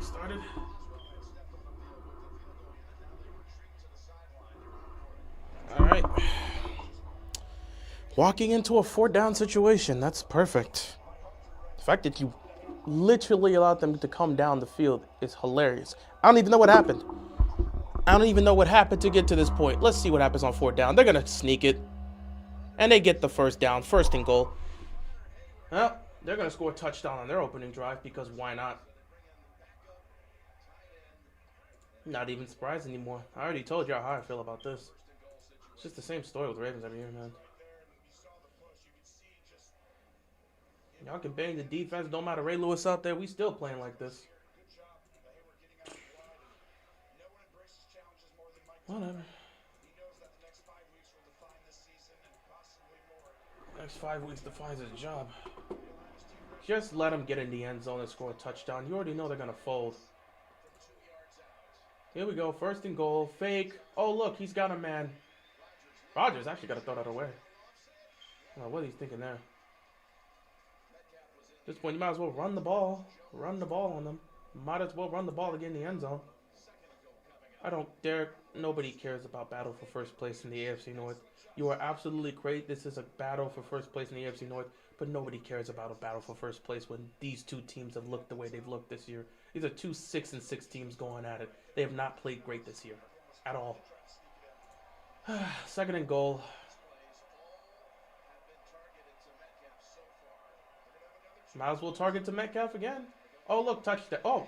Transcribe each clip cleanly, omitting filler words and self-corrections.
started. All right. Walking into a 4th down situation, that's perfect. The fact that you literally allowed them to come down the field is hilarious. I don't even know what happened. I don't even know what happened to get to this point. Let's see what happens on 4th down. They're going to sneak it. And they get the 1st down, 1st and goal. Well, they're going to score a touchdown on their opening drive because why not? Not even surprised anymore. I already told you how I feel about this. It's just the same story with the Ravens every year, man. Y'all can bang the defense. No matter Ray Lewis out there, we still playing like this. Whatever. Next 5 weeks defines his job. Just let him get in the end zone and score a touchdown. You already know they're going to fold. Here we go. 1st and goal. Fake. Oh, look. He's got a man. Rodgers actually got to throw that away. Oh, what are you thinking there? At this point, you might as well run the ball. Run the ball on them. Might as well run the ball to get in the end zone. I don't dare. Nobody cares about battle for 1st place in the AFC North. You are absolutely great. This is a battle for 1st place in the AFC North. But nobody cares about a battle for 1st place when these two teams have looked the way they've looked this year. These are two 6-6 teams going at it. They have not played great this year. At all. 2nd and goal. Might as well target to Metcalf again. Oh, look, touchdown. Oh,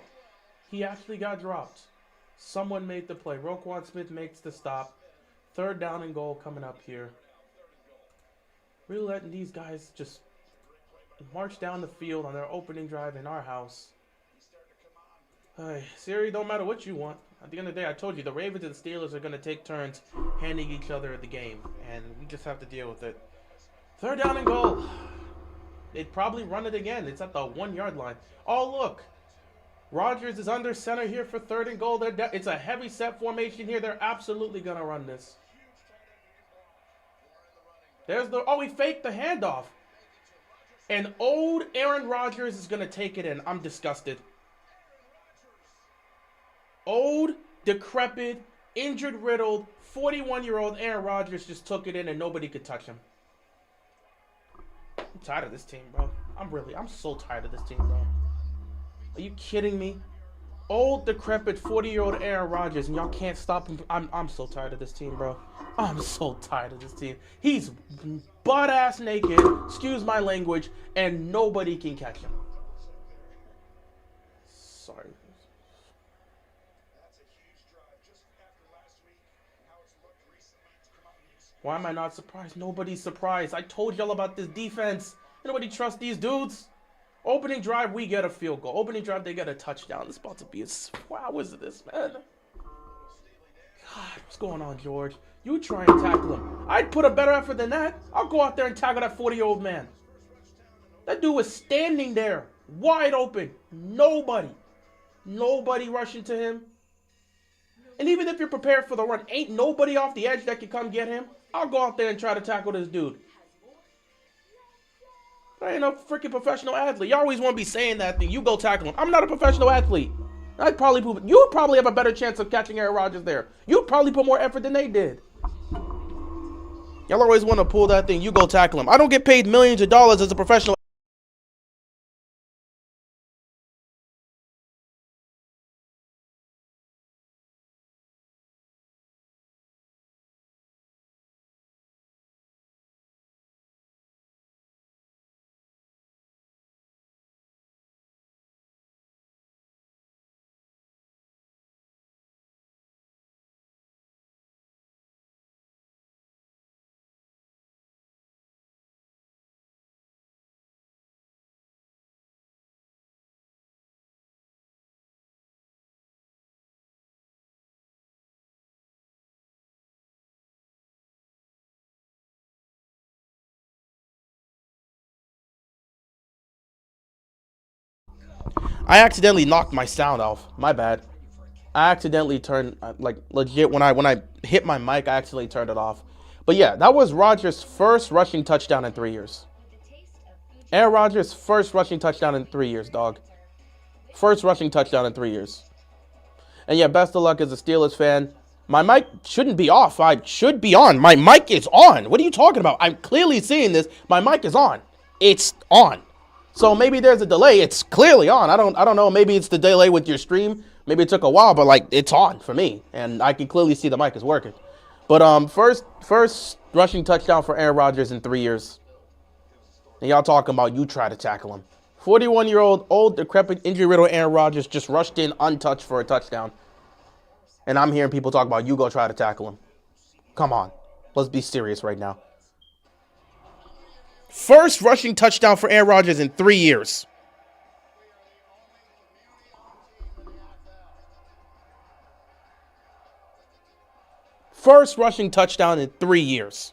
he actually got dropped. Someone made the play. Roquan Smith makes the stop. 3rd down and goal coming up here. Really letting these guys just march down the field on their opening drive in our house. Hey, Siri, don't matter what you want. At the end of the day, I told you, the Ravens and the Steelers are going to take turns handing each other the game. And we just have to deal with it. 3rd down and goal. They'd probably run it again. It's at the 1-yard line. Oh, look. Rodgers is under center here for 3rd and goal. It's a heavy set formation here. They're absolutely going to run this. There's the... Oh, he faked the handoff. And old Aaron Rodgers is going to take it in. I'm disgusted. Old, decrepit, injured-riddled, 41-year-old Aaron Rodgers just took it in and nobody could touch him. I'm tired of this team, bro. I'm so tired of this team, bro. Are you kidding me? Old, decrepit, 40-year-old Aaron Rodgers, and y'all can't stop him. I'm so tired of this team, bro. I'm so tired of this team. He's butt-ass naked, excuse my language, and nobody can catch him. Sorry. Why am I not surprised? Nobody's surprised. I told y'all about this defense. Nobody trusts these dudes. Opening drive, we get a field goal. Opening drive, they get a touchdown. This is about to be a... Wow, what is this, man? God, what's going on, George? You try and tackle him. I'd put a better effort than that. I'll go out there and tackle that 40-year-old man. That dude was standing there, wide open. Nobody rushing to him. And even if you're prepared for the run, ain't nobody off the edge that can come get him. I'll go out there and try to tackle this dude. I ain't no freaking professional athlete. You always want to be saying that thing. You go tackle him. I'm not a professional athlete. You would probably have a better chance of catching Aaron Rodgers there. You'd probably put more effort than they did. Y'all always want to pull that thing. You go tackle him. I don't get paid millions of dollars as a professional. I accidentally knocked my sound off. My bad. I accidentally turned, like, legit, when I hit my mic, I accidentally turned it off. But yeah, that was Rodgers' first rushing touchdown in 3 years. Aaron Rodgers' first rushing touchdown in 3 years, dog. First rushing touchdown in 3 years. And yeah, best of luck as a Steelers fan. My mic shouldn't be off. I should be on. My mic is on. What are you talking about? I'm clearly seeing this. My mic is on. It's on. So maybe there's a delay. It's clearly on. I don't know. Maybe it's the delay with your stream. Maybe it took a while, but like it's on for me, and I can clearly see the mic is working. But first rushing touchdown for Aaron Rodgers in 3 years. And y'all talking about you try to tackle him. 41-year-old, old, decrepit, injury-riddled Aaron Rodgers just rushed in untouched for a touchdown. And I'm hearing people talk about you go try to tackle him. Come on. Let's be serious right now. First rushing touchdown for Aaron Rodgers in 3 years. First rushing touchdown in 3 years.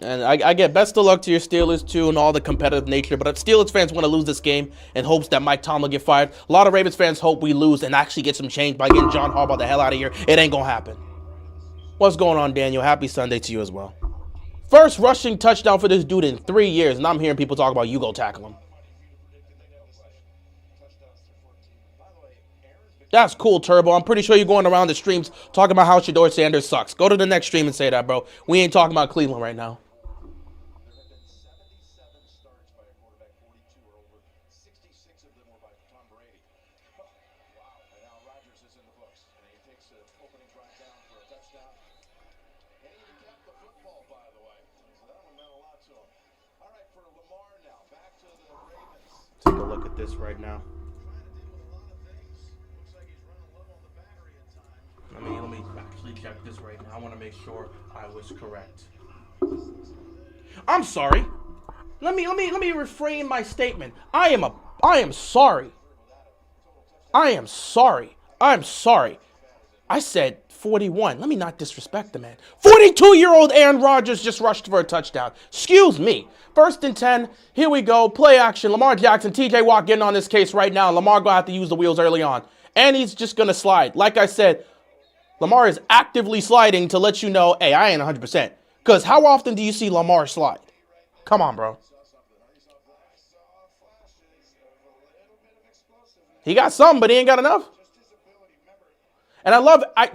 And I get best of luck to your Steelers, too, and all the competitive nature. But if Steelers fans want to lose this game in hopes that Mike Tomlin will get fired, a lot of Ravens fans hope we lose and actually get some change by getting John Harbaugh the hell out of here. It ain't going to happen. What's going on, Daniel? Happy Sunday to you as well. First rushing touchdown for this dude in 3 years, and I'm hearing people talk about you go tackle him. That's cool, Turbo. I'm pretty sure you're going around the streams talking about how Shedeur Sanders sucks. Go to the next stream and say that, bro. We ain't talking about Cleveland right now. Take a look at this right now. Let me actually check this right now. I want to make sure I was correct. I'm sorry. Let me reframe my statement. I am sorry. I said 41. Let me not disrespect the man. 42-year-old Aaron Rodgers just rushed for a touchdown. Excuse me. 1st and 10. Here we go. Play action. Lamar Jackson, TJ Watt getting on this case right now. Lamar going to have to use the wheels early on. And he's just going to slide. Like I said, Lamar is actively sliding to let you know, hey, I ain't 100%. Because how often do you see Lamar slide? Come on, bro. He got some, but he ain't got enough. And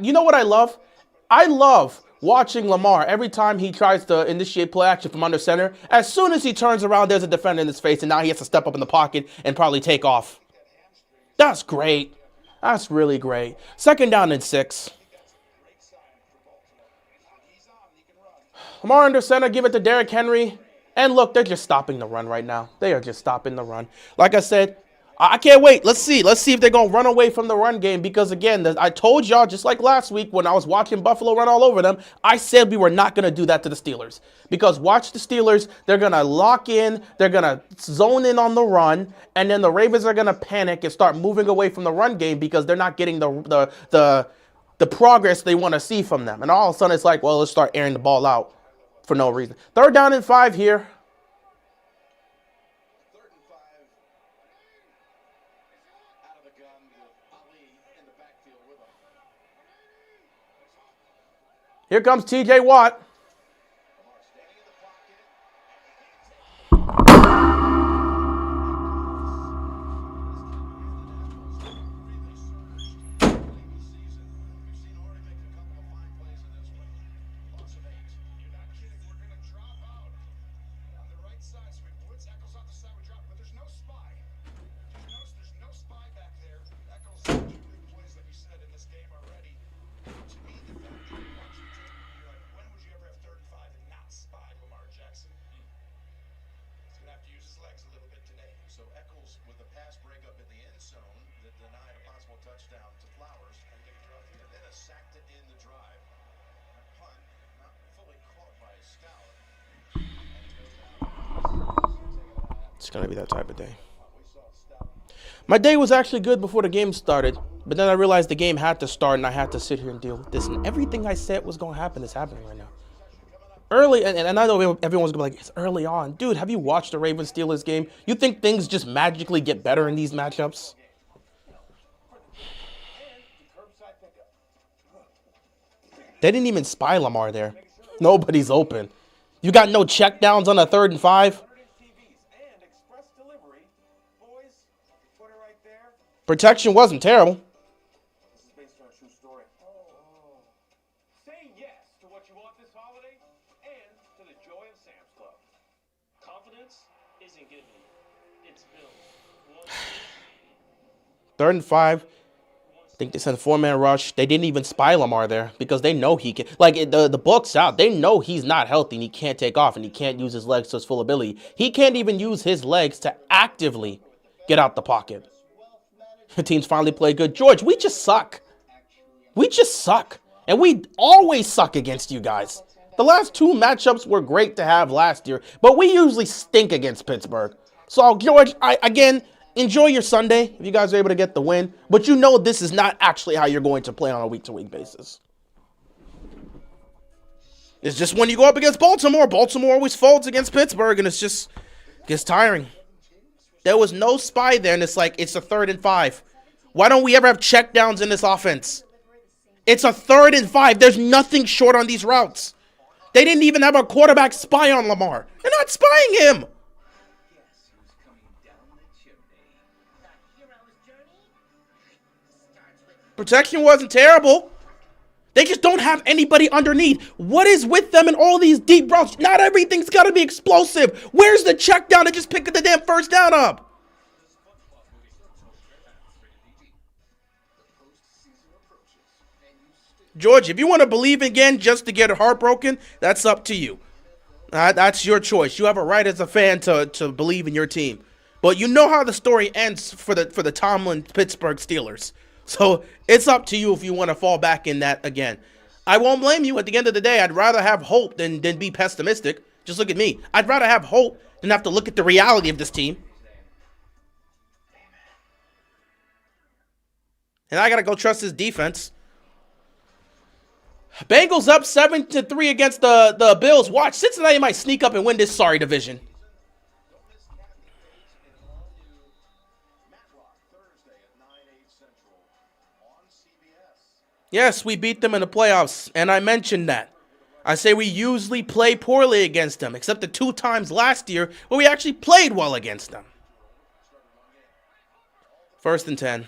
you know what I love? I love watching Lamar every time he tries to initiate play action from under center. As soon as he turns around, there's a defender in his face, and now he has to step up in the pocket and probably take off. That's great. That's really great. 2nd down and 6. Lamar under center, give it to Derrick Henry. And look, they're just stopping the run right now. They are just stopping the run. Like I said, I can't wait. Let's see if they're going to run away from the run game. Because, again, I told y'all, just like last week when I was watching Buffalo run all over them, I said we were not going to do that to the Steelers. Because watch the Steelers. They're going to lock in. They're going to zone in on the run. And then the Ravens are going to panic and start moving away from the run game because they're not getting the progress they want to see from them. And all of a sudden, it's like, well, let's start airing the ball out for no reason. 3rd down and 5 here. Here comes TJ Watt. It's going to be that type of day. My day was actually good before the game started, but then I realized the game had to start and I had to sit here and deal with this. And everything I said was going to happen is happening right now. Early, and I know everyone's going to be like, it's early on. Dude, have you watched the Ravens-Steelers game? You think things just magically get better in these matchups? They didn't even spy Lamar there. Nobody's open. You got no checkdowns on a 3rd and 5. Protection wasn't terrible. This is based on a true story. Say yes to what you want this holiday and to the joy of Sam's Club. Confidence isn't given. It's built. 3rd and 5. I think they sent a 4-man rush. They didn't even spy Lamar there because they know he can. Like, the book's out. They know he's not healthy and he can't take off and he can't use his legs to his full ability. He can't even use his legs to actively get out the pocket. The team's finally played good. George, we just suck. We just suck. And we always suck against you guys. The last 2 matchups were great to have last year, but we usually stink against Pittsburgh. So, George, again, enjoy your Sunday if you guys are able to get the win. But you know this is not actually how you're going to play on a week-to-week basis. It's just when you go up against Baltimore, Baltimore always folds against Pittsburgh, and it's just gets tiring. There was no spy there, and it's like, it's a 3rd and 5. Why don't we ever have checkdowns in this offense? It's a 3rd and 5. There's nothing short on these routes. They didn't even have a quarterback spy on Lamar. They're not spying him. Protection wasn't terrible. They just don't have anybody underneath. What is with them in all these deep routes? Not everything's got to be explosive. Where's the check down to just pick the damn 1st down up? George, if you want to believe again just to get heartbroken, that's up to you. That's your choice. You have a right as a fan to believe in your team. But you know how the story ends for the Tomlin Pittsburgh Steelers. So it's up to you if you want to fall back in that again. I won't blame you. At the end of the day, I'd rather have hope than be pessimistic. Just look at me. I'd rather have hope than have to look at the reality of this team. And I got to go trust his defense. Bengals up 7-3 against the Bills. Watch, Cincinnati might sneak up and win this sorry division. Yes, we beat them in the playoffs, and I mentioned that. I say we usually play poorly against them, except the 2 times last year where we actually played well against them. 1st and 10.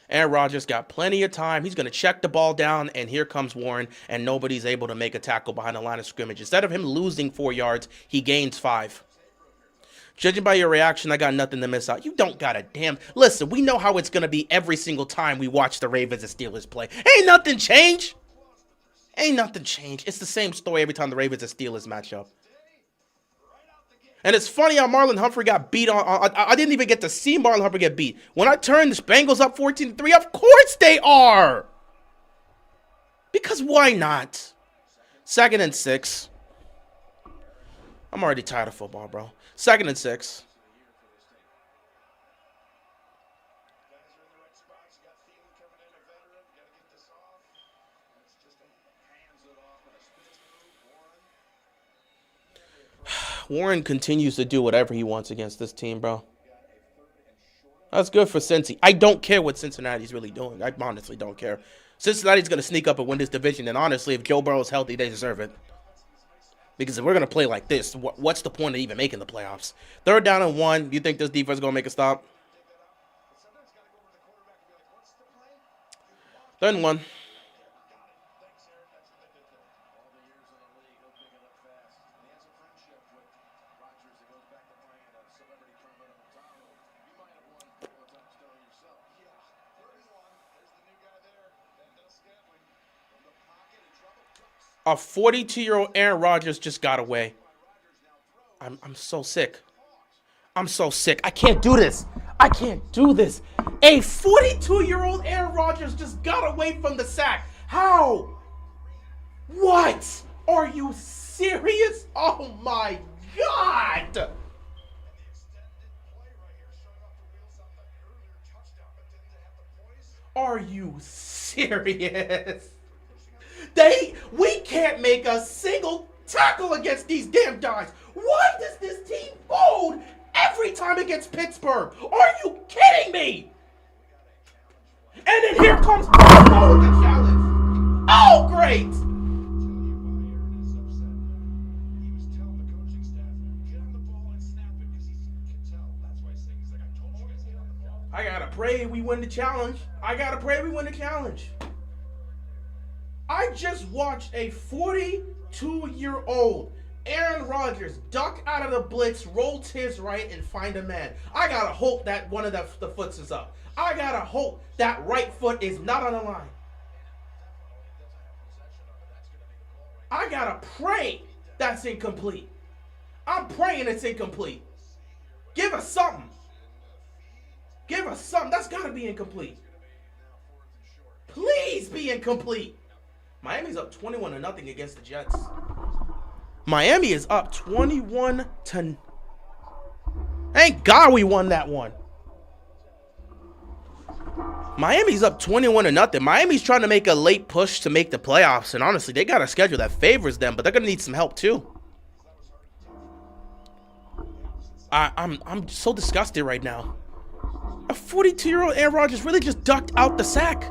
And Rodgers got plenty of time. He's going to check the ball down, and here comes Warren, and nobody's able to make a tackle behind the line of scrimmage. Instead of him losing 4 yards, he gains 5. Judging by your reaction, I got nothing to miss out. You don't got a damn... Listen, we know how it's going to be every single time we watch the Ravens and Steelers play. Ain't nothing changed. Ain't nothing changed. It's the same story every time the Ravens and Steelers match up. And it's funny how Marlon Humphrey got beat on... I didn't even get to see Marlon Humphrey get beat. When I turned the Bengals up 14-3, of course they are. Because why not? 2nd and 6. I'm already tired of football, bro. 2nd and 6. Warren continues to do whatever he wants against this team, bro. That's good for Cincy. I don't care what Cincinnati's really doing. I honestly don't care. Cincinnati's going to sneak up and win this division, and honestly, if Joe Burrow's healthy, they deserve it. Because if we're going to play like this, what's the point of even making the playoffs? 3rd down and 1. Do you think this defense is going to make a stop? 3rd and 1. A 42-year-old Aaron Rodgers just got away. I'm so sick. I'm so sick. I can't do this. I can't do this. A 42-year-old Aaron Rodgers just got away from the sack. How? What? Are you serious? Oh, my God. Are you serious? We can't make a single tackle against these damn guys. Why does this team fold every time against Pittsburgh? Are you kidding me? And then here comes the challenge. Oh great. I gotta pray we win the challenge. I gotta pray we win the challenge. I just watched a 42-year-old Aaron Rodgers duck out of the blitz, roll to his right, and find a man. I gotta hope that one of the foots is up. I gotta hope that right foot is not on the line. I gotta pray that's incomplete. I'm praying it's incomplete. Give us something. Give us something. That's gotta be incomplete. Please be incomplete. Miami's up 21-0 against the Jets. Miami is up 21-. Thank God we won that one. Miami's up 21-0. Miami's trying to make a late push to make the playoffs, and honestly, they got a schedule that favors them, but they're gonna need some help too. I'm so disgusted right now. A 42-year-old Aaron Rodgers really just ducked out the sack.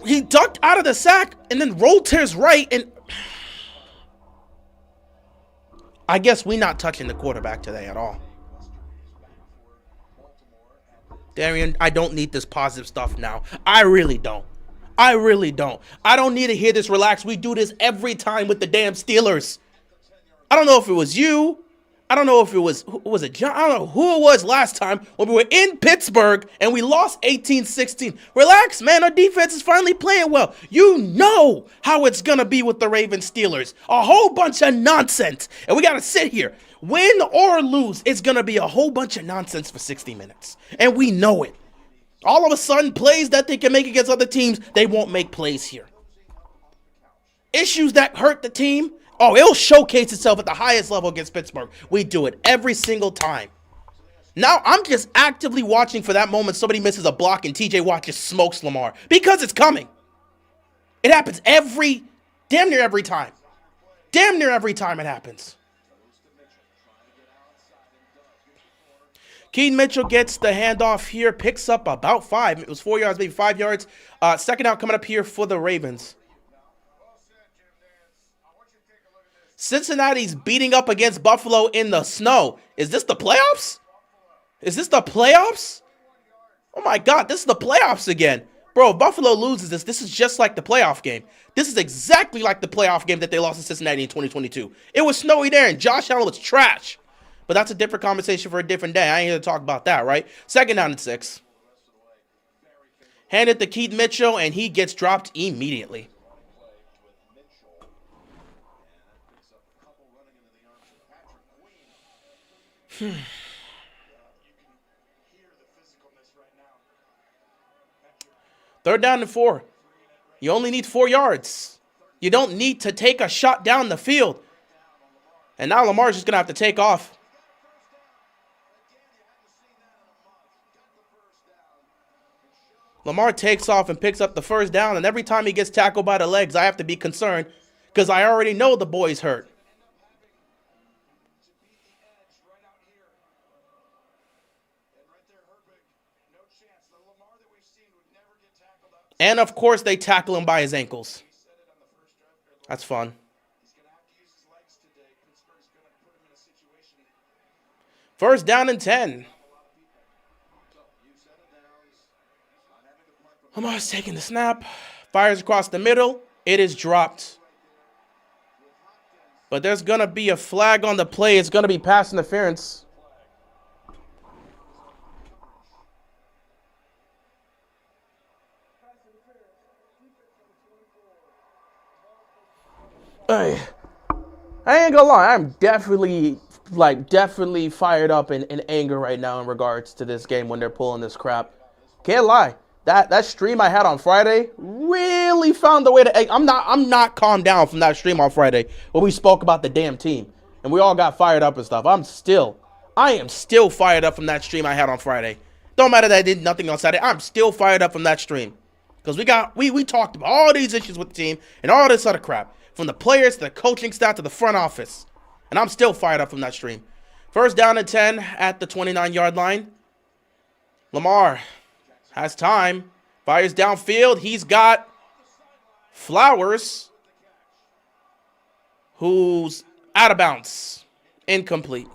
He ducked out of the sack and then rolled to his right, and I guess we're not touching the quarterback today at all. Darian, I don't need this positive stuff now. I really don't. I don't need to hear this relax. We do this every time with the damn Steelers. I don't know if it was you. I don't know if it was John? I don't know who it was last time when we were in Pittsburgh and we lost 18-16. Relax, man. Our defense is finally playing well. You know how it's going to be with the Ravens Steelers. A whole bunch of nonsense. And we got to sit here. Win or lose, it's going to be a whole bunch of nonsense for 60 minutes. And we know it. All of a sudden, plays that they can make against other teams, they won't make plays here. Issues that hurt the team, oh, it'll showcase itself at the highest level against Pittsburgh. We do it every single time. Now, I'm just actively watching for that moment somebody misses a block and TJ Watt just smokes Lamar. Because it's coming. It happens damn near every time. Damn near every time it happens. Keaton Mitchell gets the handoff here, picks up about 5. It was 4 yards, maybe 5 yards. Second out coming up here for the Ravens. Cincinnati's beating up against Buffalo in the snow. Is this the playoffs? Is this the playoffs? Oh my God, this is the playoffs again. Bro, if Buffalo loses this is just like the playoff game. This is exactly like the playoff game that they lost to Cincinnati in 2022. It was snowy there and Josh Allen was trash. But that's a different conversation for a different day. I ain't here to talk about that, right? Second down and 6. Hand it to Keaton Mitchell, and he gets dropped immediately. Third down and 4. You only need 4 yards. You don't need to take a shot down the field. And now Lamar's just going to have to take off. Lamar takes off and picks up the first down, and every time he gets tackled by the legs, I have to be concerned because I already know the boy's hurt. And, of course, they tackle him by his ankles. That's fun. First down and 10. Lamar's taking the snap. Fires across the middle. It is dropped. But there's going to be a flag on the play. It's going to be pass interference. Hey, I ain't gonna lie. I'm definitely fired up in anger right now in regards to this game when they're pulling this crap. Can't lie. That stream I had on Friday really found the way to. I'm not calmed down from that stream on Friday where we spoke about the damn team and we all got fired up and stuff. I am still fired up from that stream I had on Friday. Don't matter that I did nothing on Saturday. I'm still fired up from that stream because we talked about all these issues with the team and all this other crap from the players to the coaching staff to the front office, and I'm still fired up from that stream. First down and 10 at the 29-yard line. Lamar has time. Fires downfield. He's got Flowers, who's out of bounds. Incomplete.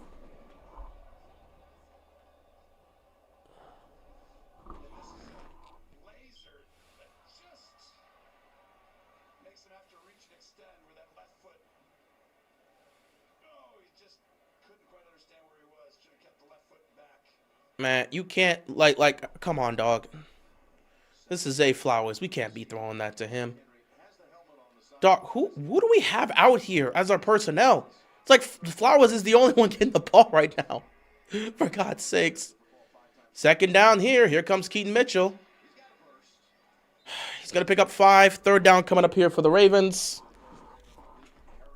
Laser that just makes him have to reach and extend with that left foot. Oh, he just couldn't quite understand where he was. Should have kept the left foot back. Man, you can't, like, come on, dog. This is Zay Flowers. We can't be throwing that to him. Dog, who do we have out here as our personnel? It's like Flowers is the only one getting the ball right now. For God's sakes. Second down here. Here comes Keaton Mitchell. He's going to pick up 5. Third down coming up here for the Ravens.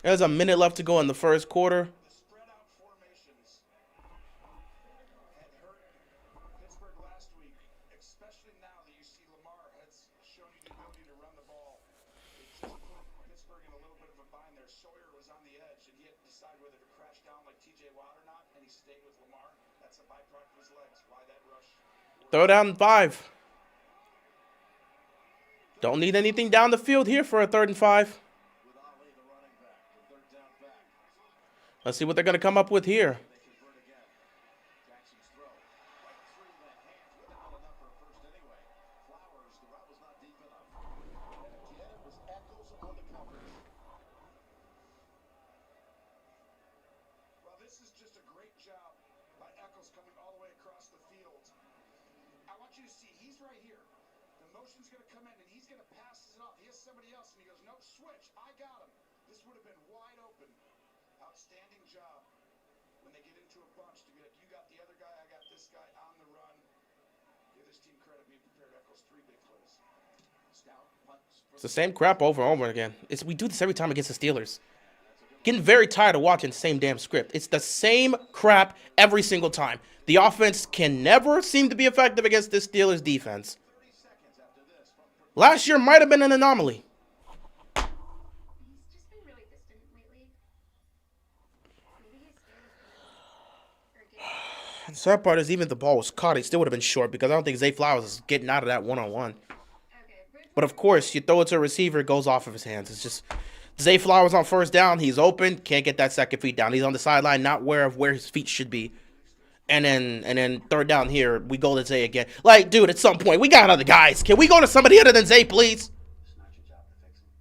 There's a minute left to go in the first quarter. The spread out formations had hurt Pittsburgh last week, especially now that you see Lamar has shown you the ability to run the ball. It just put Pittsburgh in a little bit of a bind there. Sawyer was on the edge, and he had to decide whether to crash down like TJ Watt or not, and he stayed with Lamar. That's a byproduct of his legs. Why that rush? Throw down 5. Don't need anything down the field here for a 3rd and 5. Let's see what they're going to come up with here. Well, this is just a great job by Eccles coming all the way across the field. I want you to see, he's right here. The motion's going to come in, and he's going to pass it off. He has somebody else, and he goes, no, switch. I got him. This would have been wide open. Outstanding job when they get into a bunch to be like, you got the other guy, I got this guy on the run. Give this team credit being prepared. Eccles, 3 big plays. Stout punts. It's the same crap over and over again. We do this every time against the Steelers. Getting very tired of watching the same damn script. It's the same crap every single time. The offense can never seem to be effective against this Steelers defense. Last year might have been an anomaly. He's just been really distant lately. Maybe he's scared of The sad part is even if the ball was caught, it still would have been short because I don't think Zay Flowers is getting out of that one-on-one. But of course, you throw it to a receiver, it goes off of his hands. It's just Zay Flowers on first down. He's open, can't get that second feet down. He's on the sideline, not aware of where his feet should be. And then third down here, we go to Zay again. Like, dude, at some point, we got other guys. Can we go to somebody other than Zay, please? It's not your job to fix him.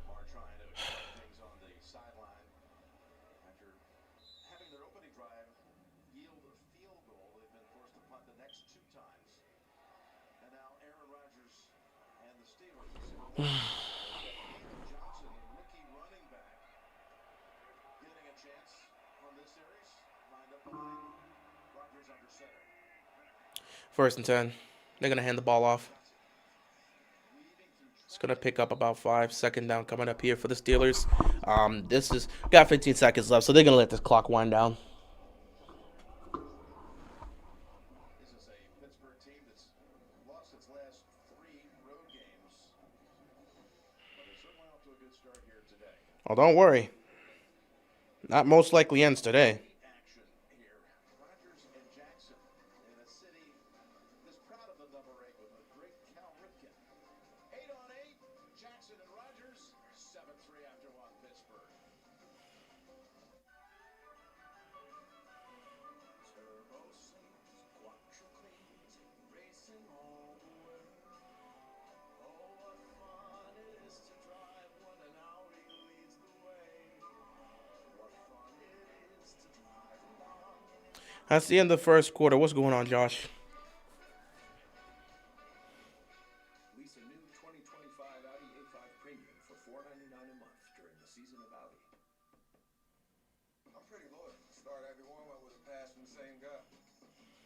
Lamar trying to keep things on the sideline after having their opening drive yield a field goal. They've been forced to punt the next 2 times. And now Aaron Rodgers and the Steelers. Johnson, the rookie running back, getting a chance on this series. Lined up behind Rodgers under center. 1st and 10. They're going to hand the ball off. It's going to pick up about 5. Second down coming up here for the Steelers. Got 15 seconds left, so they're going to let this clock wind down. This is a Pittsburgh team that's lost its last 3 road games, but it's certainly off to a good start here today. Oh, don't worry. Not most likely ends today. Action here. Rodgers and Jackson in a city that's proud of the number 8 with a great Cal Ripken. 8 on 8. Jackson and Rodgers 7-3 after 1 Pittsburgh. Turbo slings, quattro cleans, racing all the way. Oh, what fun it is to drive when an Audi leads the way. What fun it is to drive along. That's the end of the first quarter. What's going on, Josh? Lease a new 2025 Audi A5 Premium for $499 a month during the season of Audi. I'm pretty loyal. Start every warm-up with a pass from the same guy.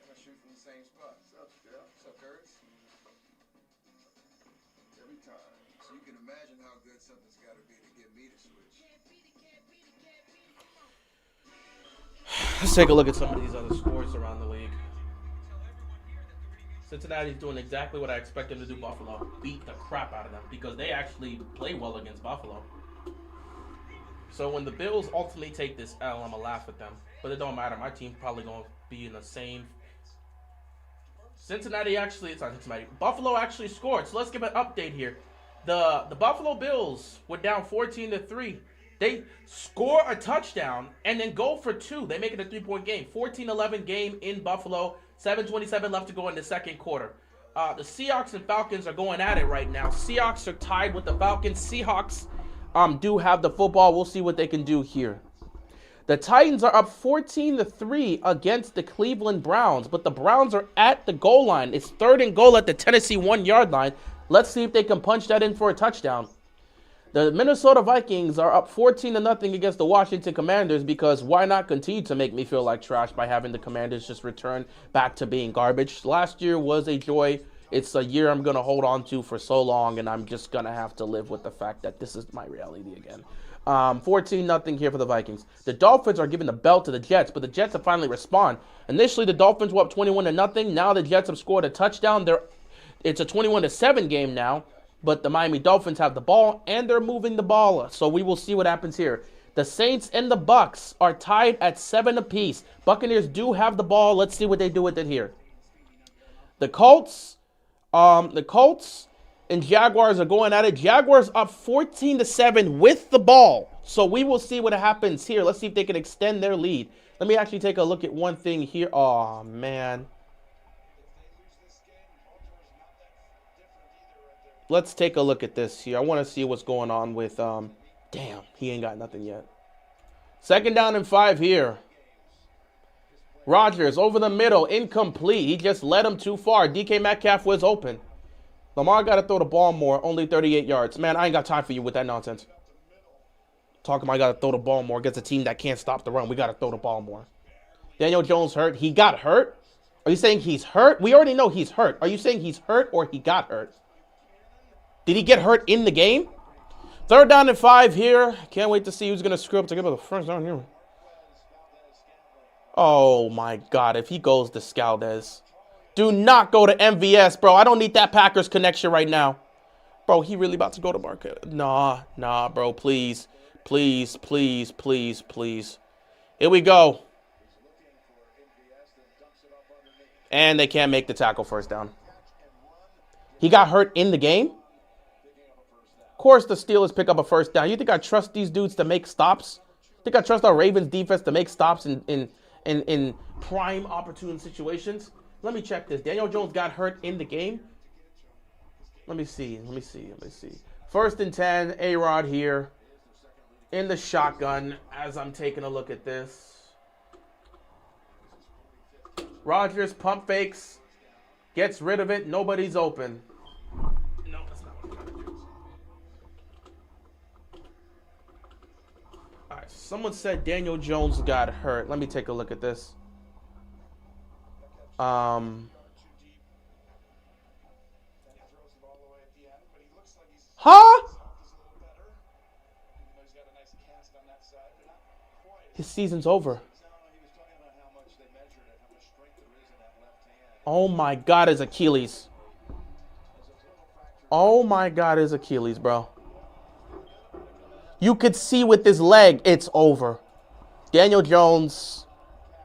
And I shoot from the same spot. What's up, Scale? What's up, Kurtz? Every time. So you can imagine how good something's got to be to get me to switch. Let's take a look at some of these other scores around the league. Cincinnati's doing exactly what I expect them to do. Buffalo beat the crap out of them because they actually play well against Buffalo. So when the Bills ultimately take this L, I'm going to laugh at them. But it don't matter. My team's probably going to be in the same Cincinnati actually, it's not Cincinnati. Buffalo actually scored. So let's give an update here. The Buffalo Bills were down 14-3. They score a touchdown and then go for 2. They make it a 3-point game. 14-11 game in Buffalo. 7:27 left to go in the second quarter. The Seahawks and Falcons are going at it right now. Seahawks are tied with the Falcons. Seahawks do have the football. We'll see what they can do here. The Titans are up 14-3 against the Cleveland Browns, but the Browns are at the goal line. It's 3rd and goal at the Tennessee 1-yard line. Let's see if they can punch that in for a touchdown. The Minnesota Vikings are up 14-0 against the Washington Commanders because why not continue to make me feel like trash by having the Commanders just return back to being garbage? Last year was a joy. It's a year I'm going to hold on to for so long, and I'm just going to have to live with the fact that this is my reality again. 14-0 here for the Vikings. The Dolphins are giving the belt to the Jets, but the Jets have finally responded. Initially, the Dolphins were up 21-0. Now the Jets have scored a touchdown. It's a 21-7 game now, but the Miami Dolphins have the ball, and they're moving the ball. So we will see what happens here. The Saints and the Bucks are tied at 7 apiece. Buccaneers do have the ball. Let's see what they do with it here. The Colts and Jaguars are going at it. Jaguars up 14-7 with the ball. So we will see what happens here. Let's see if they can extend their lead. Let me actually take a look at one thing here. Oh, man. Let's take a look at this here. I want to see what's going on with, damn, he ain't got nothing yet. 2nd down and 5 here. Rodgers over the middle, incomplete. He just led him too far. DK Metcalf was open. Lamar got to throw the ball more, only 38 yards. Man, I ain't got time for you with that nonsense. Talking about I got to throw the ball more against a team that can't stop the run. We got to throw the ball more. Daniel Jones hurt. He got hurt? Are you saying he's hurt? We already know he's hurt. Are you saying he's hurt or he got hurt? Did he get hurt in the game? 3rd down and 5 here. Can't wait to see who's going to screw up to give us the first down here. Oh, my God. If he goes to Scaldez. Do not go to MVS, bro. I don't need that Packers connection right now. Bro, he really about to go to Marquette. Nah, bro. Please. Please, please, please, please. Here we go. And they can't make the tackle, first down. He got hurt in the game? Of course the Steelers pick up a first down. You think I trust these dudes to make stops? Think I trust our Ravens defense to make stops in prime opportune situations? Let me check this. Daniel Jones got hurt in the game. Let me see. 1st and 10, A-Rod here in the shotgun as I'm taking a look at this. Rodgers pump fakes, gets rid of it. Nobody's open. No, that's not what I'm trying to do. All right, someone said Daniel Jones got hurt. Let me take a look at this. Huh? His season's over. Oh my God, his Achilles. Oh my God, his Achilles, bro. You could see with his leg, it's over. Daniel Jones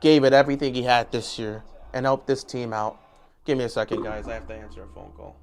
gave it everything he had this year and helped this team out. Give me a second, guys. I have to answer a phone call.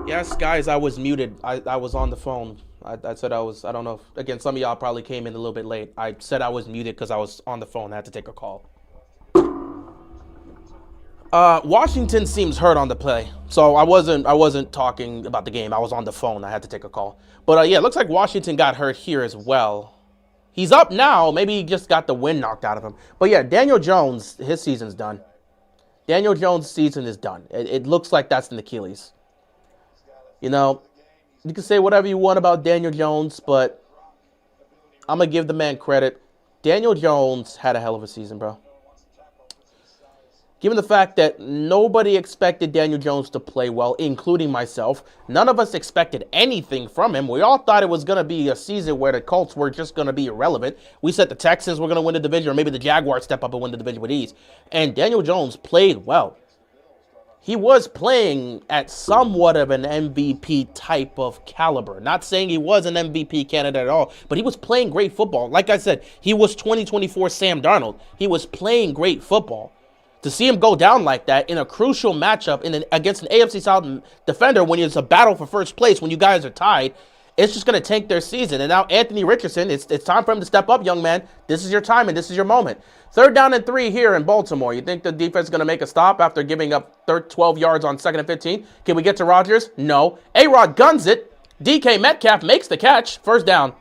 Yes, guys, I was muted. I was on the phone. I said I was, I don't know. Again, some of y'all probably came in a little bit late. I said I was muted because I was on the phone. I had to take a call. Washington seems hurt on the play, so I wasn't talking about the game. I was on the phone. I had to take a call. But yeah, it looks like Washington got hurt here as well. He's up now. Maybe he just got the wind knocked out of him. But yeah, Daniel Jones, his season's done. Daniel Jones' season is done. It looks like that's an Achilles. You know, you can say whatever you want about Daniel Jones, but I'm going to give the man credit. Daniel Jones had a hell of a season, bro. Given the fact that nobody expected Daniel Jones to play well, including myself, none of us expected anything from him. We all thought it was going to be a season where the Colts were just going to be irrelevant. We said the Texans were going to win the division, or maybe the Jaguars step up and win the division with ease. And Daniel Jones played well. He was playing at somewhat of an MVP type of caliber. Not saying he was an MVP candidate at all, but he was playing great football. Like I said, he was 2024 Sam Darnold. He was playing great football. To see him go down like that in a crucial matchup against an AFC South defender when it's a battle for first place, when you guys are tied, it's just going to tank their season. And now Anthony Richardson, it's time for him to step up, young man. This is your time and this is your moment. 3rd down and 3 here in Baltimore. You think the defense is going to make a stop after giving up 12 yards on 2nd and 15? Can we get to Rodgers? No. A-Rod guns it. DK Metcalf makes the catch. 1st down.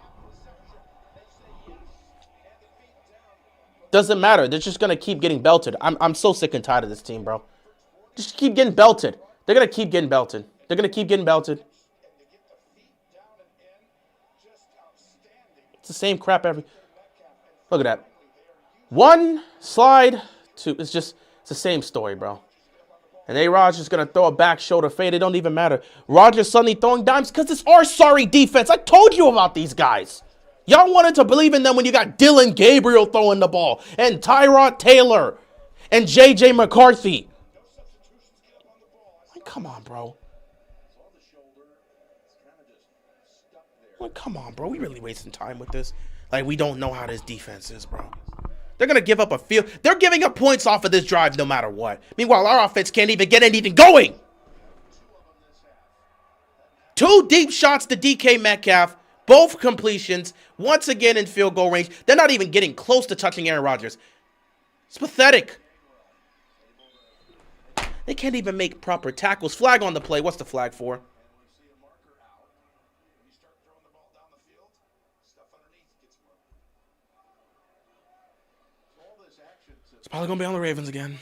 Doesn't matter. They're just going to keep getting belted. I'm so sick and tired of this team, bro. Just keep getting belted. They're going to keep getting belted. They're going to keep getting belted. It's the same crap every... Look at that. 1 slide, 2. It's the same story, bro. And A-Rod's just going to throw a back shoulder fade. It don't even matter. Rodgers suddenly throwing dimes because it's our sorry defense. I told you about these guys. Y'all wanted to believe in them when you got Dylan Gabriel throwing the ball and Tyrod Taylor and J.J. McCarthy. Like, come on, bro. Like, come on, bro. We really wasting time with this. Like, we don't know how this defense is, bro. They're going to give up a field. They're giving up points off of this drive no matter what. Meanwhile, our offense can't even get anything going. 2 deep shots to DK Metcalf. Both completions, once again in field goal range. They're not even getting close to touching Aaron Rodgers. It's pathetic. They can't even make proper tackles. Flag on the play. What's the flag for? It's probably going to be on the Ravens again.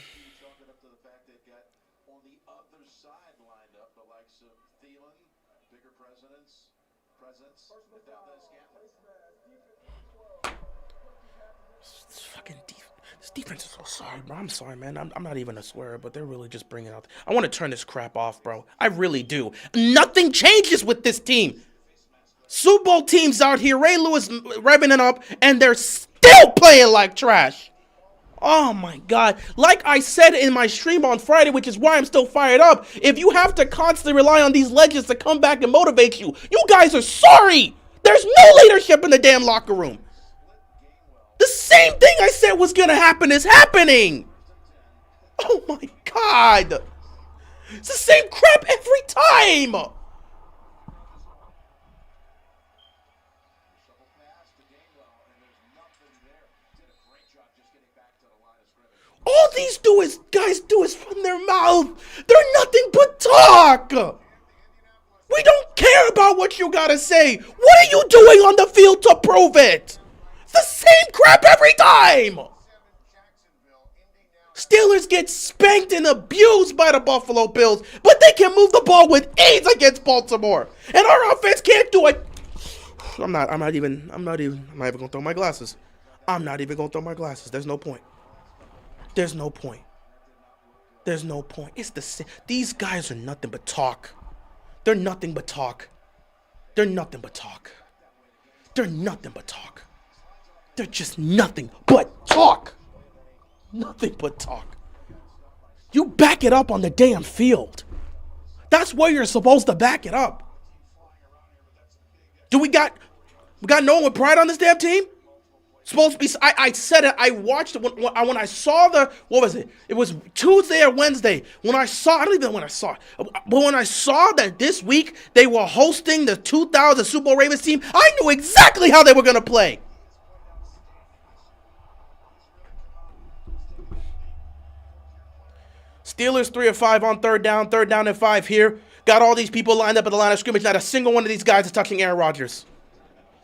This defense is so sorry, bro. I'm sorry, man. I'm not even a swearer, but they're really just bringing out... I want to turn this crap off, bro. I really do. Nothing changes with this team. Super Bowl teams out here, Ray Lewis revving it up, and they're still playing like trash. Oh, my God. Like I said in my stream on Friday, which is why I'm still fired up, if you have to constantly rely on these legends to come back and motivate you, you guys are sorry. There's no leadership in the damn locker room. The same thing I said was going to happen is happening. Oh, my God. It's the same crap every time. All these guys do is from their mouth. They're nothing but talk. We don't care about what you got to say. What are you doing on the field to prove it? The same crap every time. Steelers get spanked and abused by the Buffalo Bills, but they can move the ball with ease against Baltimore. And our offense can't do it. I'm not even gonna throw my glasses. I'm not even gonna throw my glasses. There's no point. There's no point. There's no point. It's the same. These guys are nothing but talk. They're nothing but talk. They're nothing but talk. They're nothing but talk. They're just nothing but talk. Nothing but talk. You back it up on the damn field. That's where you're supposed to back it up. We got no one with pride on this damn team? Supposed to be. I said it. I watched it when I saw what was it? It was Tuesday or Wednesday. I don't even know when I saw it. But when I saw that this week they were hosting the 2000 Super Bowl Ravens team, I knew exactly how they were going to play. Steelers 3 of 5 on third down and 5 here. Got all these people lined up at the line of scrimmage. Not a single one of these guys is touching Aaron Rodgers.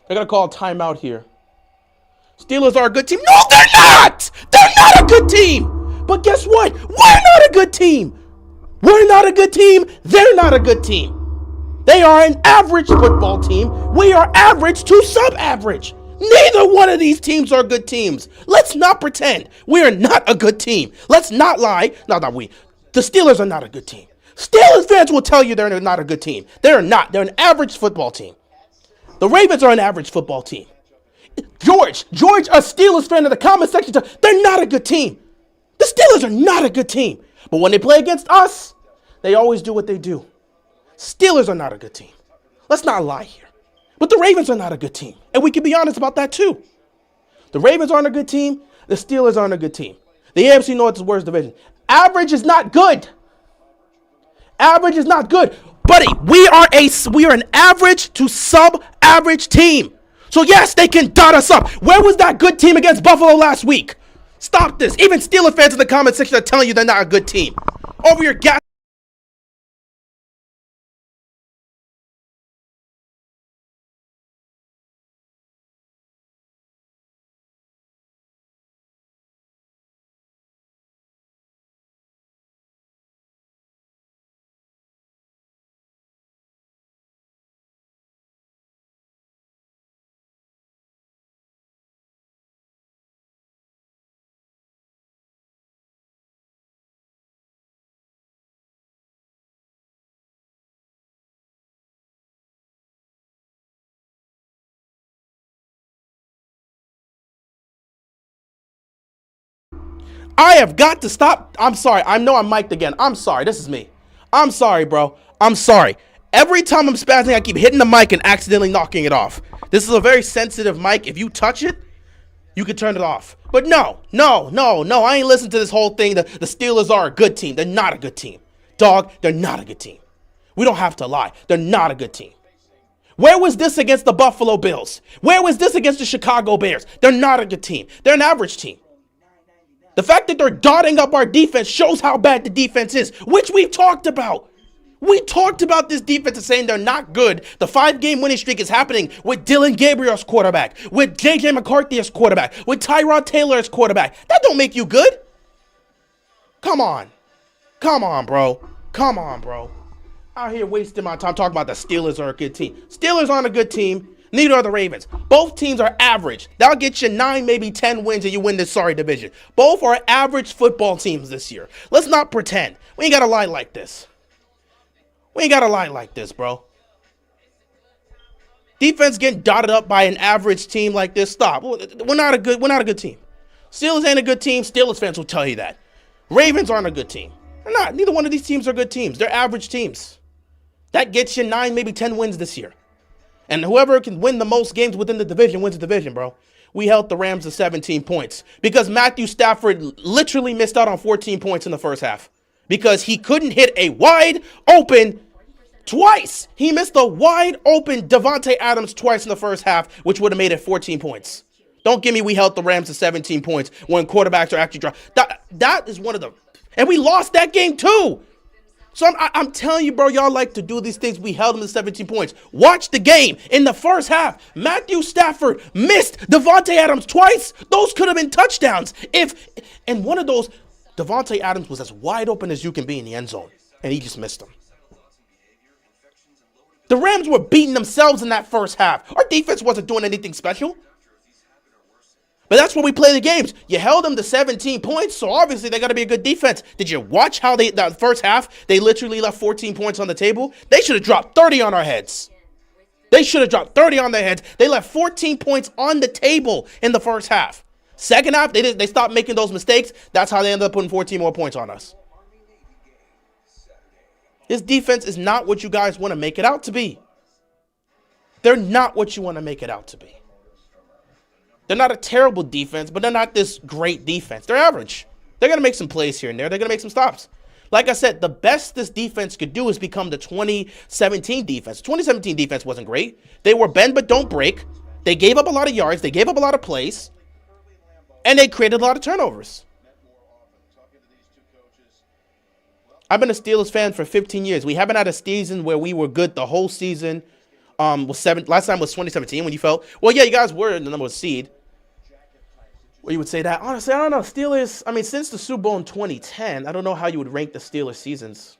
They're going to call a timeout here. Steelers are a good team. No, they're not! They're not a good team! But guess what? We're not a good team! We're not a good team. They're not a good team. They are an average football team. We are average to sub-average. Neither one of these teams are good teams. Let's not pretend we are not a good team. Let's not lie. No, not we. The Steelers are not a good team. Steelers fans will tell you they're not a good team. They're not. They're an average football team. The Ravens are an average football team. George, a Steelers fan in the comment section, they're not a good team. The Steelers are not a good team. But when they play against us, they always do what they do. Steelers are not a good team. Let's not lie here. But the Ravens are not a good team. And we can be honest about that too. The Ravens aren't a good team. The Steelers aren't a good team. The AFC North is the worst division. Average is not good. Average is not good. Buddy, we are an average to sub-average team. So yes, they can dot us up. Where was that good team against Buffalo last week? Stop this. Even Steelers fans in the comment section are telling you they're not a good team. Over your gas. I have got to stop. I'm sorry. I know I'm mic'd again. I'm sorry. This is me. I'm sorry, bro. I'm sorry. Every time I'm spazzing, I keep hitting the mic and accidentally knocking it off. This is a very sensitive mic. If you touch it, you can turn it off. But no. I ain't listening to this whole thing. The Steelers are a good team. They're not a good team. Dog, they're not a good team. We don't have to lie. They're not a good team. Where was this against the Buffalo Bills? Where was this against the Chicago Bears? They're not a good team. They're an average team. The fact that they're dotting up our defense shows how bad the defense is, which we've talked about. We talked about this defense and saying they're not good. The 5-game winning streak is happening with Dylan Gabriel as quarterback, with J.J. McCarthy as quarterback, with Tyrod Taylor as quarterback. That don't make you good. Come on, bro. Out here wasting my time talking about the Steelers are a good team. Steelers aren't a good team. Neither are the Ravens. Both teams are average. That'll get you 9, maybe 10 wins and you win this sorry division. Both are average football teams this year. Let's not pretend. We ain't got to lie like this. Bro. Defense getting dotted up by an average team like this. Stop. We're not a good team. Steelers ain't a good team. Steelers fans will tell you that. Ravens aren't a good team. They're not. Neither one of these teams are good teams. They're average teams. That gets you 9, maybe 10 wins this year. And whoever can win the most games within the division wins the division, bro. We held the Rams to 17 points because Matthew Stafford literally missed out on 14 points in the first half because he couldn't hit a wide open twice. He missed a wide open Devontae Adams twice in the first half, which would have made it 14 points. Don't give me we held the Rams to 17 points when quarterbacks are actually dropping. That is one of the... And we lost that game too. So I'm telling you, bro, y'all like to do these things. We held them to 17 points. Watch the game. In the first half, Matthew Stafford missed Devontae Adams twice. Those could have been touchdowns. And one of those, Devontae Adams was as wide open as you can be in the end zone, and he just missed them. The Rams were beating themselves in that first half. Our defense wasn't doing anything special. But that's when we play the games. You held them to 17 points, so obviously they got to be a good defense. Did you watch how that first half, they literally left 14 points on the table? They should have dropped 30 on our heads. They should have dropped 30 on their heads. They left 14 points on the table in the first half. Second half, they stopped making those mistakes. That's how they ended up putting 14 more points on us. This defense is not what you guys want to make it out to be. They're not what you want to make it out to be. They're not a terrible defense, but they're not this great defense. They're average. They're going to make some plays here and there. They're going to make some stops. Like I said, the best this defense could do is become the 2017 defense. 2017 defense wasn't great. They were bend but don't break. They gave up a lot of yards. They gave up a lot of plays. And they created a lot of turnovers. I've been a Steelers fan for 15 years. We haven't had a season where we were good the whole season. Last time was 2017 when you felt, well, yeah, you guys were in the number one seed. Or you would say that. Honestly, I don't know. Steelers, I mean, since the Super Bowl in 2010, I don't know how you would rank the Steelers seasons.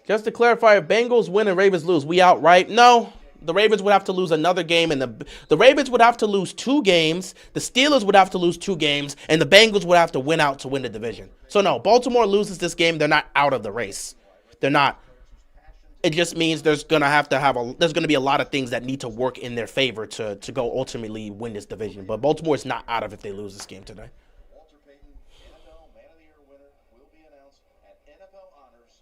Just to clarify, if Bengals win and Ravens lose, we outright? No. The Ravens would have to lose another game, and the Ravens would have to lose 2 games. The Steelers would have to lose 2 games, and the Bengals would have to win out to win the division. So no, Baltimore loses this game. They're not out of the race. They're not. It just means there's gonna be a lot of things that need to work in their favor to go ultimately win this division. But Baltimore is not out of if they lose this game today. Walter Payton, NFL Man of the Year winner, will be announced at NFL Honors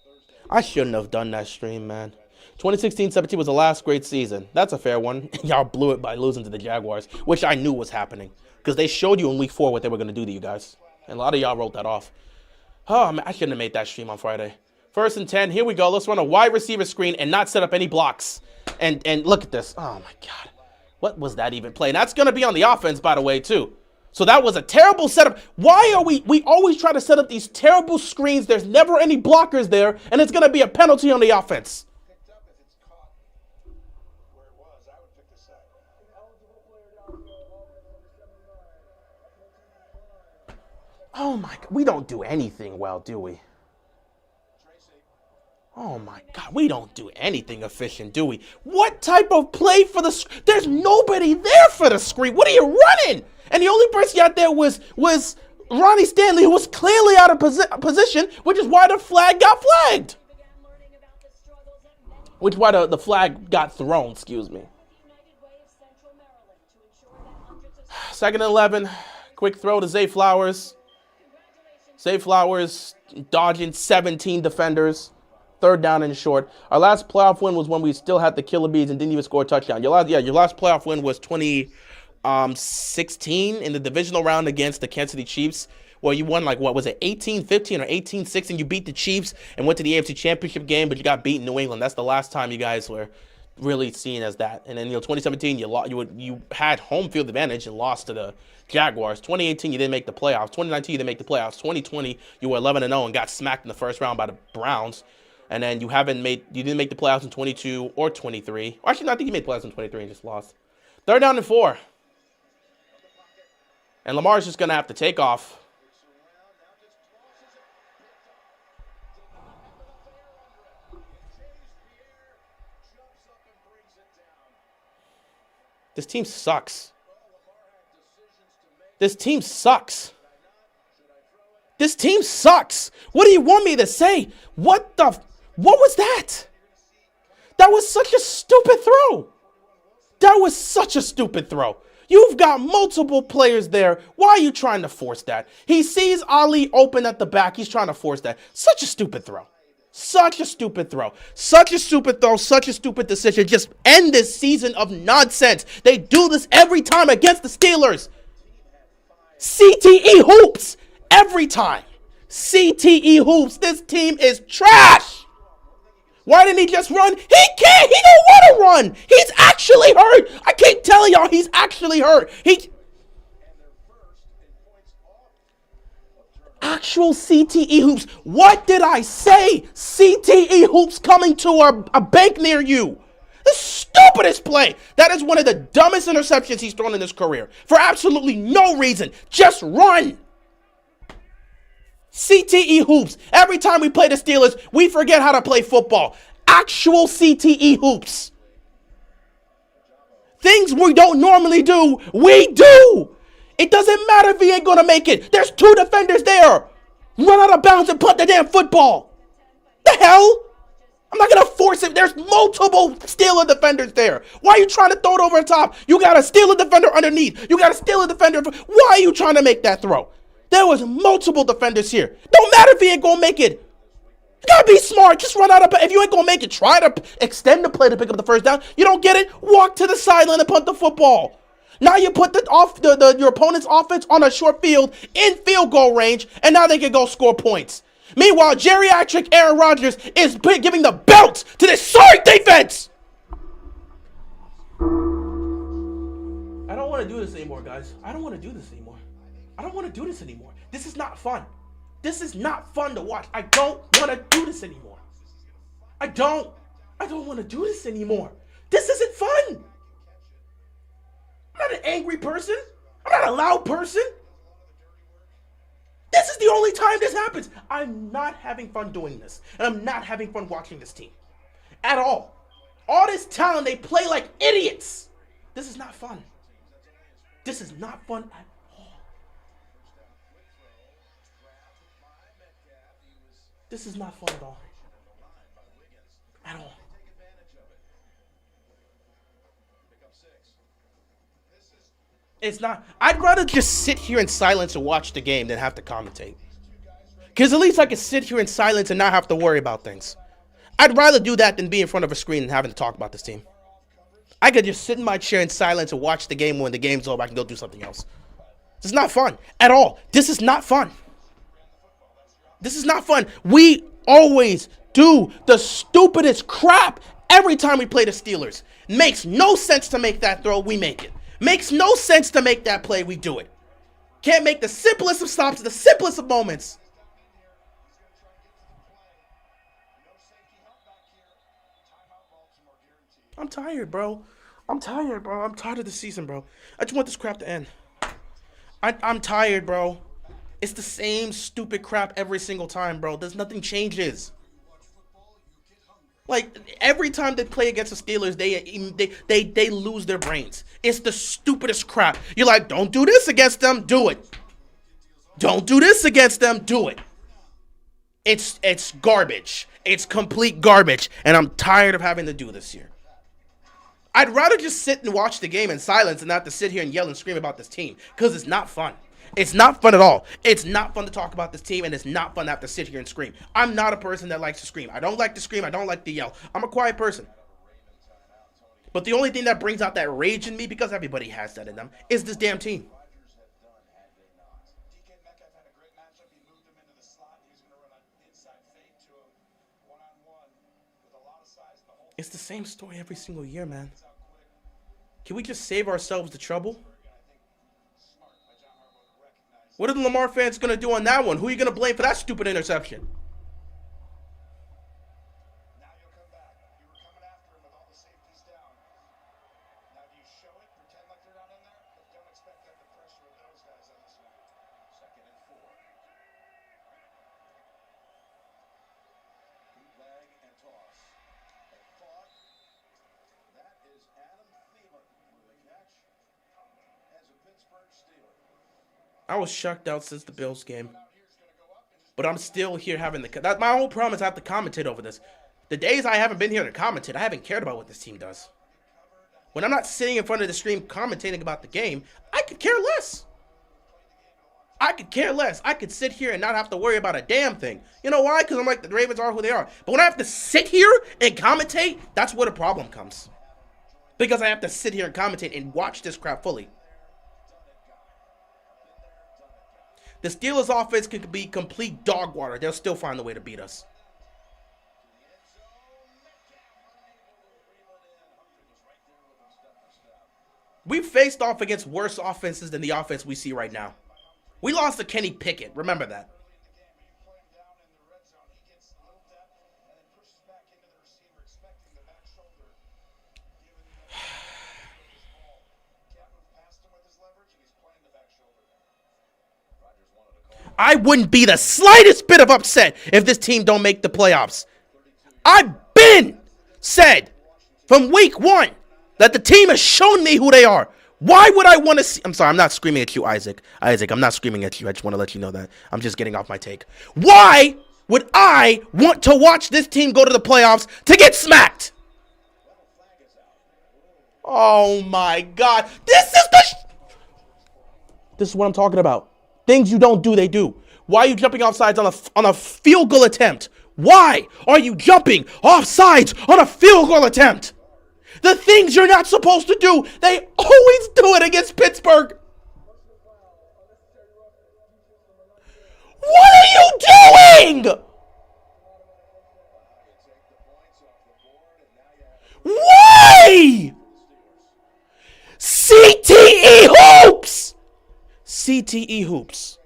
Thursday. I shouldn't have done that stream, man. 2016-17 was the last great season. That's a fair one. Y'all blew it by losing to the Jaguars, which I knew was happening. Because they showed you in week 4 what they were going to do to you guys. And a lot of y'all wrote that off. Oh, man, I shouldn't have made that stream on Friday. 1st and 10. Here we go. Let's run a wide receiver screen and not set up any blocks. And look at this. Oh, my God. What was that even play? And that's going to be on the offense, by the way, too. So that was a terrible setup. Why are we always try to set up these terrible screens? There's never any blockers there, and it's going to be a penalty on the offense. Oh, my God. We don't do anything well, do we? Oh, my God. We don't do anything efficient, do we? What type of play for the... There's nobody there for the screen. What are you running? And the only person out there was Ronnie Stanley, who was clearly out of position, which is why the flag got flagged. Which is why the flag got thrown, excuse me. 2nd and 11. Quick throw to Zay Flowers. Zay Flowers dodging 17 defenders. 3rd down and short. Our last playoff win was when we still had the Killer Bees and didn't even score a touchdown. Your last playoff win was 2016 in the divisional round against the Kansas City Chiefs. Well, you won 18-15 or 18-6, and you beat the Chiefs and went to the AFC Championship game, but you got beat in New England. That's the last time you guys were really seen as that. And then 2017, you had home field advantage and lost to the Jaguars. 2018, you didn't make the playoffs. 2019, you didn't make the playoffs. 2020, you were 11-0 and got smacked in the first round by the Browns. And then you didn't make the playoffs in 22 or 23. Or actually, no, I think you made playoffs in 23 and just lost. 3rd down and 4. And Lamar's just going to have to take off. This team sucks. This team sucks. This team sucks. What do you want me to say? What was that? That was such a stupid throw. That was such a stupid throw. You've got multiple players there. Why are you trying to force that? He sees Ali open at the back. He's trying to force that. Such a stupid throw. Such a stupid throw. Such a stupid throw. Such a stupid decision. Just end this season of nonsense. They do this every time against the Steelers. CTE hoops. Every time. CTE hoops. This team is trash. Why didn't he just run? He can't. He don't want to run. He's actually hurt. I keep telling y'all he's actually hurt. Actual CTE hoops. What did I say? CTE hoops coming to a bank near you. The stupidest play. That is one of the dumbest interceptions he's thrown in his career. For absolutely no reason. Just run. CTE hoops. Every time we play the Steelers, we forget how to play football. Actual CTE hoops. Things we don't normally do, we do. It doesn't matter if he ain't going to make it. There's 2 defenders there. Run out of bounds and punt the damn football. The hell? I'm not going to force it. There's multiple Steeler defenders there. Why are you trying to throw it over the top? You got a Steeler defender underneath. You got a Steeler defender. Why are you trying to make that throw? There was multiple defenders here. Don't matter if he ain't going to make it. You got to be smart. Just run out of... If you ain't going to make it, try to extend the play to pick up the first down. You don't get it? Walk to the sideline and punt the football. Now you put your opponent's offense on a short field in field goal range, and now they can go score points. Meanwhile, geriatric Aaron Rodgers is giving the belt to this sorry defense. I don't want to do this anymore, guys. I don't want to do this anymore. I don't want to do this anymore. This is not fun. This is not fun to watch. I don't want to do this anymore. I don't want to do this anymore. This isn't fun. I'm not an angry person. I'm not a loud person. This is the only time this happens. I'm not having fun doing this. And I'm not having fun watching this team. At all. All this talent, they play like idiots. This is not fun. This is not fun at all. This is not fun at all. At all. It's not. I'd rather just sit here in silence and watch the game than have to commentate. Because at least I can sit here in silence and not have to worry about things. I'd rather do that than be in front of a screen and having to talk about this team. I could just sit in my chair in silence and watch the game. When the game's over, I can go do something else. This is not fun at all. This is not fun. This is not fun. We always do the stupidest crap every time we play the Steelers. Makes no sense to make that throw, we make it. Makes no sense to make that play, we do it. Can't make the simplest of stops at the simplest of moments. I'm tired, bro. I'm tired, bro. I'm tired of the season, bro. I just want this crap to end. I'm tired, bro. It's the same stupid crap every single time, bro. There's nothing changes. Like, every time they play against the Steelers, they lose their brains. It's the stupidest crap. You're like, don't do this against them, do it. Don't do this against them, do it. It's garbage. It's complete garbage. And I'm tired of having to do this here. I'd rather just sit and watch the game in silence and not have to sit here and yell and scream about this team. Because it's not fun. It's not fun at all. It's not fun to talk about this team, and it's not fun to have to sit here and scream. I'm not a person that likes to scream. I don't like to scream. I don't like to yell. I'm a quiet person. But the only thing that brings out that rage in me, because everybody has that in them, is this damn team. It's the same story every single year, man. Can we just save ourselves the trouble? What are the Lamar fans going to do on that one? Who are you going to blame for that stupid interception? I was shucked out since the Bills game. But I'm still here having the... my whole problem is I have to commentate over this. The days I haven't been here to commentate, I haven't cared about what this team does. When I'm not sitting in front of the stream commentating about the game, I could care less. I could care less. I could sit here and not have to worry about a damn thing. You know why? Because I'm like, the Ravens are who they are. But when I have to sit here and commentate, that's where the problem comes. Because I have to sit here and commentate and watch this crap fully. The Steelers' offense could be complete dog water. They'll still find a way to beat us. We've faced off against worse offenses than the offense we see right now. We lost to Kenny Pickett. Remember that. I wouldn't be the slightest bit of upset if this team don't make the playoffs. I've been said from week one that the team has shown me who they are. Why would I want to see... I'm sorry, I'm not screaming at you, Isaac. Isaac, I'm not screaming at you. I just want to let you know that. I'm just getting off my take. Why would I want to watch this team go to the playoffs to get smacked? Oh, my God. This is what I'm talking about. Things you don't do, they do. Why are you jumping off sides on a field goal attempt? Why are you jumping off sides on a field goal attempt? The things you're not supposed to do, they always do it against Pittsburgh. What are you doing? Why? CTE hoops! CTE hoops.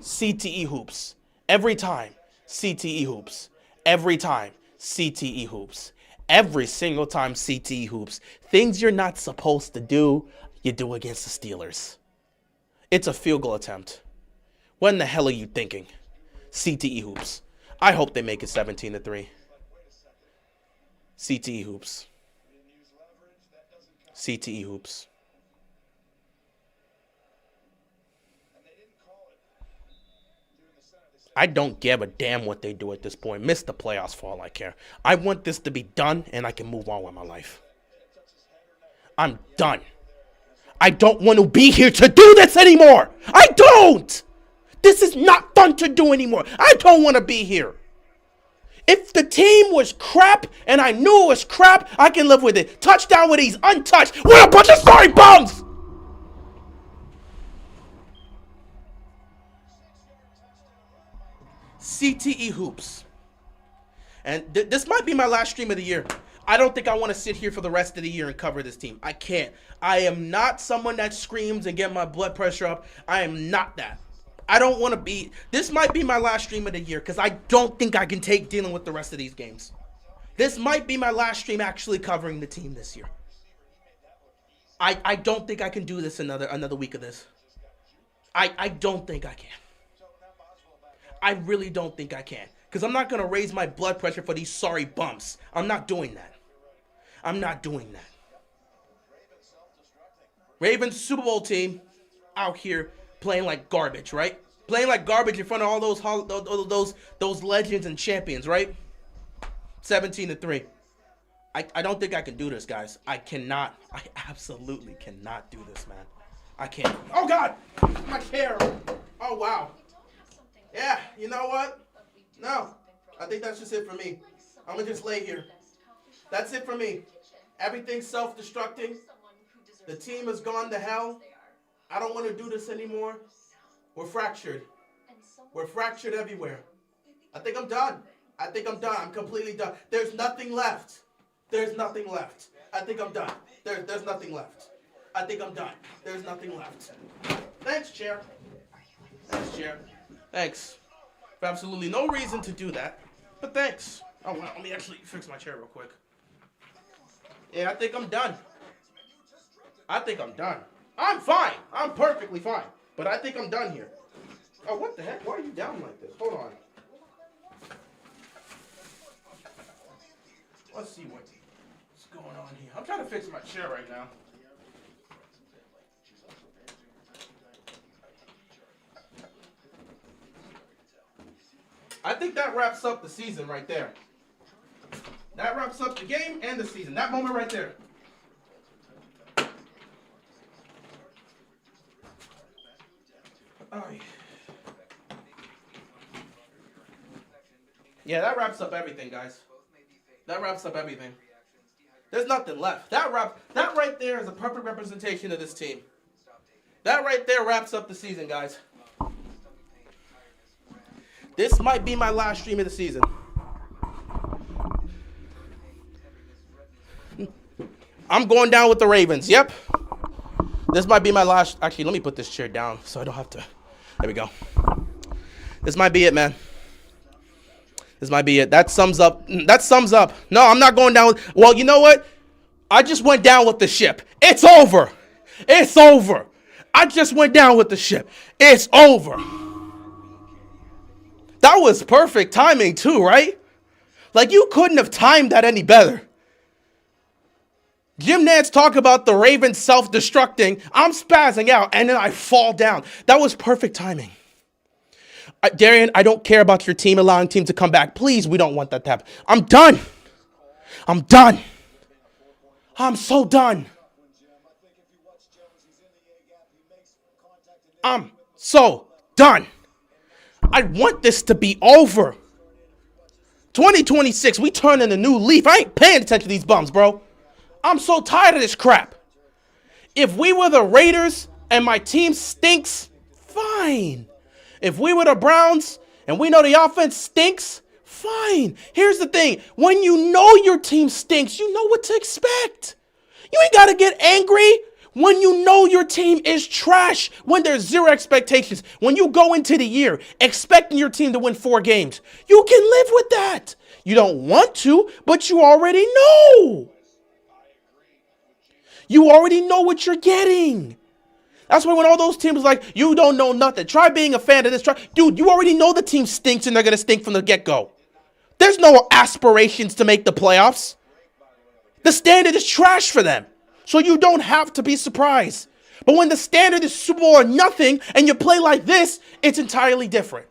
CTE hoops. Every time. CTE hoops. Every time. CTE hoops. Every single time CTE hoops. Things you're not supposed to do, you do against the Steelers. It's a field goal attempt. What in the hell are you thinking? CTE hoops. I hope they make it 17-3. CTE hoops. CTE hoops. I don't give a damn what they do at this point. Miss the playoffs for all I care. I want this to be done and I can move on with my life. I'm done. I don't want to be here to do this anymore. I don't. This is not fun to do anymore. I don't want to be here. If the team was crap and I knew it was crap, I can live with it. Touchdown with these untouched. We're a bunch of sorry bums. CTE hoops. And this might be my last stream of the year. I don't think I want to sit here for the rest of the year and cover this team. I can't. I am not someone that screams and get my blood pressure up. I am not that. I don't want to be. This might be my last stream of the year because I don't think I can take dealing with the rest of these games. This might be my last stream actually covering the team this year. I don't think I can do this another week of this. I don't think I can. I really don't think I can. Because I'm not going to raise my blood pressure for these sorry bumps. I'm not doing that. I'm not doing that. Ravens Super Bowl team out here playing like garbage, right? Playing like garbage in front of all those legends and champions, right? 17-3. I don't think I can do this, guys. I cannot. I absolutely cannot do this, man. I can't. Oh, God! My chair. Oh, wow. Yeah, you know what? No. I think that's just it for me. I'm going to just lay here. That's it for me. Everything's self-destructing. The team has gone to hell. I don't want to do this anymore. We're fractured. We're fractured everywhere. I think I'm done. I think I'm done. I'm completely done. There's nothing left. There's nothing left. I think I'm done. There's nothing left. I think I'm done. There's nothing left. Thanks, chair. Thanks, chair. Thanks. For absolutely no reason to do that. But thanks. Oh, well, let me actually fix my chair real quick. Yeah, I think I'm done. I think I'm done. I'm fine. I'm perfectly fine. But I think I'm done here. Oh, what the heck? Why are you down like this? Hold on. Let's see what's going on here. I'm trying to fix my chair right now. I think that wraps up the season right there. That wraps up the game and the season. That moment right there. Oh, yeah, that wraps up everything, guys. That wraps up everything. There's nothing left. That right there is a perfect representation of this team. That right there wraps up the season, guys. This might be my last stream of the season. I'm going down with the Ravens. Yep. This might be my last. Actually, let me put this chair down so I don't have to. There we go. This might be it, man. This might be it. That sums up. No, I'm not going down with. Well, you know what? I just went down with the ship. It's over. It's over. I just went down with the ship. It's over. That was perfect timing too, right? Like you couldn't have timed that any better. Jim Nantz talk about the Ravens self-destructing. I'm spazzing out and then I fall down. That was perfect timing. Darian, I don't care about your team allowing team to come back. Please, we don't want that to happen. I'm done. I'm done. I'm so done. I'm so done. I want this to be over. 2026, we turn in a new leaf. I ain't paying attention to these bums, bro. I'm so tired of this crap. If we were the Raiders and my team stinks, fine. If we were the Browns and we know the offense stinks, fine. Here's the thing. When you know your team stinks, you know what to expect. You ain't got to get angry When you know your team is trash, when there's zero expectations, when you go into the year expecting your team to win 4 games, you can live with that. You don't want to, but you already know. You already know what you're getting. That's why when all those teams like, you don't know nothing. Try being a fan of this. Dude, you already know the team stinks and they're going to stink from the get-go. There's no aspirations to make the playoffs. The standard is trash for them. So you don't have to be surprised. But when the standard is Super Bowl or nothing and you play like this, it's entirely different.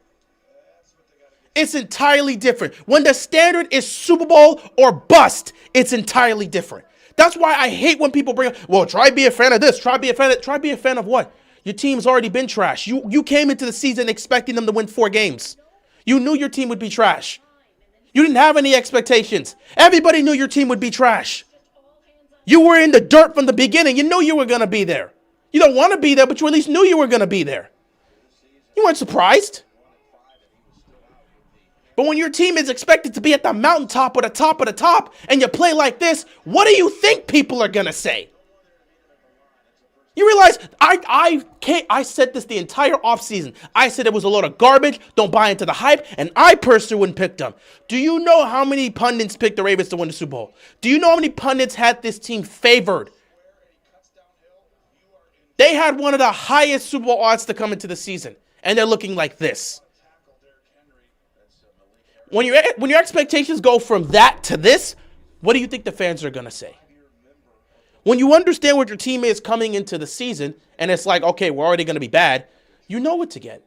It's entirely different. When the standard is Super Bowl or bust, it's entirely different. That's why I hate when people bring up, well, try be a fan of this, try be a fan of what? Your team's already been trash. You came into the season expecting them to win 4 games. You knew your team would be trash. You didn't have any expectations. Everybody knew your team would be trash. You were in the dirt from the beginning. You knew you were going to be there. You don't want to be there, but you at least knew you were going to be there. You weren't surprised. But when your team is expected to be at the mountaintop or the top of the top, and you play like this, what do you think people are going to say? You realize, I said this the entire offseason. I said it was a load of garbage, don't buy into the hype, and I personally wouldn't pick them. Do you know how many pundits picked the Ravens to win the Super Bowl? Do you know how many pundits had this team favored? They had one of the highest Super Bowl odds to come into the season, and they're looking like this. When your expectations go from that to this, what do you think the fans are going to say? When you understand what your team is coming into the season, and it's like, okay, we're already going to be bad, you know what to get.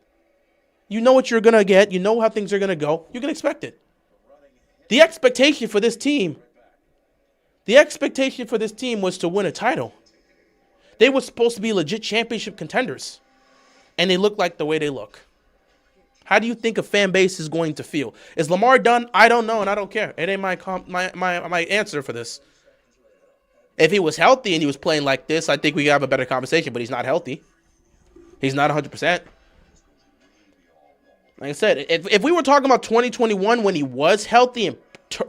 You know what you're going to get. You know how things are going to go. You can expect it. The expectation for this team was to win a title. They were supposed to be legit championship contenders, and they look like the way they look. How do you think a fan base is going to feel? Is Lamar done? I don't know, and I don't care. It ain't my answer for this. If he was healthy and he was playing like this, I think we could have a better conversation, but he's not healthy. He's not 100%. Like I said, if we were talking about 2021 when he was healthy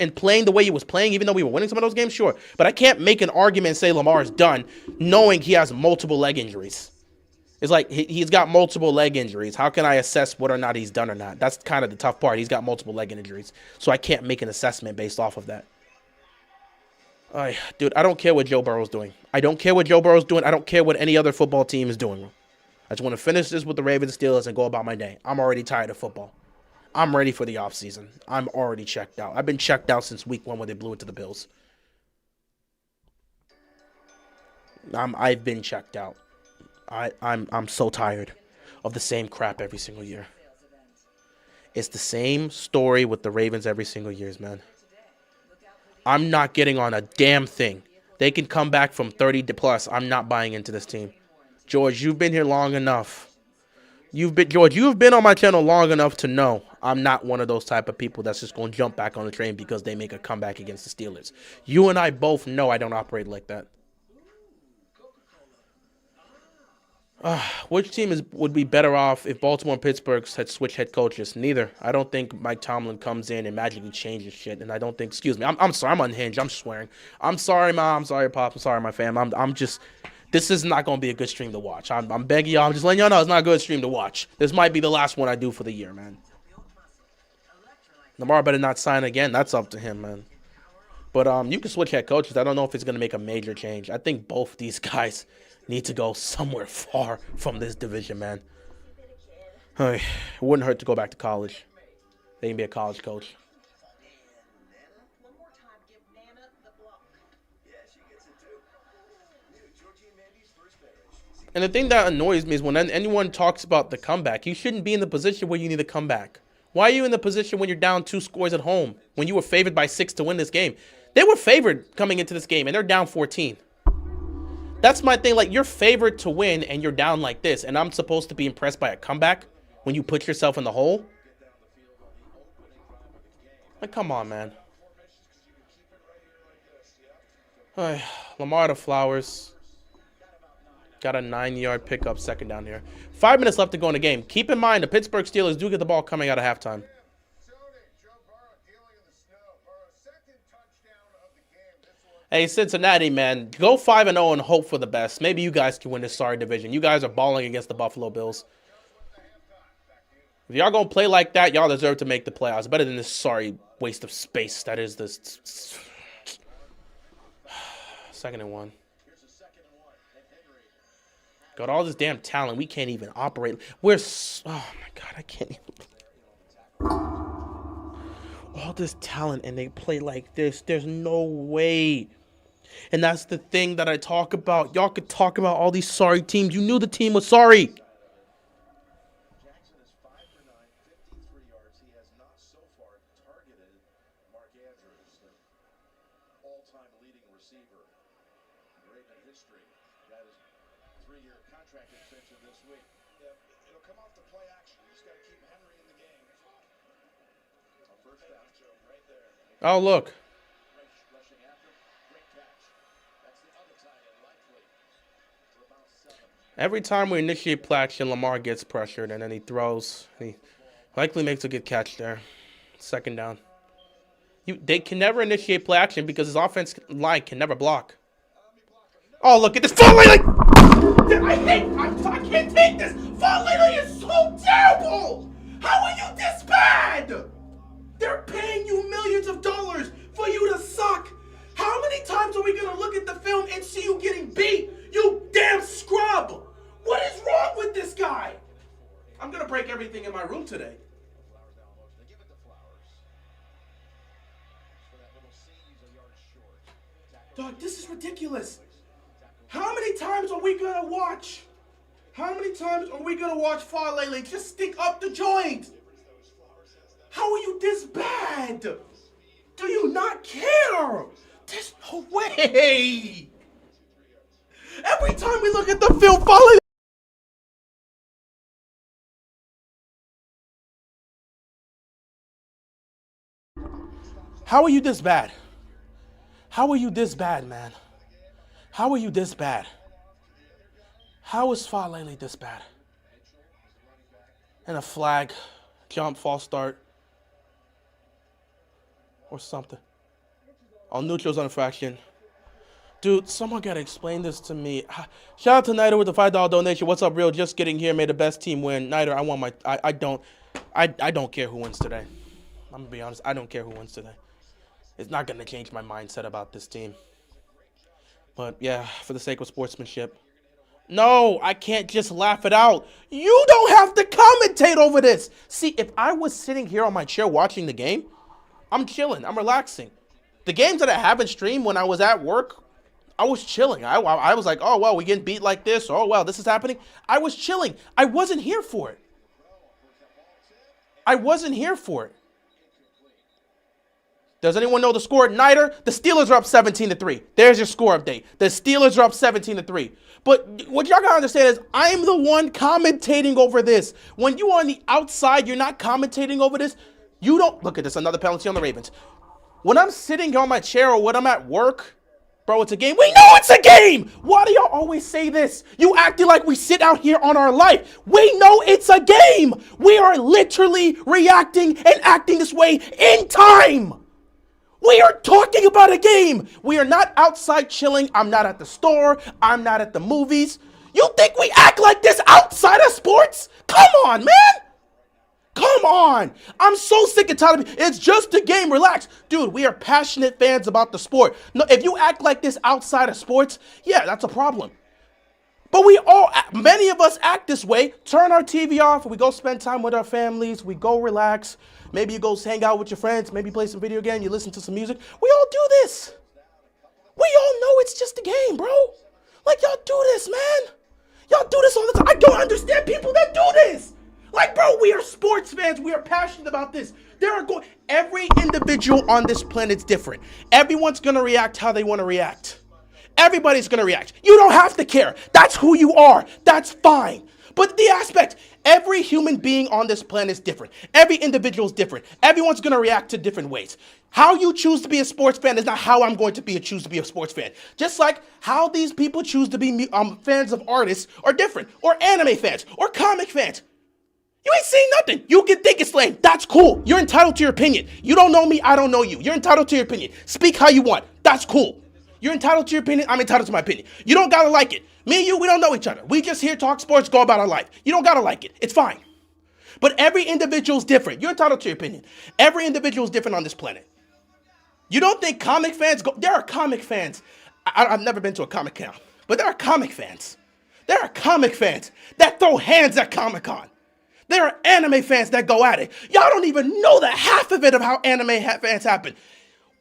and playing the way he was playing, even though we were winning some of those games, sure. But I can't make an argument and say Lamar's done knowing he has multiple leg injuries. It's like he's got multiple leg injuries. How can I assess whether or not he's done or not? That's kind of the tough part. He's got multiple leg injuries. So I can't make an assessment based off of that. Dude, I don't care what Joe Burrow's doing. I don't care what Joe Burrow's doing. I don't care what any other football team is doing. I just want to finish this with the Ravens Steelers and go about my day. I'm already tired of football. I'm ready for the offseason. I'm already checked out. I've been checked out since week 1 when they blew it to the Bills. I've been checked out. I'm so tired of the same crap every single year. It's the same story with the Ravens every single year, man. I'm not getting on a damn thing. They can come back from 30 to plus. I'm not buying into this team. George, you've been here long enough. You've been on my channel long enough to know I'm not one of those type of people that's just going to jump back on the train because they make a comeback against the Steelers. You and I both know I don't operate like that. Which team would be better off if Baltimore and Pittsburgh had switched head coaches? Neither. I don't think Mike Tomlin comes in and magically changes shit. And I don't think, excuse me, I'm sorry, I'm unhinged. I'm swearing. I'm sorry, Mom. I'm sorry, Pop. I'm sorry, my fam. I'm just, this is not going to be a good stream to watch. I'm begging y'all. I'm just letting y'all know it's not a good stream to watch. This might be the last one I do for the year, man. Lamar better not sign again. That's up to him, man. But you can switch head coaches. I don't know if it's going to make a major change. I think both these guys need to go somewhere far from this division, man. It wouldn't hurt to go back to college. They can be a college coach. And the thing that annoys me is when anyone talks about the comeback, you shouldn't be in the position where you need to come back. Why are you in the position when you're down 2 scores at home, when you were favored by 6 to win this game? They were favored coming into this game, and they're down 14. That's my thing. Like, you're favored to win, and you're down like this, and I'm supposed to be impressed by a comeback when you put yourself in the hole? Like, come on, man. Lamar to Flowers. Got a 9-yard pickup, second down here. 5 minutes left to go in the game. Keep in mind, the Pittsburgh Steelers do get the ball coming out of halftime. Hey, Cincinnati, man, go 5-0 and hope for the best. Maybe you guys can win this sorry division. You guys are balling against the Buffalo Bills. If y'all gonna play like that, y'all deserve to make the playoffs. Better than this sorry waste of space that is this. 2nd and 1. Got all this damn talent. We can't even operate. Oh my God, I can't even. All this talent and they play like this. There's no way. And that's the thing that I talk about. Y'all could talk about all these sorry teams. You knew the team was sorry. Jackson is 5 for 9, 53 yards. He has not so far targeted Mark Andrews, the all-time leading receiver in Raven history. That is 3-year contract extension this week. Yeah, it'll come off the play action. You just got to keep Henry in the game. A first down, right there. Oh, look. Rushing after, great catch. That's the other tight end, likely for about 7. Every time we initiate play action, Lamar gets pressured and then he throws. He likely makes a good catch there. 2nd down. They can never initiate play action because his offense line can never block. Oh, look at this. I can't take this. Fall lately is so terrible. How are you this bad? They're paying you millions of dollars for you to suck. How many times are we going to look at the film and see you getting beat? You damn scrub. What is wrong with this guy? I'm going to break everything in my room today. Dog, this is ridiculous. How many times are we going to watch? How many times are we going to watch Falele just stick up the joint? How are you this bad? Do you not care? There's no way. Every time we look at the film, Falele. How are you this bad? How are you this bad, man? How are you this bad? How is Falele this bad? And a flag, jump, false start, or something. On neutrals on infraction. Dude, someone gotta explain this to me. Shout out to Nider with the $5 donation. What's up, real? Just getting here. May the best team win. Nider, I want my. I don't care who wins today. I'm gonna be honest. I don't care who wins today. It's not gonna change my mindset about this team. But yeah, for the sake of sportsmanship. No, I can't just laugh it out. You don't have to commentate over this. See, if I was sitting here on my chair watching the game, I'm chilling. I'm relaxing. The games that I haven't streamed when I was at work, I was chilling. I was like, oh, well, we getting beat like this. Oh, well, this is happening. I was chilling. I wasn't here for it. I wasn't here for it. Does anyone know the score? Nider, the Steelers are up 17-3. There's your score update. The Steelers are up 17-3. But what y'all gotta understand is I'm the one commentating over this. When you on the outside, you're not commentating over this. You don't look at this, another penalty on the Ravens. When I'm sitting on my chair or when I'm at work, bro, it's a game. We know it's a game. Why do y'all always say this? You acting like we sit out here on our life. We know it's a game. We are literally reacting and acting this way in time. We are talking about a game. We are not outside chilling. I'm not at the store. I'm not at the movies. You think we act like this outside of sports? Come on, man. Come on. I'm so sick and tired of it. It's just a game. Relax. Dude, we are passionate fans about the sport. No, if you act like this outside of sports, yeah, that's a problem. But many of us act this way. Turn our TV off. We go spend time with our families. We go relax. Maybe you go hang out with your friends. Maybe play some video game. You listen to some music. We all do this. We all know it's just a game, bro. Like, y'all do this, man. Y'all do this all the time. I don't understand people that do this. Like, bro, we are sports fans. We are passionate about this. Every individual on this planet's different. Everyone's going to react how they want to react. Everybody's going to react. You don't have to care. That's who you are. That's fine. But the aspect, every human being on this planet is different. Every individual is different. Everyone's going to react to different ways. How you choose to be a sports fan is not how I'm going to choose to be a sports fan. Just like how these people choose to be fans of artists are different. Or anime fans. Or comic fans. You ain't saying nothing. You can think it's lame. That's cool. You're entitled to your opinion. You don't know me. I don't know you. You're entitled to your opinion. Speak how you want. That's cool. You're entitled to your opinion. I'm entitled to my opinion. You don't gotta like it. Me and you, we don't know each other. We just here talk sports, go about our life. You don't gotta like it. It's fine. But every individual is different. You're entitled to your opinion. Every individual is different on this planet. You don't think comic fans go... There are comic fans. I've never been to a comic con, but there are comic fans. There are comic fans that throw hands at Comic-Con. There are anime fans that go at it. Y'all don't even know the half of it of how anime fans happen.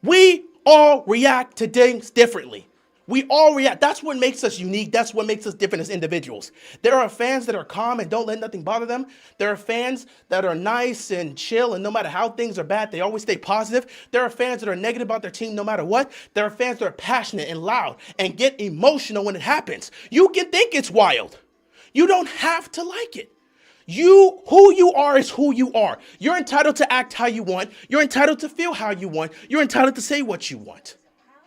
We all react to things differently. We all react. That's what makes us unique. That's what makes us different as individuals. There are fans that are calm and don't let nothing bother them. There are fans that are nice and chill, and no matter how things are bad, they always stay positive. There are fans that are negative about their team no matter what. There are fans that are passionate and loud and get emotional when it happens. You can think it's wild. You don't have to like it. Who you are is who you are. You're entitled to act how you want. You're entitled to feel how you want. You're entitled to say what you want.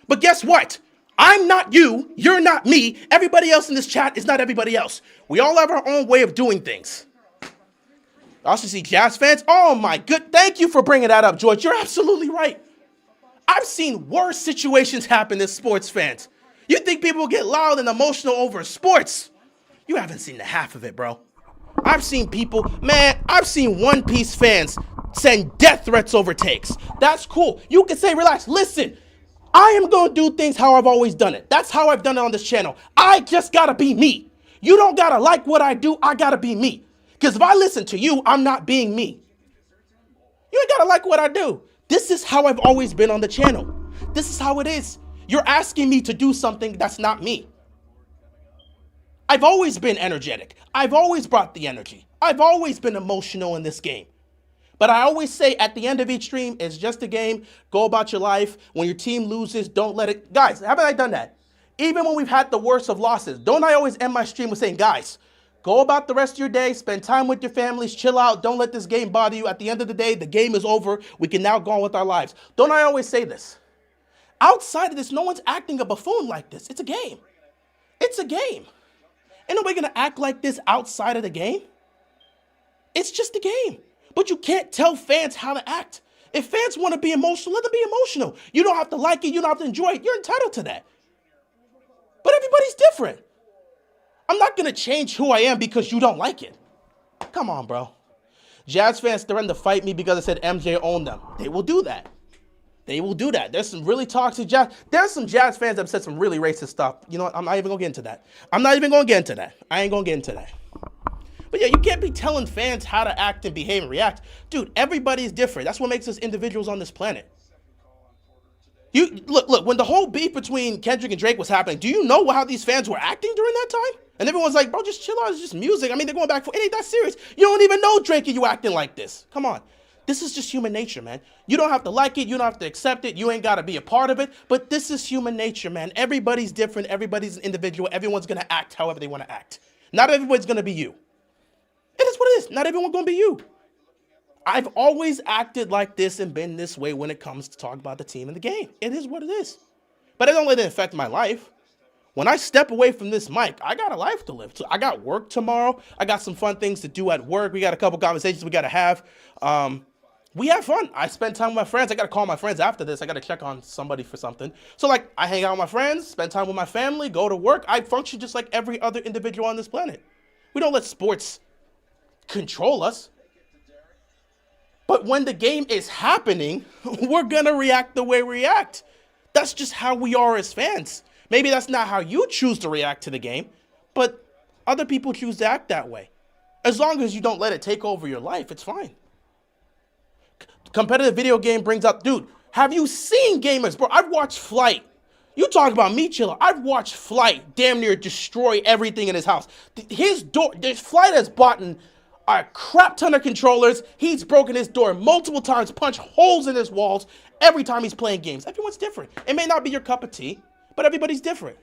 But guess what? I'm not you. You're not me. Everybody else in this chat is not everybody else. We all have our own way of doing things. I also see Jazz fans. Oh my good. Thank you for bringing that up, George. You're absolutely right. I've seen worse situations happen as sports fans. You think people get loud and emotional over sports? You haven't seen the half of it, bro. I've seen people, man, I've seen One Piece fans send death threats over takes. That's cool. You can say, relax, listen, I am going to do things how I've always done it. That's how I've done it on this channel. I just got to be me. You don't got to like what I do. I got to be me. Because if I listen to you, I'm not being me. You ain't got to like what I do. This is how I've always been on the channel. This is how it is. You're asking me to do something that's not me. I've always been energetic. I've always brought the energy. I've always been emotional in this game. But I always say at the end of each stream, it's just a game. Go about your life. When your team loses, don't let it... Guys, haven't I done that? Even when we've had the worst of losses, don't I always end my stream with saying, guys, go about the rest of your day, spend time with your families, chill out, don't let this game bother you. At the end of the day, the game is over. We can now go on with our lives. Don't I always say this? Outside of this, no one's acting a buffoon like this. It's a game. It's a game. Ain't nobody gonna act like this outside of the game. It's just a game. But you can't tell fans how to act. If fans want to be emotional, let them be emotional. You don't have to like it. You don't have to enjoy it. You're entitled to that. But everybody's different. I'm not going to change who I am because you don't like it. Come on, bro. Jazz fans threatened to fight me because I said MJ owned them. They will do that. They will do that. There's some really toxic Jazz. There's some Jazz fans that have said some really racist stuff. You know what? I'm not even going to get into that. I ain't going to get into that. But yeah, you can't be telling fans how to act and behave and react. Dude, everybody's different. That's what makes us individuals on this planet. You look, when the whole beef between Kendrick and Drake was happening, do you know how these fans were acting during that time? And everyone's like, bro, just chill out. It's just music. I mean, they're going back for it. Ain't that serious? You don't even know Drake and you acting like this. Come on. This is just human nature, man. You don't have to like it. You don't have to accept it. You ain't got to be a part of it. But this is human nature, man. Everybody's different. Everybody's an individual. Everyone's going to act however they want to act. Not everybody's going to be you. It is what it is. Not everyone's going to be you. I've always acted like this and been this way when it comes to talk about the team and the game. It is what it is. But I don't let it affect my life. When I step away from this mic, I got a life to live. So I got work tomorrow. I got some fun things to do at work. We got a couple conversations we got to have. We have fun. I spend time with my friends. I got to call my friends after this. I got to check on somebody for something. So, like, I hang out with my friends, spend time with my family, go to work. I function just like every other individual on this planet. We don't let sports control us. But when the game is happening, we're going to react the way we react. That's just how we are as fans. Maybe that's not how you choose to react to the game, but other people choose to act that way. As long as you don't let it take over your life, it's fine. Competitive video game brings up, dude, have you seen gamers? Bro, I've watched Flight. You talk about me chiller. I've watched Flight damn near destroy everything in his house. Flight has bought a crap ton of controllers. He's broken his door multiple times, punched holes in his walls every time he's playing games. Everyone's different. It may not be your cup of tea, but everybody's different.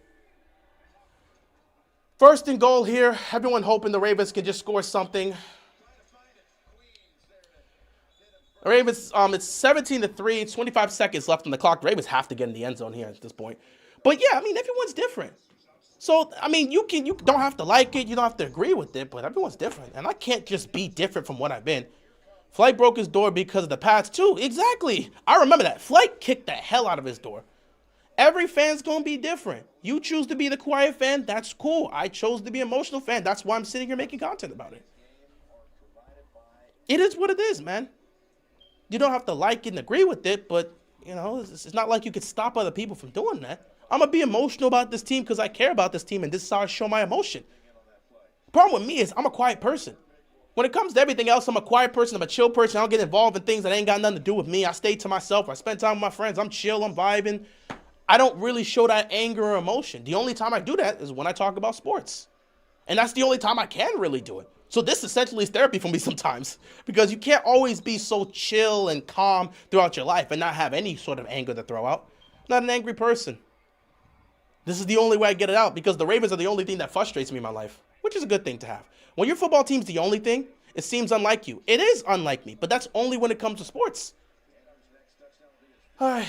First and goal here. Everyone hoping the Ravens can just score something. The Ravens, it's 17-3, 25 seconds left on the clock. The Ravens have to get in the end zone here at this point. But yeah, I mean, everyone's different. So, I mean, you don't have to like it, you don't have to agree with it, but everyone's different. And I can't just be different from what I've been. Flight broke his door because of the pads too. Exactly. I remember that. Flight kicked the hell out of his door. Every fan's going to be different. You choose to be the quiet fan, that's cool. I chose to be an emotional fan. That's why I'm sitting here making content about it. It is what it is, man. You don't have to like it and agree with it, but, you know, it's not like you could stop other people from doing that. I'm going to be emotional about this team because I care about this team, and this is how I show my emotion. The problem with me is I'm a quiet person. When it comes to everything else, I'm a quiet person. I'm a chill person. I don't get involved in things that ain't got nothing to do with me. I stay to myself. I spend time with my friends. I'm chill. I'm vibing. I don't really show that anger or emotion. The only time I do that is when I talk about sports. And that's the only time I can really do it. So this essentially is therapy for me sometimes, because you can't always be so chill and calm throughout your life and not have any sort of anger to throw out. I'm not an angry person. This is the only way I get it out, because the Ravens are the only thing that frustrates me in my life, which is a good thing to have. When your football team's the only thing, it seems unlike you. It is unlike me, but that's only when it comes to sports. All right.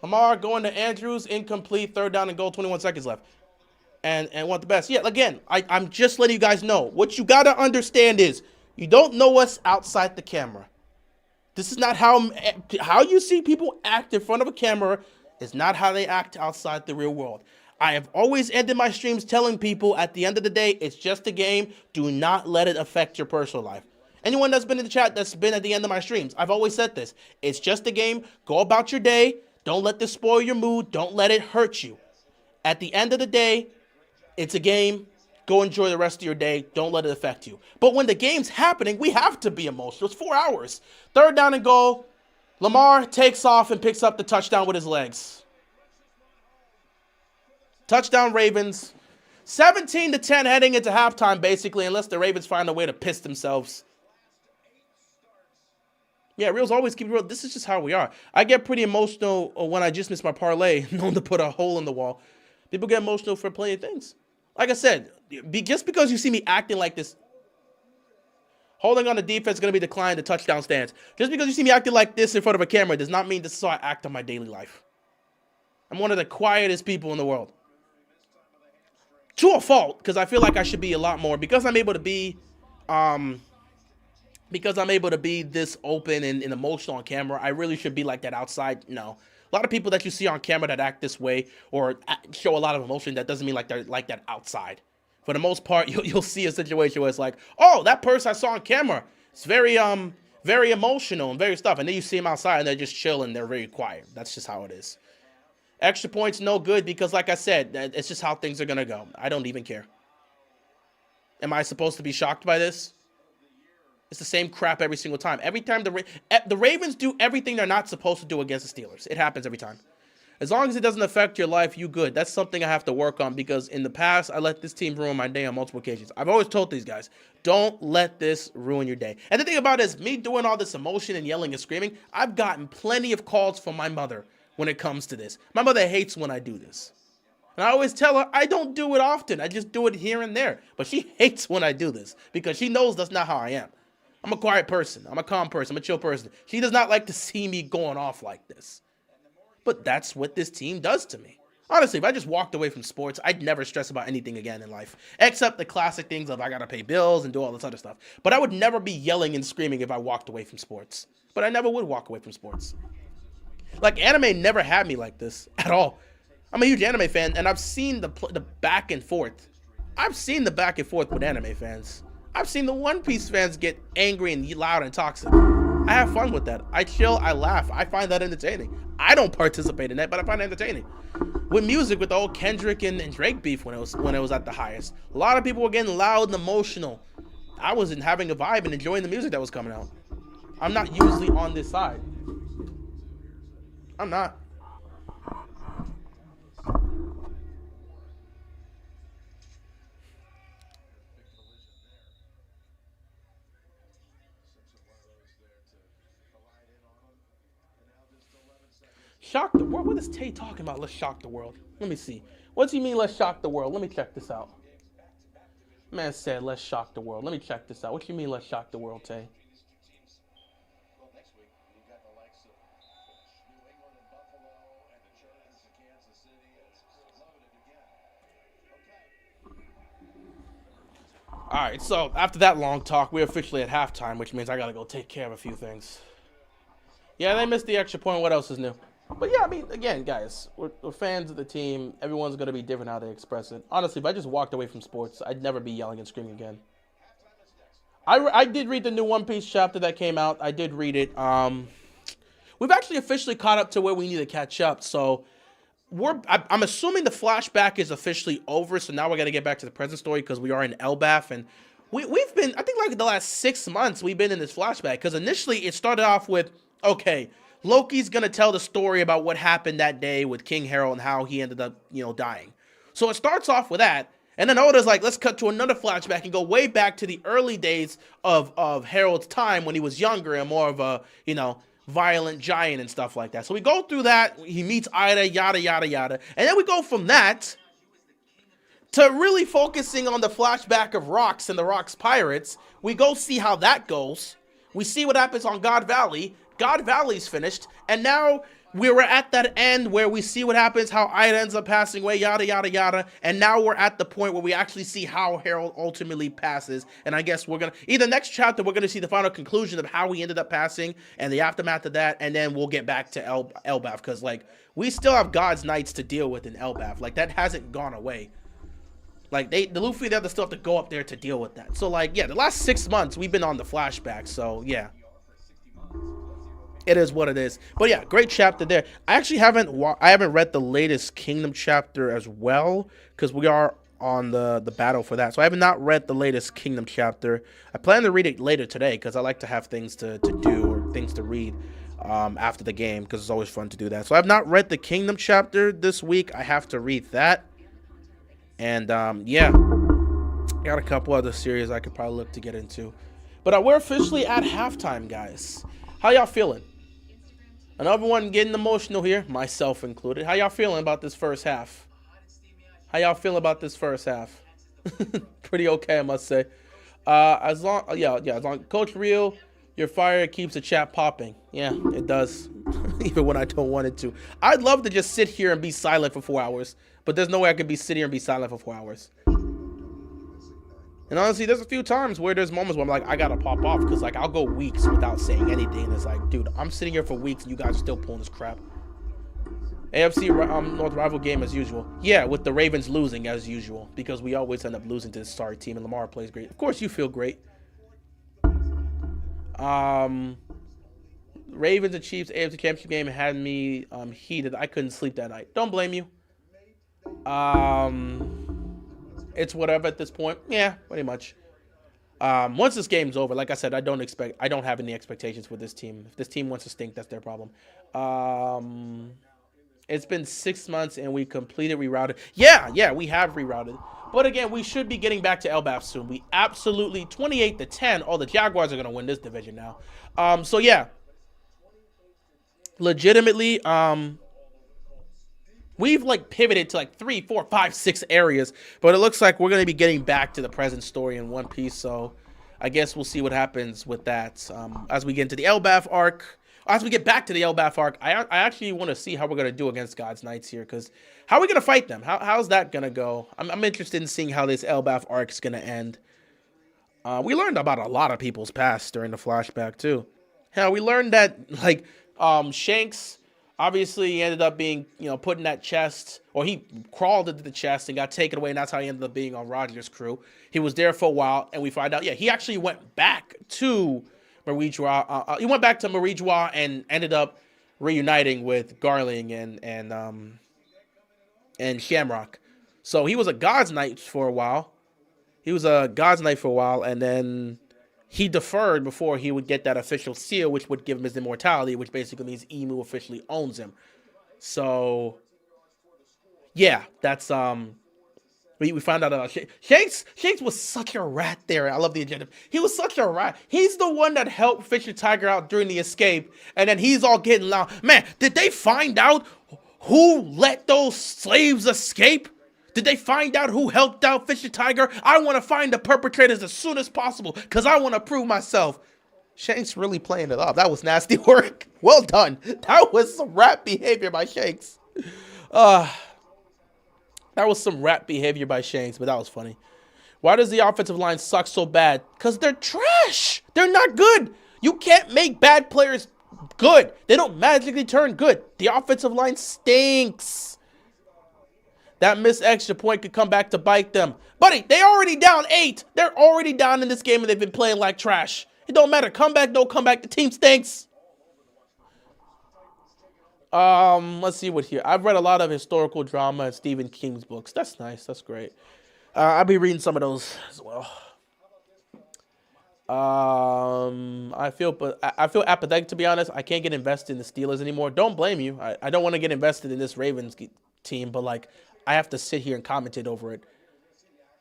Lamar going to Andrews, incomplete, 3rd down and goal, 21 seconds left. And want the best. Yeah, again, I'm just letting you guys know. What you got to understand is you don't know us outside the camera. This is not how you see people act in front of a camera is not how they act outside the real world. I have always ended my streams telling people at the end of the day, it's just a game. Do not let it affect your personal life. Anyone that's been in the chat that's been at the end of my streams, I've always said this. It's just a game. Go about your day. Don't let this spoil your mood. Don't let it hurt you. At the end of the day, it's a game. Go enjoy the rest of your day. Don't let it affect you. But when the game's happening, we have to be emotional. It's 4 hours. 3rd down and goal. Lamar takes off and picks up the touchdown with his legs. Touchdown Ravens. 17-10 heading into halftime, basically, unless the Ravens find a way to piss themselves. Yeah, reels always keep it real. This is just how we are. I get pretty emotional when I just miss my parlay, known to put a hole in the wall. People get emotional for plenty of things. Like I said, just because you see me acting like this, holding on the defense is going to be declined to touchdown stance. Just because you see me acting like this in front of a camera does not mean this is how I act on my daily life. I'm one of the quietest people in the world. To a fault, because I feel like I should be a lot more. Because I'm able to be this open and emotional on camera, I really should be like that outside. No. A lot of people that you see on camera that act this way or show a lot of emotion, that doesn't mean like they're like that outside. For the most part, you'll see a situation where it's like, oh, that person I saw on camera, it's very emotional and very stuff. And then you see them outside and they're just chilling. They're very quiet. That's just how it is. Extra points, no good, because like I said, it's just how things are going to go. I don't even care. Am I supposed to be shocked by this? It's the same crap every single time. Every time the Ravens do everything they're not supposed to do against the Steelers. It happens every time. As long as it doesn't affect your life, you good. That's something I have to work on, because in the past, I let this team ruin my day on multiple occasions. I've always told these guys, don't let this ruin your day. And the thing about it is, me doing all this emotion and yelling and screaming, I've gotten plenty of calls from my mother when it comes to this. My mother hates when I do this. And I always tell her, I don't do it often. I just do it here and there. But she hates when I do this, because she knows that's not how I am. I'm a quiet person. I'm a calm person. I'm a chill person. She does not like to see me going off like this. But that's what this team does to me. Honestly, if I just walked away from sports, I'd never stress about anything again in life. Except the classic things of I gotta pay bills and do all this other stuff. But I would never be yelling and screaming if I walked away from sports. But I never would walk away from sports. Like, anime never had me like this at all. I'm a huge anime fan, and I've seen the back and forth. I've seen the back and forth with anime fans. I've seen the One Piece fans get angry and loud and toxic. I have fun with that. I chill, I laugh. I find that entertaining. I don't participate in that, but I find it entertaining. With music, with the old Kendrick and Drake beef when it was at the highest, a lot of people were getting loud and emotional. I wasn't having a vibe and enjoying the music that was coming out. I'm not usually on this side. I'm not. Shock the world? What is Tay talking about? Let's shock the world. Let me see. What do you mean, let's shock the world? Let me check this out. Man said, let's shock the world. Let me check this out. What do you mean, let's shock the world, Tay? Alright, so after that long talk, we're officially at halftime, which means I gotta go take care of a few things. Yeah, they missed the extra point. What else is new? But yeah, I mean, again, guys, we're fans of the team. Everyone's going to be different how they express it. Honestly, if I just walked away from sports, I'd never be yelling and screaming again. I did read the new One Piece chapter that came out. I did read it. We've actually officially caught up to where we need to catch up. So I'm assuming the flashback is officially over. So now we're going to get back to the present story because we are in Elbaf. And we've been, I think like the last 6 months, we've been in this flashback. Because initially it started off with, okay, Loki's going to tell the story about what happened that day with King Harold and how he ended up, dying. So it starts off with that. And then Oda's like, let's cut to another flashback and go way back to the early days of Harold's time when he was younger and more of a, violent giant and stuff like that. So we go through that. He meets Ida, yada, yada, yada. And then we go from that to really focusing on the flashback of Rocks and the Rocks Pirates. We go see how that goes. We see what happens on God Valley. God Valley's finished. And now we were at that end where we see what happens, how Ida ends up passing away, yada, yada, yada. And now we're at the point where we actually see how Harold ultimately passes. And I guess we're going to, either next chapter, we're going to see the final conclusion of how he ended up passing and the aftermath of that. And then we'll get back to Elbaf because, we still have God's Knights to deal with in Elbaf. That hasn't gone away. The Luffy, they still have to go up there to deal with that. So, the last 6 months, we've been on the flashback. So, yeah. It is what it is. But yeah, great chapter there. I actually haven't read the latest Kingdom chapter as well because we are on the battle for that. So I have not read the latest Kingdom chapter. I plan to read it later today because I like to have things to do or things to read after the game because it's always fun to do that. So I have not read the Kingdom chapter this week. I have to read that. And yeah, got a couple other series I could probably look to get into. But we're officially at halftime, guys. How y'all feeling? I know everyone getting emotional here, myself included. How y'all feeling about this first half? Pretty okay, I must say. As long Coach Real, your fire keeps the chat popping. Yeah, it does. Even when I don't want it to. I'd love to just sit here and be silent for 4 hours, but there's no way I could be sitting here and be silent for 4 hours. And honestly, there's a few times where there's moments where I'm like, I gotta pop off because I'll go weeks without saying anything. And it's like, dude, I'm sitting here for weeks and you guys are still pulling this crap. AFC North rival game as usual. Yeah, with the Ravens losing as usual because we always end up losing to this sorry team and Lamar plays great. Of course, you feel great. Ravens and Chiefs AFC Championship game had me heated. I couldn't sleep that night. Don't blame you. It's whatever at this point. Yeah, pretty much. Once this game's over, like I said, I don't have any expectations for this team. If this team wants to stink, that's their problem. It's been 6 months and we completed rerouted. Yeah, we have rerouted. But again, we should be getting back to Elbaf soon. We absolutely 28-10. Oh, the Jaguars are gonna win this division now. So yeah. Legitimately, we've pivoted to 3, 4, 5, 6 areas, but it looks like we're going to be getting back to the present story in One Piece. So I guess we'll see what happens with that as we get into the Elbaf arc. As we get back to the Elbaf arc, I actually want to see how we're going to do against God's Knights here because how are we going to fight them? How's that going to go? I'm interested in seeing how this Elbaf arc is going to end. We learned about a lot of people's past during the flashback too. Hell, we learned that Shanks. Obviously, he ended up being, put in that chest, or he crawled into the chest and got taken away, and that's how he ended up being on Rodgers' crew. He was there for a while, and we find out, he actually went back to Marijua. He went back to Marijua and ended up reuniting with Garling and Shamrock. So he was a God's Knight for a while. And then he deferred before he would get that official seal, which would give him his immortality, which basically means Emu officially owns him. So, yeah, that's, we found out, Shanks was such a rat there. I love the agenda. He was such a rat. He's the one that helped Fisher Tiger out during the escape, and then he's all getting loud. Man, did they find out who let those slaves escape? Did they find out who helped out Fisher Tiger? I want to find the perpetrators as soon as possible because I want to prove myself. Shanks really playing it off. That was nasty work. Well done. That was some rat behavior by Shanks. That was some rat behavior by Shanks, but that was funny. Why does the offensive line suck so bad? Because they're trash. They're not good. You can't make bad players good. They don't magically turn good. The offensive line stinks. That missed extra point could come back to bite them. Buddy, they already down 8. They're already down in this game and they've been playing like trash. It don't matter. Come back, don't come back. The team stinks. Let's see what here. I've read a lot of historical drama and Stephen King's books. That's nice. That's great. I'll be reading some of those as well. I feel apathetic, to be honest. I can't get invested in the Steelers anymore. Don't blame you. I don't want to get invested in this Ravens team, but like I have to sit here and commentate over it.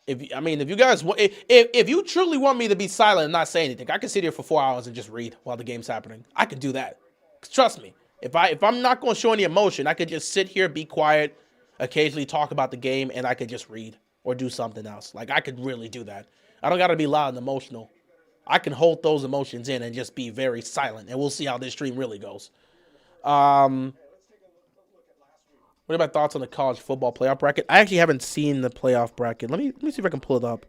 If you guys, if you truly want me to be silent and not say anything, I can sit here for 4 hours and just read while the game's happening. I can do that. Trust me. If I'm not going to show any emotion, I could just sit here, be quiet, occasionally talk about the game, and I could just read or do something else. Like I could really do that. I don't got to be loud and emotional. I can hold those emotions in and just be very silent, and we'll see how this stream really goes. What are my thoughts on the college football playoff bracket? I actually haven't seen the playoff bracket. Let me see if I can pull it up.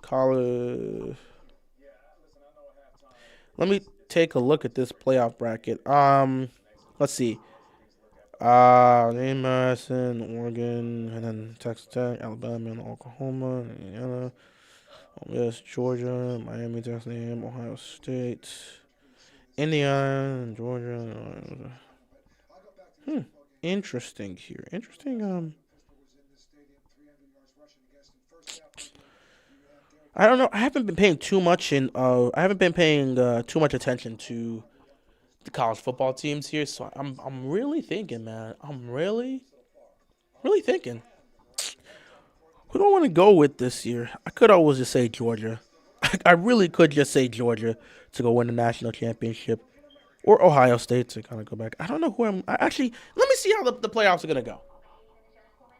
College. Let me take a look at this playoff bracket. Let's see. Madison, Oregon, and then Texas Tech, Alabama, and Oklahoma, Indiana, Yes, Georgia, Miami, Texas A&M, Ohio State, Indiana, and Georgia. Interesting here. Interesting. I don't know. I haven't been paying too much too much attention to the college football teams here. So I'm really thinking, man. I'm really thinking. Who do I want to go with this year? I could always just say Georgia. I really could just say Georgia to go win the national championship. Or Ohio State to kind of go back. I don't know who actually, let me see how the playoffs are going to go.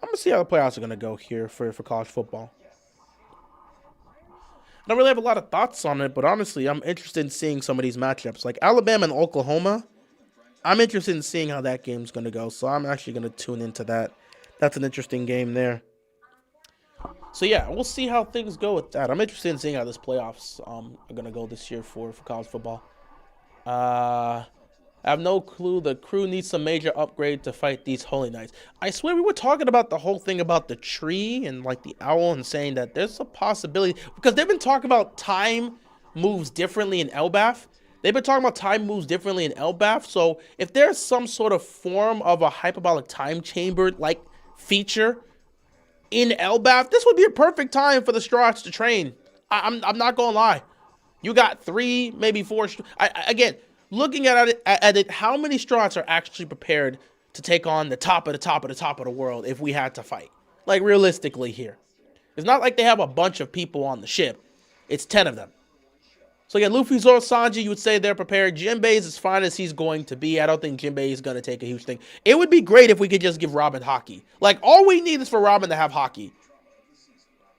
I'm going to see how the playoffs are going to go here for college football. I don't really have a lot of thoughts on it, but honestly, I'm interested in seeing some of these matchups. Like Alabama and Oklahoma, I'm interested in seeing how that game's going to go. So I'm actually going to tune into that. That's an interesting game there. So yeah, we'll see how things go with that. I'm interested in seeing how this playoffs are going to go this year for college football. I have no clue. The crew needs some major upgrade to fight these Holy Knights. I swear we were talking about the whole thing about the tree and like the owl and saying that there's a possibility because they've been talking about time moves differently in Elbaf. So if there's some sort of form of a hyperbolic time chamber like feature in Elbaf, this would be a perfect time for the Strats to train. I'm not gonna lie. You got 3, maybe 4. Again, looking at it, how many Strats are actually prepared to take on the top of the world if we had to fight? Like realistically here, it's not like they have a bunch of people on the ship. It's 10 of them. So again, Luffy, Zoro, Sanji, you would say they're prepared. Jinbei is as fine as he's going to be. I don't think Jinbei is going to take a huge thing. It would be great if we could just give Robin hockey. Like, all we need is for Robin to have hockey.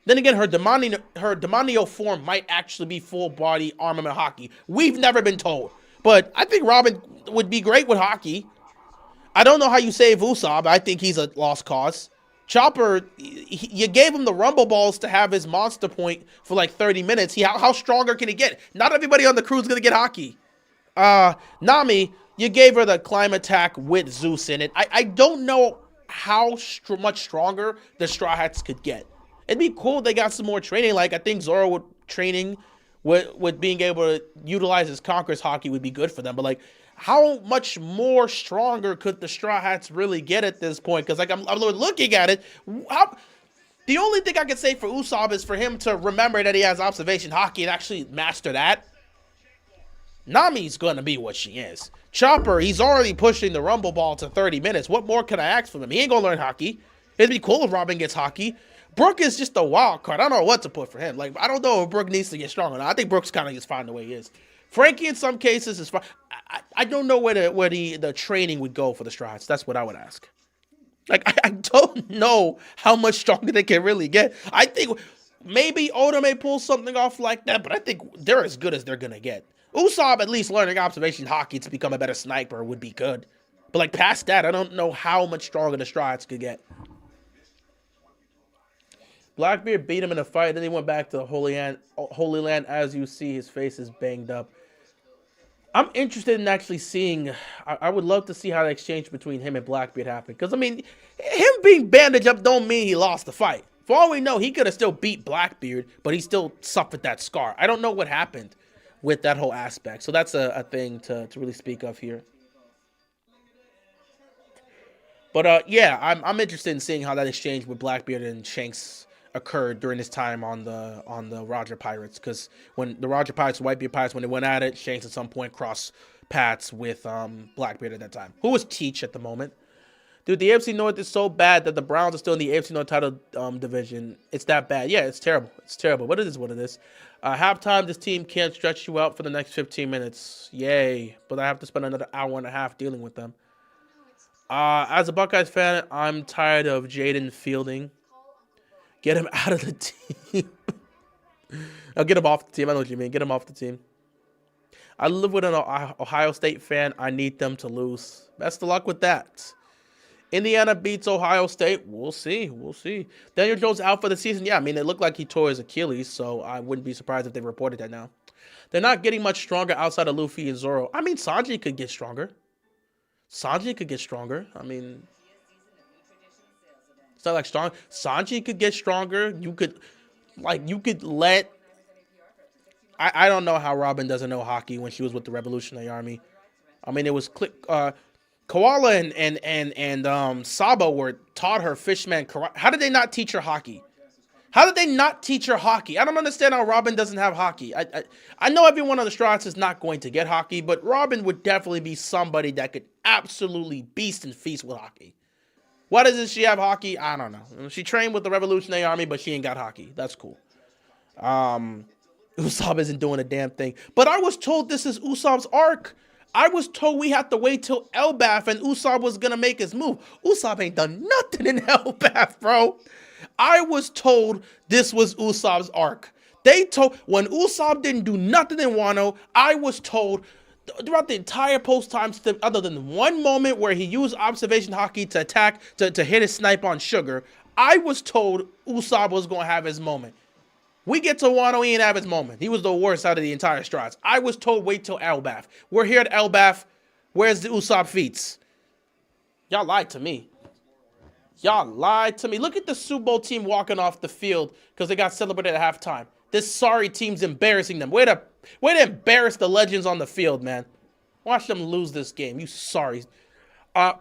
Then again, her Demonio form might actually be full-body armament hockey. We've never been told. But I think Robin would be great with hockey. I don't know how you save Usopp. I think he's a lost cause. Chopper, you gave him the rumble balls to have his monster point for like 30 minutes. How stronger can he get? Not everybody on the crew is going to get hockey. Nami, you gave her the climb attack with Zeus in it. I don't know how much stronger the Straw Hats could get. It'd be cool if they got some more training. Like, I think Zoro would training with being able to utilize his Conqueror's hockey would be good for them. But, like, how much more stronger could the Straw Hats really get at this point? Because, like, I'm looking at it. The only thing I can say for Usopp is for him to remember that he has observation hockey and actually master that. Nami's going to be what she is. Chopper, he's already pushing the rumble ball to 30 minutes. What more can I ask from him? He ain't going to learn hockey. It'd be cool if Robin gets hockey. Brooke is just a wild card. I don't know what to put for him. Like, I don't know if Brooke needs to get stronger. I think Brooke's kind of just fine the way he is. Frankie, in some cases, is fine. I don't know where the training would go for the Straw Hats. That's what I would ask. Like, I don't know how much stronger they can really get. I think maybe Oda may pull something off like that, but I think they're as good as they're going to get. Usopp, at least learning observation hockey to become a better sniper would be good. But, like, past that, I don't know how much stronger the Straw Hats could get. Blackbeard beat him in a fight, then he went back to the Holy Land. As you see, his face is banged up. I'm interested in actually seeing. I would love to see how the exchange between him and Blackbeard happened. Because I mean, him being bandaged up don't mean he lost the fight. For all we know, he could have still beat Blackbeard, but he still suffered that scar. I don't know what happened with that whole aspect. So that's a thing to really speak of here. But yeah, I'm interested in seeing how that exchange with Blackbeard and Shanks occurred during this time on the Roger Pirates, because when the Roger Pirates, Whitebeard Pirates, when they went at it, Shanks at some point crossed paths with Blackbeard at that time, who was Teach at the moment. Dude, the AFC North is so bad that the Browns are still in the AFC North title division. It's that bad. Yeah, it's terrible. It's terrible. But it is what it is. Halftime, this team can't stretch you out for the next 15 minutes. Yay. But I have to spend another hour and a half dealing with them. As a Buckeyes fan, I'm tired of Jaden Fielding. Get him out of the team. I'll get him off the team. I know what you mean. Get him off the team. I live with an Ohio State fan. I need them to lose. Best of luck with that. Indiana beats Ohio State. We'll see. We'll see. Daniel Jones out for the season. Yeah, I mean, it looked like he tore his Achilles, so I wouldn't be surprised if they reported that now. They're not getting much stronger outside of Luffy and Zoro. I mean, Sanji could get stronger. Sanji could get stronger. I mean, it's not like strong. Sanji could get stronger. You could let. I don't know how Robin doesn't know hockey when she was with the Revolutionary Army. I mean, it was Koala and Sabo were taught her fishman karate. How did they not teach her hockey? How did they not teach her hockey? I don't understand how Robin doesn't have hockey. I know everyone on the Straws is not going to get hockey, but Robin would definitely be somebody that could absolutely beast and feast with hockey. Why doesn't she have hockey? I don't know. She trained with the Revolutionary Army, but she ain't got hockey. That's cool. Usopp isn't doing a damn thing. But I was told this is Usopp's arc. I was told we had to wait till Elbaf and Usopp was going to make his move. Usopp ain't done nothing in Elbaf, bro. I was told this was Usopp's arc. When Usopp didn't do nothing in Wano, I was told throughout the entire post-time step, other than one moment where he used observation hockey to attack, to hit his snipe on Sugar, I was told Usopp was going to have his moment. We get to Wano, he didn't have his moment. He was the worst out of the entire Strides. I was told wait till Elbaf. We're here at Elbaf. Where's the Usopp feats? Y'all lied to me. Y'all lied to me. Look at the Super Bowl team walking off the field because they got celebrated at halftime. This sorry team's embarrassing them. Way to embarrass the legends on the field, man. Watch them lose this game. You sorry.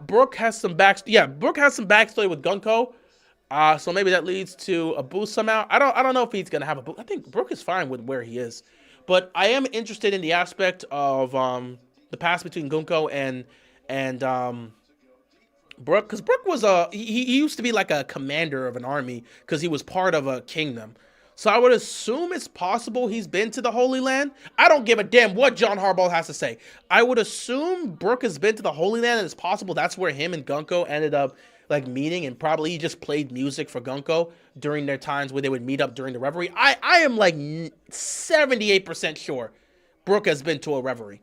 Brooke has some backstory. Yeah, Brooke has some backstory with Gunko. So maybe that leads to a boost somehow. I don't know if he's gonna have a boost. I think Brooke is fine with where he is, but I am interested in the aspect of the past between Gunko and Brooke, because Brooke was he used to be like a commander of an army because he was part of a kingdom. So I would assume it's possible he's been to the Holy Land. I don't give a damn what John Harbaugh has to say. I would assume Brooke has been to the Holy Land, and it's possible that's where him and Gunko ended up like meeting, and probably he just played music for Gunko during their times where they would meet up during the reverie. I am like 78% sure Brooke has been to a reverie.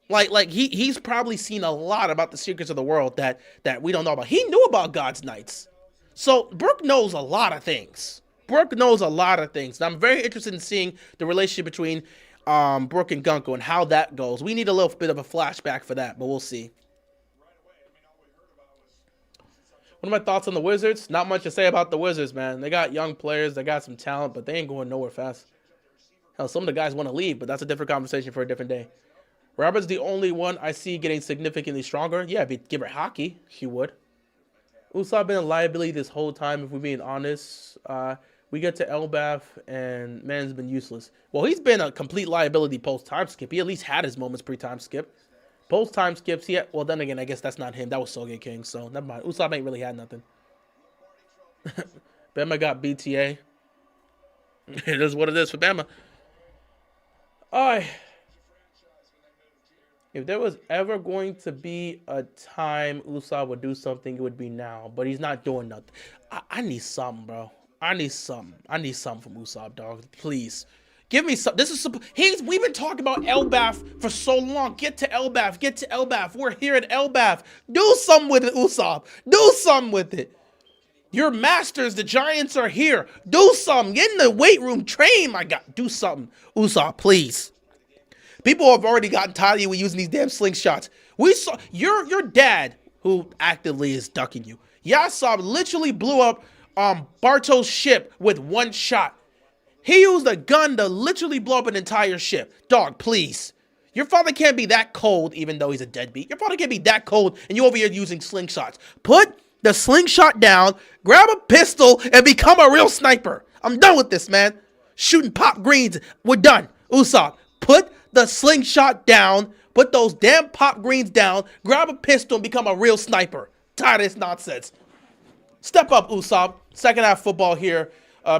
Like he's probably seen a lot about the secrets of the world that we don't know about. He knew about God's Knights. So Brooke knows a lot of things. Brooke knows a lot of things. And I'm very interested in seeing the relationship between Brooke and Gunko and how that goes. We need a little bit of a flashback for that, but we'll see. What are my thoughts on the Wizards? Not much to say about the Wizards, man. They got young players, they got some talent, but they ain't going nowhere fast. Hell, some of the guys want to leave, but that's a different conversation for a different day. Robert's the only one I see getting significantly stronger. Yeah, if you give her hockey, she would. Usopp been a liability this whole time, if we're being honest. We get to Elbaf, and man's been useless. Well, he's been a complete liability post-time skip. He at least had his moments pre-time skip. Post-time skips, yeah. Well, then again, I guess that's not him. That was Soge King, so never mind. Usopp ain't really had nothing. Bama got BTA. It is what it is for Bama. If there was ever going to be a time Usopp would do something, it would be now. But he's not doing nothing. I need something, bro. I need something. I need something from Usopp, dog. Please. Give me some. We've been talking about Elbaf for so long. Get to Elbaf. Get to Elbaf. We're here at Elbaf. Do something with it, Usopp. Do something with it. Your masters, the Giants, are here. Do something. Get in the weight room. Train, my God. Do something. Usopp, please. People have already gotten tired of you with using these damn slingshots. We saw your dad, who actively is ducking you. Yasab literally blew up Barto's ship with one shot. He used a gun to literally blow up an entire ship. Dog, please. Your father can't be that cold, even though he's a deadbeat. Your father can't be that cold, and you over here using slingshots. Put the slingshot down, grab a pistol, and become a real sniper. I'm done with this, man. Shooting pop greens. We're done. Usopp, put the slingshot down. Put those damn pop greens down. Grab a pistol and become a real sniper. Tired of this nonsense. Step up, Usopp. Second half football here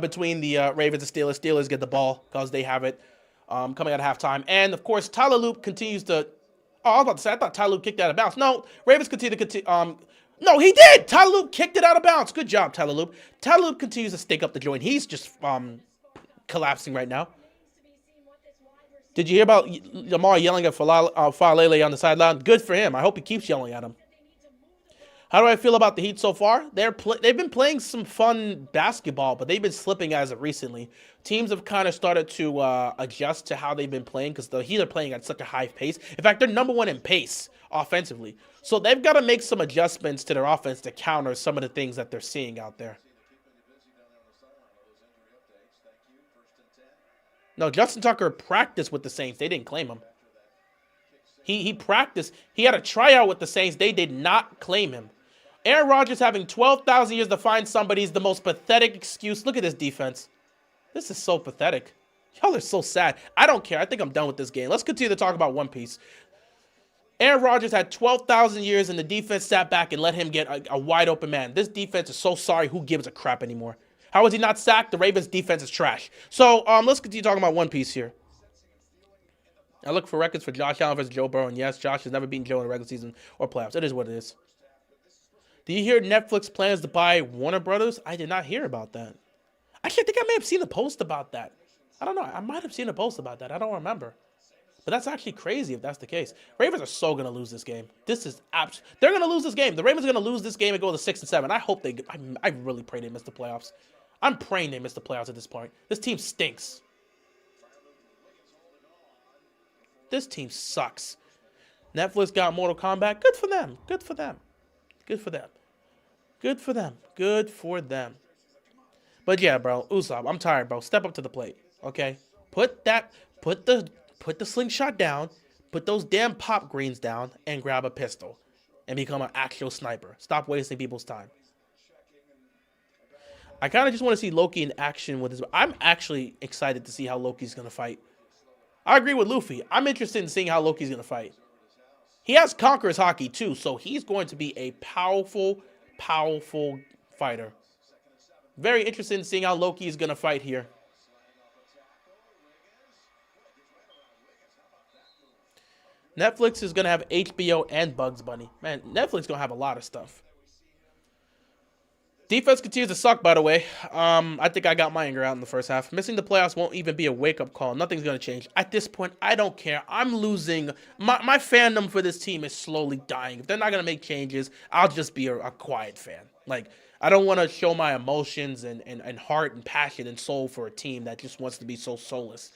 between the Ravens and Steelers. Steelers get the ball because they have it coming out of halftime. And, of course, Tyler Loop continues to... Oh, I was about to say, I thought Tyler Loop kicked it out of bounds. No, Ravens continue to... No, he did! Tyler Loop kicked it out of bounds. Good job, Tyler Loop. Tyler Loop continues to stake up the joint. He's just collapsing right now. Did you hear about Lamar yelling at Falele on the sideline? Good for him. I hope he keeps yelling at him. How do I feel about the Heat so far? They've been playing some fun basketball, but they've been slipping as of recently. Teams have kind of started to adjust to how they've been playing because the Heat are playing at such a high pace. In fact, they're number one in pace offensively. So they've got to make some adjustments to their offense to counter some of the things that they're seeing out there. No, Justin Tucker practiced with the Saints. They didn't claim him. He practiced. He had a tryout with the Saints. They did not claim him. Aaron Rodgers having 12,000 years to find somebody is the most pathetic excuse. Look at this defense. This is so pathetic. Y'all are so sad. I don't care. I think I'm done with this game. Let's continue to talk about One Piece. Aaron Rodgers had 12,000 years, and the defense sat back and let him get a wide open man. This defense is so sorry. Who gives a crap anymore? How was he not sacked? The Ravens' defense is trash. So let's continue talking about One Piece here. I look for records for Josh Allen versus Joe Burrow, and yes, Josh has never beaten Joe in the regular season or playoffs. It is what it is. Do you hear Netflix plans to buy Warner Brothers? I did not hear about that. Actually, I think I may have seen a post about that. I don't know. I might have seen a post about that. I don't remember. But that's actually crazy if that's the case. Ravens are so going to lose this game. This is they're going to lose this game. The Ravens are going to lose this game and go to 6-7. I hope they... I really pray they miss the playoffs. I'm praying they miss the playoffs at this point. This team stinks. This team sucks. Netflix got Mortal Kombat. Good for them. Good for them. Good for them. Good for them. Good for them. But yeah, bro, Usopp, I'm tired, bro. Step up to the plate, okay? Put the slingshot down, put those damn pop greens down, and grab a pistol, and become an actual sniper. Stop wasting people's time. I kind of just want to see Loki in action with his... I'm actually excited to see how Loki's going to fight. I agree with Luffy. I'm interested in seeing how Loki's going to fight. He has Conqueror's Hockey, too, so he's going to be a powerful, powerful fighter. Very interested in seeing how Loki is going to fight here. Netflix is going to have HBO and Bugs Bunny. Man, Netflix is going to have a lot of stuff. Defense continues to suck, by the way. I think I got my anger out in the first half. Missing the playoffs won't even be a wake-up call. Nothing's going to change. At this point, I don't care. I'm losing. My fandom for this team is slowly dying. If they're not going to make changes, I'll just be a quiet fan. Like, I don't want to show my emotions and heart and passion and soul for a team that just wants to be so soulless.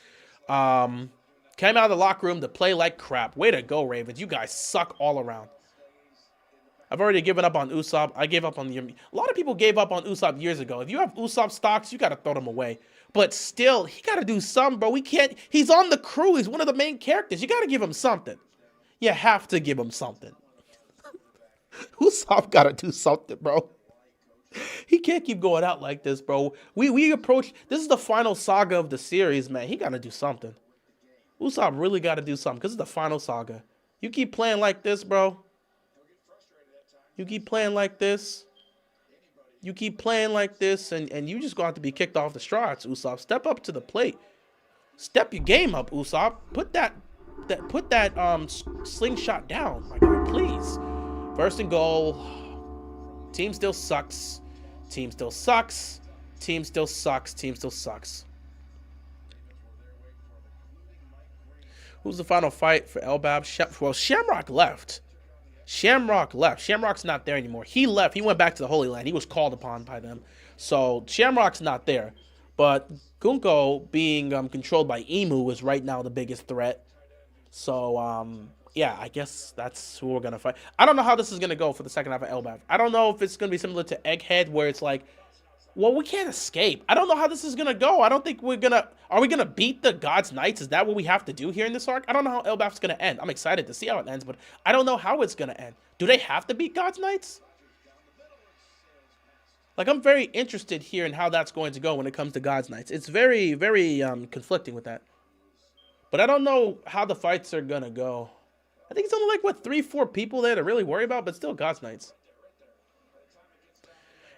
Came out of the locker room to play like crap. Way to go, Ravens. You guys suck all around. I've already given up on Usopp. I gave up on the... A lot of people gave up on Usopp years ago. If you have Usopp stocks, you got to throw them away. But still, he got to do something, bro. We can't... He's on the crew. He's one of the main characters. You got to give him something. You have to give him something. Usopp got to do something, bro. He can't keep going out like this, bro. We approach... This is the final saga of the series, man. He got to do something. Usopp really got to do something because it's the final saga. You keep playing like this, bro. You keep playing like this. You keep playing like this, and you just going to have to be kicked off the strides, Usopp. Step up to the plate. Step your game up, Usopp. Put that slingshot down, my God, please. First and goal. Team still sucks. Team still sucks. Team still sucks. Team still sucks. Who's the final fight for Elbab? Well, Shamrock left. Shamrock left. Shamrock's not there anymore. He left. He went back to the Holy Land. He was called upon by them. So Shamrock's not there. But Gunko being controlled by Emu is right now the biggest threat. So, yeah, I guess that's who we're going to fight. I don't know how this is going to go for the second half of LBAF. I don't know if it's going to be similar to Egghead, where it's like, well, we can't escape. I don't know how this is going to go. I don't think we're going to... Are we going to beat the God's Knights? Is that what we have to do here in this arc? I don't know how LBAF's going to end. I'm excited to see how it ends, but I don't know how it's going to end. Do they have to beat God's Knights? Like, I'm very interested here in how that's going to go when it comes to God's Knights. It's very, very conflicting with that. But I don't know how the fights are going to go. I think it's only like, what, 3-4 people there to really worry about, but still God's Knights.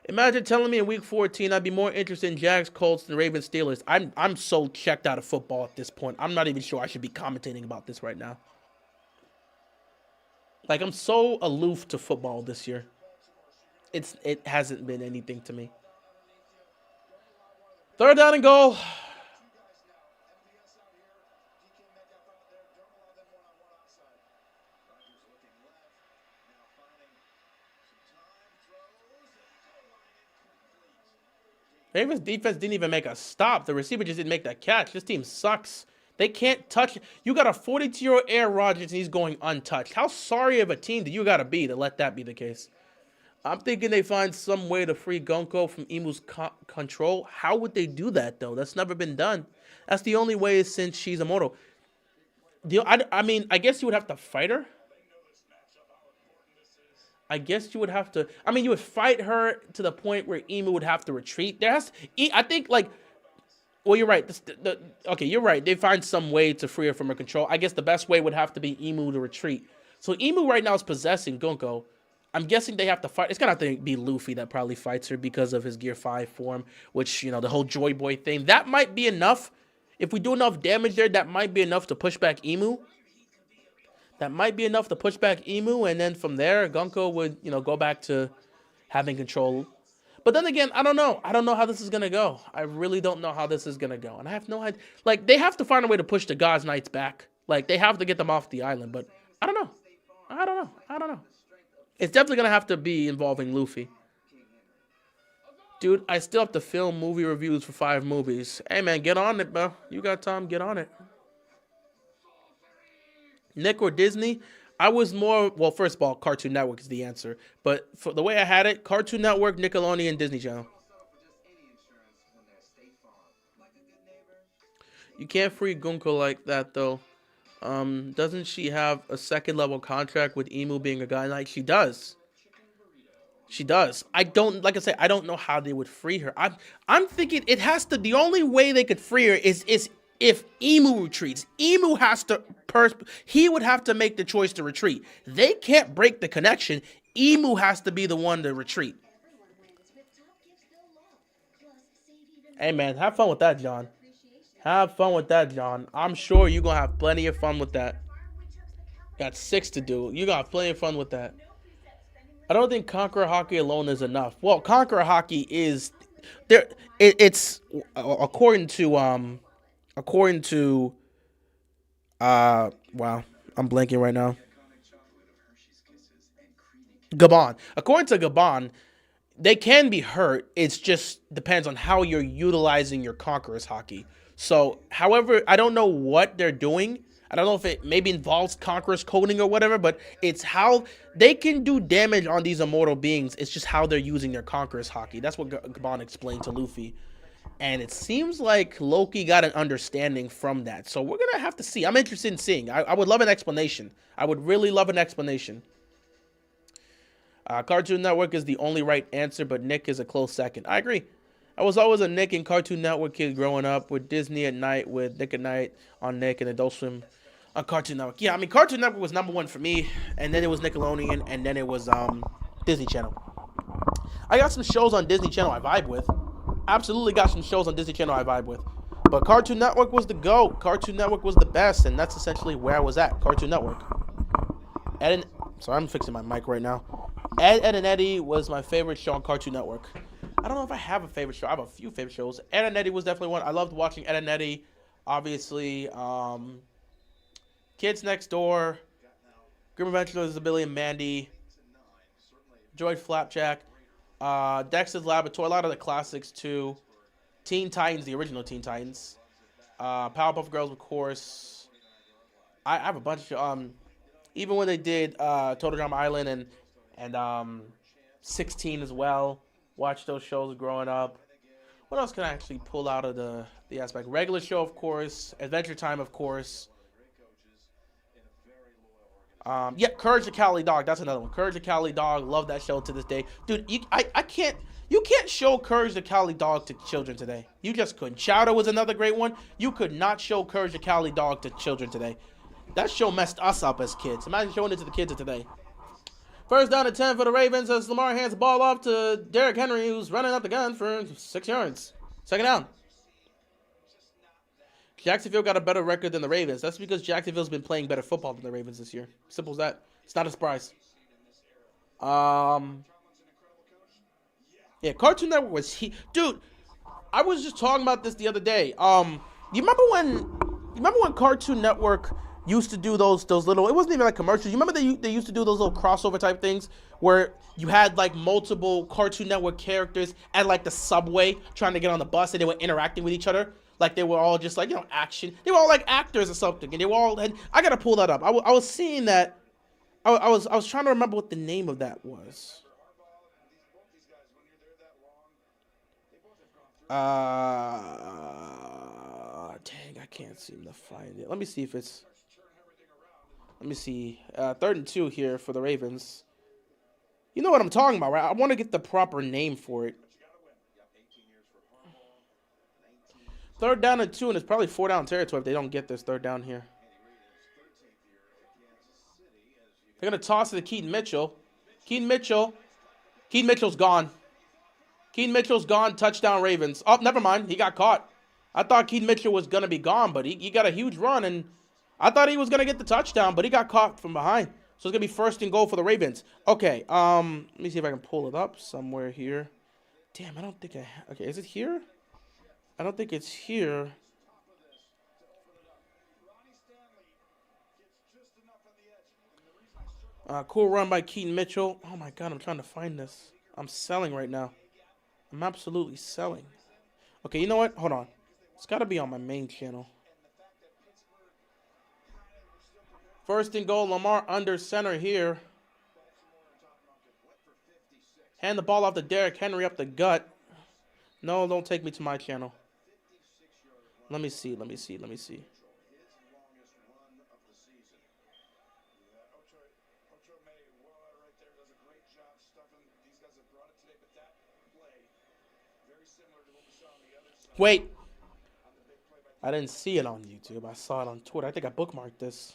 Imagine telling me in week 14 I'd be more interested in Jags, Colts than Ravens, Steelers. I'm so checked out of football at this point. I'm not even sure I should be commentating about this right now. Like, I'm so aloof to football this year. It hasn't been anything to me. Third down and goal. Ravens defense didn't even make a stop. The receiver just didn't make that catch. This team sucks. They can't touch. You got a 42-year-old Aaron Rodgers and he's going untouched. How sorry of a team do you got to be to let that be the case? I'm thinking they find some way to free Gunko from Emu's control. How would they do that, though? That's never been done. That's the only way since she's immortal. I mean, I guess you would have to fight her. I guess you would have to... I mean, you would fight her to the point where Emu would have to retreat. I think, like... Well, you're right. Okay, you're right. They find some way to free her from her control. I guess the best way would have to be Emu to retreat. So Emu right now is possessing Gunko. I'm guessing they have to fight. It's going to have to be Luffy that probably fights her because of his Gear 5 form, which, you know, the whole Joy Boy thing. That might be enough. If we do enough damage there, that might be enough to push back Emu. That might be enough to push back Emu, and then from there, Gunko would, you know, go back to having control. But then again, I don't know. I don't know how this is going to go. I really don't know how this is going to go. And I have no idea. Like, they have to find a way to push the God's Knights back. Like, they have to get them off the island, but I don't know. I don't know. It's definitely going to have to be involving Luffy. Dude, I still have to film movie reviews for 5 movies. Hey, man, get on it, bro. You got time, get on it. Nick or Disney? I was more... Well, first of all, Cartoon Network is the answer. But for the way I had it, Cartoon Network, Nickelodeon, Disney Channel. You can't free Gunko like that, though. Doesn't she have a second-level contract with Emu being a guy? Like, she does. She does. I don't... Like I said, I don't know how they would free her. I'm thinking it has to... The only way they could free her is if Emu retreats. Emu has to... He would have to make the choice to retreat. They can't break the connection. Emu has to be the one to retreat. Hey, man, have fun with that, John. Have fun with that, John. I'm sure you're going to have plenty of fun with that. Got 6 to do. You're going to have plenty of fun with that. I don't think Conqueror Hockey alone is enough. Well, Conqueror Hockey is... there. It's... According to... Wow, I'm blanking right now. Gabon. According to Gabon, they can be hurt. It's just depends on how you're utilizing your Conqueror's Hockey. So, however, I don't know what they're doing. I don't know if it maybe involves Conqueror's coding or whatever, but it's how they can do damage on these immortal beings. It's just how they're using their Conqueror's Hockey. That's what Gabon explained to Luffy. And it seems like Loki got an understanding from that. So we're going to have to see. I'm interested in seeing. I would love an explanation. I would really love an explanation. Cartoon Network is the only right answer, but Nick is a close second. I agree. I was always a Nick and Cartoon Network kid growing up, with Disney at night, with Nick at Night on Nick, and Adult Swim on Cartoon Network. Yeah, I mean, Cartoon Network was #1 for me, and then it was Nickelodeon, and then it was Disney Channel. I got some shows on Disney Channel I vibe with. Absolutely got some shows on Disney Channel I vibe with. But Cartoon Network was the GOAT. Cartoon Network was the best, and that's essentially where I was at. Cartoon Network. Sorry, I'm fixing my mic right now. Ed, Edd and Eddy was my favorite show on Cartoon Network. I don't know if I have a favorite show. I have a few favorite shows. Ed and Eddy was definitely one. I loved watching Ed and Eddy. Obviously, Kids Next Door, Grim Adventures of Billy and Mandy, enjoyed Flapjack, Dexter's Laboratory, a lot of the classics too. Teen Titans, the original Teen Titans. Powerpuff Girls, of course. I have a bunch of even when they did Total Drama Island and 16 as well. Watched those shows growing up. What else can I actually pull out of the aspect? Regular Show, of course. Adventure Time, of course. Yeah, Courage the Cowardly Dog. That's another one. Courage the Cowardly Dog. Love that show to this day, dude. I can't. You can't show Courage the Cowardly Dog to children today. You just couldn't. Chowder was another great one. You could not show Courage the Cowardly Dog to children today. That show messed us up as kids. Imagine showing it to the kids of today. First down and 10 for the Ravens as Lamar hands the ball off to Derrick Henry, who's running up the gun for 6 yards. Second down. Jacksonville got a better record than the Ravens. That's because Jacksonville's been playing better football than the Ravens this year. Simple as that. It's not a surprise. Yeah, Cartoon Network was dude. I was just talking about this the other day. You remember when Cartoon Network used to do those little, it wasn't even like commercials. You remember they used to do those little crossover type things where you had like multiple Cartoon Network characters at like the subway trying to get on the bus and they were interacting with each other. Like they were all just like, action. They were all like actors or something. And they were all, I gotta pull that up. I was seeing that. I was trying to remember what the name of that was. Dang, I can't seem to find it. Let me see if it's, let me see. 3rd and 2 here for the Ravens. You know what I'm talking about, right? I want to get the proper name for it. 3rd down and 2, and it's probably 4 down territory if they don't get this 3rd down here. They're going to toss it to Keaton Mitchell. Keaton Mitchell's gone. Keaton Mitchell's gone. Touchdown Ravens. Oh, never mind. He got caught. I thought Keaton Mitchell was going to be gone, but he got a huge run, and I thought he was going to get the touchdown, but he got caught from behind. So it's going to be 1st and goal for the Ravens. Okay, let me see if I can pull it up somewhere here. Damn, I don't think okay, is it here? I don't think it's here. Cool run by Keaton Mitchell. Oh my God, I'm trying to find this. I'm selling right now. I'm absolutely selling. Okay, you know what? Hold on. It's got to be on my main channel. 1st and goal, Lamar under center here. Hand the ball off to Derrick Henry up the gut. No, don't take me to my channel. Let me see. Wait. I didn't see it on YouTube. I saw it on Twitter. I think I bookmarked this.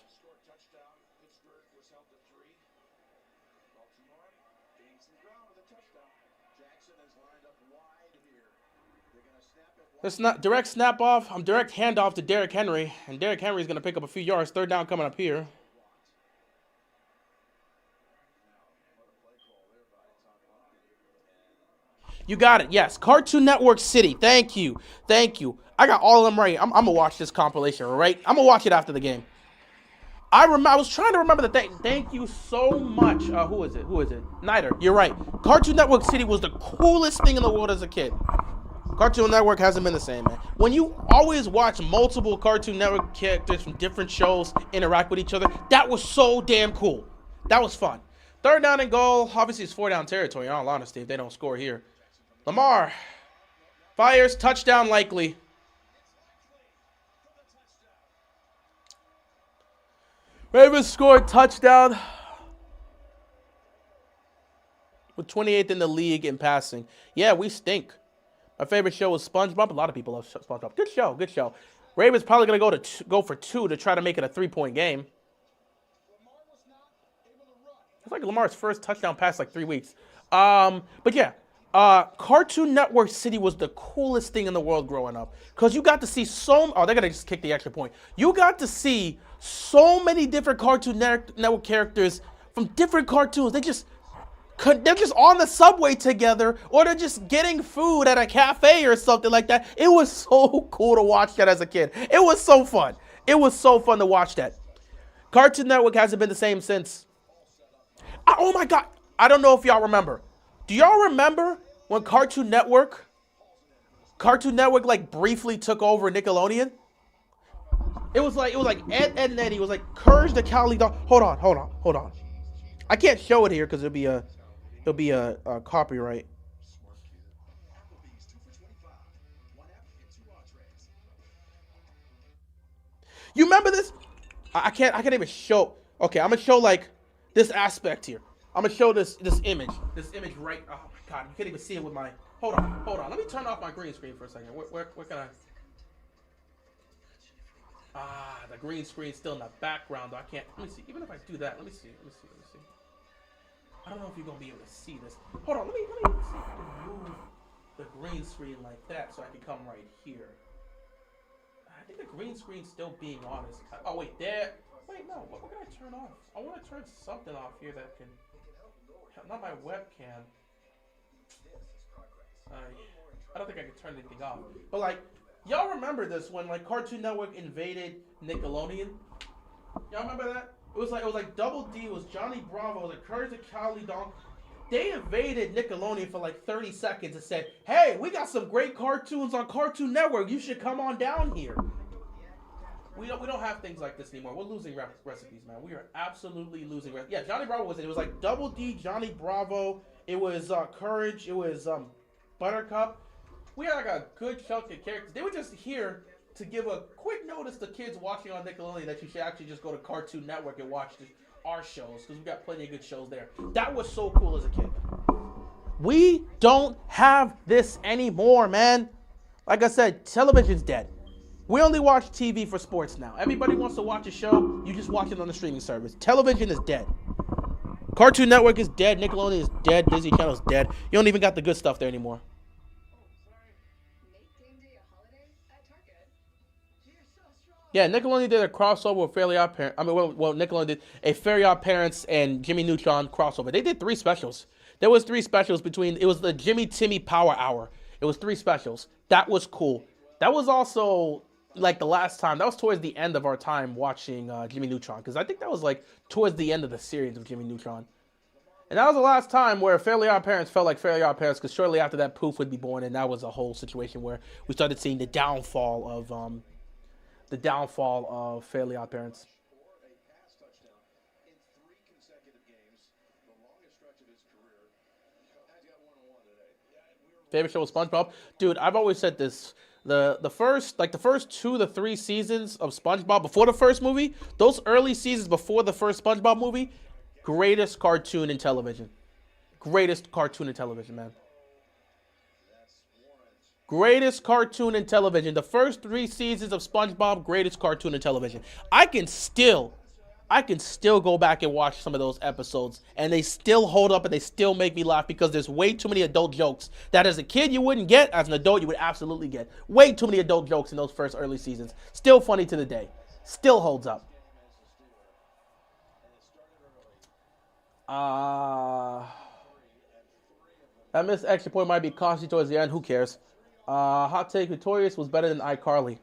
It's not direct snap off. I'm direct handoff to Derrick Henry. And Derrick Henry's going to pick up a few yards. 3rd down coming up here. You got it. Yes. Cartoon Network City. Thank you. I got all of them right. I'm going to watch this compilation, right? I'm going to watch it after the game. I was trying to remember the thing. Thank you so much. Who is it? Nider. You're right. Cartoon Network City was the coolest thing in the world as a kid. Cartoon Network hasn't been the same, man. When you always watch multiple Cartoon Network characters from different shows interact with each other, that was so damn cool. That was fun. 3rd down and goal. Obviously, it's 4 down territory, in all honesty, if they don't score here. Lamar fires. Touchdown likely. Ravens scored touchdown. With 28th in the league in passing. Yeah, we stink. My favorite show was SpongeBob. A lot of people love SpongeBob. Good show. Ravens probably going to go for 2 to try to make it a 3-point game. It's like Lamar's first touchdown pass like 3 weeks. But yeah, Cartoon Network City was the coolest thing in the world growing up. Because you got to see they're going to just kick the extra point. You got to see so many different Cartoon Network characters from different cartoons. They're just on the subway together, or they're just getting food at a cafe or something like that. It was so cool to watch that as a kid. It was so fun. It was so fun to watch that. Cartoon Network hasn't been the same since. Oh my God. I don't know if y'all remember. Do y'all remember when Cartoon Network like briefly took over Nickelodeon? It was like Ed and Eddie. It was like Courage the Cowardly Dog. Hold on. I can't show it here because it'll be a copyright. You remember this? I can't even show. Okay, I'm gonna show like this aspect here. I'm gonna show this image right. Oh my god, you can't even see it with my. Hold on. Let me turn off my green screen for a second. Where can I? The green screen's still in the background. Though. I can't. Let me see. Even if I do that, let me see. I don't know if you're gonna be able to see this. Hold on. Let me see if I can move the green screen like that so I can come right here. I think the green screen's still being on. Oh wait, there. Wait, no. What can I turn off? I want to turn something off here that can. Not my webcam. I don't think I can turn anything off. But like, y'all remember this when like Cartoon Network invaded Nickelodeon? Y'all remember that? It was like Double D, it was Johnny Bravo, it was like Courage the Cowardly Dog. They invaded Nickelodeon for like 30 seconds and said, "Hey, we got some great cartoons on Cartoon Network. You should come on down here." We don't have things like this anymore. We're losing recipes, man. We are absolutely losing recipes. Yeah, Johnny Bravo was it. It was like Double D, Johnny Bravo. It was Courage. It was Buttercup. We had like a good chunk of characters. They were just here to give a quick notice to kids watching on Nickelodeon that you should actually just go to Cartoon Network and watch our shows because we got plenty of good shows there. That was so cool as a kid. We don't have this anymore, man. Like I said, television's dead. We only watch TV for sports now. Everybody wants to watch a show, you just watch it on the streaming service. Television is dead. Cartoon Network is dead. Nickelodeon is dead. Disney Channel is dead. You don't even got the good stuff there anymore. Yeah, Nickelodeon did a crossover with Fairly Odd Parents. Nickelodeon did a Fairly Odd Parents and Jimmy Neutron crossover. They did 3 specials. There was 3 specials it was the Jimmy Timmy Power Hour. It was 3 specials. That was cool. That was also like the last time. That was towards the end of our time watching Jimmy Neutron. Because I think that was like towards the end of the series of Jimmy Neutron. And that was the last time where Fairly Odd Parents felt like Fairly Odd Parents. Because shortly after that, Poof would be born. And that was a whole situation where we started seeing the downfall of Fairly Odd Parents. Favorite show was SpongeBob. Dude, I've always said this. The first 2 to 3 seasons of SpongeBob before the first movie, those early seasons before the first SpongeBob movie, greatest cartoon in television. Greatest cartoon in television, man. Greatest cartoon in television. The first 3 seasons of SpongeBob, greatest cartoon in television. I can still go back and watch some of those episodes, and they still hold up and they still make me laugh because there's way too many adult jokes that as a kid you wouldn't get, as an adult you would absolutely get. Way too many adult jokes in those first early seasons. Still funny to the day. Still holds up. That missed extra point might be costly towards the end. Who cares? Hot take, Victorious was better than iCarly.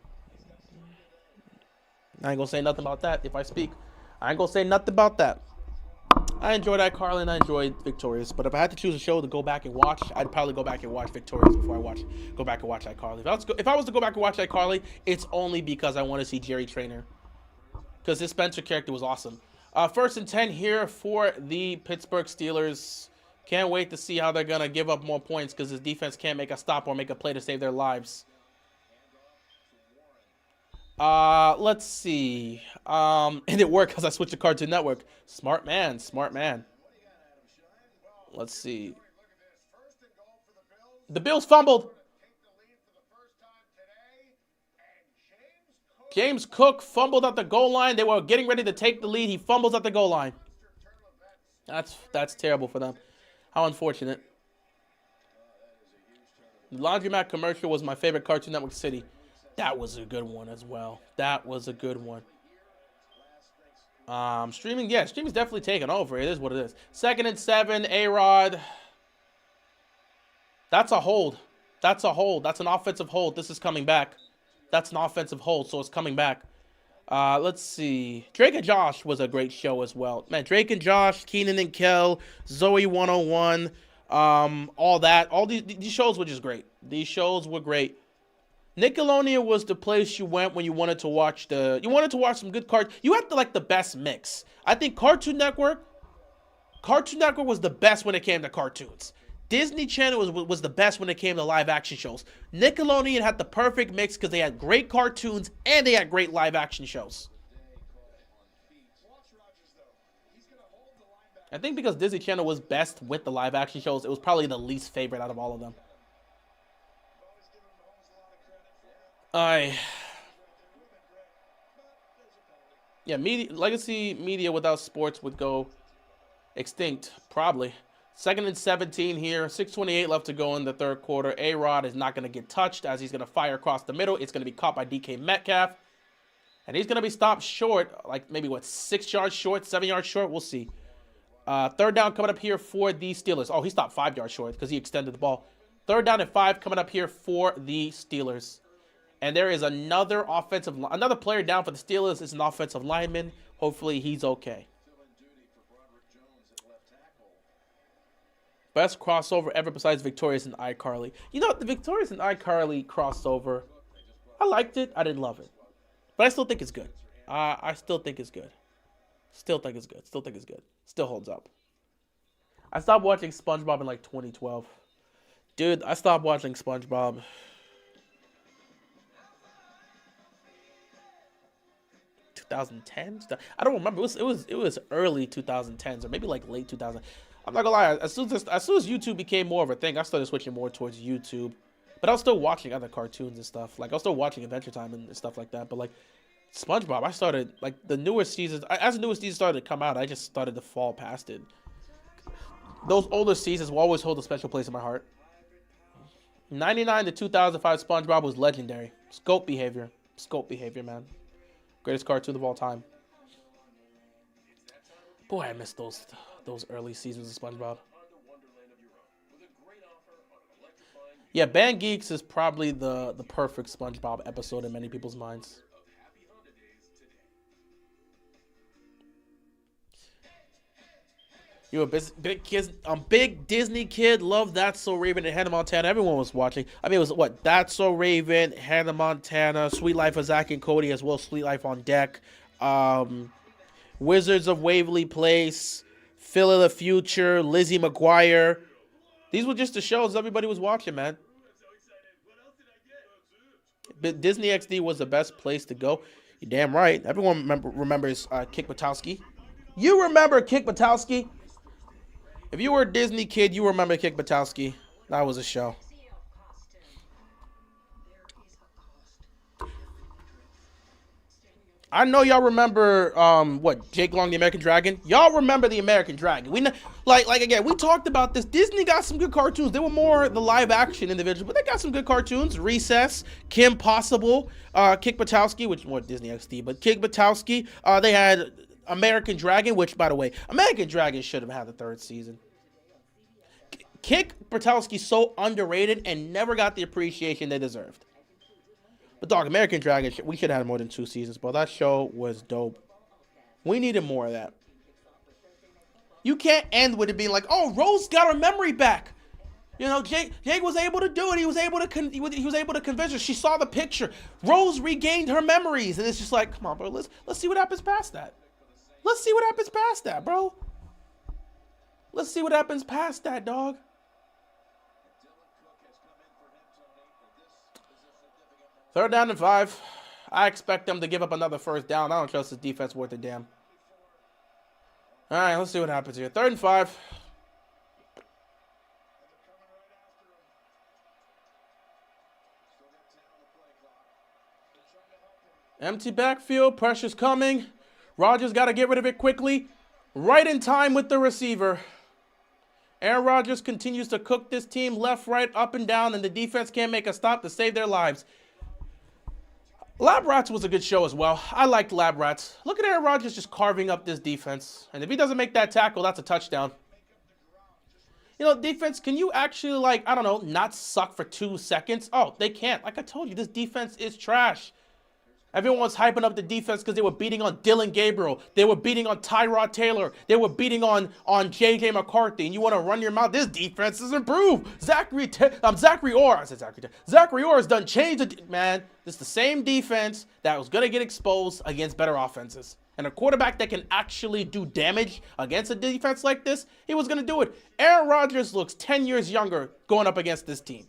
I ain't gonna say nothing about that if I speak. I ain't gonna say nothing about that. I enjoyed iCarly and I enjoyed Victorious, but if I had to choose a show to go back and watch, I'd probably go back and watch Victorious before I go back and watch iCarly. If I was to go back and watch iCarly, it's only because I want to see Jerry Trainer, because his Spencer character was awesome. 1st and 10 here for the Pittsburgh Steelers. Can't wait to see how they're gonna give up more points because his defense can't make a stop or make a play to save their lives. Let's see. And it worked because I switched to Cartoon Network. Smart man. Let's see. The Bills fumbled. James Cook fumbled at the goal line. They were getting ready to take the lead. He fumbles at the goal line. That's terrible for them. How unfortunate. The Laundromat commercial was my favorite Cartoon Network city. That was a good one as well. That was a good one. Streaming's definitely taken over. It is what it is. 2nd and 7, A-Rod. That's a hold. That's an offensive hold. This is coming back. That's an offensive hold, so it's coming back. Let's see. Drake and Josh was a great show as well. Man, Drake and Josh, Keenan and Kel, Zoe 101, all that. All these shows were just great. These shows were great. Nickelodeon was the place you went when you wanted to watch some good cartoons. You had the best mix. I think Cartoon Network was the best when it came to cartoons. Disney Channel was the best when it came to live action shows. Nickelodeon had the perfect mix because they had great cartoons and they had great live action shows. I think because Disney Channel was best with the live action shows, it was probably the least favorite out of all of them. Legacy media without sports would go extinct, probably. 2nd and 17 here. 6:28 left to go in the third quarter. A-Rod is not going to get touched as he's going to fire across the middle. It's going to be caught by DK Metcalf. And he's going to be stopped short, like maybe, 6 yards short, 7 yards short? We'll see. Third down coming up here for the Steelers. Oh, he stopped 5 yards short because he extended the ball. Third down and 5 coming up here for the Steelers. And there is another player down for the Steelers. It's an offensive lineman. Hopefully he's okay. Best crossover ever besides Victorious and iCarly. You know, the Victorious and iCarly crossover, I liked it. I didn't love it. But I still think it's good. I still think it's good. Still think it's good. Still holds up. I stopped watching SpongeBob in 2012. Dude, I stopped watching SpongeBob. I don't remember. It was early 2010s or maybe late 2000. I'm not gonna lie. As soon as YouTube became more of a thing, I started switching more towards YouTube. But I was still watching other cartoons and stuff. I was still watching Adventure Time and stuff like that. But SpongeBob, I started the newer seasons. As the newest seasons started to come out, I just started to fall past it. Those older seasons will always hold a special place in my heart. 99 to 2005 SpongeBob was legendary. Scope behavior, man. Greatest cartoon of all time. Boy, I miss those early seasons of SpongeBob. Yeah, Band Geeks is probably the perfect SpongeBob episode in many people's minds. You a big Disney kid. Love That's So Raven and Hannah Montana. Everyone was watching. I mean, it was what? That's So Raven, Hannah Montana, Sweet Life of Zack and Cody, as well as Sweet Life on Deck. Wizards of Waverly Place, Phil of the Future, Lizzie McGuire. These were just the shows everybody was watching, man. But Disney XD was the best place to go. You're damn right. Everyone remembers Kick Buttowski. You remember Kick Buttowski? If you were a Disney kid, you remember Kick Buttowski. That was a show. I know y'all remember Jake Long, the American Dragon. Y'all remember the American Dragon. We again, we talked about this. Disney got some good cartoons. They were more the live action individuals, but they got some good cartoons. Recess, Kim Possible, Kick Buttowski, which is more Disney XD, but Kick Buttowski. They had American Dragon, which, by the way, American Dragon should have had the 3rd season. Kick Buttowski's so underrated and never got the appreciation they deserved. But dog, American Dragon, we should have had more than 2 seasons, but that show was dope. We needed more of that. You can't end with it being like, oh, Rose got her memory back. You know, Jake was able to do it. He was able to convince her. She saw the picture. Rose regained her memories, and it's just like, come on, bro. Let's see what happens past that. Let's see what happens past that, bro. Let's see what happens past that, dog. Third down and 5. I expect them to give up another first down. I don't trust this defense worth a damn. All right, let's see what happens here. 3rd and 5. Empty backfield. Pressure's coming. Rodgers got to get rid of it quickly. Right in time with the receiver. Aaron Rodgers continues to cook this team left, right, up, and down, and the defense can't make a stop to save their lives. Lab Rats was a good show as well. I liked Lab Rats. Look at Aaron Rodgers just carving up this defense. And if he doesn't make that tackle, that's a touchdown. You know, defense, can you actually, I don't know, not suck for 2 seconds? Oh, they can't. Like I told you, this defense is trash. Everyone was hyping up the defense because they were beating on Dylan Gabriel. They were beating on Tyrod Taylor. They were beating on J.J. McCarthy. And you want to run your mouth? This defense has improved. Zachary Orr has done changed. Man, this is the same defense that was going to get exposed against better offenses. And a quarterback that can actually do damage against a defense like this, he was going to do it. Aaron Rodgers looks 10 years younger going up against this team.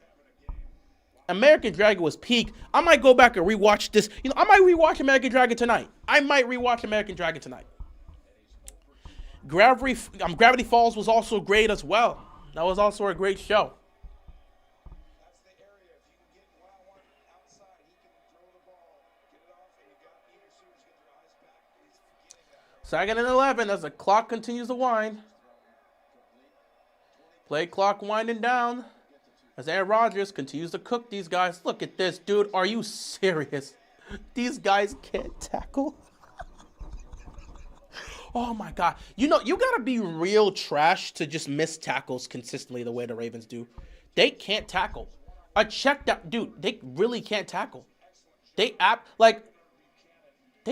American Dragon was peak. I might go back and rewatch this. I might rewatch American Dragon tonight. Gravity Falls was also great as well. That was also a great show. That's the area. If you can get one-on-one outside, he can throw the ball, get it off, and you got either receivers get their eyes back. He's getting that. 2nd and 11 as the clock continues to wind. Play clock winding down. As Aaron Rodgers continues to cook these guys. Look at this, dude. Are you serious? These guys can't tackle. Oh, my God. You got to be real trash to just miss tackles consistently the way the Ravens do. They can't tackle. A check down. Dude, they really can't tackle. They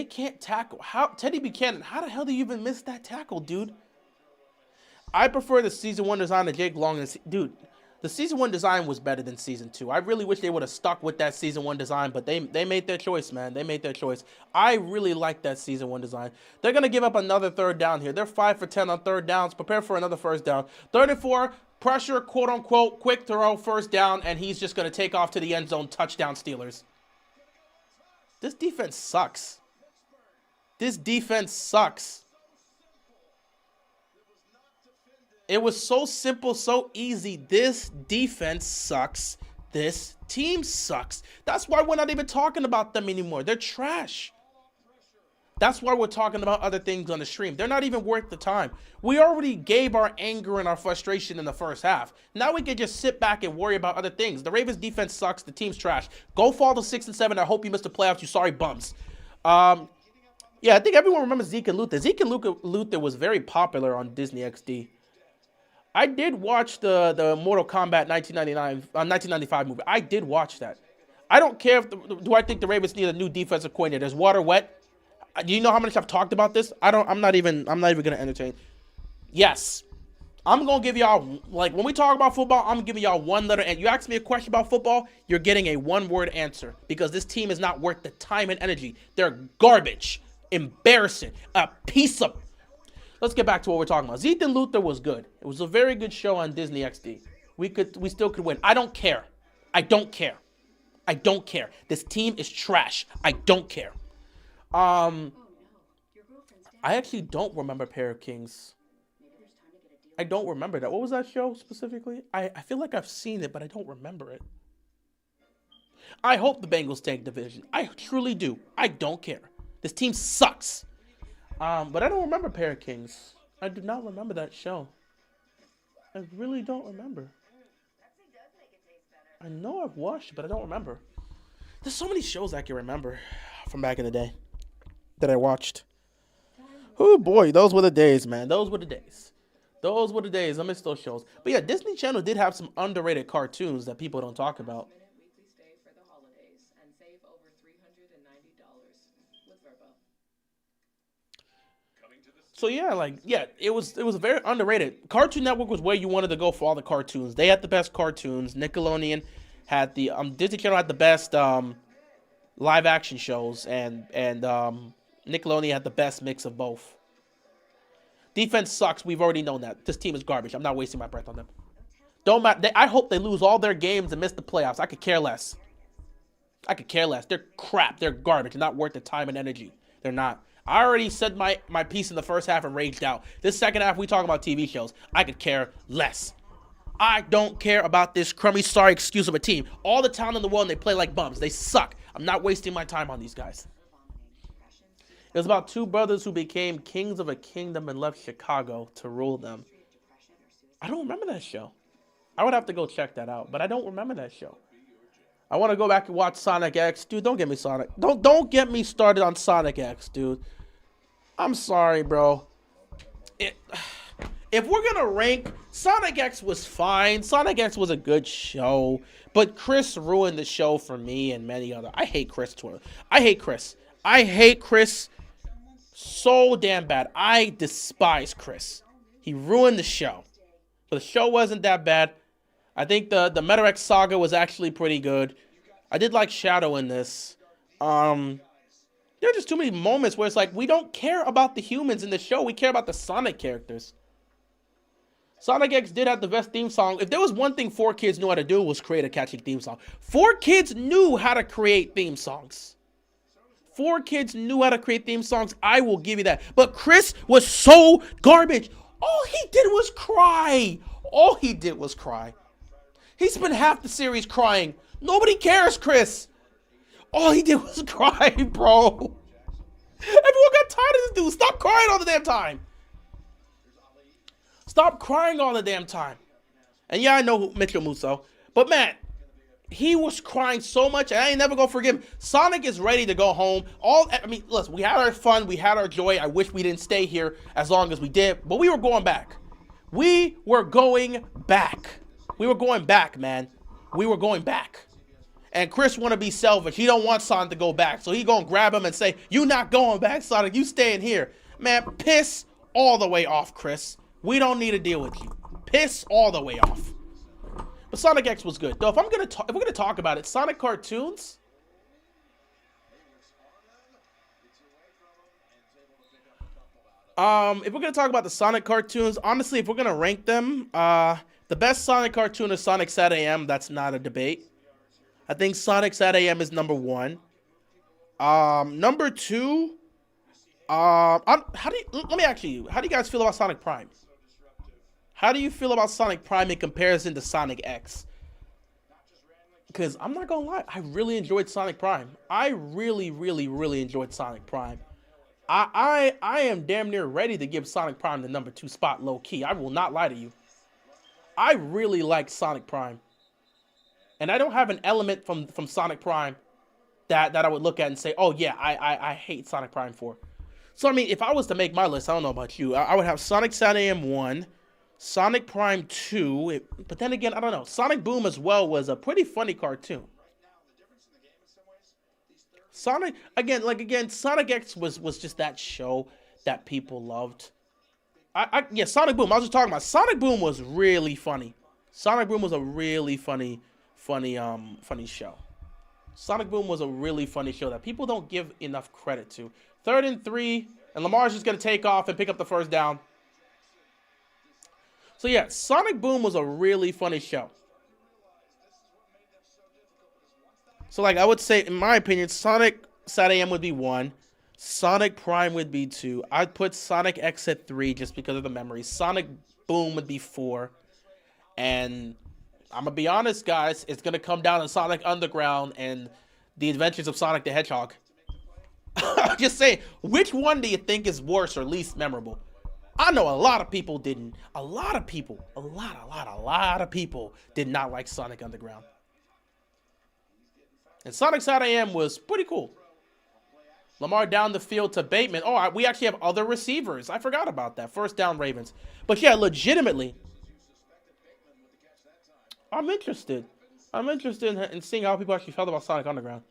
can't tackle. Teddy Buchanan, how the hell do you even miss that tackle, dude? I prefer the Season 1 design to Jake Long. Dude. The Season 1 design was better than Season 2. I really wish they would have stuck with that Season 1 design, but they made their choice, man. They made their choice. I really like that Season 1 design. They're going to give up another 3rd down here. They're 5 for 10 on 3rd downs. Prepare for another 1st down. 3rd and 4, pressure, quote-unquote, quick throw, 1st down, and he's just going to take off to the end zone, touchdown Steelers. This defense sucks. This defense sucks. It was so simple, so easy. This defense sucks. This team sucks. That's why we're not even talking about them anymore. They're trash. That's why we're talking about other things on the stream. They're not even worth the time. We already gave our anger and our frustration in the 1st half. Now we can just sit back and worry about other things. The Ravens defense sucks. The team's trash. Go fall to 6 and 7. I hope you missed the playoffs, you sorry bums. Yeah, I think everyone remembers Zeke and Luther. Zeke and Luther was very popular on Disney XD. I did watch the Mortal Kombat 1995 movie. I did watch that. I don't care if do I think the Ravens need a new defensive coordinator. Is water wet? Do you know how much I've talked about this? I'm not even gonna entertain. Yes. I'm gonna give y'all, like, when we talk about football, I'm giving y'all one letter. And you ask me a question about football, you're getting a 1-word answer. Because this team is not worth the time and energy. They're garbage. Embarrassing. A piece of. Let's get back to what we're talking about. Zeke and Luther was good. It was a very good show on Disney XD. We still could win. I don't care. This team is trash. I don't care. I actually don't remember Pair of Kings. I don't remember that. What was that show specifically? I feel like I've seen it, but I don't remember it. I hope the Bengals take division. I truly do. I don't care. This team sucks. But I don't remember Pair of Kings. I do not remember that show. I really don't remember. I know I've watched it, but I don't remember. There's so many shows I can remember from back in the day that I watched. Oh boy, those were the days, man. Those were the days. I miss those shows. But yeah, Disney Channel did have some underrated cartoons that people don't talk about. So yeah, it was very underrated. Cartoon Network was where you wanted to go for all the cartoons. They had the best cartoons. Nickelodeon had the Disney Channel had the best live action shows, and Nickelodeon had the best mix of both. Defense sucks. We've already known that. This team is garbage. I'm not wasting my breath on them. Don't matter. I hope they lose all their games and miss the playoffs. I could care less. They're crap. They're garbage. They're not worth the time and energy. They're not. I already said my piece in the 1st half and raged out. This 2nd half, we talk about TV shows. I could care less. I don't care about this crummy, sorry excuse of a team. All the talent in the world, and they play like bums. They suck. I'm not wasting my time on these guys. It was about 2 brothers who became kings of a kingdom and left Chicago to rule them. I don't remember that show. I would have to go check that out, but I don't remember that show. I want to go back and watch Sonic X. Dude, don't get me Sonic. Don't get me started on Sonic X, dude. I'm sorry, bro. if we're gonna rank, Sonic X was fine. Sonic X was a good show, but Chris ruined the show for me and many other. I hate Chris Twitter. I hate Chris. I hate Chris so damn bad. I despise Chris. He ruined the show. But the show wasn't that bad. I think the Metarex saga was actually pretty good. I did like Shadow in this. There are just too many moments where it's like, we don't care about the humans in the show. We care about the Sonic characters. Sonic X did have the best theme song. If there was one thing 4Kids knew how to do, was create a catchy theme song. 4Kids knew how to create theme songs. 4Kids knew how to create theme songs. I will give you that. But Chris was so garbage. All he did was cry. All he did was cry. He spent half the series crying. Nobody cares, Chris. All he did was cry, bro. Everyone got tired of this dude. Stop crying all the damn time. Stop crying all the damn time. And yeah, I know Mitchell Musso. But man, he was crying so much, and I ain't never gonna forgive him. Sonic is ready to go home. Listen, we had our fun, we had our joy. I wish we didn't stay here as long as we did, but we were going back. We were going back. We were going back, man. We were going back. And Chris want to be selfish. He don't want Sonic to go back, so he gonna grab him and say, "You not going back, Sonic. You staying here." Man, piss all the way off, Chris. We don't need to deal with you. Piss all the way off. But Sonic X was good. Though if we're gonna talk about it, Sonic cartoons. If we're gonna talk about the Sonic cartoons, honestly, if we're gonna rank them, the best Sonic cartoon is Sonic Sat AM. That's not a debate. I think Sonic Sat AM is number 1. Number 2. How do you guys feel about Sonic Prime? How do you feel about Sonic Prime in comparison to Sonic X? Because I'm not gonna lie, I really enjoyed Sonic Prime. I really, really, really enjoyed Sonic Prime. I am damn near ready to give Sonic Prime the number 2 spot low key. I will not lie to you. I really like Sonic Prime. And I don't have an element from Sonic Prime that I would look at and say, oh yeah, I hate Sonic Prime 4. So I mean, if I was to make my list, I don't know about you, I would have Sonic Sat AM 1, Sonic Prime 2, but then again, I don't know. Sonic Boom as well was a pretty funny cartoon. Sonic, Sonic X was just that show that people loved. Yeah, Sonic Boom, I was just talking about. Sonic Boom was really funny. Sonic Boom was a really funny show. Sonic Boom was a really funny show that people don't give enough credit to. 3rd and 3, and Lamar's just going to take off and pick up the first down. So yeah, Sonic Boom was a really funny show. So like I would say, in my opinion, Sonic Sat AM would be 1. Sonic Prime would be 2. I'd put Sonic X at 3 just because of the memories. Sonic Boom would be 4. And I'm going to be honest, guys, it's going to come down to Sonic Underground and The Adventures of Sonic the Hedgehog. Just saying, which one do you think is worse or least memorable? I know a lot of people didn't. A lot of people did not like Sonic Underground. And Sonic Sat AM was pretty cool. Lamar down the field to Bateman. Oh, we actually have other receivers. I forgot about that. First down, Ravens. But yeah, legitimately, I'm interested. In seeing how people actually felt about Sonic Underground.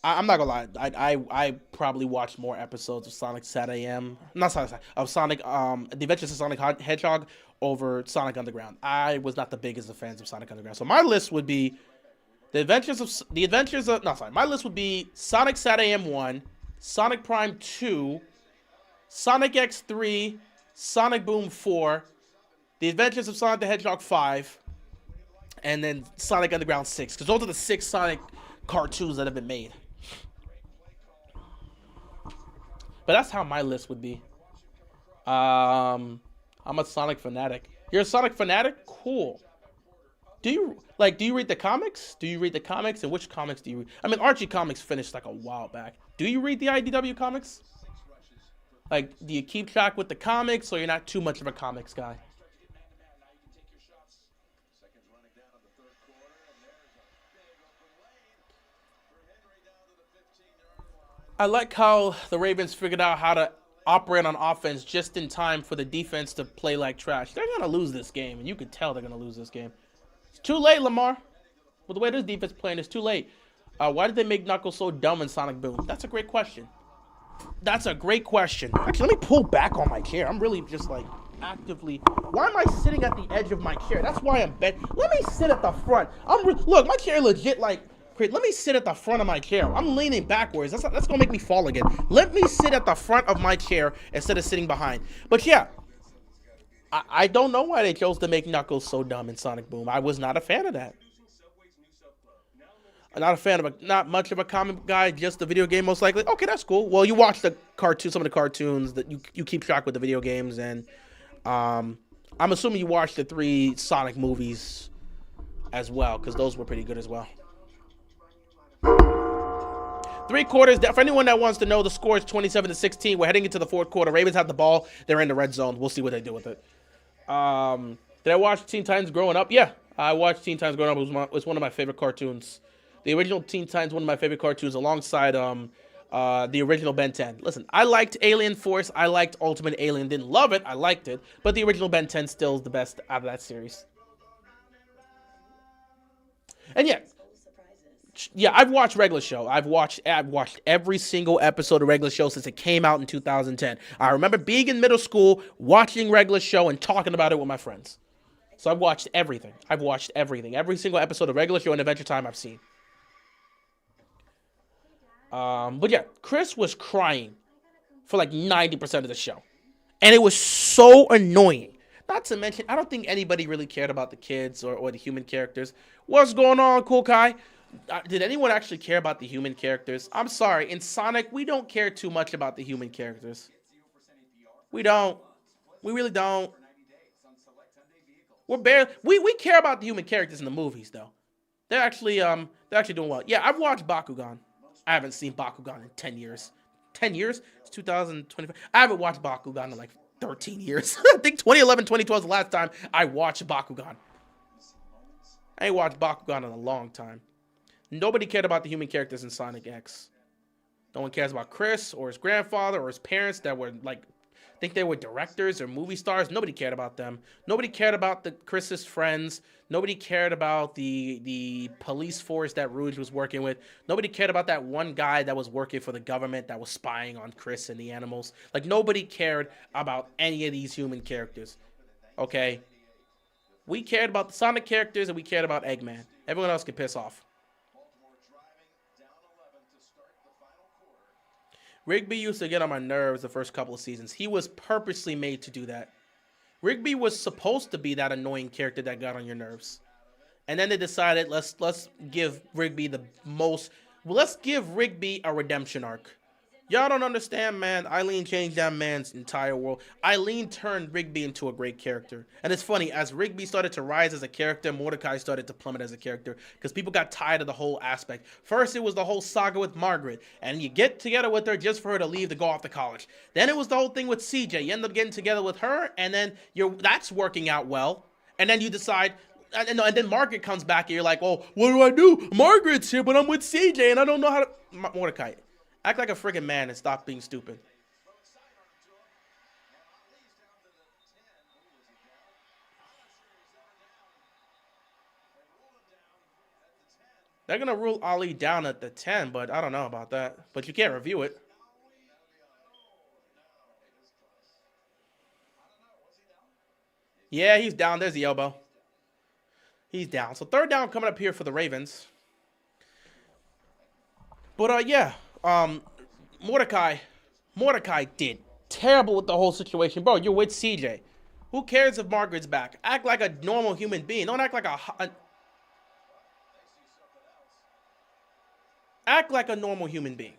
I'm not gonna lie. I probably watched more episodes of Sonic Sat AM. Not Sonic, of Sonic. The Adventures of Sonic Hedgehog over Sonic Underground. I was not the biggest of fans of Sonic Underground. So my list would be my list would be Sonic Sat AM 1, Sonic Prime 2, Sonic X 3, Sonic Boom 4, The Adventures of Sonic the Hedgehog 5, and then Sonic Underground 6. Because those are the 6 Sonic cartoons that have been made. But that's how my list would be. I'm a Sonic fanatic. You're a Sonic fanatic? Cool. Do you read the comics? And which comics do you read? I mean, Archie Comics finished like a while back. Do you read the IDW comics? Like, do you keep track with the comics, or you're not too much of a comics guy? I like how the Ravens figured out how to operate on offense just in time for the defense to play like trash. They're going to lose this game, and you could tell they're going to lose this game. It's too late, Lamar. With the way this defense is playing, it's too late. Why did they make Knuckles so dumb in Sonic Boom? That's a great question. That's a great question. Actually, let me pull back on my chair. I'm really just like actively. Why am I sitting at the edge of my chair? That's why I'm bent. Let me sit at the front. Look, my chair legit like. Let me sit at the front of my chair. I'm leaning backwards. That's gonna make me fall again. Let me sit at the front of my chair instead of sitting behind. But yeah, I don't know why they chose to make Knuckles so dumb in Sonic Boom. I was not a fan of that. I'm not a fan of not much of a comic guy, just the video game most likely. Okay, that's cool. Well, you watch the cartoon, some of the cartoons that you keep track with the video games, and I'm assuming you watched the 3 Sonic movies as well, because those were pretty good as well. 3 quarters. For anyone that wants to know, the score is 27-16. We're heading into the 4th quarter. Ravens have the ball. They're in the red zone. We'll see what they do with it. Did I watch Teen Titans growing up? Yeah, I watched Teen Titans growing up. It was one of my favorite cartoons. The original Teen Titans, one of my favorite cartoons, alongside the original Ben 10. Listen, I liked Alien Force. I liked Ultimate Alien. Didn't love it. I liked it. But the original Ben 10 still is the best out of that series. And yeah, I've watched regular show. I've watched every single episode of regular show since it came out in 2010. I remember being in middle school, watching regular show, and talking about it with my friends. So I've watched everything. Every single episode of regular show and Adventure Time I've seen. But yeah, Chris was crying for like 90% of the show. And it was so annoying. Not to mention, I don't think anybody really cared about the kids or the human characters. What's going on, Cool Kai? Did anyone actually care about the human characters? I'm sorry. In Sonic, we don't care too much about the human characters. We don't. We really don't. We care about the human characters in the movies, though. They're actually doing well. Yeah, I've watched Bakugan. I haven't seen Bakugan in 10 years. 10 years? It's 2025. I haven't watched Bakugan in like 13 years. I think 2011, 2012 is the last time I watched Bakugan. I ain't watched Bakugan in a long time. Nobody cared about the human characters in Sonic X. No one cares about Chris or his grandfather or his parents that were like, I think they were directors or movie stars. Nobody cared about them. Nobody cared about Chris's friends. Nobody cared about the police force that Rouge was working with. Nobody cared about that one guy that was working for the government that was spying on Chris and the animals. Like, nobody cared about any of these human characters. Okay? We cared about the Sonic characters and we cared about Eggman. Everyone else could piss off. Rigby used to get on my nerves the first couple of seasons. He was purposely made to do that. Rigby was supposed to be that annoying character that got on your nerves. And then they decided, let's give Rigby let's give Rigby a redemption arc. Y'all don't understand, man. Eileen changed that man's entire world. Eileen turned Rigby into a great character. And it's funny, as Rigby started to rise as a character, Mordecai started to plummet as a character because people got tired of the whole aspect. First, it was the whole saga with Margaret, and you get together with her just for her to leave to go off to college. Then it was the whole thing with CJ. You end up getting together with her, and then that's working out well. And then you decide, and then Margaret comes back, and you're like, oh, what do? Margaret's here, but I'm with CJ, and I don't know how to... Mordecai, act like a friggin' man and stop being stupid. They're going to rule Ali down at the 10, but I don't know about that. But you can't review it. Yeah, he's down. There's the elbow. He's down. So 3rd down coming up here for the Ravens. But, yeah. Mordecai did terrible with the whole situation. Bro, you're with CJ. Who cares if Margaret's back? Act like a normal human being. Don't act like act like a normal human being.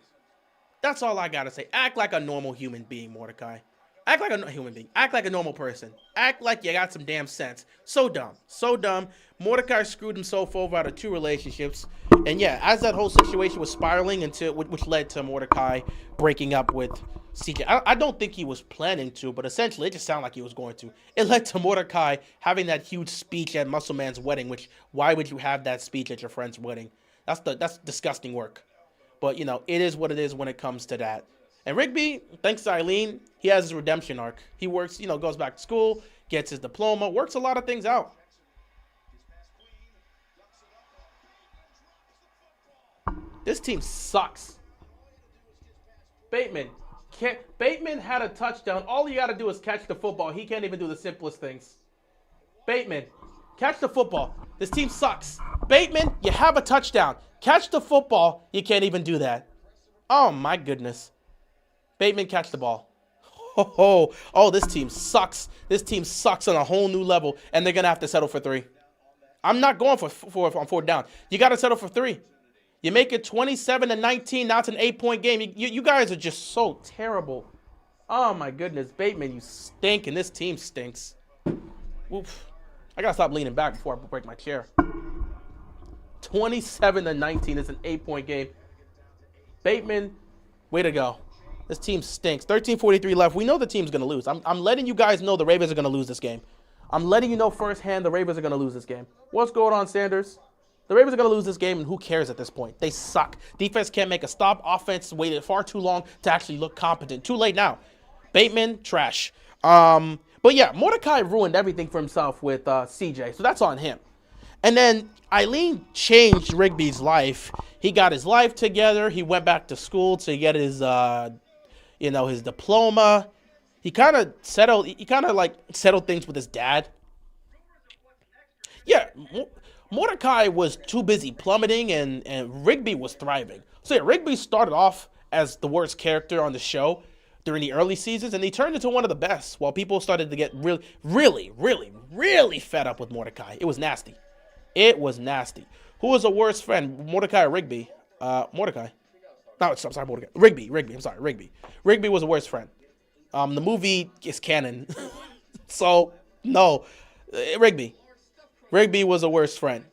That's all I gotta say. Act like a normal human being, Mordecai. Act like a human being. Act like a normal person. Act like you got some damn sense. So dumb. So dumb. Mordecai screwed himself over out of 2 relationships. And yeah, as that whole situation was spiraling which led to Mordecai breaking up with CJ. I don't think he was planning to, but essentially it just sounded like he was going to. It led to Mordecai having that huge speech at Muscle Man's wedding, which why would you have that speech at your friend's wedding? That's disgusting work. But, you know, it is what it is when it comes to that. And Rigby, thanks to Eileen, he has his redemption arc. He works, you know, goes back to school, gets his diploma, works a lot of things out. This team sucks. Bateman had a touchdown. All you got to do is catch the football. He can't even do the simplest things. Bateman, catch the football. This team sucks. Bateman, you have a touchdown. Catch the football. You can't even do that. Oh, my goodness. Bateman, catch the ball. Oh, this team sucks. This team sucks on a whole new level, and they're going to have to settle for 3. I'm not going for 4 on 4th down. You got to settle for 3. You make it 27-19. Now it's an 8-point game. You guys are just so terrible. Oh, my goodness. Bateman, you stink, and this team stinks. Oof. I got to stop leaning back before I break my chair. 27-19. It's an 8-point game. Bateman, way to go. This team stinks. 13:43 left. We know the team's going to lose. I'm letting you guys know the Ravens are going to lose this game. I'm letting you know firsthand the Ravens are going to lose this game. What's going on, Sanders? The Ravens are going to lose this game, and who cares at this point? They suck. Defense can't make a stop. Offense waited far too long to actually look competent. Too late now. Bateman, trash. But yeah, Mordecai ruined everything for himself with CJ, so that's on him. And then Eileen changed Rigby's life. He got his life together. He went back to school to get his, his diploma. He kind of settled things with his dad. Yeah, Mordecai was too busy plummeting, and Rigby was thriving. So yeah, Rigby started off as the worst character on the show during the early seasons, and he turned into one of the best while people started to get really fed up with Mordecai. It was nasty. It was nasty. Who was a worse friend, Mordecai or Rigby? Mordecai. No, I'm sorry, Mordecai. Rigby. I'm sorry, Rigby. Rigby was a worse friend. The movie is canon. So, no. Rigby. Rigby was a worse friend.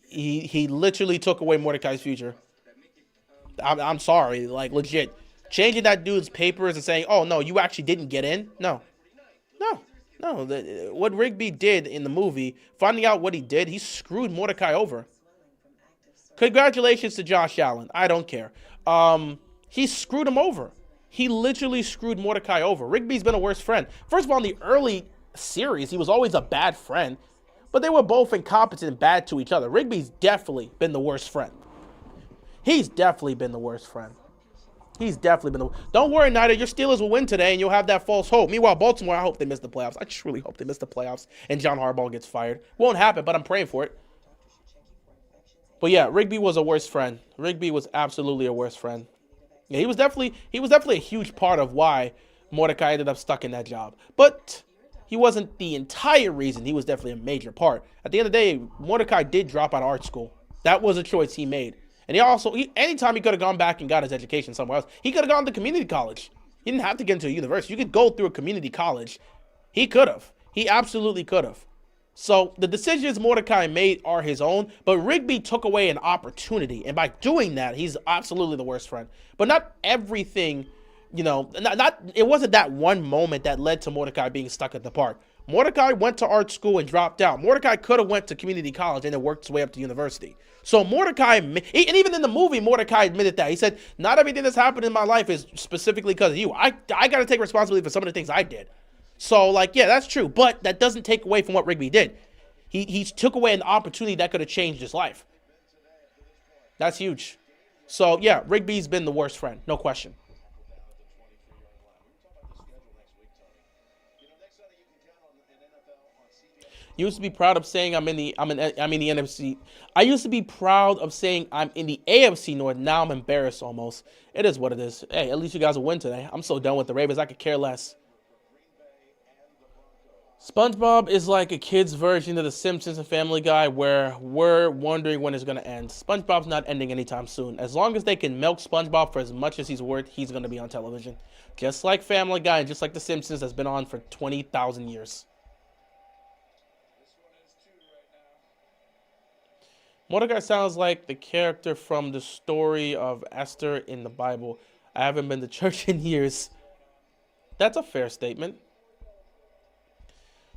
He literally took away Mordecai's future. I'm sorry, like legit. Changing that dude's papers and saying, "Oh no, you actually didn't get in." No. What Rigby did in the movie, finding out what he did, he screwed Mordecai over. Congratulations to Josh Allen. I don't care. He screwed him over. He literally screwed Mordecai over. Rigby's been a worse friend. First of all, in the early series, he was always a bad friend. But they were both incompetent and bad to each other. Rigby's definitely been the worst friend. He's definitely been the worst friend. Don't worry, Nida. Your Steelers will win today, and you'll have that false hope. Meanwhile, Baltimore, I hope they miss the playoffs. I truly hope they miss the playoffs, and John Harbaugh gets fired. Won't happen, but I'm praying for it. But yeah, Rigby was a worse friend. Rigby was absolutely a worse friend. Yeah, he was definitely a huge part of why Mordecai ended up stuck in that job. But he wasn't the entire reason. He was definitely a major part. At the end of the day, Mordecai did drop out of art school. That was a choice he made. And anytime he could have gone back and got his education somewhere else, he could have gone to community college. He didn't have to get into a university. You could go through a community college. He could have. He absolutely could have. So the decisions Mordecai made are his own, but Rigby took away an opportunity. And by doing that, he's absolutely the worst friend. But not everything, it wasn't that one moment that led to Mordecai being stuck at the park. Mordecai went to art school and dropped out. Mordecai could have went to community college and then worked his way up to university. So Mordecai, and even in the movie, Mordecai admitted that. He said, not everything that's happened in my life is specifically because of you. I got to take responsibility for some of the things I did. So, yeah, that's true. But that doesn't take away from what Rigby did. He took away an opportunity that could have changed his life. That's huge. So, yeah, Rigby's been the worst friend. No question. Used to be proud of saying I'm in the NFC. I used to be proud of saying I'm in the AFC North. Now I'm embarrassed almost. It is what it is. Hey, at least you guys will win today. I'm so done with the Ravens. I could care less. SpongeBob is like a kid's version of The Simpsons and Family Guy where we're wondering when it's going to end. SpongeBob's not ending anytime soon. As long as they can milk SpongeBob for as much as he's worth, he's going to be on television. Just like Family Guy and just like The Simpsons that's been on for 20,000 years. Mordecai sounds like the character from the story of Esther in the Bible. I haven't been to church in years. That's a fair statement.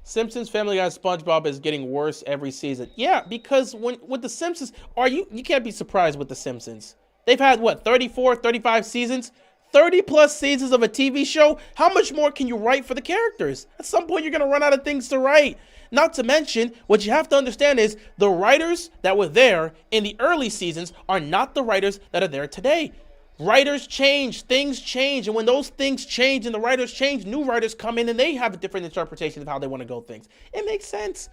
Simpsons, Family Guy, SpongeBob is getting worse every season. Yeah, because with The Simpsons, you can't be surprised with The Simpsons. They've had, what, 34, 35 seasons? 30 plus seasons of a TV show? How much more can you write for the characters? At some point, you're going to run out of things to write. Not to mention, what you have to understand is the writers that were there in the early seasons are not the writers that are there today. Writers change, things change, and when those things change and the writers change, new writers come in and they have a different interpretation of how they want to go things. It makes sense.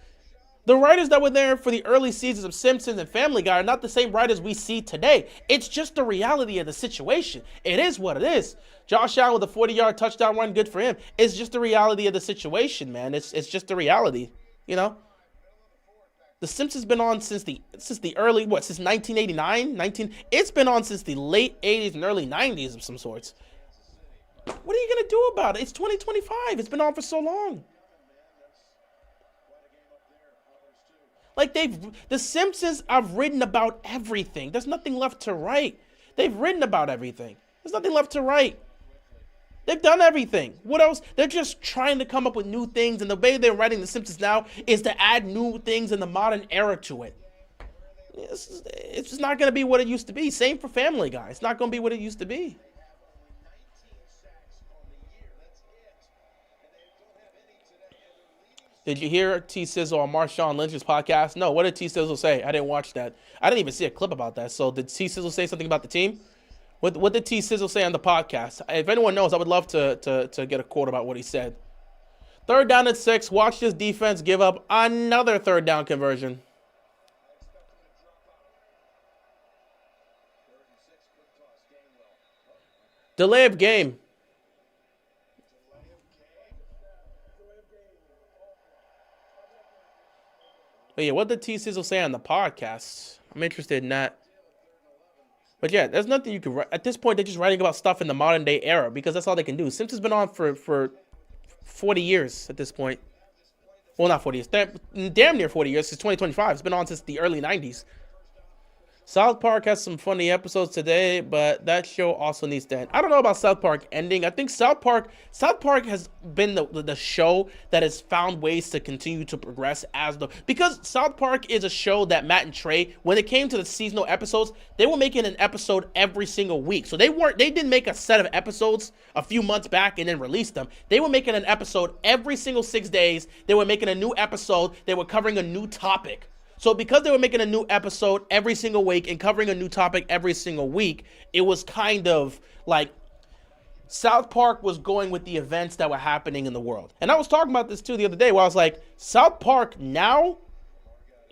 The writers that were there for the early seasons of Simpsons and Family Guy are not the same writers we see today. It's just the reality of the situation. It is what it is. Josh Allen with a 40-yard touchdown run, good for him. It's just the reality of the situation, man. It's just the reality, you know? The Simpsons been on since the early, since 1989? It's been on since the late 80s and early 90s of some sorts. What are you going to do about it? It's 2025. It's been on for so long. Like, the Simpsons have written about everything. There's nothing left to write. They've written about everything. There's nothing left to write. They've done everything. What else? They're just trying to come up with new things, and the way they're writing The Simpsons now is to add new things in the modern era to it. It's just not going to be what it used to be. Same for Family Guy. It's not going to be what it used to be. Did you hear T-Sizzle on Marshawn Lynch's podcast? No, what did T-Sizzle say? I didn't watch that. I didn't even see a clip about that. So did T-Sizzle say something about the team? What did T-Sizzle say on the podcast? If anyone knows, I would love to get a quote about what he said. 3rd down and 6. Watch this defense give up another 3rd down conversion. Delay of game. But yeah, what did T-Sizzle say on the podcast? I'm interested in that. But yeah, there's nothing you can write. At this point, they're just writing about stuff in the modern day era because that's all they can do. Simpsons been on for 40 years at this point. Well, not 40 years. Damn near 40 years. Since 2025. It's been on since the early 90s. South Park has some funny episodes today, but that show also needs to end. I don't know about South Park ending. I think South Park has been the show that has found ways to continue to progress because South Park is a show that Matt and Trey, when it came to the seasonal episodes, they were making an episode every single week. So they didn't make a set of episodes a few months back and then release them. They were making an episode every single 6 days. They were making a new episode. They were covering a new topic. So because they were making a new episode every single week and covering a new topic every single week, it was kind of like South Park was going with the events that were happening in the world. And I was talking about this too the other day where I was like, South Park now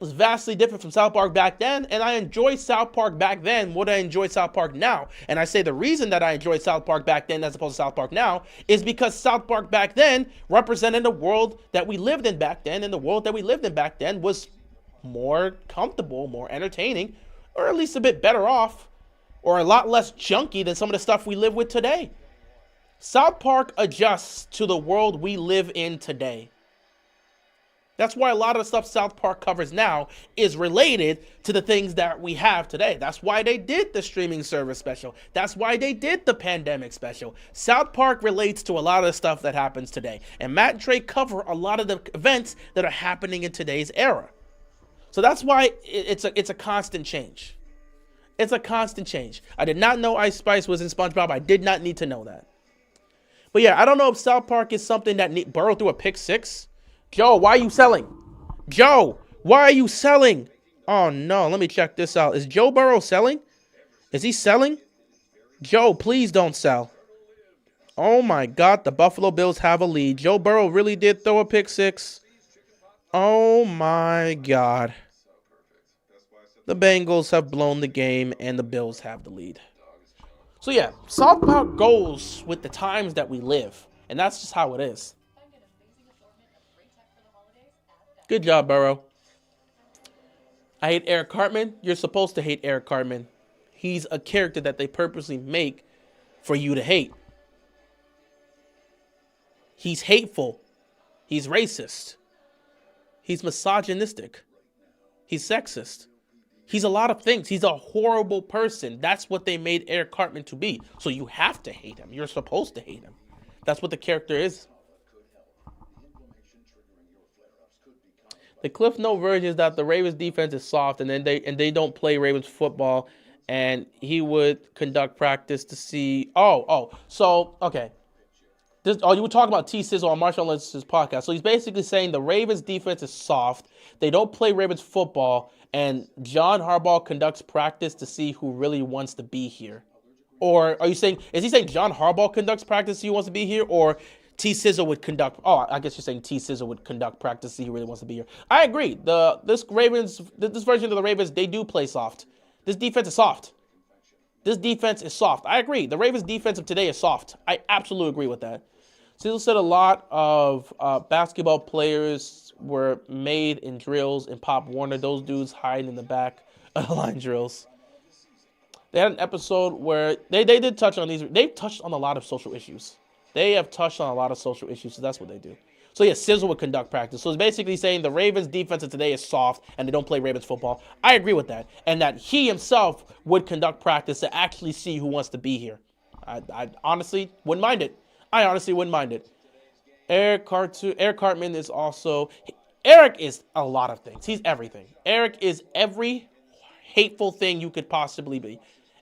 was vastly different from South Park back then. And I enjoyed South Park back then more than I enjoy South Park now. And I say the reason that I enjoyed South Park back then as opposed to South Park now is because South Park back then represented the world that we lived in back then. And the world that we lived in back then was more comfortable, more entertaining, or at least a bit better off, or a lot less junky than some of the stuff we live with today. South Park adjusts to the world we live in today. That's why a lot of the stuff South Park covers now is related to the things that we have today. That's why they did the streaming service special. That's why they did the pandemic special. South Park relates to a lot of the stuff that happens today. And Matt and Trey cover a lot of the events that are happening in today's era. So that's why it's a constant change. It's a constant change. I did not know Ice Spice was in SpongeBob. I did not need to know that. But yeah, I don't know if South Park is something that Burrow threw a pick 6. Joe, why are you selling? Joe, why are you selling? Oh no, let me check this out. Is Joe Burrow selling? Is he selling? Joe, please don't sell. Oh my God, the Buffalo Bills have a lead. Joe Burrow really did throw a pick 6. Oh my God. The Bengals have blown the game and the Bills have the lead. So yeah, South Park goes with the times that we live. And that's just how it is. Good job, Burrow. I hate Eric Cartman. You're supposed to hate Eric Cartman. He's a character that they purposely make for you to hate. He's hateful. He's racist. He's misogynistic. He's sexist. He's a lot of things. He's a horrible person. That's what they made Eric Cartman to be. So you have to hate him. You're supposed to hate him. That's what the character is. The Cliff Note version is that the Ravens defense is soft and they don't play Ravens football and he would conduct practice to see. So okay. You were talking about T. Sizzle on Marshall Lynch's podcast. So he's basically saying the Ravens defense is soft. They don't play Ravens football, and John Harbaugh conducts practice to see who really wants to be here. Or are you saying, is he saying John Harbaugh conducts practice to see who wants to be here, or T. Sizzle would conduct? Oh, I guess you're saying T. Sizzle would conduct practice to see who really wants to be here. I agree. This version of the Ravens, they do play soft. This defense is soft. This defense is soft. I agree. The Ravens defense of today is soft. I absolutely agree with that. Sizzle said a lot of basketball players were made in drills in Pop Warner. Those dudes hiding in the back of the line drills. They had an episode where they did touch on these. They've touched on a lot of social issues. They have touched on a lot of social issues, so that's what they do. So yeah, Sizzle would conduct practice. So it's basically saying the Ravens defense of today is soft and they don't play Ravens football. I agree with that. And that he himself would conduct practice to actually see who wants to be here. I honestly wouldn't mind it. I honestly wouldn't mind it. Eric Cartman is also... Eric is a lot of things. He's everything. Eric is every hateful thing you could possibly be.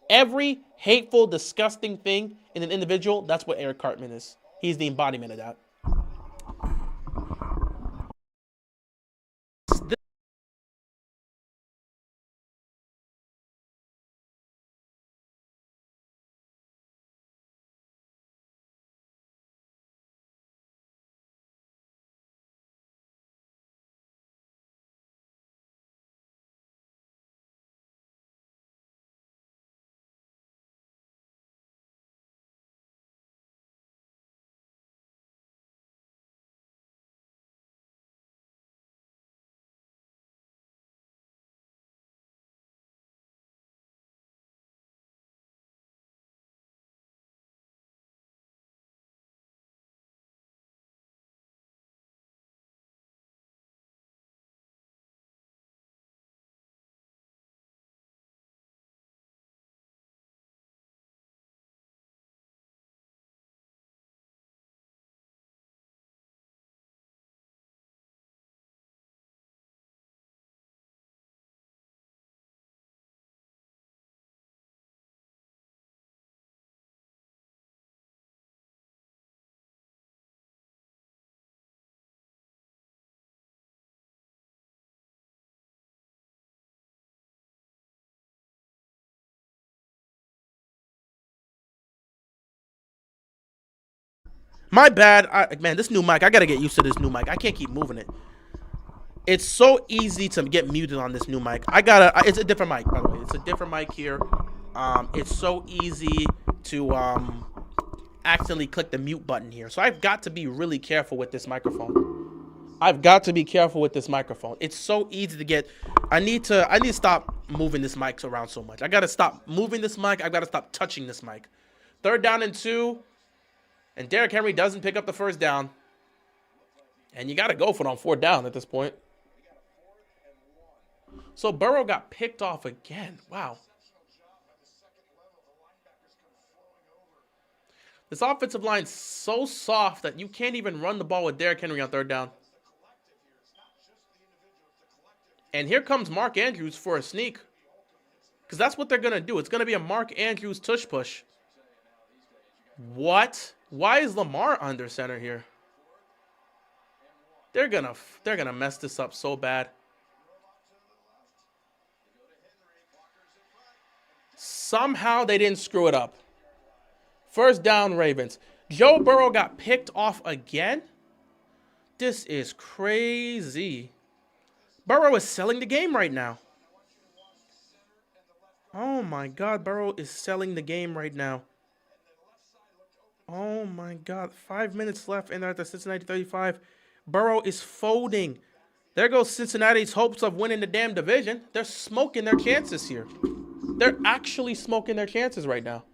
Every hateful, disgusting thing in an individual, that's what Eric Cartman is. He's the embodiment of that. My bad. Man, this new mic, I gotta get used to this new mic. I can't keep moving it. It's so easy to get muted on this new mic. It's a different mic, by the way. It's a different mic here. It's so easy to accidentally click the mute button here. So I've got to be really careful with this microphone. It's so easy to get. I need to stop moving this mic around so much. I gotta stop moving this mic. I gotta stop touching this mic. 3rd down and 2. And Derrick Henry doesn't pick up the first down. And you got to go for it on 4th down at this point. So Burrow got picked off again. Wow. This offensive line's so soft that you can't even run the ball with Derrick Henry on 3rd down. And here comes Mark Andrews for a sneak. Because that's what they're going to do. It's going to be a Mark Andrews tush push. What? Why is Lamar under center here? They're gonna mess this up so bad. Somehow they didn't screw it up. 1st down, Ravens. Joe Burrow got picked off again? This is crazy. Burrow is selling the game right now. Oh my God, Burrow is selling the game right now. Oh my God, 5 minutes left and they're at the Cincinnati 35. Burrow is folding. There goes Cincinnati's hopes of winning the damn division. They're smoking their chances here. They're actually smoking their chances right now.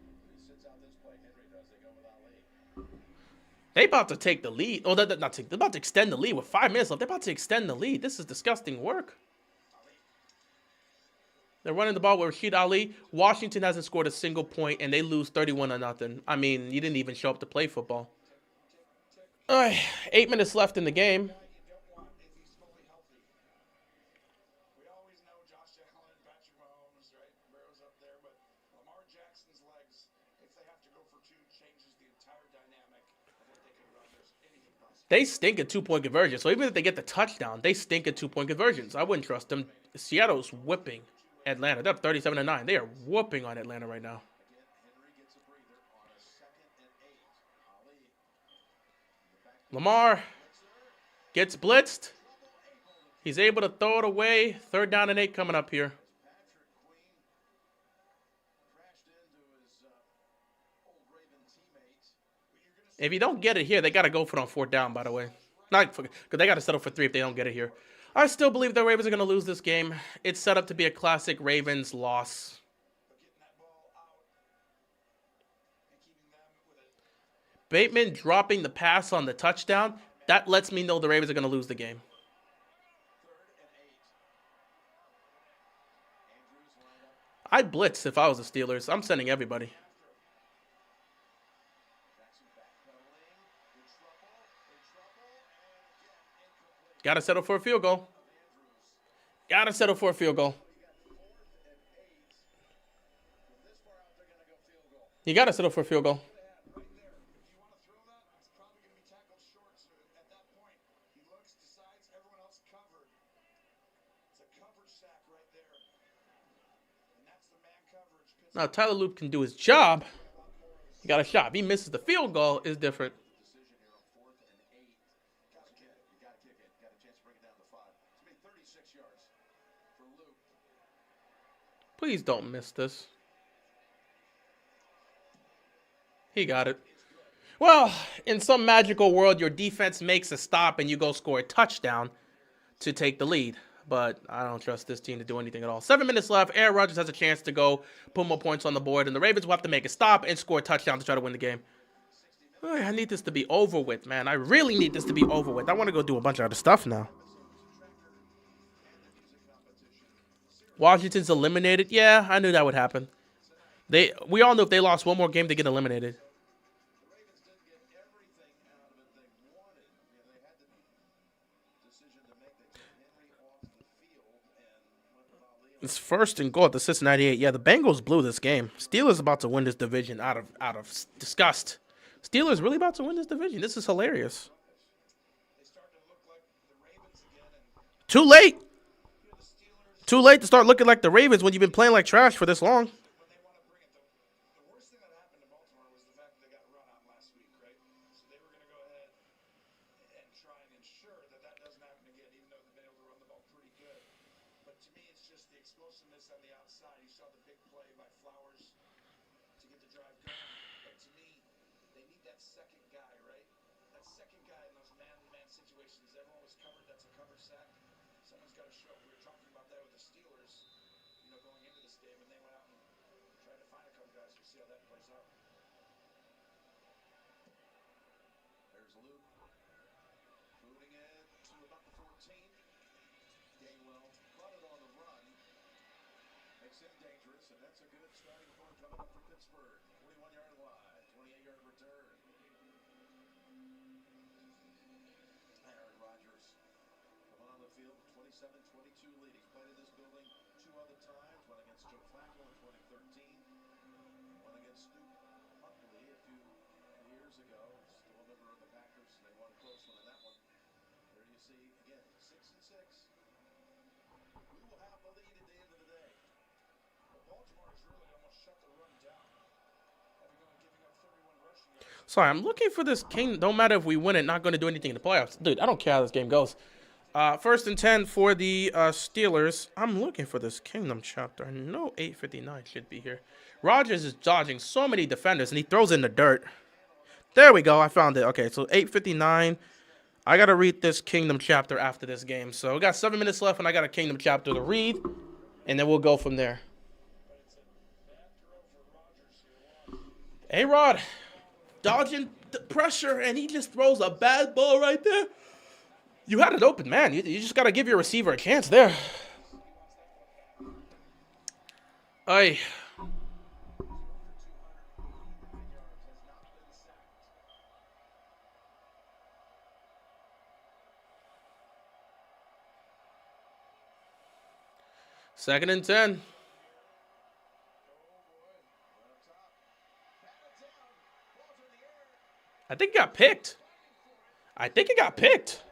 They about to take the lead. Oh, they're about to extend the lead with 5 minutes left. They're about to extend the lead. This is disgusting work. They're running the ball with Rashid Ali. Washington hasn't scored a single point, and they lose 31-0. I mean, you didn't even show up to play football. 8 minutes left in the game. changes the entire dynamic of what they can run. There's anything possible. They stink at 2-point conversions. So even if they get the touchdown, they stink at 2-point conversions. I wouldn't trust them. Seattle's whipping Atlanta. They're up 37-9. They are whooping on Atlanta right now. Again, Henry gets a breather on a 2nd and 8. Ali. Lamar gets blitzed. He's able to throw it away. 3rd down and 8 coming up here. Patrick Queen crashed into his old Raven teammate. If you don't get it here, they got to go for it on 4th down, by the way. Not because they got to settle for 3 if they don't get it here. I still believe the Ravens are going to lose this game. It's set up to be a classic Ravens loss. But getting that ball out and keeping them with it. Bateman dropping the pass on the touchdown, that lets me know the Ravens are going to lose the game. 3rd and 8. Andrews lined up. I'd blitz if I was the Steelers. I'm sending everybody. Jackson backpedaling. In trouble. And again, incomplete. Got to settle for a field goal. Got to settle for a field goal. You got 4th and 8. From this far out, they're going to go field goal. You got to settle for a field goal. Right there. If you want to throw that, it's probably going to be tackled short. So at that point, he looks, decides, everyone else covered. It's a coverage sack right there. And that's the man coverage. Now, Tyler Loop can do his job. He got a shot. If he misses the field goal, it's different. Decision here on 4th and 8. Got to kick it. You got to kick it. Got a chance to bring it down to 5. It's made 36 yards for Luke. Please don't miss this. He got it. Well, in some magical world, your defense makes a stop and you go score a touchdown to take the lead. But I don't trust this team to do anything at all. 7 minutes left. Aaron Rodgers has a chance to go put more points on the board. And the Ravens will have to make a stop and score a touchdown to try to win the game. I need this to be over with, man. I really need this to be over with. I want to go do a bunch of other stuff now. Washington's eliminated. Yeah, I knew that would happen. We all knew if they lost one more game, they get eliminated. The Ravens didn't get everything out of it they wanted. They had the decision to make. They took Henry off the field and went with Ali. It's 1st and goal at the Cincinnati 8. Yeah, the Bengals blew this game. Steelers about to win this division out of disgust. Steelers really about to win this division. This is hilarious. They start to look like the Ravens again. And Too late. the Steelers, Too late to start looking like the Ravens when you've been playing like trash for this long. when they want to bring it, the worst thing that happened to Baltimore was the fact that they got run out last week, right? So they were going to go ahead and try and ensure that that doesn't happen again, even though they've been able to run the ball pretty good. But to me, it's just the explosiveness on the outside. You saw the big play by Flowers to get the drive going. But to me, they need that second guy, right? That second guy in those man-to-man situations. Everyone was covered. That's a cover sack. Someone's got to show up. We were talking about that with the Steelers, going into this game, and they went out and tried to find a couple guys. We'll see how that plays out. There's Luke. Moving in to about the 14. Gainwell caught it on the run. Makes him dangerous, and that's a good starting point coming up for Pittsburgh. 41-yard line, 28-yard return. Aaron Rodgers coming on the field, 27-22 lead. He's played in this building 2 other times. One against Joe Flacco in 2013. One against Stu Huntley a few years ago. Still a member of the Packers. They won a close one in that one. There you see, again, 6-6. We will have the lead at the end of the day. But Baltimore has really almost shut the run down. Giving up 31 rushing yards. Sorry, I'm looking for this king. Don't matter if we win it, not going to do anything in the playoffs. Dude, I don't care how this game goes. 1st and 10 for the Steelers. I'm looking for this Kingdom chapter. No 859 should be here. Rodgers is dodging so many defenders, and he throws in the dirt. There we go. I found it. Okay, so 859. I got to read this Kingdom chapter after this game. So we got 7 minutes left, and I got a Kingdom chapter to read, and then we'll go from there. A-Rod dodging the pressure, and he just throws a bad ball right there. You had it open, man. You just got to give your receiver a chance there. Aye. Second and 10. I think it got picked. I think it got picked.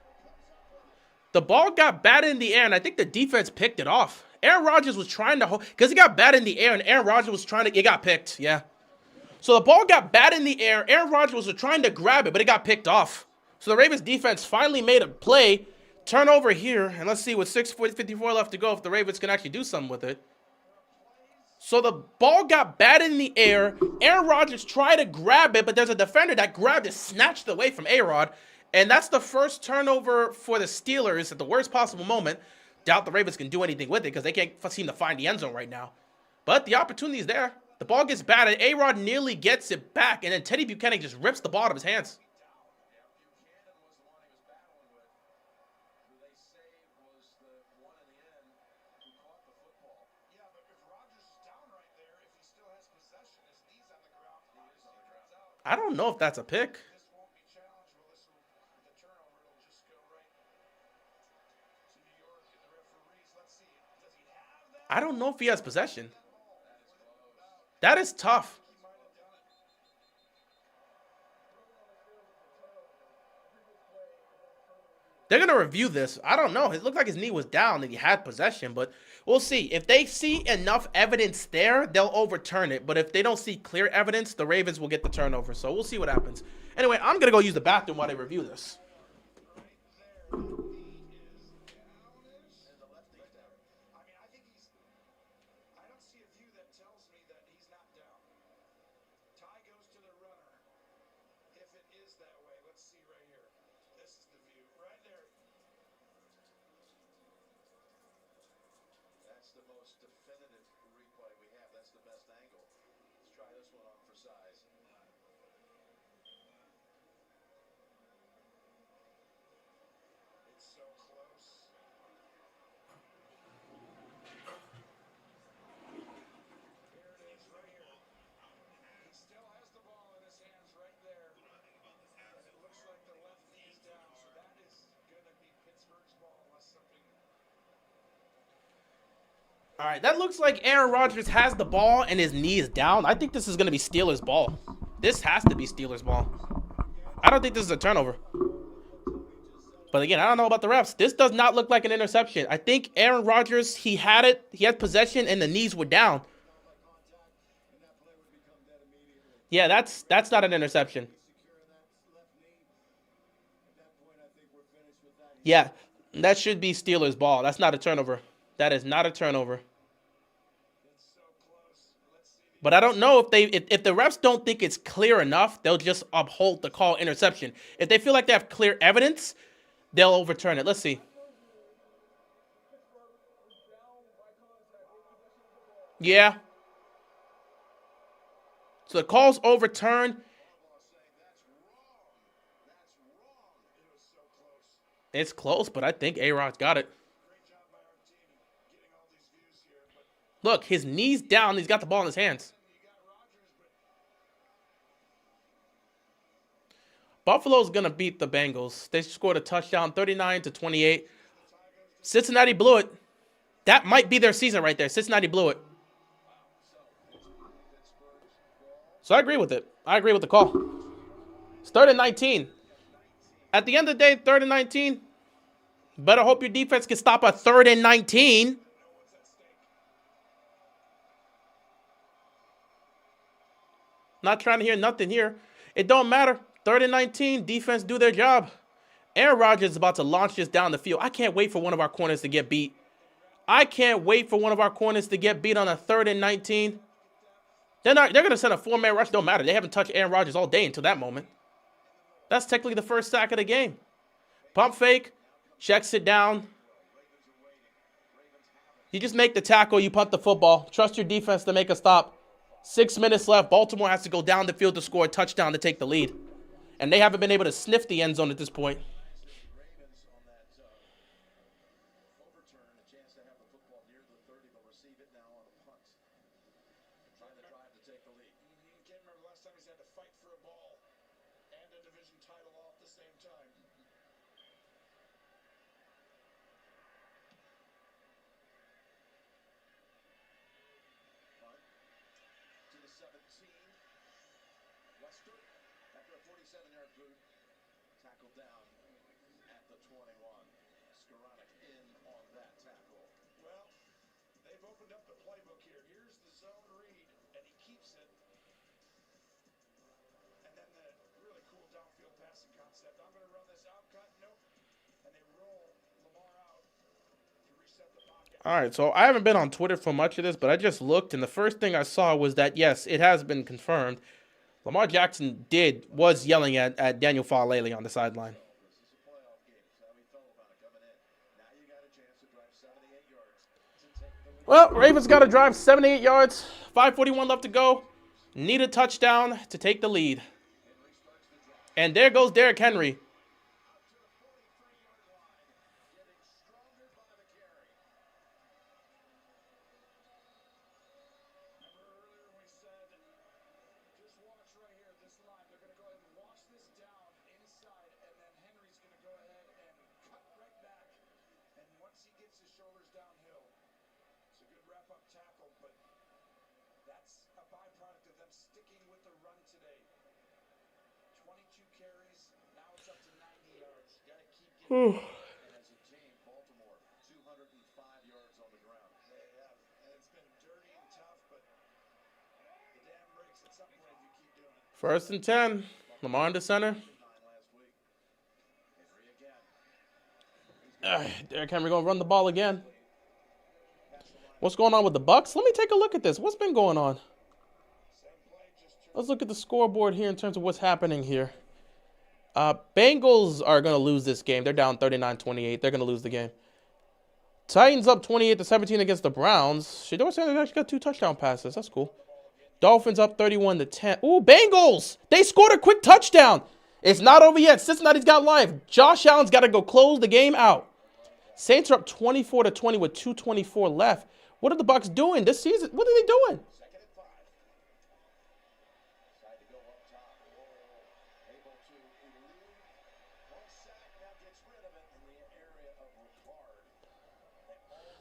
The ball got batted in the air, and I think the defense picked it off. Aaron Rodgers was trying to hold, because it got batted in the air, and Aaron Rodgers was trying to, it got picked, yeah. So the ball got batted in the air. Aaron Rodgers was trying to grab it, but it got picked off. So the Ravens defense finally made a play, turnover here, and let's see with 6:54 left to go if the Ravens can actually do something with it. So the ball got batted in the air. Aaron Rodgers tried to grab it, but there's a defender that grabbed it, snatched it away from A-Rod. And that's the first turnover for the Steelers at the worst possible moment. Doubt the Ravens can do anything with it because they can't seem to find the end zone right now. But the opportunity is there. The ball gets batted. A-Rod nearly gets it back, and then Teddy Buchanan just rips the ball out of his hands. I don't know if that's a pick. I don't know if he has possession. That is tough. They're going to review this. I don't know. It looked like his knee was down and he had possession, but we'll see. If they see enough evidence there, they'll overturn it. But if they don't see clear evidence, the Ravens will get the turnover. So we'll see what happens. Anyway, I'm going to go use the bathroom while they review this. All right, that looks like Aaron Rodgers has the ball and his knee is down. I think this is going to be Steelers' ball. This has to be Steelers' ball. I don't think this is a turnover. But again, I don't know about the refs. This does not look like an interception. I think Aaron Rodgers, he had it. He had possession and the knees were down. Yeah, that's not an interception. Yeah, that should be Steelers' ball. That's not a turnover. That is not a turnover. But I don't know if the refs don't think it's clear enough, they'll just uphold the call interception. If they feel like they have clear evidence, they'll overturn it. Let's see. Yeah. So the call's overturned. It's close, but I think A-Rod's got it. Look, his knee's down. He's got the ball in his hands. Buffalo's going to beat the Bengals. They scored a touchdown, 39-28. Cincinnati blew it. That might be their season right there. Cincinnati blew it. So I agree with it. I agree with the call. It's 3rd and 19. At the end of the day, 3rd and 19. Better hope your defense can stop a 3rd and 19. Not trying to hear nothing here. It don't matter. 3rd and 19. Defense do their job. Aaron Rodgers is about to launch this down the field. I can't wait for one of our corners to get beat. I can't wait for one of our corners to get beat on a 3rd and 19. They're going to send a 4-man rush. Don't matter. They haven't touched Aaron Rodgers all day until that moment. That's technically the first sack of the game. Pump fake. Checks it down. You just make the tackle. You punt the football. Trust your defense to make a stop. 6 minutes left. Baltimore has to go down the field to score a touchdown to take the lead. And they haven't been able to sniff the end zone at this point. 7-yard boot. Tackled down at the 21. Skoranek in on that tackle. Well, they've opened up the playbook here. Here's the zone read, and he keeps it. And then the really cool downfield passing concept. I'm going to run this out cut. Nope. And they roll Lamar out to reset the pocket. All right, so I haven't been on Twitter for much of this, but I just looked, and the first thing I saw was that, yes, it has been confirmed. Lamar Jackson was yelling at Daniel Falele on the sideline. This is a playoff game. So how he felt about it coming in. Now you got a chance to drive 78 yards to take the lead. Well, Ravens got to drive 78 yards, 5:41 left to go. Need a touchdown to take the lead. And there goes Derrick Henry. Sticking with the run today. 22 carries. Now it's up to 90 yards. Got to keep getting. And as a team, Baltimore, 205 yards on the ground. They have. And it's been dirty and tough, but the dam breaks at some point if you keep doing it. 1st and 10. Lamar in the center. 9 last week. Henry again. Derrick Henry going to run the ball again. What's going on with the Bucs? Let me take a look at this. What's been going on? Let's look at the scoreboard here in terms of what's happening here. Bengals are going to lose this game. They're down 39-28. They're going to lose the game. Titans up 28-17 against the Browns. Shedeur Sanders actually got 2 touchdown passes. That's cool. Dolphins up 31-10. Ooh, Bengals! They scored a quick touchdown. It's not over yet. Cincinnati's got life. Josh Allen's got to go close the game out. Saints are up 24-20 with 2:24 left. What are the Bucs doing this season? What are they doing?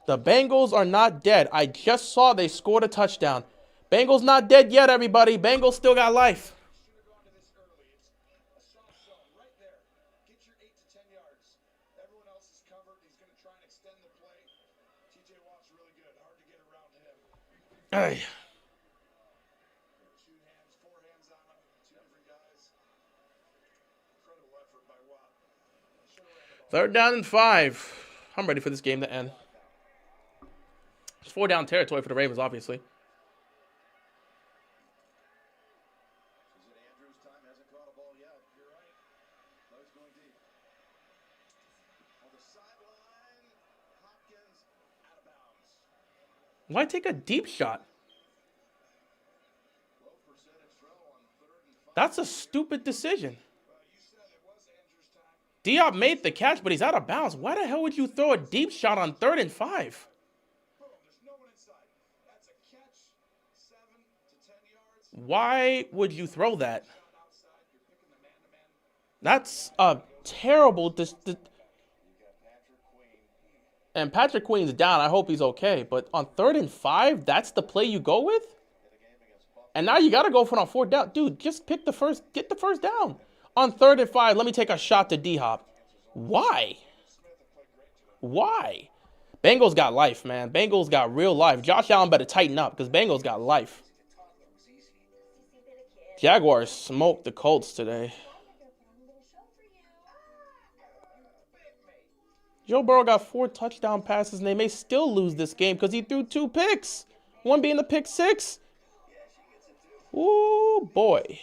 The Bengals are not dead. I just saw they scored a touchdown. Bengals not dead yet, everybody. Bengals still got life. Should have gone to this early. It's a soft zone right there. Get your 8 to 10 yards. Everyone else is covered. He's going to try and extend the play. TJ Watt's really good. Hard to get around him. Ay. 2 hands, 4 hands on him. 2 different guys. Incredible effort by Watt. Should have ran the ball. 3rd down and 5. I'm ready for this game to end. It's 4 down territory for the Ravens, obviously. Is it Andrews' time? Hasn't caught a ball yet. You're right. Those going deep. On the sideline, Hopkins out of bounds. Why take a deep shot? Low percentage throw on 3rd and 5. That's a stupid decision. You said it was Andrews' time. Diop made the catch, but he's out of bounds. Why the hell would you throw a deep shot on 3rd and 5? Boom. There's no one inside. That's a catch. 7 to 10 yards. Why would you throw that? Shot outside. You're picking the man-to-man. That's a terrible... You got Patrick Queen. And Patrick Queen's down. I hope he's okay. But on 3rd and 5, that's the play you go with? In a game against Buffalo. And now you got to go for it on 4th down. Dude, just get the first down. On 3rd and 5, let me take a shot to D-Hop. Why? Why? Bengals got life, man. Bengals got real life. Josh Allen better tighten up because Bengals got life. Jaguars smoked the Colts today. Joe Burrow got 4 touchdown passes, and they may still lose this game because he threw 2 picks. One being the pick 6. Ooh, boy.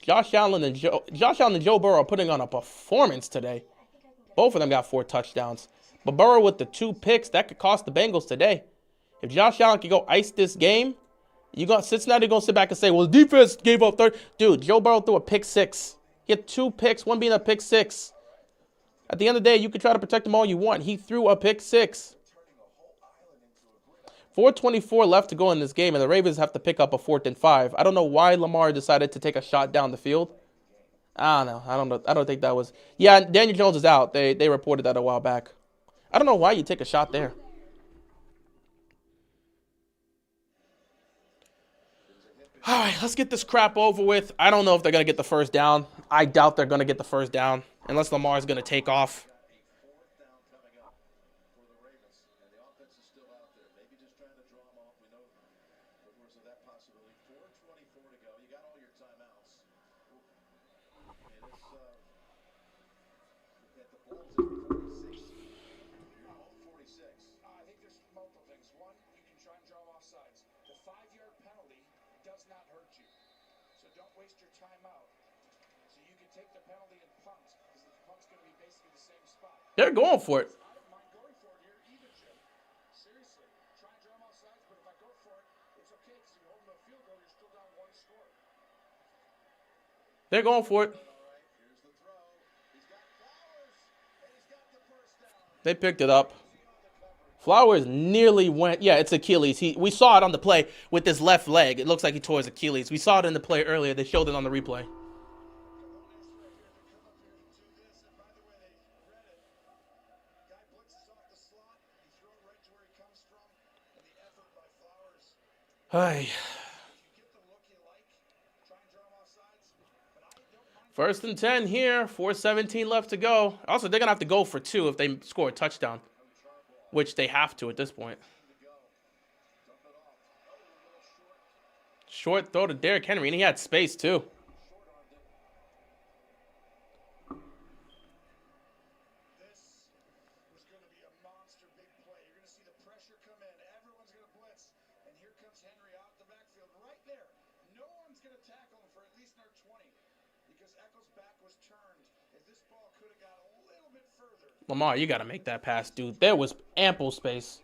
Josh Allen and Joe Burrow are putting on a performance today. Both of them got 4 touchdowns. But Burrow with the 2 picks, that could cost the Bengals today. If Josh Allen can go ice this game, Cincinnati going to sit back and say, well, the defense gave up 30. Dude, Joe Burrow threw a pick 6. He had 2 picks, one being a pick 6. At the end of the day, you can try to protect them all you want. He threw a pick 6. 4:24 left to go in this game, and the Ravens have to pick up a 4th and 5. I don't know why Lamar decided to take a shot down the field. I don't know. I don't think that was... Yeah, Daniel Jones is out. They reported that a while back. I don't know why you take a shot there. All right, let's get this crap over with. I don't know if they're going to get the first down. I doubt they're going to get the first down unless Lamar is going to take off. Fourth down coming up for the Ravens, and the offense is still out there. Maybe just trying to draw them off. We know there was that possibility. 4:24 to go. You got all your timeouts. And it's at the ball's at 46. You're both 46. I think there's multiple things. One, you can try and draw offsides. The 5-yard penalty does not hurt you. So don't waste your time out. So you can take the penalty and punt, because the punt's going to be basically the same spot. They're going for it. I don't mind going for it here either, Jim. Seriously. Try and draw them offsides, but if I go for it, it's okay, because if you hold them to a field goal, you're still down one score. They're going for it. All right, here's the throw. He's got Flowers, and he's got the first down. They picked it up. Flowers nearly went. Yeah, it's Achilles. We saw it on the play with his left leg. It looks like he tore his Achilles. We saw it in the play earlier. They showed it on the replay. Hey. First and 10 here. 4:17 left to go. Also, they're going to have to go for 2 if they score a touchdown, which they have to at this point. Short throw to Derrick Henry, and he had space too. This was going to be a monster big play. You're going to see the pressure come in. Everyone's going to blitz. And here comes Henry out the backfield right there. No one's going to tackle him for at least another 20, because Echols' back was turned. If this ball could have got a little bit further. Lamar, you got to make that pass, dude. There was ample space.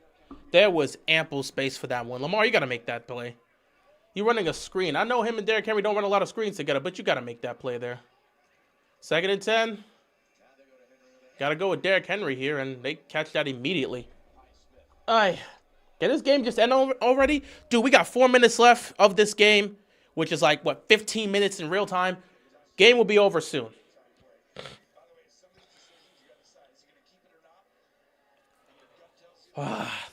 There was ample space for that one. Lamar, you got to make that play. You're running a screen. I know him and Derrick Henry don't run a lot of screens together, but you got to make that play there. 2nd and 10. Got to go with Derrick Henry here, and they catch that immediately. Can this game just end already? Dude, we got 4 minutes left of this game, which is like, 15 minutes in real time. Game will be over soon.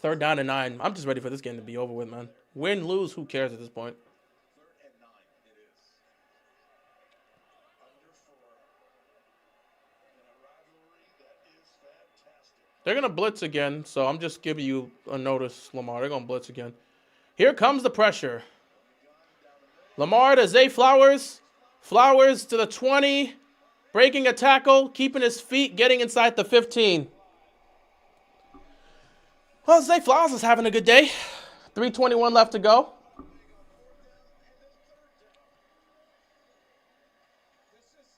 Third down and 9. I'm just ready for this game to be over with, man. Win, lose, who cares at this point? 3rd and 9 it is. Under 4 in a rivalry that is fantastic. They're going to blitz again, so I'm just giving you a notice, Lamar. They're going to blitz again. Here comes the pressure. Lamar to Zay Flowers. Flowers to the 20. Breaking a tackle, keeping his feet, getting inside the 15. Well, Zay Flowers is having a good day. 3:21 left to go. This is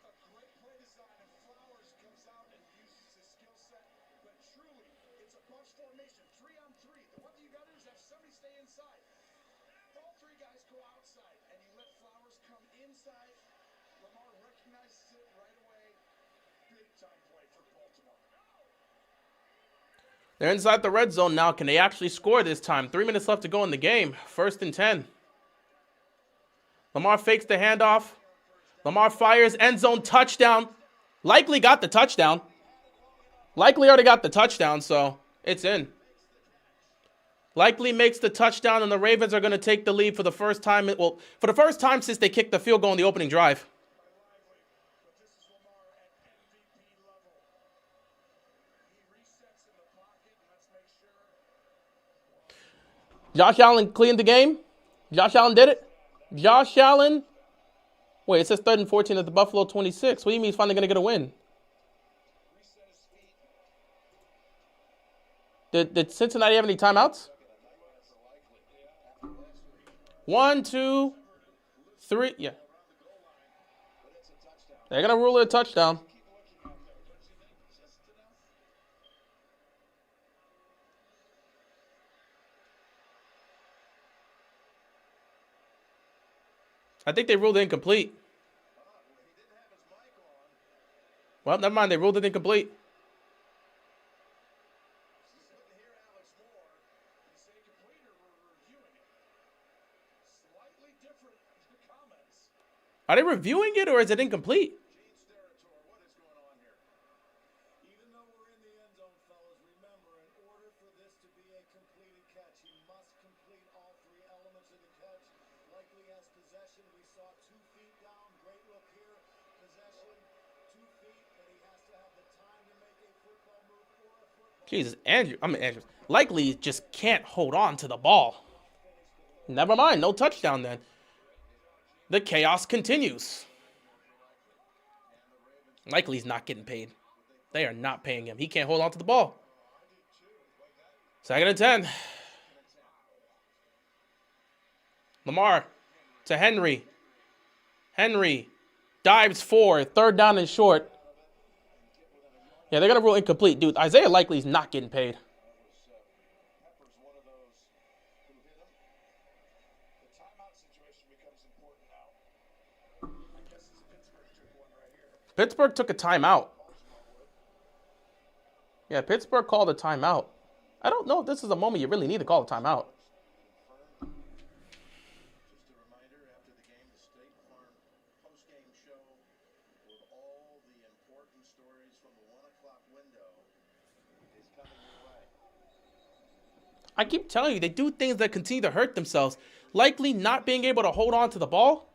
a great play design, and Flowers comes out and uses his skill set. But truly, it's a bunch formation, 3-on-3. The one thing you got to do is have somebody stay inside. All 3 guys go outside, and you let Flowers come inside. Lamar recognizes it right away. Big time play for Baltimore. They're inside the red zone now. Can they actually score this time? 3 minutes left to go in the game. 1st and 10. Lamar fakes the handoff. Lamar fires. End zone touchdown. Likely got the touchdown. Likely already got the touchdown, so it's in. Likely makes the touchdown, and the Ravens are going to take the lead for the first time. Well, for the first time since they kicked the field goal in the opening drive. But this is Lamar at MVP level. He resets in the pocket, and let's make sure. Josh Allen cleaned the game. Josh Allen did it. Josh Allen. Wait, it says 3rd and 14 at the Buffalo 26. What do you mean he's finally going to get a win? Reset his feet. Did Cincinnati have any timeouts? 1, 2, 3. Yeah. They're going to rule it a touchdown. I think they ruled it incomplete. Well, never mind. They ruled it incomplete. Are they reviewing it, or is it incomplete? What is going on here? Even though we're in the end zone, fellas, remember, in order for this to be a completed catch, he must complete all 3 elements of the catch. Likely has possession. We saw 2 feet down. Great look here. Jesus, Andrews. Likely just can't hold on to the ball. Never mind, no touchdown then. The chaos continues. Likely's not getting paid. They are not paying him. He can't hold on to the ball. 2nd and 10. Lamar to Henry. Henry dives 4. 3rd down and short. Yeah, they're going to rule incomplete. Dude, Isaiah Likely's not getting paid. Pepper's one of those who hit him. The timeout situation becomes important now. I guess it's Pittsburgh took one right here. Pittsburgh took a timeout. Yeah, Pittsburgh called a timeout. I don't know if this is a moment you really need to call a timeout. Just a reminder, after the game, the State Farm post-game show with all the important stories from the 1 o'clock window is coming your way. I keep telling you, they do things that continue to hurt themselves. Likely not being able to hold on to the ball.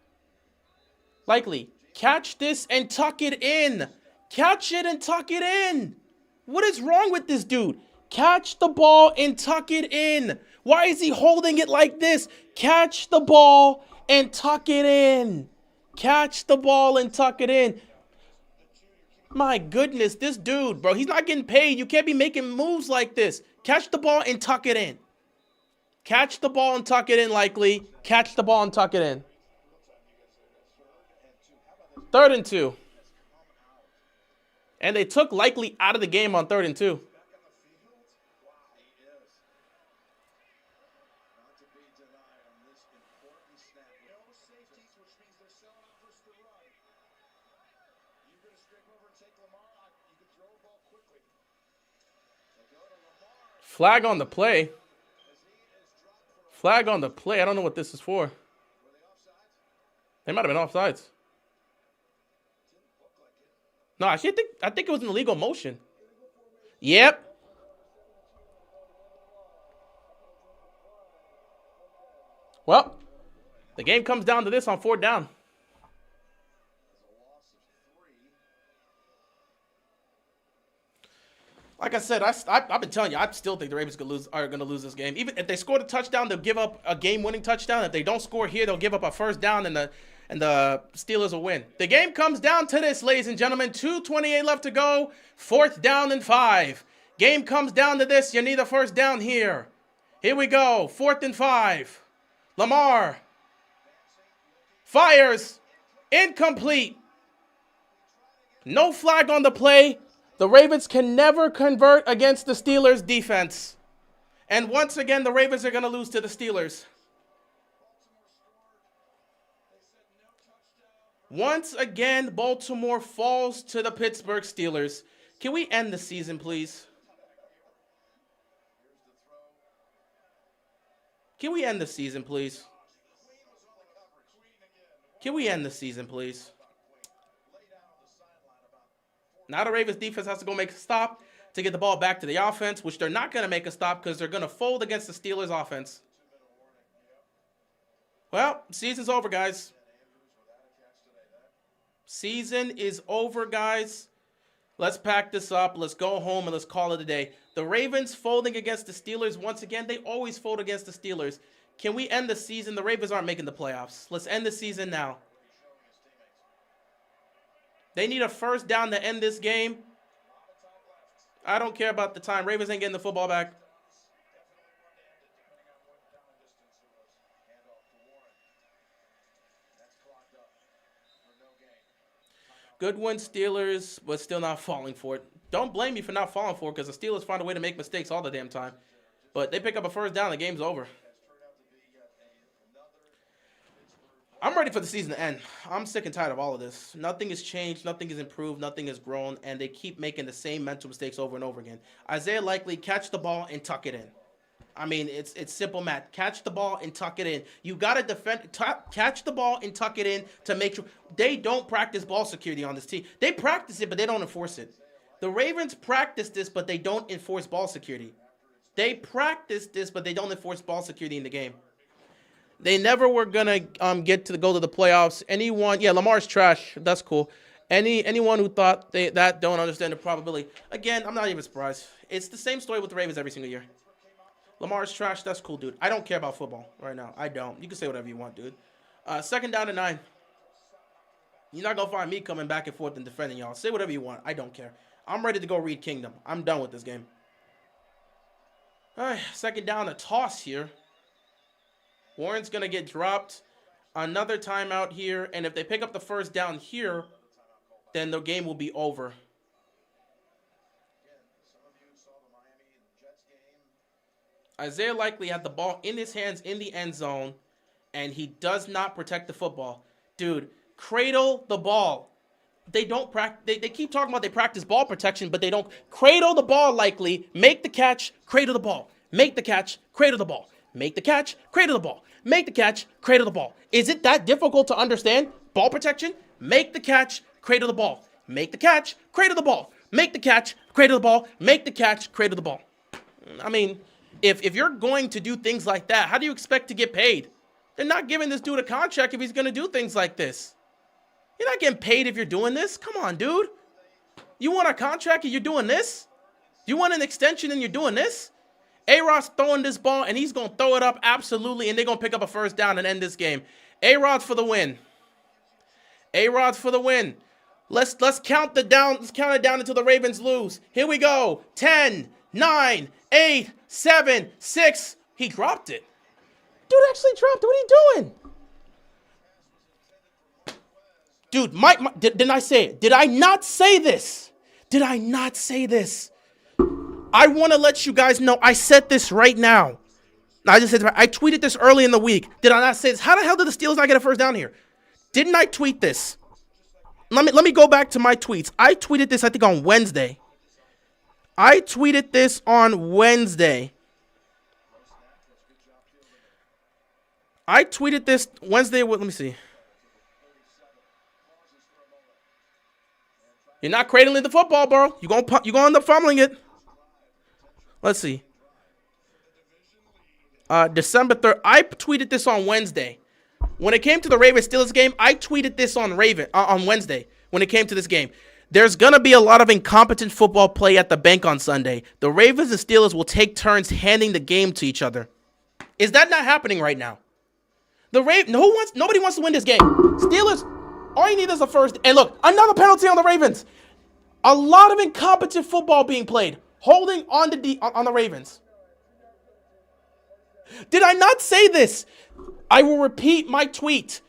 Likely, catch this and tuck it in. Catch it and tuck it in. What is wrong with this dude? Catch the ball and tuck it in. Why is he holding it like this? Catch the ball and tuck it in. Catch the ball and tuck it in. My goodness, this dude, bro, he's not getting paid. You can't be making moves like this. Catch the ball and tuck it in. Catch the ball and tuck it in, Likely. Catch the ball and tuck it in. 3rd and 2. And they took Likely out of the game on 3rd and 2. Flag on the play. Flag on the play. I don't know what this is for. They might have been offsides. No, actually, I think it was an illegal motion. Yep. Well, the game comes down to this on 4th down. Like I said, I've been telling you, I still think the Ravens are going to lose this game. Even if they score the touchdown, they'll give up a game-winning touchdown. If they don't score here, they'll give up a 1st down, and the Steelers will win. The game comes down to this, ladies and gentlemen. 2:28 left to go. 4th down and 5. Game comes down to this. You need a 1st down here. Here we go. 4th and 5. Lamar fires. Incomplete. No flag on the play. The Ravens can never convert against the Steelers' defense. And once again, the Ravens are going to lose to the Steelers. Once again, Baltimore falls to the Pittsburgh Steelers. Can we end the season, please? Can we end the season, please? Can we end the season, please? Now the Ravens defense has to go make a stop to get the ball back to the offense, which they're not going to make a stop because they're going to fold against the Steelers offense. Well, season's over, guys. Season is over, guys. Let's pack this up. Let's go home and let's call it a day. The Ravens folding against the Steelers once again. They always fold against the Steelers. Can we end the season? The Ravens aren't making the playoffs. Let's end the season now. They need a 1st down to end this game. I don't care about the time. Ravens ain't getting the football back. Good win, Steelers, but still not falling for it. Don't blame me for not falling for it because the Steelers find a way to make mistakes all the damn time. But they pick up a 1st down, the game's over. I'm ready for the season to end. I'm sick and tired of all of this. Nothing has changed. Nothing has improved. Nothing has grown. And they keep making the same mental mistakes over and over again. Isaiah Likely, catch the ball and tuck it in. I mean, it's simple math. Catch the ball and tuck it in. You got to defend. Catch the ball and tuck it in to make sure. They don't practice ball security on this team. They practice it, but they don't enforce it. The Ravens practice this, but they don't enforce ball security. They practice this, but they don't enforce ball security in the game. They never were going to go to the playoffs. Lamar's trash. That's cool. Anyone who thought that don't understand the probability. Again, I'm not even surprised. It's the same story with the Ravens every single year. Lamar's trash. That's cool, dude. I don't care about football right now. I don't. You can say whatever you want, dude. 2nd down and 9. You're not going to find me coming back and forth and defending y'all. Say whatever you want. I don't care. I'm ready to go read Kingdom. I'm done with this game. All right, 2nd down, a toss here. Warren's going to get dropped. Another timeout here. And if they pick up the 1st down here, then the game will be over. Isaiah Likely had the ball in his hands in the end zone, and he does not protect the football. Dude, cradle the ball. They don't practice. They keep talking about they practice ball protection, but they don't. Cradle the ball, Likely. Make the catch, cradle the ball. Make the catch, cradle the ball. Make the catch, cradle the ball. Make the catch, cradle the ball. Is it that difficult to understand? Ball protection? Make the catch, cradle the ball. Make the catch, cradle the ball. Make the catch, cradle the ball. Make the catch, cradle the ball. I mean, if you're going to do things like that, how do you expect to get paid? They're not giving this dude a contract if he's going to do things like this. You're not getting paid if you're doing this. Come on, dude. You want a contract and you're doing this? You want an extension and you're doing this? A-Rod's throwing this ball, and he's going to throw it up absolutely, and they're going to pick up a 1st down and end this game. A-Rod's for the win. A-Rod's for the win. Let's count it down until the Ravens lose. Here we go. 10, 9, 8, 7, 6. He dropped it. Dude actually dropped it. What are you doing? Dude, didn't I say it? Did I not say this? Did I not say this? I want to let you guys know I said this right now. I tweeted this early in the week. Did I not say this? How the hell did the Steelers not get a 1st down here? Didn't I tweet this? Let me go back to my tweets. I tweeted this, I think, on Wednesday. I tweeted this on Wednesday. Let me see. You're not cradling the football, bro. You're gonna end up fumbling it. Let's see. December 3rd. I tweeted this on Wednesday. When it came to the Ravens-Steelers game, I tweeted this on Wednesday when it came to this game. There's going to be a lot of incompetent football play at the bank on Sunday. The Ravens and Steelers will take turns handing the game to each other. Is that not happening right now? Nobody wants to win this game. Steelers, all you need is a 1st. And look, another penalty on the Ravens. A lot of incompetent football being played. Holding on the Ravens. Did I not say this? I will repeat my tweet.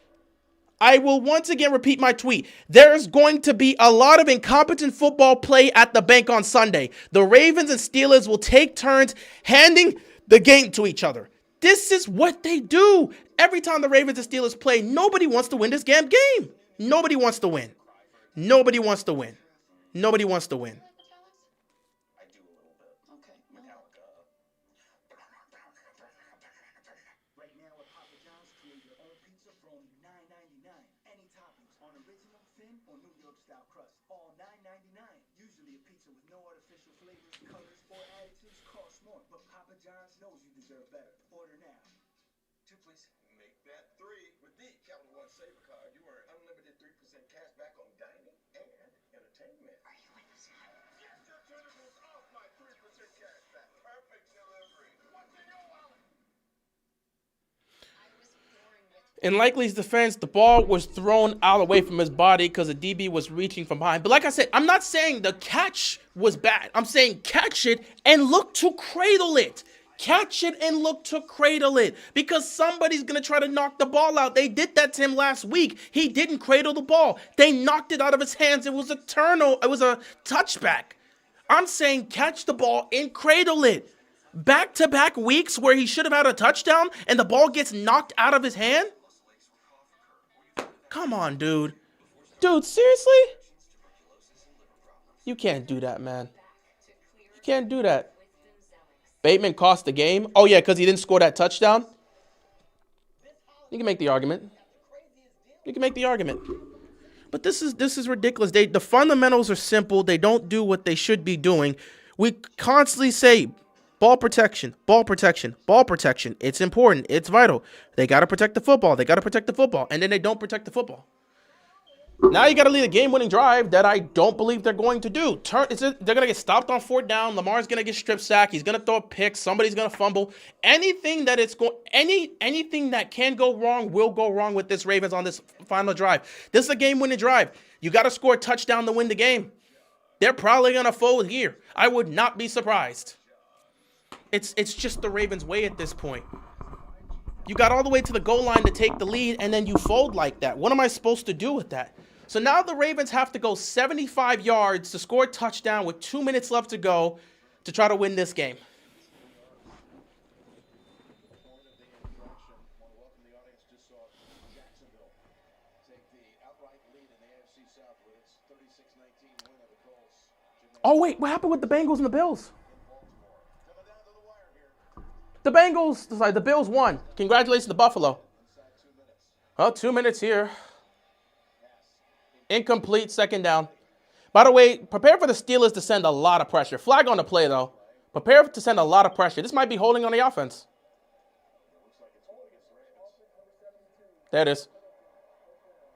I will once again repeat my tweet. There's going to be a lot of incompetent football play at the bank on Sunday. The Ravens and Steelers will take turns handing the game to each other. This is what they do. Every time the Ravens and Steelers play, nobody wants to win this damn game. Nobody wants to win. Nobody wants to win. Nobody wants to win. Knows you deserve better. Order now. 2, please. Make that 3 with the Capital One Saver card. You earn unlimited 3% cash back on dining and entertainment. Are you in this one? Get your tentacles off my 3% cash back. Perfect delivery. What's in your wallet? In Likely's defense, the ball was thrown out away from his body because the DB was reaching from behind. But like I said, I'm not saying the catch was bad. I'm saying catch it and look to cradle it. Catch it and look to cradle it because somebody's going to try to knock the ball out. They did that to him last week. He didn't cradle the ball. They knocked it out of his hands. It was a turnover. It was a touchback. I'm saying catch the ball and cradle it. Back-to-back weeks where he should have had a touchdown and the ball gets knocked out of his hand? Come on, dude. Dude, seriously? You can't do that, man. You can't do that. Bateman cost the game. Oh, yeah, because he didn't score that touchdown. You can make the argument. You can make the argument. But this is ridiculous. The fundamentals are simple. They don't do what they should be doing. We constantly say ball protection, ball protection, ball protection. It's important. It's vital. They got to protect the football. They got to protect the football. And then they don't protect the football. Now you got to lead a game-winning drive that I don't believe they're going to do. They're going to get stopped on 4th down. Lamar's going to get strip sacked. He's going to throw a pick. Somebody's going to fumble. Anything that anything that can go wrong will go wrong with this Ravens on this final drive. This is a game-winning drive. You got to score a touchdown to win the game. They're probably going to fold here. I would not be surprised. It's just the Ravens' way at this point. You got all the way to the goal line to take the lead, and then you fold like that. What am I supposed to do with that? So now the Ravens have to go 75 yards to score a touchdown with 2 minutes left to go to try to win this game. Oh, wait, what happened with the Bengals and the Bills? The Bills won. Congratulations to Buffalo. Well, 2 minutes here. Incomplete, 2nd down. By the way, prepare for the Steelers to send a lot of pressure. Flag on the play, though. Prepare to send a lot of pressure. This might be holding on the offense. There it is.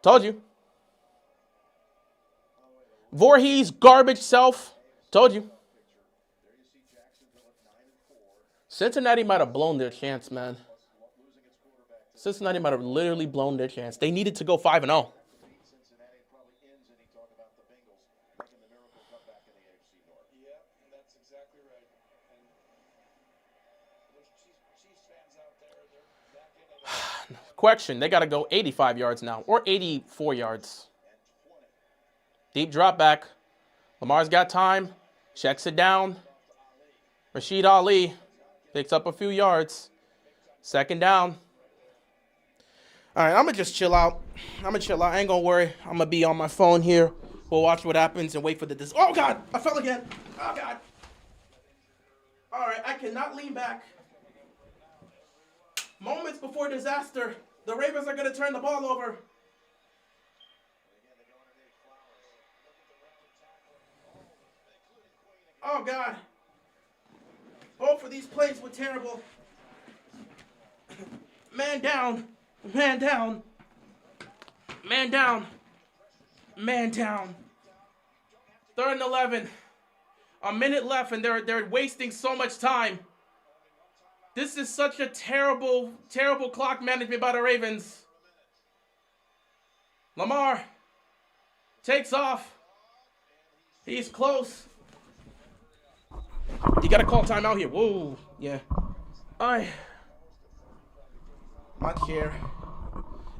Told you. Voorhees, garbage self. Told you. Cincinnati might have blown their chance, man. Cincinnati might have literally blown their chance. They needed to go 5-0. Question, they got to go 85 yards now, or 84 yards. Deep drop back. Lamar's got time. Checks it down. Rashid Ali picks up a few yards. 2nd down. All right, I'm going to just chill out. I ain't going to worry. I'm going to be on my phone here. We'll watch what happens and wait for the... Oh, God. I fell again. Oh, God. All right, I cannot lean back. Moments before disaster. The Ravens are going to turn the ball over. Oh, God. Both of these plays were terrible. Man down. Man down. Man down. Man down. 3rd and 11. A minute left, and they're wasting so much time. This is such a terrible, terrible clock management by the Ravens. Lamar takes off. He's close. You got to call timeout here. Whoa. Yeah. My chair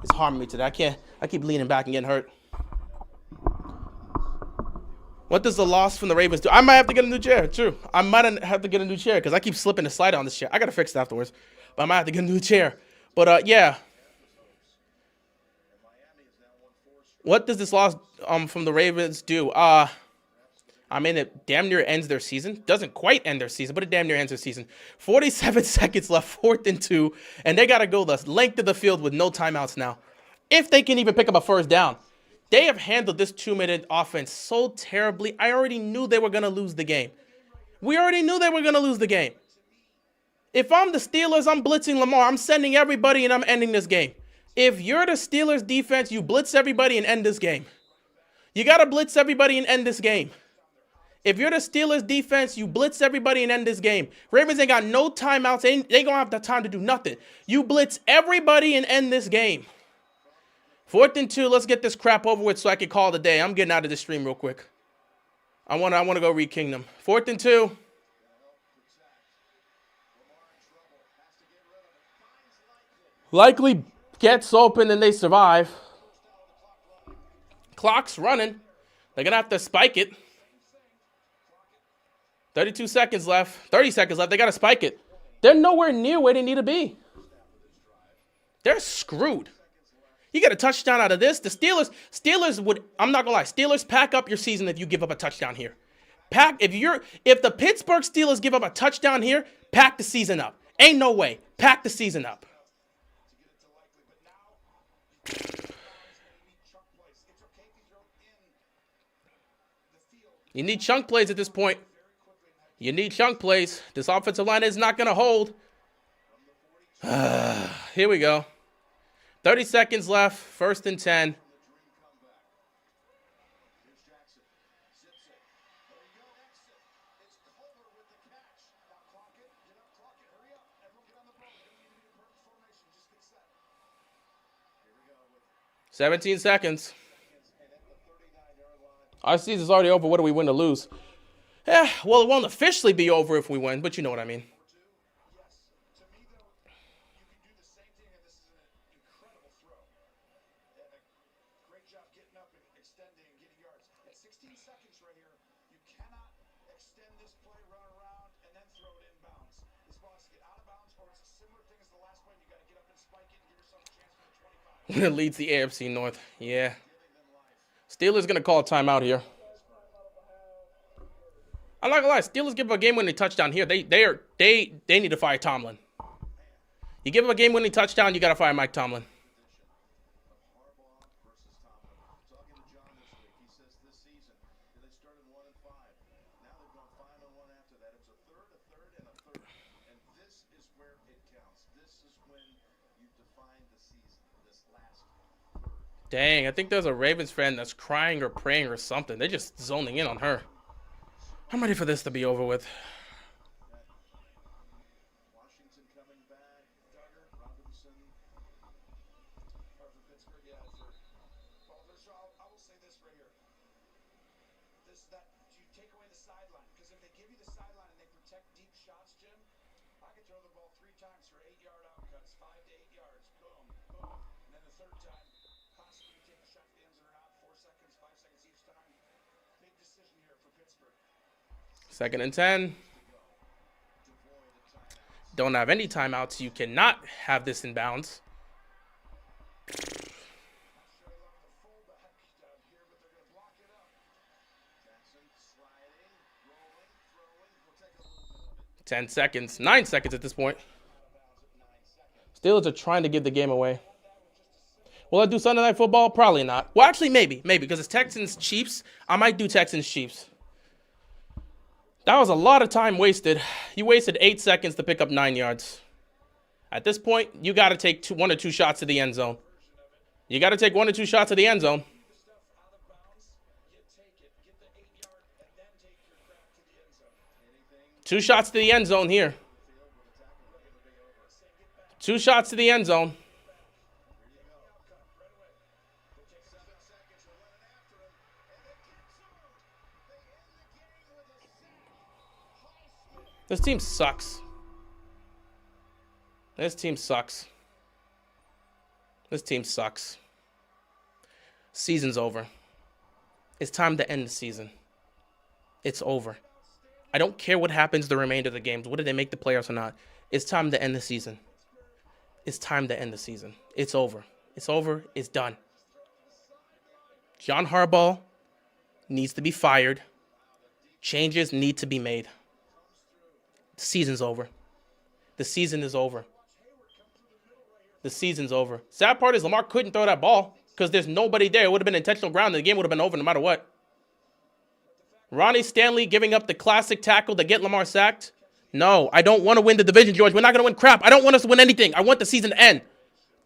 is harming me today. I keep leaning back and getting hurt. What does the loss from the Ravens do? I might have to get a new chair. True. I might have to get a new chair because I keep slipping the slider on this chair. I got to fix it afterwards. But I might have to get a new chair. But, yeah. What does this loss from the Ravens do? I mean, it damn near ends their season. Doesn't quite end their season, but it damn near ends their season. 47 seconds left, 4th and 2. And they got to go the length of the field with no timeouts now. If they can even pick up a 1st down. They have handled this 2-minute offense so terribly. I already knew they were going to lose the game. We already knew they were going to lose the game. If I'm the Steelers, I'm blitzing Lamar. I'm sending everybody and I'm ending this game. If you're the Steelers defense, you blitz everybody and end this game. You got to blitz everybody and end this game. If you're the Steelers defense, you blitz everybody and end this game. Ravens ain't got no timeouts. They ain't going to have the time to do nothing. You blitz everybody and end this game. 4th and 2, let's get this crap over with so I can call it a day. I'm getting out of this stream real quick. I want to go read Kingdom. 4th and 2. Likely gets open and they survive. Clock's running. They're going to have to spike it. 32 seconds left. 30 seconds left. They got to spike it. They're nowhere near where they need to be. They're screwed. You get a touchdown out of this. The Steelers would, I'm not gonna lie, Steelers pack up your season if you give up a touchdown here. If the Pittsburgh Steelers give up a touchdown here, pack the season up. Ain't no way. Pack the season up. You need chunk plays at this point. You need chunk plays. This offensive line is not gonna hold. Here we go. 30 seconds left, 1st and 10. 17 seconds. Our season's already over. What do we win or lose? Yeah, well, it won't officially be over if we win, but you know what I mean. Yes. To me, though, you can do the same thing, and this is an incredible throw. And a great job getting up and extending and getting yards. At 16 seconds right here, you cannot extend this play, run around, and then throw it inbounds. This ball has to get out of bounds, or it's a similar thing as the last play. You got to get up and spike it and give yourself a chance for the 25. Winner leads the AFC North. Yeah. Steelers going to call a timeout here. I'm not gonna lie, Steelers give up a game-winning touchdown here. They need to fire Tomlin. You give up a game-winning touchdown, you gotta fire Mike Tomlin. Harbaugh versus Tomlin. Talking to John this week, he says this season they started 1-5. Now they've gone 5-1 after that. It's a third, and a third. And this is where it counts. This is when you define the season. This last third. Dang, I think there's a Ravens fan that's crying or praying or something. They're just zoning in on her. I'm ready for this to be over with. Washington coming back. Duggar, Robinson. Or for Pittsburgh, yeah. So I will say this right here. You take away the sideline, because if they give you the sideline and they protect deep shots, Jim, I could throw the ball 3 times for 8-yard outcuts, 5 to 8 yards, boom, boom, and then the third time, possibly you take a shot to the end zone or not, 4 seconds, 5 seconds each time. Big decision here for Pittsburgh. 2nd and 10. Don't have any timeouts. You cannot have this in bounds. Not sure I love the fullback down here, but they're going to block it up. Jackson sliding, rolling, throwing. We'll take a little bit of it. 10 seconds. 9 seconds at this point. Out of bounds at 9 seconds. Steelers are trying to give the game away. Will I do Sunday Night Football? Probably not. Well, actually, maybe. Because it's Texans-Chiefs. I might do Texans-Chiefs. That was a lot of time wasted. You wasted 8 seconds to pick up 9 yards. At this point, you got to take 1 or 2 shots to the end zone. You got to take 1 or 2 shots to the end zone. Stuff out of bounds, you take it. Get the 8-yard, and then take your crap to the end zone. 2 shots to the end zone here. 2 shots to the end zone. This team sucks. This team sucks. This team sucks. Season's over. It's time to end the season. It's over. I don't care what happens the remainder of the games. Whether they make the playoffs or not. It's time to end the season. It's time to end the season. It's over. It's over. It's done. John Harbaugh needs to be fired. Changes need to be made. The season's over. The season is over. The season's over. Sad part is Lamar couldn't throw that ball because there's nobody there. It would have been intentional ground and the game would have been over no matter what. Ronnie Stanley giving up the classic tackle to get Lamar sacked. No, I don't want to win the division, George. We're not going to win crap. I don't want us to win anything. I want the season to end.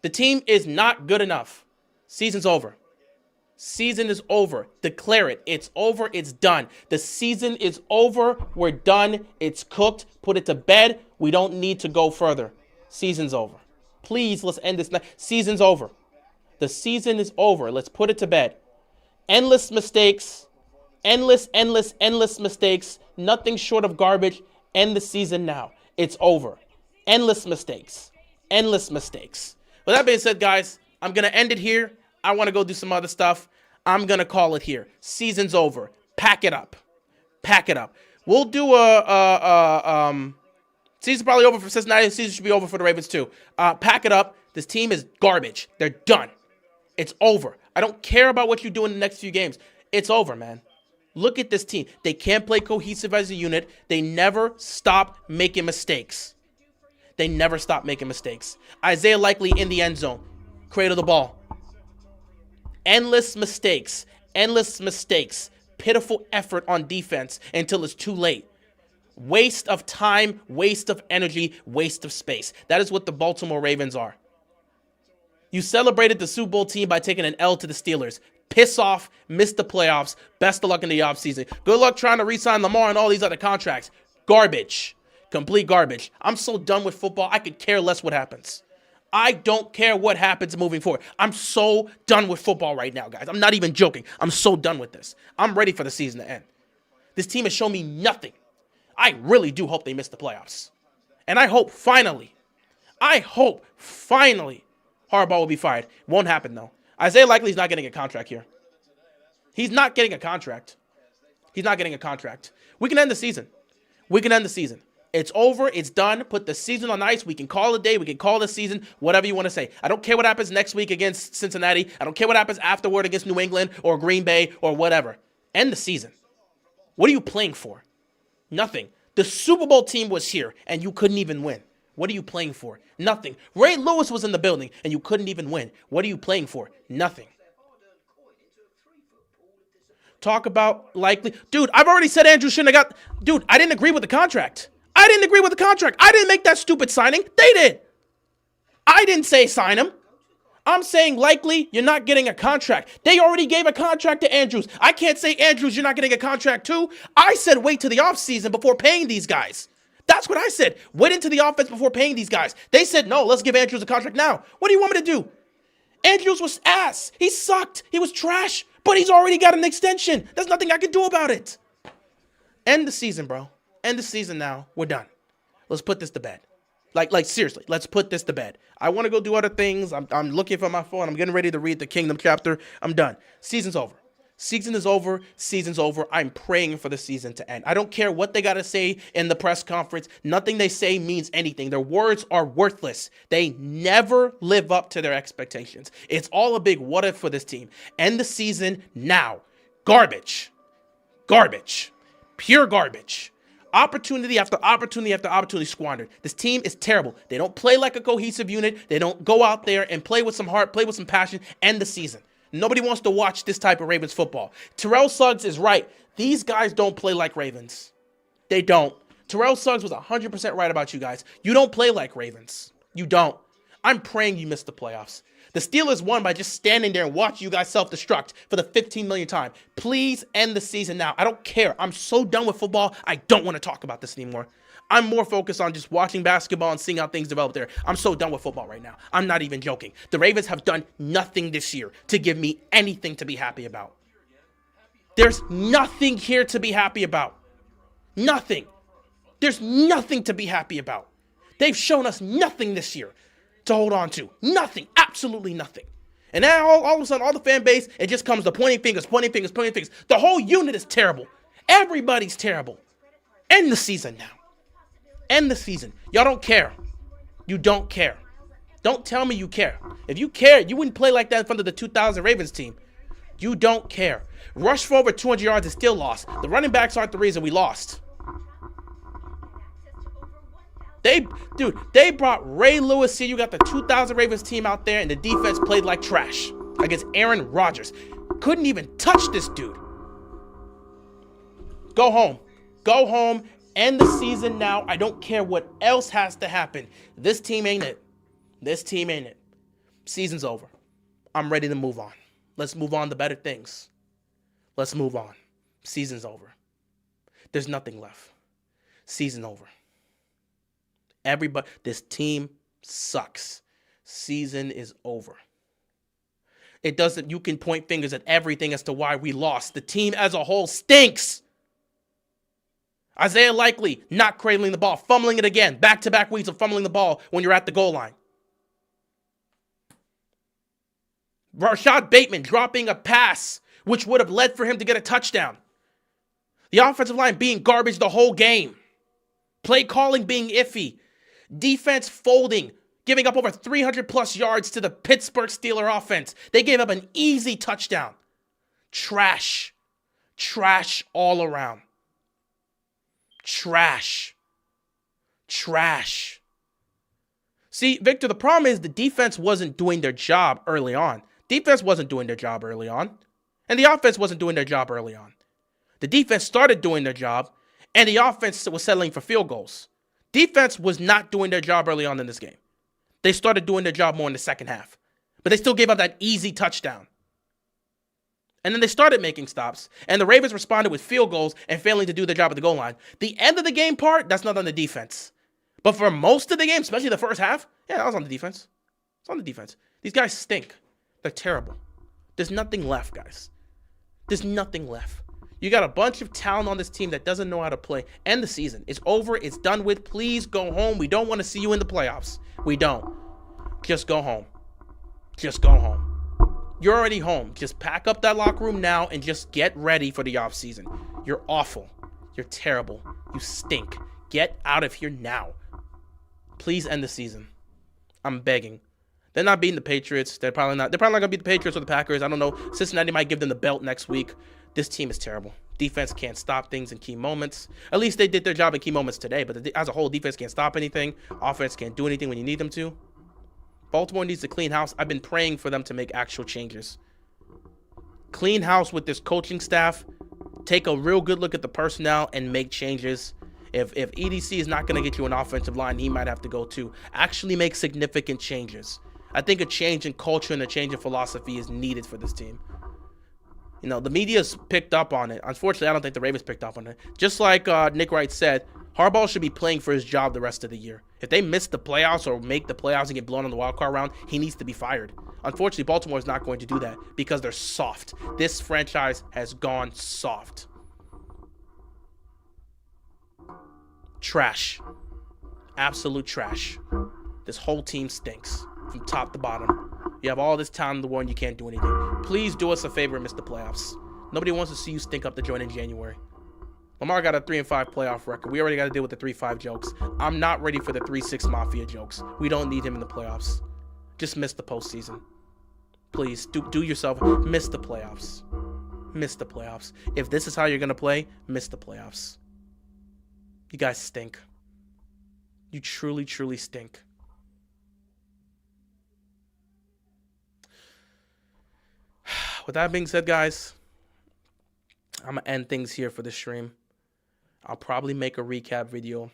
The team is not good enough. Season's over. Season is over. Declare it. It's over. It's done. The season is over. We're done. It's cooked. Put it to bed. We don't need to go further. Season's over. Please, let's end this. Season's over. The season is over. Let's put it to bed. Endless mistakes. Endless mistakes. Nothing short of garbage. End the season now. It's over. Endless mistakes. Endless mistakes. With that being said, guys, I'm going to end it here. I want to go do some other stuff. I'm going to call it here. Season's over. Pack it up. Pack it up. We'll do season's probably over for Cincinnati. Season should be over for the Ravens too. Pack it up. This team is garbage. They're done. It's over. I don't care about what you do in the next few games. It's over, man. Look at this team. They can't play cohesive as a unit. They never stop making mistakes. They never stop making mistakes. Isaiah Likely in the end zone. Cradle the ball. Endless mistakes. Endless mistakes. Pitiful effort on defense until it's too late. Waste of time, waste of energy, waste of space. That is what the Baltimore Ravens are. You celebrated the Super Bowl team by taking an L to the Steelers. Piss off, miss the playoffs. Best of luck in the offseason. Good luck trying to re-sign Lamar and all these other contracts. Garbage. Complete garbage. I'm so done with football, I could care less what happens. I don't care what happens moving forward. I'm so done with football right now, guys. I'm not even joking. I'm so done with this. I'm ready for the season to end. This team has shown me nothing. I really do hope they miss the playoffs. And I hope finally, Harbaugh will be fired. Won't happen, though. Isaiah Likely's not getting a contract here. He's not getting a contract. He's not getting a contract. We can end the season. It's over. It's done. Put the season on ice. We can call it a day. We can call the season, whatever you want to say. I don't care what happens next week against Cincinnati. I don't care what happens afterward against New England or Green Bay or whatever. End the season. What are you playing for? Nothing. The Super Bowl team was here, and you couldn't even win. What are you playing for? Nothing. Ray Lewis was in the building, and you couldn't even win. What are you playing for? Nothing. Talk about Likely. Dude, I've already said Andrews shouldn't have got... Dude, I didn't agree with the contract. I didn't make that stupid signing. They did. I didn't say sign him. I'm saying Likely, you're not getting a contract. They already gave a contract to Andrews. I can't say, Andrews, you're not getting a contract too. I said wait till the offseason before paying these guys. That's what I said. Wait into the offense before paying these guys. They said, no, let's give Andrews a contract now. What do you want me to do? Andrews was ass. He sucked. He was trash. But he's already got an extension. There's nothing I can do about it. End the season, bro. End the season now. We're done. Let's put this to bed. Like seriously, let's put this to bed. I want to go do other things. I'm looking for my phone. I'm getting ready to read the Kingdom chapter. I'm done. Season's over. Season is over. Season's over. I'm praying for the season to end. I don't care what they got to say in the press conference. Nothing they say means anything. Their words are worthless. They never live up to their expectations. It's all a big what if for this team. End the season now. Garbage. Garbage. Pure garbage. Opportunity after opportunity after opportunity squandered. This team is terrible. They don't play like a cohesive unit. They don't go out there and play with some heart, play with some passion, end the season. Nobody wants to watch this type of Ravens football. Terrell Suggs is right. These guys don't play like Ravens. They don't. Terrell Suggs was 100% right about you guys. You don't play like Ravens. You don't. I'm praying you miss the playoffs. The Steelers won by just standing there and watching you guys self-destruct for the 15 millionth time. Please end the season now. I don't care. I'm so done with football. I don't want to talk about this anymore. I'm more focused on just watching basketball and seeing how things develop there. I'm so done with football right now. I'm not even joking. The Ravens have done nothing this year to give me anything to be happy about. There's nothing here to be happy about. Nothing. There's nothing to be happy about. They've shown us nothing this year to hold on to. Nothing. Absolutely nothing. And now all of a sudden, all the fan base, it just comes to pointing fingers. The whole unit is terrible. Everybody's terrible. End the season now. End the season. Y'all don't care. You don't care. Don't tell me you care. If you cared, you wouldn't play like that in front of the 2000 Ravens team. You don't care. Rush for over 200 yards is still lost. The running backs aren't the reason we lost. They brought Ray Lewis. See, you got the 2000 Ravens team out there, and the defense played like trash against Aaron Rodgers. Couldn't even touch this dude. Go home. Go home. End the season now. I don't care what else has to happen. This team ain't it. This team ain't it. Season's over. I'm ready to move on. Let's move on to better things. Let's move on. Season's over. There's nothing left. Season over. Everybody, this team sucks. Season is over. It doesn't, you can point fingers at everything as to why we lost. The team as a whole stinks. Isaiah Likely not cradling the ball, fumbling it again. Back-to-back weeks of fumbling the ball when you're at the goal line. Rashad Bateman dropping a pass, which would have led for him to get a touchdown. The offensive line being garbage the whole game. Play calling being iffy. Defense folding, giving up over 300-plus yards to the Pittsburgh Steelers offense. They gave up an easy touchdown. Trash. Trash all around. Trash. Trash. See, Victor, the problem is the defense wasn't doing their job early on. Defense wasn't doing their job early on. And the offense wasn't doing their job early on. The defense started doing their job, and the offense was settling for field goals. Defense was not doing their job early on in this game. They started doing their job more in the second half. But they still gave up that easy touchdown. And then they started making stops, and the Ravens responded with field goals and failing to do their job at the goal line. The end of the game part, that's not on the defense. But for most of the game, especially the first half, yeah, that was on the defense. It's on the defense. These guys stink. They're terrible. There's nothing left, guys. There's nothing left. You got a bunch of talent on this team that doesn't know how to play. End the season. It's over. It's done with. Please go home. We don't want to see you in the playoffs. We don't. Just go home. Just go home. You're already home. Just pack up that locker room now and just get ready for the offseason. You're awful. You're terrible. You stink. Get out of here now. Please end the season. I'm begging. They're not beating the Patriots. They're probably not going to beat the Patriots or the Packers. I don't know. Cincinnati might give them the belt next week. This team is terrible. Defense can't stop things in key moments. At least they did their job in key moments today. But as a whole, defense can't stop anything. Offense can't do anything when you need them to. Baltimore needs to clean house. I've been praying for them to make actual changes. Clean house with this coaching staff. Take a real good look at the personnel and make changes. If EDC is not going to get you an offensive line, he might have to go too. Actually make significant changes. I think a change in culture and a change in philosophy is needed for this team. You know, the media's picked up on it. Unfortunately, I don't think the Ravens picked up on it. Just like Nick Wright said, Harbaugh should be playing for his job the rest of the year. If they miss the playoffs or make the playoffs and get blown on the wild card round, he needs to be fired. Unfortunately, Baltimore is not going to do that because they're soft. This franchise has gone soft. Trash. Absolute trash. This whole team stinks from top to bottom. You have all this talent in the world and you can't do anything. Please do us a favor and miss the playoffs. Nobody wants to see you stink up the joint in January. Lamar got a 3-5 playoff record. We already got to deal with the 3-5 jokes. I'm not ready for the 3-6 Mafia jokes. We don't need him in the playoffs. Just miss the postseason. Please, do yourself. Miss the playoffs. Miss the playoffs. If this is how you're going to play, miss the playoffs. You guys stink. You truly, truly stink. With that being said, guys, I'm going to end things here for this stream. I'll probably make a recap video.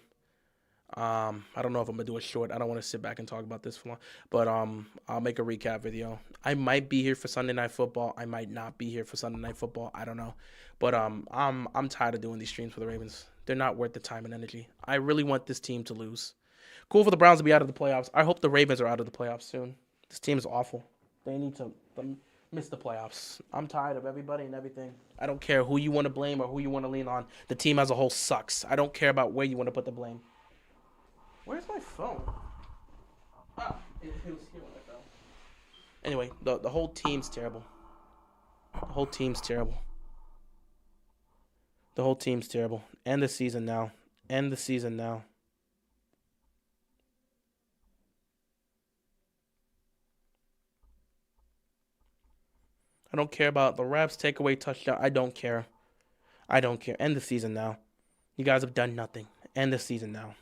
I don't know if I'm going to do it short. I don't want to sit back and talk about this for long. But I'll make a recap video. I might be here for Sunday Night Football. I might not be here for Sunday Night Football. I don't know. But I'm tired of doing these streams for the Ravens. They're not worth the time and energy. I really want this team to lose. Cool for the Browns to be out of the playoffs. I hope the Ravens are out of the playoffs soon. This team is awful. They need to miss the playoffs. I'm tired of everybody and everything. I don't care who you want to blame or who you want to lean on. The team as a whole sucks. I don't care about where you want to put the blame. Where's my phone? Ah, it was here when I fell. Anyway, the whole team's terrible. The whole team's terrible. The whole team's terrible. End the season now. End the season now. I don't care about the refs, takeaway, touchdown. I don't care. I don't care. End the season now. You guys have done nothing. End the season now.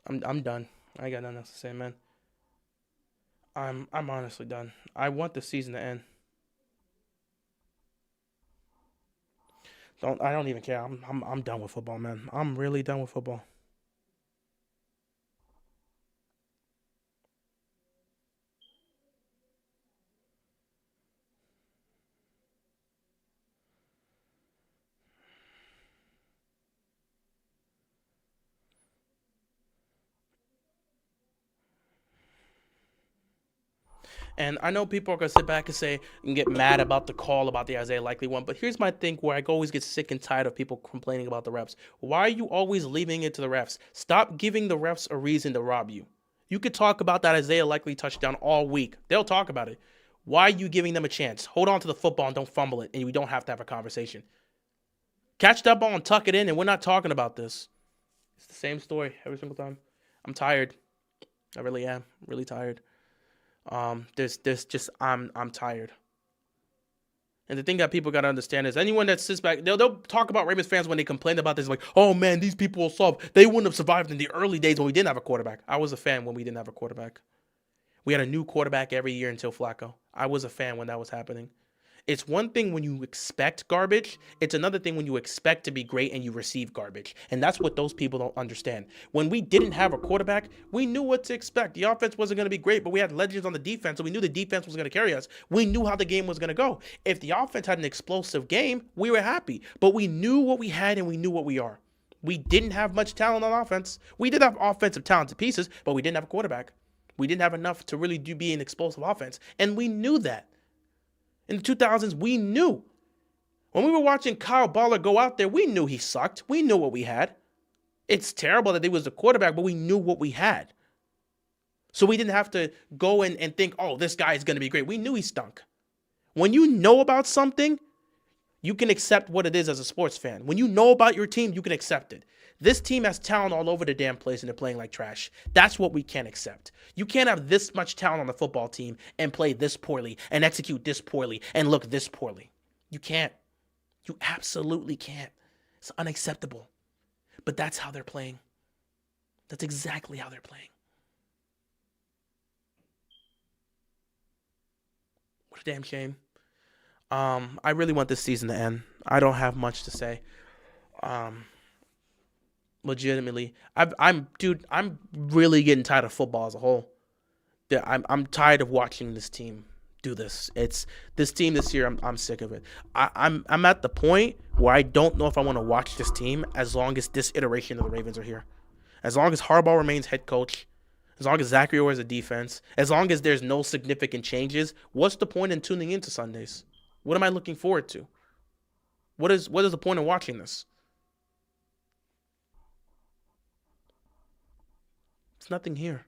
I'm done. I got nothing else to say, man. I'm honestly done. I want the season to end. I don't even care. I'm done with football, man. I'm really done with football. And I know people are going to sit back and say and get mad about the call about the Isaiah Likely one. But here's my thing where I always get sick and tired of people complaining about the refs. Why are you always leaving it to the refs? Stop giving the refs a reason to rob you. You could talk about that Isaiah Likely touchdown all week. They'll talk about it. Why are you giving them a chance? Hold on to the football and don't fumble it. And we don't have to have a conversation. Catch that ball and tuck it in and we're not talking about this. It's the same story every single time. I'm tired. I really am. Really tired. There's just I'm tired. And the thing that people gotta understand is anyone that sits back, they'll talk about Ravens fans when they complain about this, like, oh man, these people will solve. They wouldn't have survived in the early days when we didn't have a quarterback. I was a fan when we didn't have a quarterback. We had a new quarterback every year until Flacco. I was a fan when that was happening. It's one thing when you expect garbage. It's another thing when you expect to be great and you receive garbage. And that's what those people don't understand. When we didn't have a quarterback, we knew what to expect. The offense wasn't going to be great, but we had legends on the defense, so we knew the defense was going to carry us. We knew how the game was going to go. If the offense had an explosive game, we were happy. But we knew what we had and we knew what we are. We didn't have much talent on offense. We did have offensive talent to pieces, but we didn't have a quarterback. We didn't have enough to really be an explosive offense. And we knew that. In the 2000s, we knew. When we were watching Kyle Baller go out there, we knew he sucked. We knew what we had. It's terrible that he was the quarterback, but we knew what we had. So we didn't have to go and think, oh, this guy is going to be great. We knew he stunk. When you know about something, you can accept what it is as a sports fan. When you know about your team, you can accept it. This team has talent all over the damn place and they're playing like trash. That's what we can't accept. You can't have this much talent on the football team and play this poorly and execute this poorly and look this poorly. You can't. You absolutely can't. It's unacceptable. But that's how they're playing. That's exactly how they're playing. What a damn shame. I really want this season to end. I don't have much to say. Legitimately, I'm really getting tired of football as a whole. I'm tired of watching this team do this. It's this team this year. I'm sick of it. I'm at the point where I don't know if I want to watch this team as long as this iteration of the Ravens are here. As long as Harbaugh remains head coach, as long as Zachary Orr is a defense, as long as there's no significant changes, what's the point in tuning into Sundays? What am I looking forward to? What is the point of watching this? There's nothing here.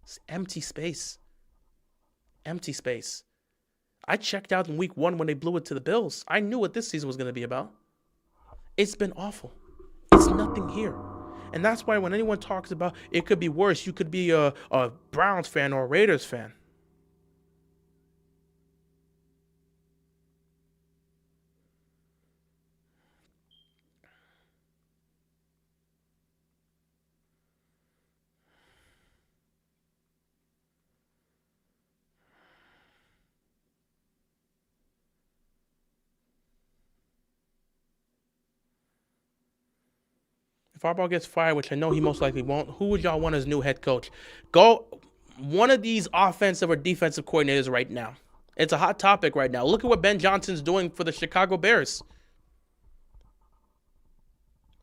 It's empty space. Empty space. I checked out in week 1 when they blew it to the Bills. I knew what this season was going to be about. It's been awful. It's nothing here. And that's why when anyone talks about it could be worse, you could be a Browns fan or a Raiders fan. If Harbaugh gets fired, which I know he most likely won't, who would y'all want as new head coach? Go one of these offensive or defensive coordinators right now. It's a hot topic right now. Look at what Ben Johnson's doing for the Chicago Bears.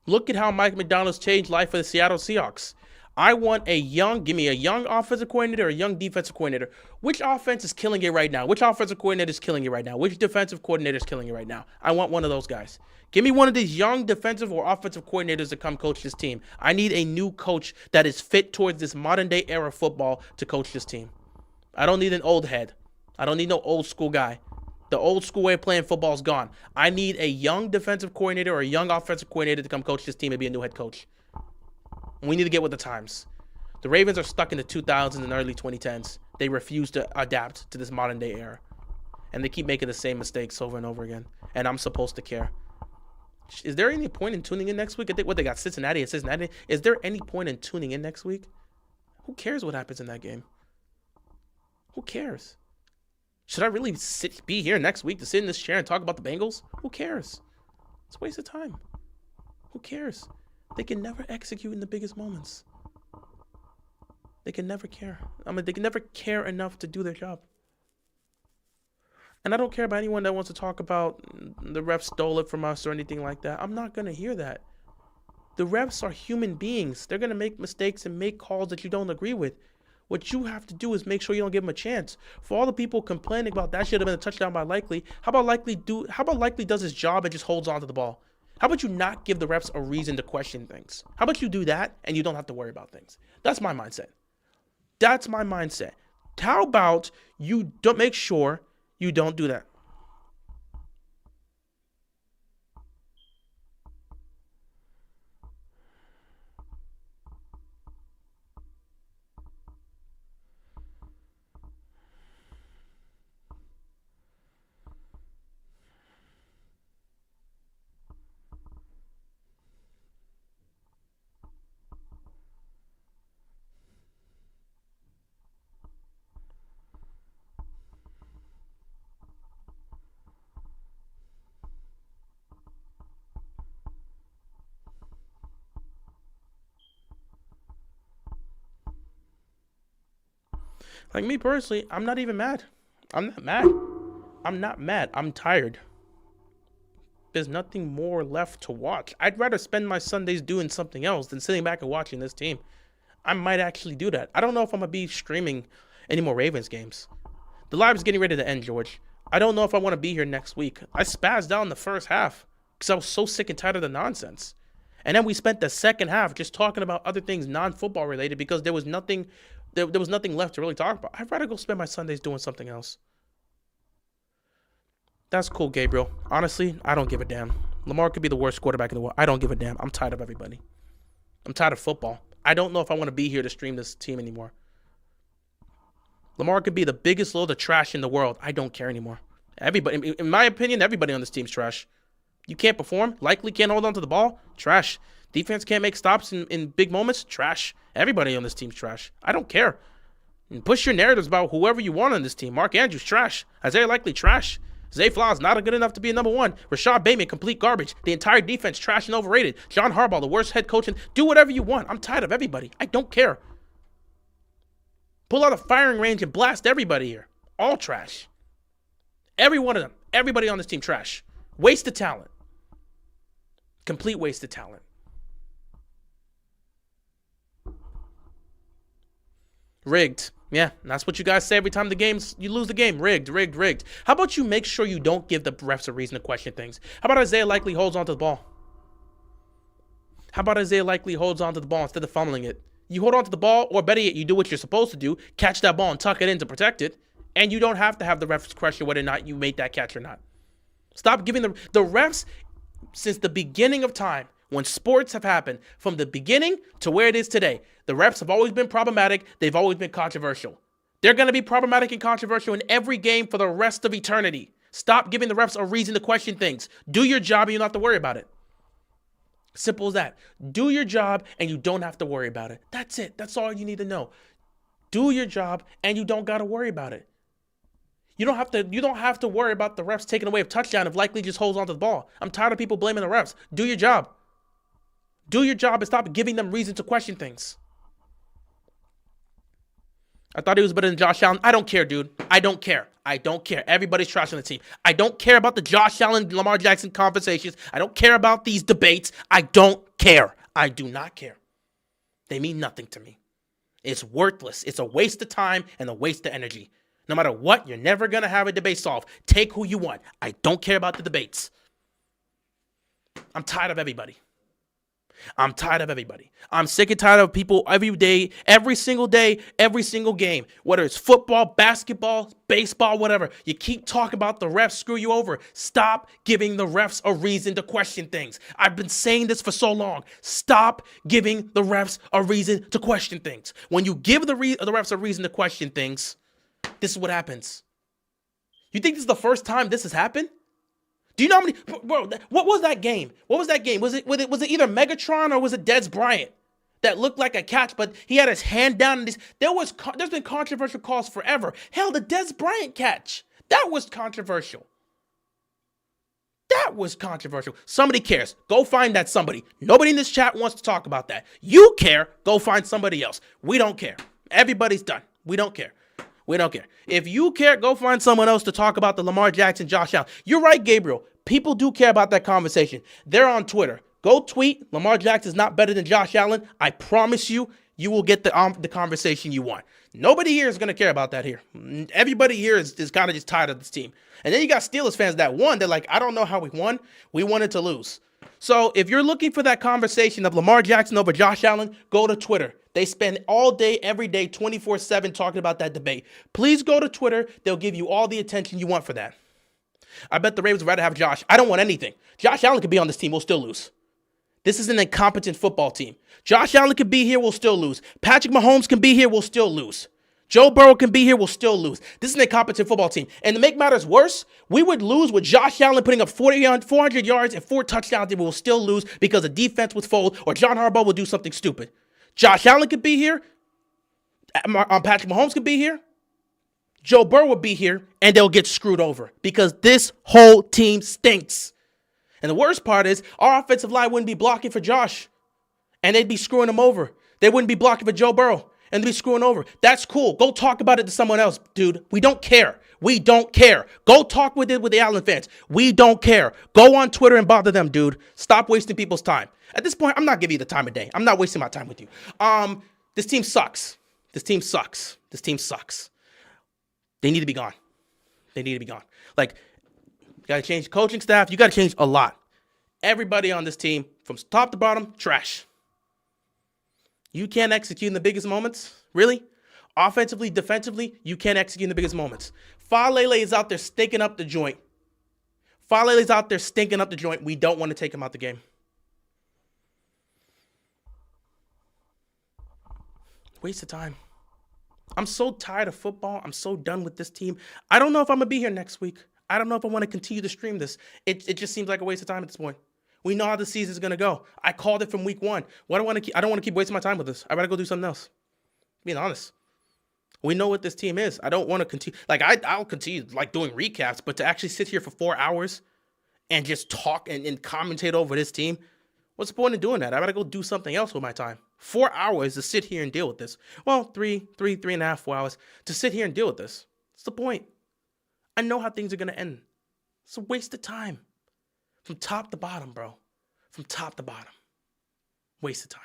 Look at how Mike McDonald's changed life for the Seattle Seahawks. Give me a young offensive coordinator or a young defensive coordinator. Which offense is killing it right now? Which offensive coordinator is killing it right now? Which defensive coordinator is killing it right now? I want one of those guys. Give me one of these young defensive or offensive coordinators to come coach this team. I need a new coach that is fit towards this modern day era football to coach this team. I don't need an old head. I don't need no old school guy. The old school way of playing football is gone. I need a young defensive coordinator or a young offensive coordinator to come coach this team and be a new head coach. We need to get with the times. The Ravens are stuck in the 2000s and early 2010s. They refuse to adapt to this modern day era. And they keep making the same mistakes over and over again. And I'm supposed to care. Is there any point in tuning in next week? I think they got Cincinnati at Cincinnati. Is there any point in tuning in next week? Who cares what happens in that game? Who cares? Should I really be here next week to sit in this chair and talk about the Bengals? Who cares? It's a waste of time. Who cares? They can never execute in the biggest moments. They can never care. They can never care enough to do their job. And I don't care about anyone that wants to talk about the refs stole it from us or anything like that. I'm not going to hear that. The refs are human beings. They're going to make mistakes and make calls that you don't agree with. What you have to do is make sure you don't give them a chance. For all the people complaining about that should have been a touchdown by Likely, how about Likely does his job and just holds on to the ball? How about you not give the refs a reason to question things? How about you do that and you don't have to worry about things? That's my mindset. That's my mindset. How about you don't make sure you don't do that? Like me personally, I'm not even mad. I'm not mad. I'm not mad. I'm tired. There's nothing more left to watch. I'd rather spend my Sundays doing something else than sitting back and watching this team. I might actually do that. I don't know if I'm going to be streaming any more Ravens games. The live is getting ready to end, George. I don't know if I want to be here next week. I spazzed out in the first half because I was so sick and tired of the nonsense. And then we spent the second half just talking about other things non-football related because there was nothing left to really talk about. I'd rather go spend my Sundays doing something else. That's cool, Gabriel. Honestly, I don't give a damn. Lamar could be the worst quarterback in the world. I don't give a damn. I'm tired of everybody. I'm tired of football. I don't know if I want to be here to stream this team anymore. Lamar could be the biggest load of trash in the world. I don't care anymore. Everybody, in my opinion, everybody on this team's trash. You can't perform. Likely can't hold on to the ball. Trash. Defense can't make stops in big moments. Trash. Everybody on this team's trash. I don't care. And push your narratives about whoever you want on this team. Mark Andrews, trash. Isaiah Likely, trash. Zay Flowers, not good enough to be a number one. Rashad Bateman, complete garbage. The entire defense, trash and overrated. John Harbaugh, the worst head coach. And do whatever you want. I'm tired of everybody. I don't care. Pull out a firing range and blast everybody here. All trash. Every one of them. Everybody on this team, trash. Waste of talent. Complete waste of talent. Rigged. Yeah, that's what you guys say every time you lose the game. Rigged, rigged, rigged. How about you make sure you don't give the refs a reason to question things? How about Isaiah Likely holds on to the ball? How about Isaiah Likely holds on to the ball instead of fumbling it? You hold on to the ball, or better yet, you do what you're supposed to do, catch that ball and tuck it in to protect it, and you don't have to have the refs question whether or not you made that catch or not. Stop giving the refs, since the beginning of time, when sports have happened, from the beginning to where it is today, the refs have always been problematic. They've always been controversial. They're going to be problematic and controversial in every game for the rest of eternity. Stop giving the refs a reason to question things. Do your job and you don't have to worry about it. Simple as that. Do your job and you don't have to worry about it. That's it. That's all you need to know. Do your job and you don't got to worry about it. You don't have to worry about the refs taking away a touchdown if Likely just holds onto the ball. I'm tired of people blaming the refs. Do your job. Do your job and stop giving them reason to question things. I thought he was better than Josh Allen. I don't care, dude. I don't care. I don't care. Everybody's trash on the team. I don't care about the Josh Allen, Lamar Jackson conversations. I don't care about these debates. I don't care. I do not care. They mean nothing to me. It's worthless. It's a waste of time and a waste of energy. No matter what, you're never going to have a debate solved. Take who you want. I don't care about the debates. I'm tired of everybody. I'm tired of everybody. I'm sick and tired of people every day, every single game, whether it's football, basketball, baseball, whatever. You keep talking about the refs screw you over. Stop giving the refs a reason to question things. I've been saying this for so long. Stop giving the refs a reason to question things. When you give the refs a reason to question things, this is what happens. You think this is the first time this has happened? Do you know how many, bro, what was that game? What was that game? Was it either Megatron or was it Dez Bryant that looked like a catch, but he had his hand down and there's been controversial calls forever. Hell, the Dez Bryant catch, that was controversial. That was controversial. Somebody cares. Go find that somebody. Nobody in this chat wants to talk about that. You care. Go find somebody else. We don't care. Everybody's done. We don't care. We don't care. If you care, go find someone else to talk about the Lamar Jackson, Josh Allen. You're right, Gabriel. People do care about that conversation. They're on Twitter. Go tweet, Lamar Jackson is not better than Josh Allen. I promise you, you will get the conversation you want. Nobody here is going to care about that here. Everybody here is kind of just tired of this team. And then you got Steelers fans that won. They're like, I don't know how we won. We wanted to lose. So if you're looking for that conversation of Lamar Jackson over Josh Allen, go to Twitter. They spend all day, every day, 24/7 talking about that debate. Please go to Twitter. They'll give you all the attention you want for that. I bet the Ravens would rather have Josh. I don't want anything. Josh Allen could be on this team. We'll still lose. This is an incompetent football team. Josh Allen could be here. We'll still lose. Patrick Mahomes can be here. We'll still lose. Joe Burrow can be here. We'll still lose. This is an incompetent football team. And to make matters worse, we would lose with Josh Allen putting up 400 yards and 4 touchdowns, and we will still lose because the defense would fold or John Harbaugh will do something stupid. Josh Allen could be here. Patrick Mahomes could be here. Joe Burrow would be here, and they'll get screwed over because this whole team stinks. And the worst part is our offensive line wouldn't be blocking for Josh, and they'd be screwing him over. They wouldn't be blocking for Joe Burrow, and to be screwing over. That's cool. Go talk about it to someone else, dude. We don't care. We don't care. Go talk with the Allen fans. We don't care. Go on Twitter and bother them, dude. Stop wasting people's time. At this point, I'm not giving you the time of day. I'm not wasting my time with you. This team sucks. This team sucks. This team sucks. They need to be gone. They need to be gone. Like, you got to change the coaching staff. You got to change a lot. Everybody on this team, from top to bottom, trash. You can't execute in the biggest moments? Really? Offensively, defensively, you can't execute in the biggest moments. Falele is out there stinking up the joint. Falele's out there stinking up the joint. We don't want to take him out the game. Waste of time. I'm so tired of football. I'm so done with this team. I don't know if I'm going to be here next week. I don't know if I want to continue to stream this. It just seems like a waste of time at this point. We know how the season's going to go. I called it from week one. I don't want to keep wasting my time with this. I'd rather go do something else. Being honest. We know what this team is. I don't want to continue. Like, I'll continue like doing recaps, but to actually sit here for 4 hours and just talk and commentate over this team, what's the point of doing that? I'd rather go do something else with my time. 4 hours to sit here and deal with this. Well, three and a half, 4 hours to sit here and deal with this. What's the point? I know how things are going to end. It's a waste of time. From top to bottom, bro. From top to bottom. Waste of time.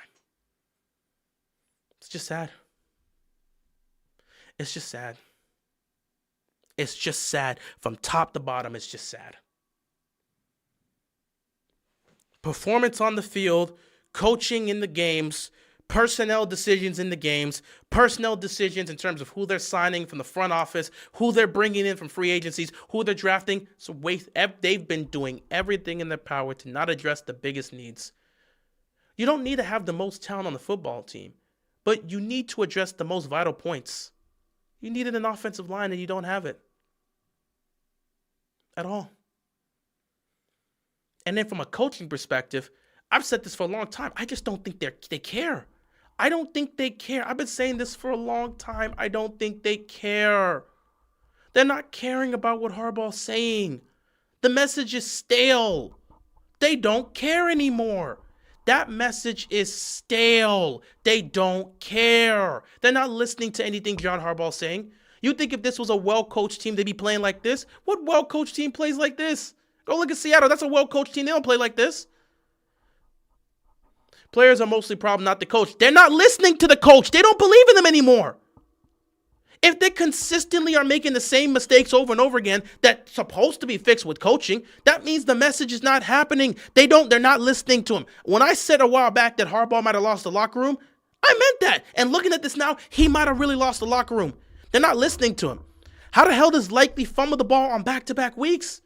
It's just sad. It's just sad. It's just sad. From top to bottom, it's just sad. Performance on the field, coaching in the games, personnel decisions in the games, personnel decisions in terms of who they're signing from the front office, who they're bringing in from free agencies, who they're drafting. So they've been doing everything in their power to not address the biggest needs. You don't need to have the most talent on the football team, but you need to address the most vital points. You needed an offensive line and you don't have it at all. And then from a coaching perspective, I've said this for a long time. I just don't think they care. I don't think they care. I've been saying this for a long time. I don't think they care. They're not caring about what Harbaugh's saying. The message is stale. They don't care anymore. That message is stale. They don't care. They're not listening to anything John Harbaugh's saying. You think if this was a well-coached team, they'd be playing like this? What well-coached team plays like this? Go look at Seattle. That's a well-coached team. They don't play like this. Players are mostly problem, not the coach. They're not listening to the coach. They don't believe in them anymore. If they consistently are making the same mistakes over and over again that's supposed to be fixed with coaching, that means the message is not happening. They're not listening to him. When I said a while back that Harbaugh might have lost the locker room, I meant that. And looking at this now, he might have really lost the locker room. They're not listening to him. How the hell does Likely fumble the ball on back-to-back weeks?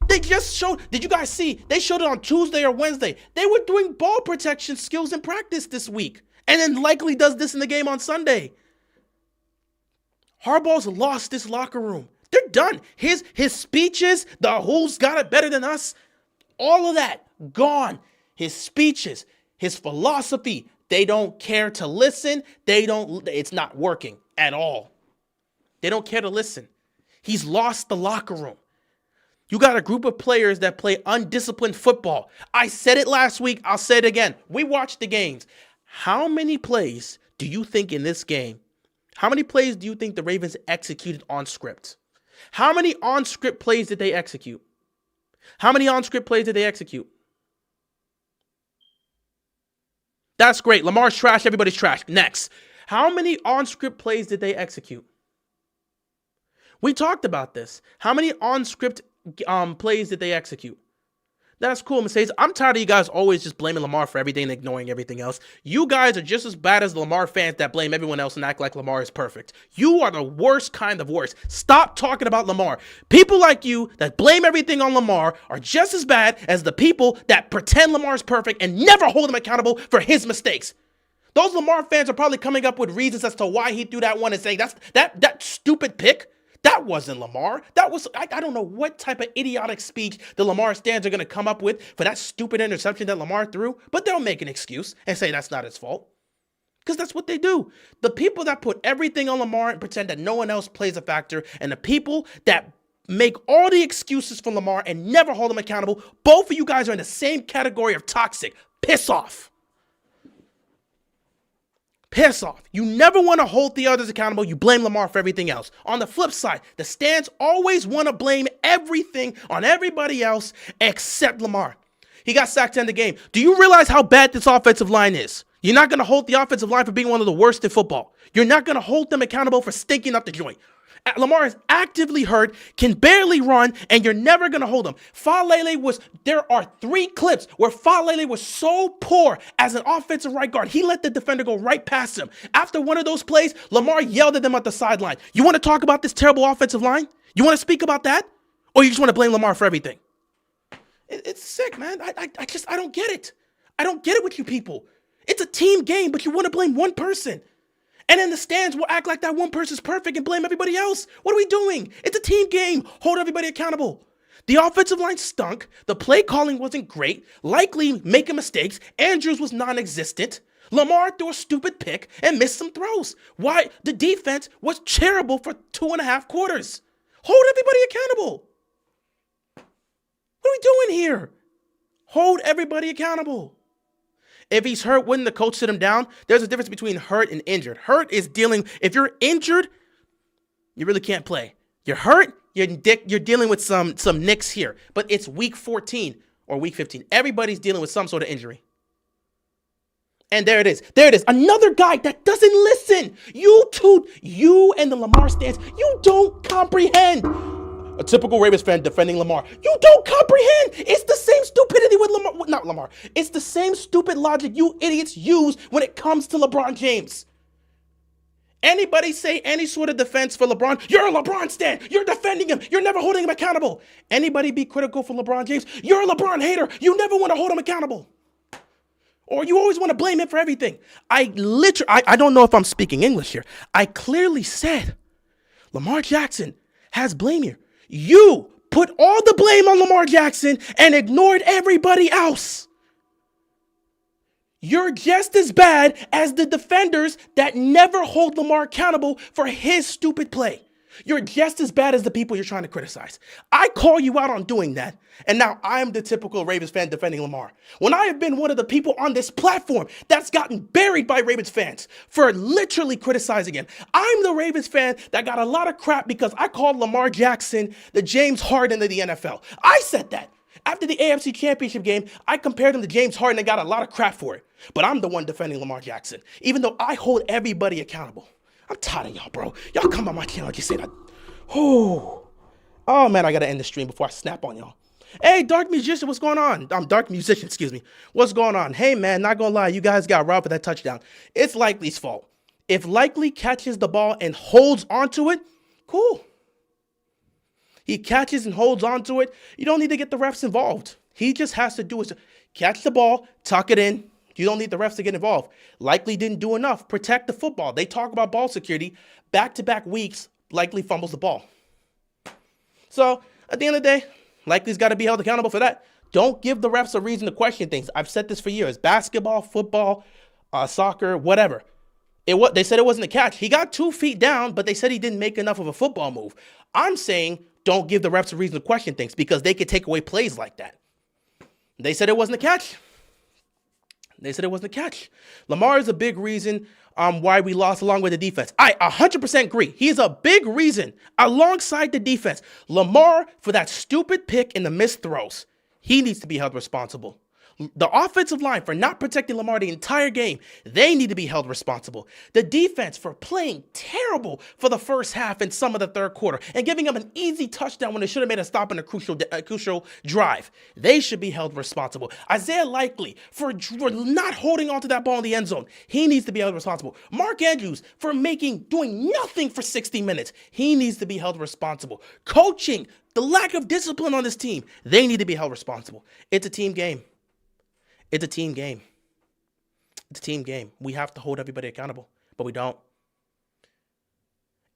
They just showed, did you guys see? They showed it on Tuesday or Wednesday. They were doing ball protection skills in practice this week. And then Likely does this in the game on Sunday. Harbaugh's lost this locker room. They're done. His speeches, the who's got it better than us, all of that, gone. His speeches, his philosophy, they don't care to listen. It's not working at all. They don't care to listen. He's lost the locker room. You got a group of players that play undisciplined football. I said it last week. I'll say it again. We watched the games. How many plays do you think in this game, how many plays do you think the Ravens executed on script? How many on-script plays did they execute? How many on-script plays did they execute? That's great. Lamar's trash. Everybody's trash. Next. How many on-script plays did they execute? We talked about this. How many on-script plays did they execute? That's cool, Mercedes. I'm tired of you guys always just blaming Lamar for everything and ignoring everything else. You guys are just as bad as the Lamar fans that blame everyone else and act like Lamar is perfect. You are the worst kind of worst. Stop talking about Lamar. People like you that blame everything on Lamar are just as bad as the people that pretend Lamar's perfect and never hold him accountable for his mistakes. Those Lamar fans are probably coming up with reasons as to why he threw that one and saying that stupid pick. That wasn't Lamar. That was, I don't know what type of idiotic speech the Lamar stands are going to come up with for that stupid interception that Lamar threw, but they'll make an excuse and say that's not his fault. Because that's what they do. The people that put everything on Lamar and pretend that no one else plays a factor, and the people that make all the excuses for Lamar and never hold him accountable, both of you guys are in the same category of toxic. Piss off. piss off. You never want to hold the others accountable. You blame Lamar for everything else. On the flip side, the stands always want to blame everything on everybody else except Lamar. He got sacked to end the game. Do you realize how bad this offensive line is? You're not going to hold the offensive line for being one of the worst in football. You're not going to hold them accountable for stinking up the joint. Lamar is actively hurt, can barely run, and you're never going to hold him. There are 3 clips where Falele was so poor as an offensive right guard. He let the defender go right past him. After one of those plays, Lamar yelled at them at the sideline. You want to talk about this terrible offensive line? You want to speak about that? Or you just want to blame Lamar for everything? It's sick, man. I don't get it. I don't get it with you people. It's a team game, but you want to blame one person. And in the stands, we'll act like that one person's perfect and blame everybody else. What are we doing? It's a team game. Hold everybody accountable. The offensive line stunk. The play calling wasn't great. Likely making mistakes. Andrews was non-existent. Lamar threw a stupid pick and missed some throws. Why? The defense was terrible for 2.5 quarters. Hold everybody accountable. What are we doing here? Hold everybody accountable. If he's hurt, wouldn't the coach sit him down? There's a difference between hurt and injured. Hurt is if you're injured, you really can't play. You're hurt, you're dealing with some nicks here. But it's week 14 or week 15. Everybody's dealing with some sort of injury. And there it is. There it is. Another guy that doesn't listen. You and the Lamar stands, you don't comprehend. A typical Ravens fan defending Lamar. You don't comprehend. It's the same stupidity with Lamar. Not Lamar. It's the same stupid logic you idiots use when it comes to LeBron James. Anybody say any sort of defense for LeBron, you're a LeBron stan. You're defending him. You're never holding him accountable. Anybody be critical for LeBron James, you're a LeBron hater. You never want to hold him accountable. Or you always want to blame him for everything. I don't know if I'm speaking English here. I clearly said Lamar Jackson has blame here. You put all the blame on Lamar Jackson and ignored everybody else. You're just as bad as the defenders that never hold Lamar accountable for his stupid play. You're just as bad as the people you're trying to criticize. I call you out on doing that, and now I'm the typical Ravens fan defending Lamar. When I have been one of the people on this platform that's gotten buried by Ravens fans for literally criticizing him. I'm the Ravens fan that got a lot of crap because I called Lamar Jackson the James Harden of the NFL. I said that. After the AFC Championship game, I compared him to James Harden and got a lot of crap for it. But I'm the one defending Lamar Jackson, even though I hold everybody accountable. I'm tired of y'all, bro. Y'all come on my channel and just say that. Oh man, I gotta end the stream before I snap on y'all. Hey, Dark Musician, what's going on? Dark Musician, excuse me. What's going on? Hey, man, not gonna lie, you guys got robbed with that touchdown. It's Likely's fault. If Likely catches the ball and holds onto it, cool. He catches and holds onto it. You don't need to get the refs involved. He just has to do is catch the ball, tuck it in. You don't need the refs to get involved. Likely didn't do enough. Protect the football. They talk about ball security. Back-to-back weeks, Likely fumbles the ball. So, at the end of the day, Likely's got to be held accountable for that. Don't give the refs a reason to question things. I've said this for years. Basketball, football, soccer, whatever. They said it wasn't a catch. He got 2 feet down, but they said he didn't make enough of a football move. I'm saying don't give the refs a reason to question things because they could take away plays like that. They said it wasn't a catch. They said it wasn't a catch. Lamar is a big reason why we lost along with the defense. I 100% agree. He's a big reason alongside the defense. Lamar, for that stupid pick and the missed throws, he needs to be held responsible. The offensive line for not protecting Lamar the entire game, they need to be held responsible. The defense for playing terrible for the first half and some of the third quarter and giving them an easy touchdown when they should have made a stop in a crucial drive. They should be held responsible. Isaiah Likely for not holding onto that ball in the end zone. He needs to be held responsible. Mark Andrews for doing nothing for 60 minutes. He needs to be held responsible. Coaching, the lack of discipline on this team, they need to be held responsible. It's a team game. It's a team game. It's a team game. We have to hold everybody accountable, but we don't.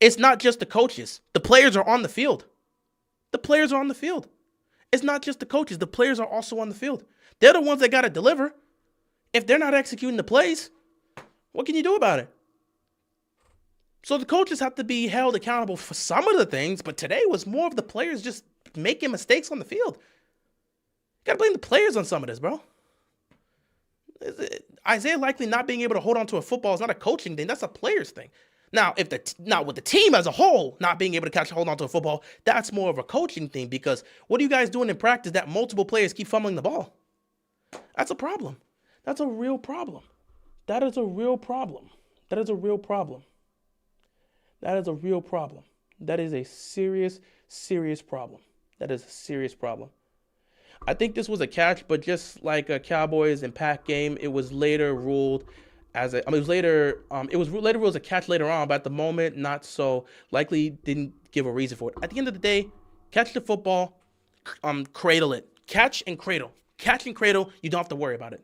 It's not just the coaches. The players are on the field. The players are on the field. It's not just the coaches. The players are also on the field. They're the ones that got to deliver. If they're not executing the plays, what can you do about it? So the coaches have to be held accountable for some of the things, but today was more of the players just making mistakes on the field. You got to blame the players on some of this, bro. Isaiah Likely not being able to hold on to a football is not a coaching thing. That's a player's thing. Now, now with the team as a whole not being able to hold on to a football, that's more of a coaching thing, because what are you guys doing in practice that multiple players keep fumbling the ball? That's a problem. That's a real problem. That is a real problem. That is a real problem. That is a real problem. That is a serious, serious problem. That is a serious problem. I think this was a catch, but just like a Cowboys and Pack game, it was later ruled as it was later ruled as a catch later on, but at the moment, not so. Likely didn't give a reason for it. At the end of the day, catch the football, cradle it. Catch and cradle. Catch and cradle, you don't have to worry about it.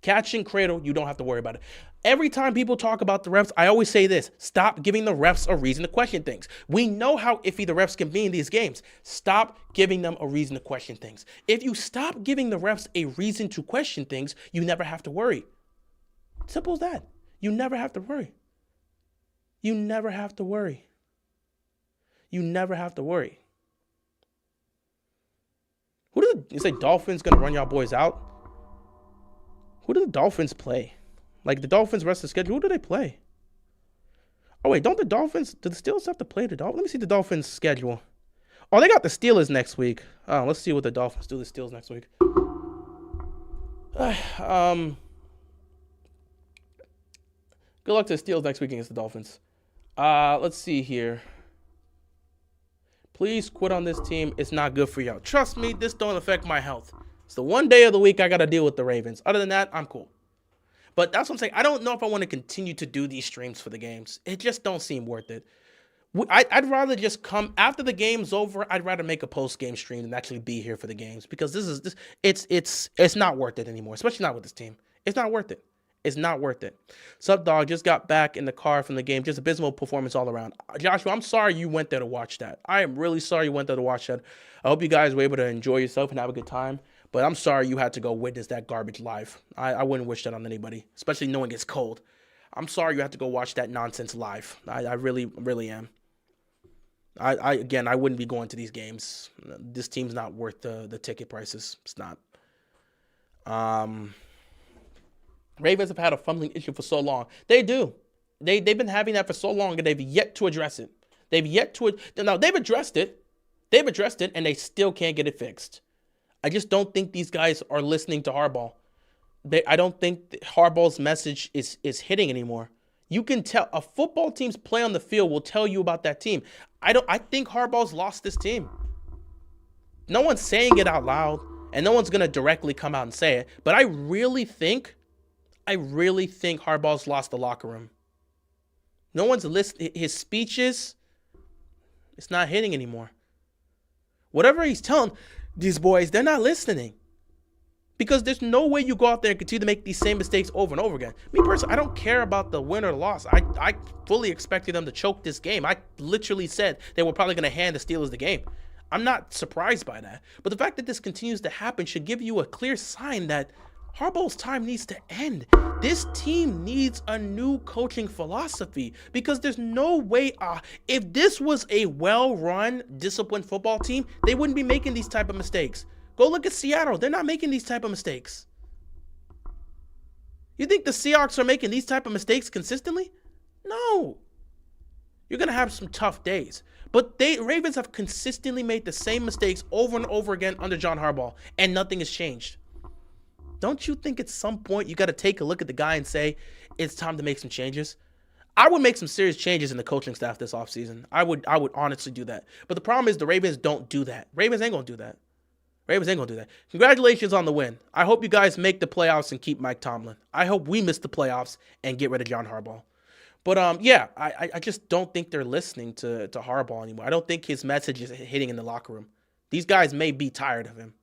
Catch and cradle, you don't have to worry about it. Every time people talk about the refs, I always say this: stop giving the refs a reason to question things. We know how iffy the refs can be in these games. Stop giving them a reason to question things. If you stop giving the refs a reason to question things, you never have to worry. Simple as that. You never have to worry. You never have to worry. You never have to worry. Who do you say Dolphins gonna run y'all boys out? Who do the Dolphins play? Like, the Dolphins rest of the schedule, who do they play? Oh, wait, do the Steelers have to play the Dolphins? Let me see the Dolphins' schedule. Oh, they got the Steelers next week. Oh, let's see what the Dolphins do to the Steelers next week. Good luck to the Steelers next week against the Dolphins. Let's see here. Please quit on this team. It's not good for y'all. Trust me, this don't affect my health. It's the one day of the week I got to deal with the Ravens. Other than that, I'm cool. But that's what I'm saying. I don't know if I want to continue to do these streams for the games. It just don't seem worth it. I'd rather just come after the game's over. I'd rather make a post-game stream than actually be here for the games, because it's not worth it anymore, especially not with this team. It's not worth it. It's not worth it. Sup, dog? Just got back in the car from the game. Just abysmal performance all around. Joshua, I'm sorry you went there to watch that. I am really sorry you went there to watch that. I hope you guys were able to enjoy yourself and have a good time. But I'm sorry you had to go witness that garbage live. I wouldn't wish that on anybody, especially knowing it's cold. I'm sorry you had to go watch that nonsense live. I really, really am. Again, I wouldn't be going to these games. This team's not worth the ticket prices. It's not. Ravens have had a fumbling issue for so long. They do. They've been having that for so long, and they've yet to address it. They've addressed it. They've addressed it, and they still can't get it fixed. I just don't think these guys are listening to Harbaugh. I don't think Harbaugh's message is hitting anymore. You can tell a football team's play on the field will tell you about that team. I think Harbaugh's lost this team. No one's saying it out loud, and no one's gonna directly come out and say it. But I really think Harbaugh's lost the locker room. No one's listening. His speeches, it's not hitting anymore. Whatever he's telling these boys, they're not listening. Because there's no way you go out there and continue to make these same mistakes over and over again. Me personally, I don't care about the win or loss. I fully expected them to choke this game. I literally said they were probably going to hand the Steelers the game. I'm not surprised by that. But the fact that this continues to happen should give you a clear sign that Harbaugh's time needs to end. This team needs a new coaching philosophy, because there's no way, if this was a well-run, disciplined football team, they wouldn't be making these type of mistakes. Go look at Seattle. They're not making these type of mistakes. You think the Seahawks are making these type of mistakes consistently? No. You're going to have some tough days. But Ravens have consistently made the same mistakes over and over again under John Harbaugh, and nothing has changed. Don't you think at some point you got to take a look at the guy and say, it's time to make some changes? I would make some serious changes in the coaching staff this offseason. I would honestly do that. But the problem is the Ravens don't do that. Ravens ain't going to do that. Congratulations on the win. I hope you guys make the playoffs and keep Mike Tomlin. I hope we miss the playoffs and get rid of John Harbaugh. But I just don't think they're listening to Harbaugh anymore. I don't think his message is hitting in the locker room. These guys may be tired of him.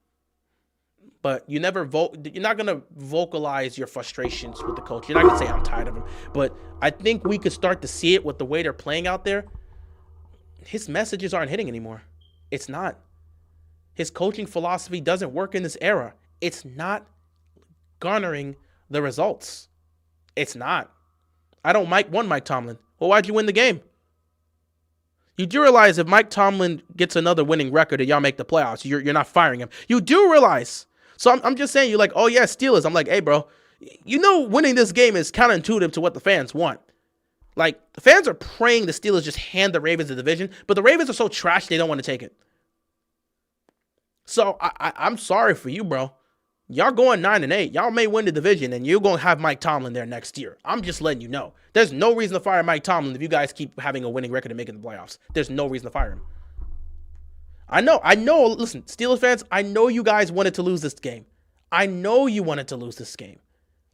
But you're not going to vocalize your frustrations with the coach. You're not going to say, I'm tired of him. But I think we could start to see it with the way they're playing out there. His messages aren't hitting anymore. It's not. His coaching philosophy doesn't work in this era. It's not garnering the results. It's not. I don't want Mike Tomlin. Well, why'd you win the game? You do realize if Mike Tomlin gets another winning record and y'all make the playoffs, you're not firing him. You do realize. So I'm just saying, you're like, oh yeah, Steelers. I'm like, hey bro, You know, winning this game is counterintuitive to what the fans want. Like, the fans are praying the Steelers just hand the Ravens the division, but the Ravens are so trash they don't want to take it. So I'm sorry for you, bro. Y'all going 9-8. Y'all may win the division, and you're going to have Mike Tomlin there next year. I'm just letting you know. There's no reason to fire Mike Tomlin if you guys keep having a winning record and making the playoffs. There's no reason to fire him. I know. Listen, Steelers fans, I know you guys wanted to lose this game. I know you wanted to lose this game.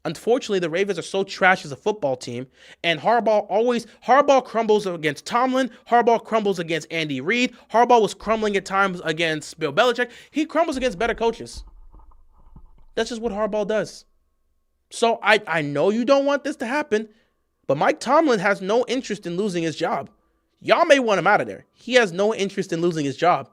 Unfortunately, the Ravens are so trash as a football team, and Harbaugh crumbles against Tomlin. Harbaugh crumbles against Andy Reid. Harbaugh was crumbling at times against Bill Belichick. He crumbles against better coaches. That's just what Harbaugh does. So I know you don't want this to happen, but Mike Tomlin has no interest in losing his job. Y'all may want him out of there. He has no interest in losing his job.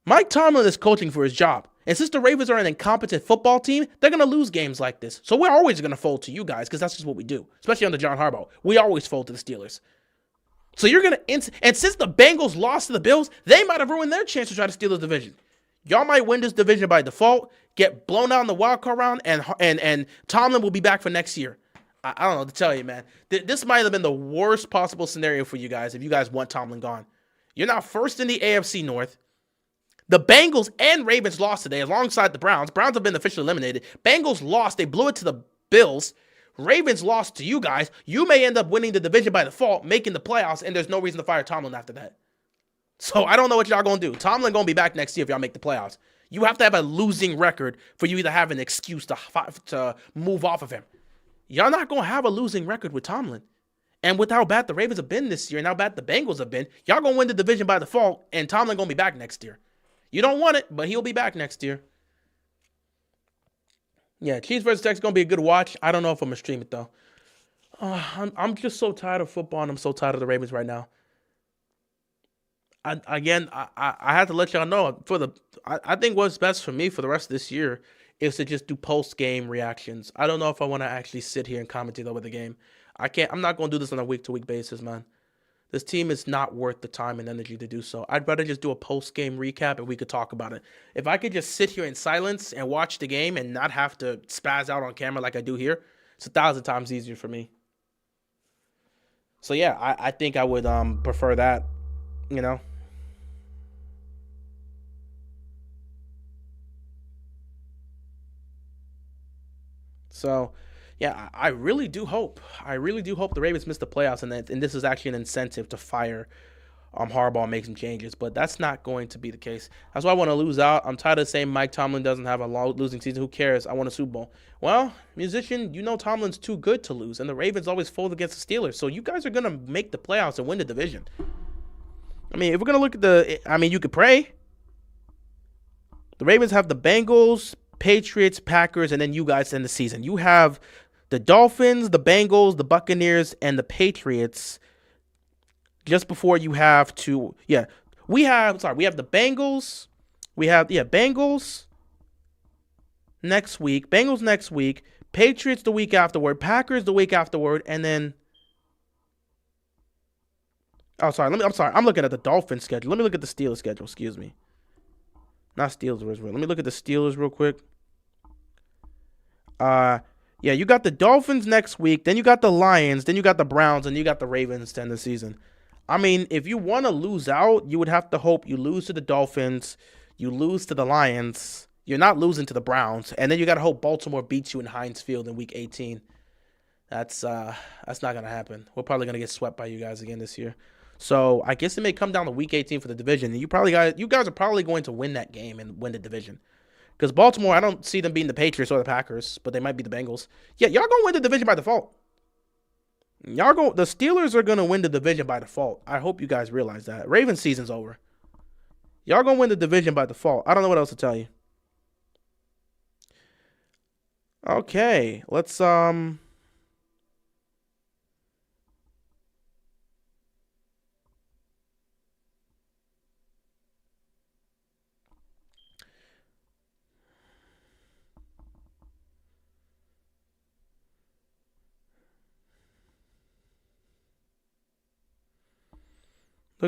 Mike Tomlin is coaching for his job. And since the Ravens are an incompetent football team, they're going to lose games like this. So we're always going to fold to you guys because that's just what we do, especially under John Harbaugh. We always fold to the Steelers. So you're going to, and since the Bengals lost to the Bills, they might have ruined their chance to try to steal the division. Y'all might win this division by default, get blown out in the wild card round, and Tomlin will be back for next year. I don't know what to tell you, man. This might have been the worst possible scenario for you guys if you guys want Tomlin gone. You're now first in the AFC North. The Bengals and Ravens lost today alongside the Browns. Browns have been officially eliminated. Bengals lost. They blew it to the Bills. Ravens lost to you guys. You may end up winning the division by default, making the playoffs, and there's no reason to fire Tomlin after that. So I don't know what y'all going to do. Tomlin going to be back next year if y'all make the playoffs. You have to have a losing record for you to have an excuse to move off of him. Y'all not going to have a losing record with Tomlin. And with how bad the Ravens have been this year and how bad the Bengals have been, y'all going to win the division by default, and Tomlin going to be back next year. You don't want it, but he'll be back next year. Yeah, Chiefs versus Texans going to be a good watch. I don't know if I'm going to stream it, though. I'm just so tired of football, and I'm so tired of the Ravens right now. I had to let y'all know. I think what's best for me for the rest of this year is to just do post-game reactions. I don't know if I want to actually sit here and commentate over the game. I'm not going to do this on a week-to-week basis, man. This team is not worth the time and energy to do so. I'd rather just do a post-game recap and we could talk about it. If I could just sit here in silence and watch the game and not have to spaz out on camera like I do here, it's 1,000 times easier for me. So yeah, I think I would prefer that, you know. So yeah, I really do hope the Ravens miss the playoffs, and this is actually an incentive to fire Harbaugh and make some changes. But that's not going to be the case. That's why I want to lose out. I'm tired of saying Mike Tomlin doesn't have a losing season. Who cares? I want a Super Bowl. Well, musician, you know Tomlin's too good to lose, and the Ravens always fold against the Steelers. So you guys are gonna make the playoffs and win the division. I mean, if we're gonna look at you could pray. The Ravens have the Bengals, Patriots, Packers, and then you guys end the season. You have the Dolphins, the Bengals, the Buccaneers, and the Patriots. Just before you have to, we have the Bengals. We have, Bengals next week. Bengals next week. Patriots the week afterward. Packers the week afterward. And then, I'm looking at the Dolphins schedule. Let me look at the Steelers schedule. Excuse me. Not Steelers. Let me look at the Steelers real quick. You got the Dolphins next week, then you got the Lions, then you got the Browns, and you got the Ravens to end the season. I mean, if you want to lose out, you would have to hope you lose to the Dolphins, you lose to the Lions, you're not losing to the Browns, and then you got to hope Baltimore beats you in Heinz Field in Week 18. That's not going to happen. We're probably going to get swept by you guys again this year. So I guess it may come down to Week 18 for the division, and you guys are probably going to win that game and win the division. Because Baltimore, I don't see them beating the Patriots or the Packers, but they might be the Bengals. Yeah, y'all going to win the division by default. The Steelers are going to win the division by default. I hope you guys realize that. Ravens season's over. Y'all going to win the division by default. I don't know what else to tell you. Okay, let's look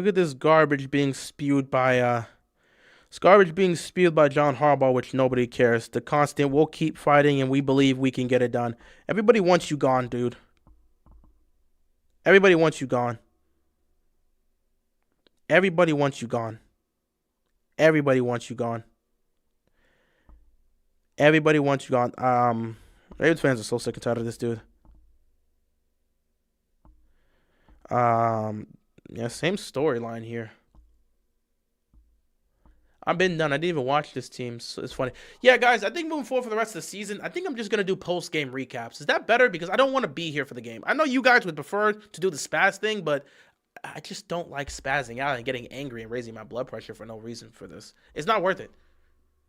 at this garbage being spewed by It's garbage being spewed by John Harbaugh, which nobody cares. The constant, we'll keep fighting and we believe we can get it done. Everybody wants you gone, dude. Everybody wants you gone. Everybody wants you gone. Everybody wants you gone. Everybody wants you gone. Ravens fans are so sick and tired of this dude. Yeah, same storyline here. I've been done. I didn't even watch this team, so it's funny. Yeah, guys, I think moving forward for the rest of the season, I think I'm just going to do post-game recaps. Is that better? Because I don't want to be here for the game. I know you guys would prefer to do the spaz thing, but I just don't like spazzing out and getting angry and raising my blood pressure for no reason for this. It's not worth it.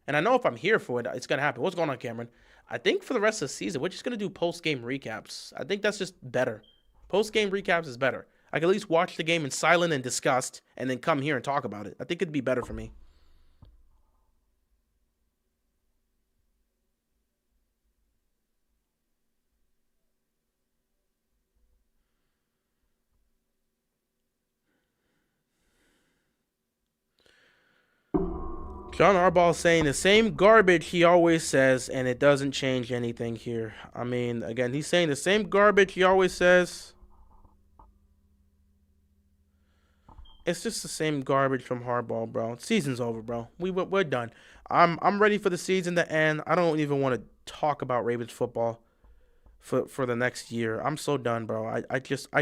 And I know if I'm here for it, it's going to happen. What's going on, Cameron? I think for the rest of the season, we're just going to do post-game recaps. I think that's just better. Post-game recaps is better. I can at least watch the game in silent and disgust and then come here and talk about it. I think it'd be better for me. John Harbaugh saying the same garbage he always says, and it doesn't change anything here. I mean, again, he's saying the same garbage he always says. It's just the same garbage from Harbaugh, bro. Season's over, bro. We're done. I'm ready for the season to end. I don't even want to talk about Ravens football for the next year. I'm so done, bro. I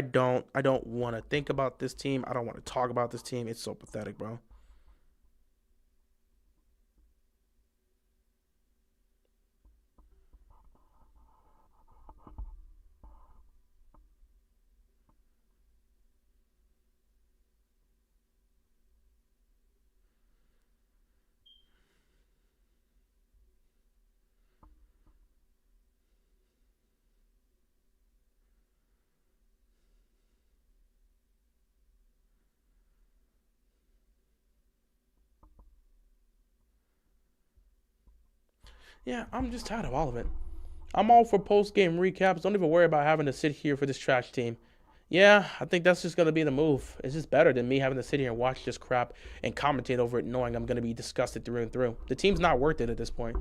don't want to think about this team. I don't want to talk about this team. It's so pathetic, bro. Yeah, I'm just tired of all of it. I'm all for post-game recaps. Don't even worry about having to sit here for this trash team. Yeah, I think that's just going to be the move. It's just better than me having to sit here and watch this crap and commentate over it knowing I'm going to be disgusted through and through. The team's not worth it at this point.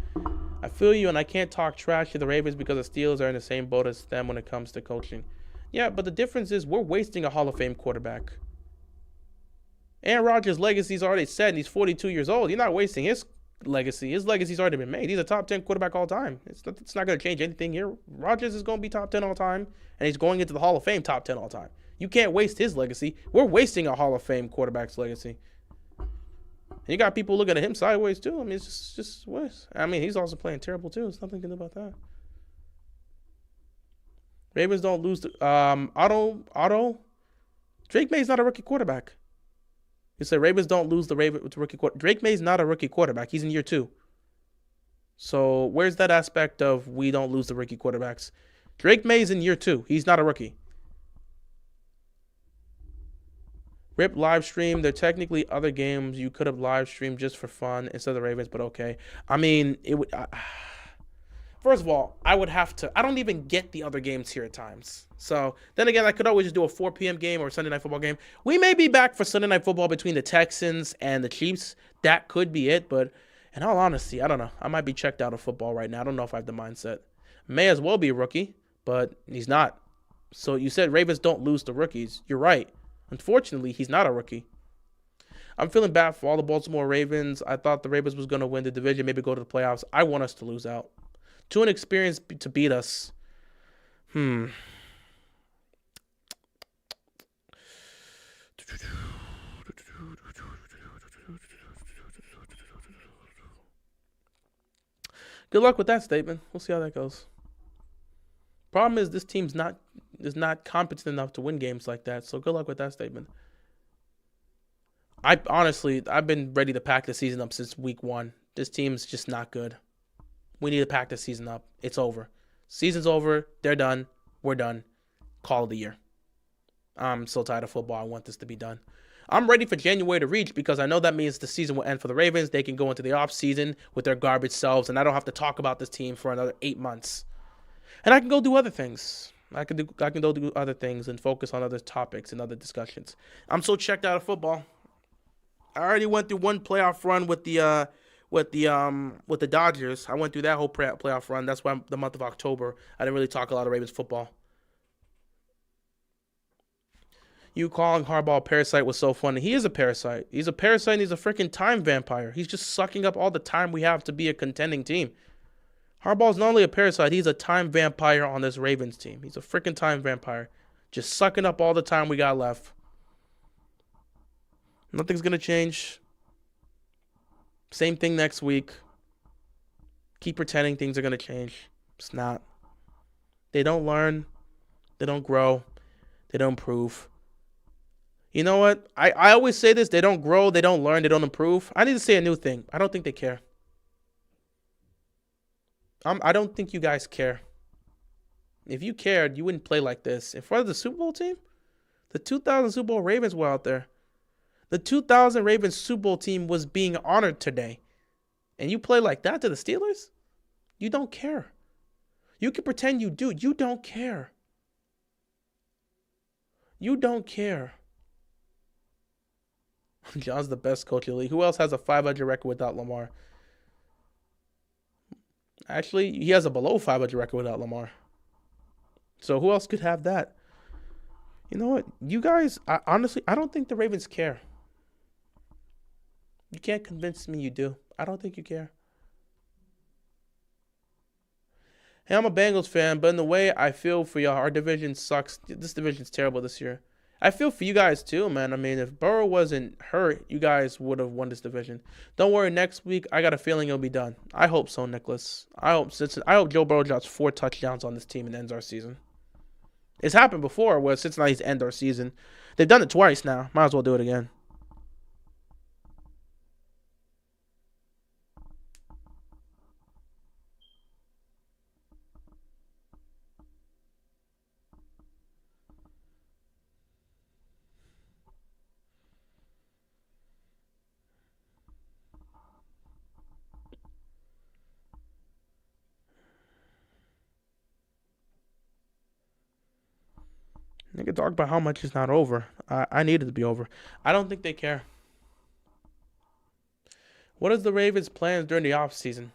I feel you, and I can't talk trash to the Ravens because the Steelers are in the same boat as them when it comes to coaching. Yeah, but the difference is we're wasting a Hall of Fame quarterback. Aaron Rodgers' legacy's already set, and he's 42 years old. You're not wasting his legacy. His legacy's already been made. He's a top 10 quarterback all time. It's not going to change anything here. Rodgers is going to be top 10 all time, and he's going into the Hall of Fame top 10 all time. You can't waste his legacy. We're wasting a Hall of Fame quarterback's legacy. And you got people looking at him sideways, too. I mean, it's just worse. I mean, he's also playing terrible, too. There's nothing to do about that. Ravens don't lose the... Otto? Drake May's not a rookie quarterback. You say Ravens don't lose the rookie quarterback. Drake May's not a rookie quarterback. He's in year 2. So where's that aspect of we don't lose the rookie quarterbacks? Drake May's in year 2. He's not a rookie. Rip live stream. There are technically other games you could have live streamed just for fun instead of the Ravens, but okay. I mean, it would... First of all, I would have to... I don't even get the other games here at times. So, then again, I could always just do a 4 p.m. game or a Sunday Night Football game. We may be back for Sunday Night Football between the Texans and the Chiefs. That could be it, but in all honesty, I don't know. I might be checked out of football right now. I don't know if I have the mindset. May as well be a rookie, but he's not. So, you said Ravens don't lose to rookies. You're right. Unfortunately, he's not a rookie. I'm feeling bad for all the Baltimore Ravens. I thought the Ravens was going to win the division, maybe go to the playoffs. I want us to lose out. Too inexperienced to beat us. Good luck with that statement. We'll see how that goes. Problem is this team's not competent enough to win games like that. So good luck with that statement. I've been ready to pack the season up since week 1. This team's just not good. We need to pack the season up. It's over. Season's over. They're done. We're done. Call of the year. I'm so tired of football. I want this to be done. I'm ready for January to reach because I know that means the season will end for the Ravens. They can go into the offseason with their garbage selves, and I don't have to talk about this team for another 8 months. And I can go do other things. I can go do other things and focus on other topics and other discussions. I'm so checked out of football. I already went through one playoff run with the Dodgers. I went through that whole playoff run. That's why the month of October I didn't really talk a lot of Ravens football. You calling Harbaugh a parasite was so funny. He is a parasite. He's a parasite and he's a freaking time vampire. He's just sucking up all the time we have to be a contending team. Harbaugh's not only a parasite, he's a time vampire on this Ravens team. He's a freaking time vampire. Just sucking up all the time we got left. Nothing's going to change. Same thing next week. Keep pretending things are going to change. It's not. They don't learn. They don't grow. They don't improve. You know what? I always say this. They don't grow. They don't learn. They don't improve. I need to say a new thing. I don't think they care. I don't think you guys care. If you cared, you wouldn't play like this. In front of the Super Bowl team? The 2000 Super Bowl Ravens were out there. The 2000 Ravens Super Bowl team was being honored today. And you play like that to the Steelers? You don't care. You can pretend you do. You don't care. You don't care. John's the best coach in the league. Who else has a 500 record without Lamar? Actually, he has a below 500 record without Lamar. So who else could have that? You know what? You guys, honestly, I don't think the Ravens care. You can't convince me you do. I don't think you care. Hey, I'm a Bengals fan, but in the way I feel for y'all, our division sucks. This division's terrible this year. I feel for you guys too, man. I mean, if Burrow wasn't hurt, you guys would have won this division. Don't worry, next week I got a feeling it'll be done. I hope so, Nicholas. I hope Joe Burrow drops 4 touchdowns on this team and ends our season. It's happened before where Cincinnati's end our season. They've done it twice now. Might as well do it again. Nigga, talk about how much it's not over. I need it to be over. I don't think they care. What is the Ravens' plans during the offseason?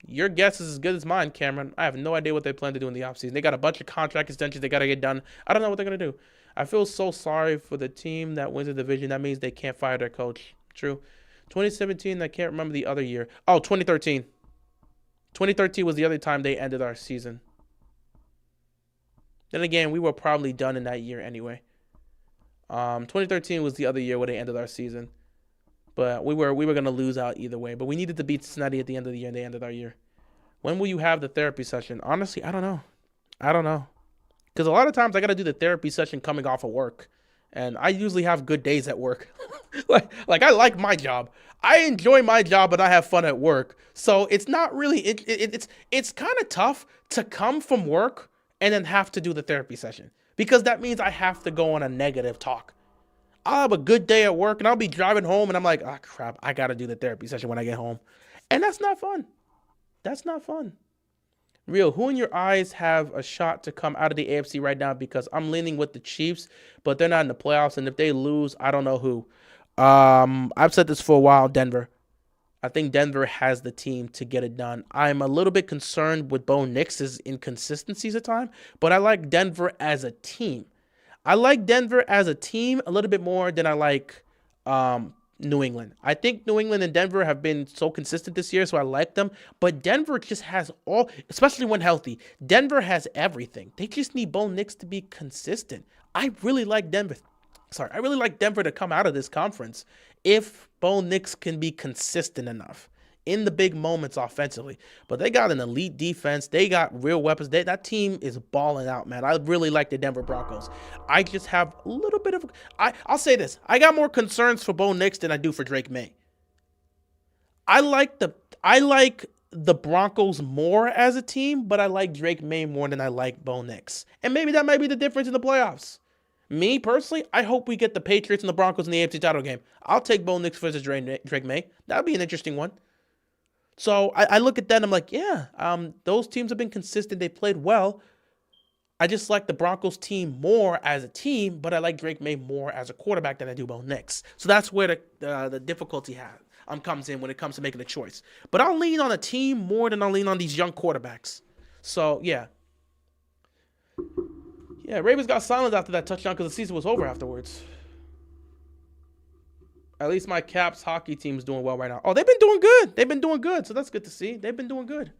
Your guess is as good as mine, Cameron. I have no idea what they plan to do in the offseason. They got a bunch of contract extensions they got to get done. I don't know what they're going to do. I feel so sorry for the team that wins the division. That means they can't fire their coach. True. 2017, I can't remember the other year. Oh, 2013. 2013 was the other time they ended our season. Then again, we were probably done in that year anyway. 2013 was the other year where they ended our season. But we were going to lose out either way. But we needed to beat Cincinnati at the end of the year, and they ended our year. When will you have the therapy session? Honestly, I don't know. Because a lot of times I got to do the therapy session coming off of work. And I usually have good days at work. like I like my job. I enjoy my job, but I have fun at work. So it's not really, it's kind of tough to come from work and then have to do the therapy session. Because that means I have to go on a negative talk. I'll have a good day at work and I'll be driving home and I'm like, oh crap, I got to do the therapy session when I get home. And that's not fun. That's not fun. Real, who in your eyes have a shot to come out of the AFC right now? Because I'm leaning with the Chiefs, but they're not in the playoffs. And if they lose, I don't know who. I've said this for a while, Denver. I think Denver has the team to get it done. I'm a little bit concerned with Bo Nix's inconsistencies at times, but I like Denver as a team. I like Denver as a team a little bit more than I like New England. I think New England and Denver have been so consistent this year, so I like them. But Denver just has all, especially when healthy. Denver has everything. They just need Bo Nix to be consistent. I really like Denver. I really like Denver to come out of this conference if Bo Nix can be consistent enough in the big moments offensively. But they got an elite defense. They got real weapons. That team is balling out, man. I really like the Denver Broncos. I just have a little bit of... I'll say this. I got more concerns for Bo Nix than I do for Drake May. I like the Broncos more as a team, but I like Drake May more than I like Bo Nix. And maybe that might be the difference in the playoffs. Me, personally, I hope we get the Patriots and the Broncos in the AFC title game. I'll take Bo Nix versus Drake May. That would be an interesting one. So I look at that and I'm like, yeah, those teams have been consistent. They played well. I just like the Broncos team more as a team, but I like Drake May more as a quarterback than I do Bo Nix. So that's where the difficulty comes in when it comes to making a choice. But I'll lean on a team more than I'll lean on these young quarterbacks. So, yeah. Yeah, Ravens got silent after that touchdown because the season was over afterwards. At least my Caps hockey team's doing well right now. Oh, they've been doing good. They've been doing good, so that's good to see. They've been doing good.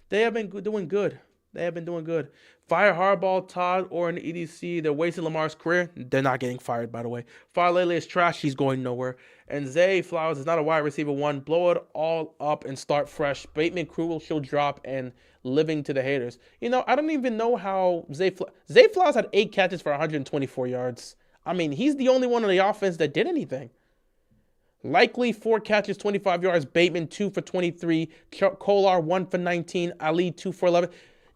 They have been doing good. They have been doing good. Fire Harbaugh, Todd, or an EDC. They're wasting Lamar's career. They're not getting fired, by the way. Fire Lele is trash. He's going nowhere. And Zay Flowers is not a wide receiver one. Blow it all up and start fresh. Bateman crucial drop and living to the haters. You know, I don't even know how Zay Flowers had 8 catches for 124 yards. I mean, he's the only one on the offense that did anything. Likely 4 catches, 25 yards. Bateman 2 for 23. Kolar 1 for 19. Ali 2 for 11.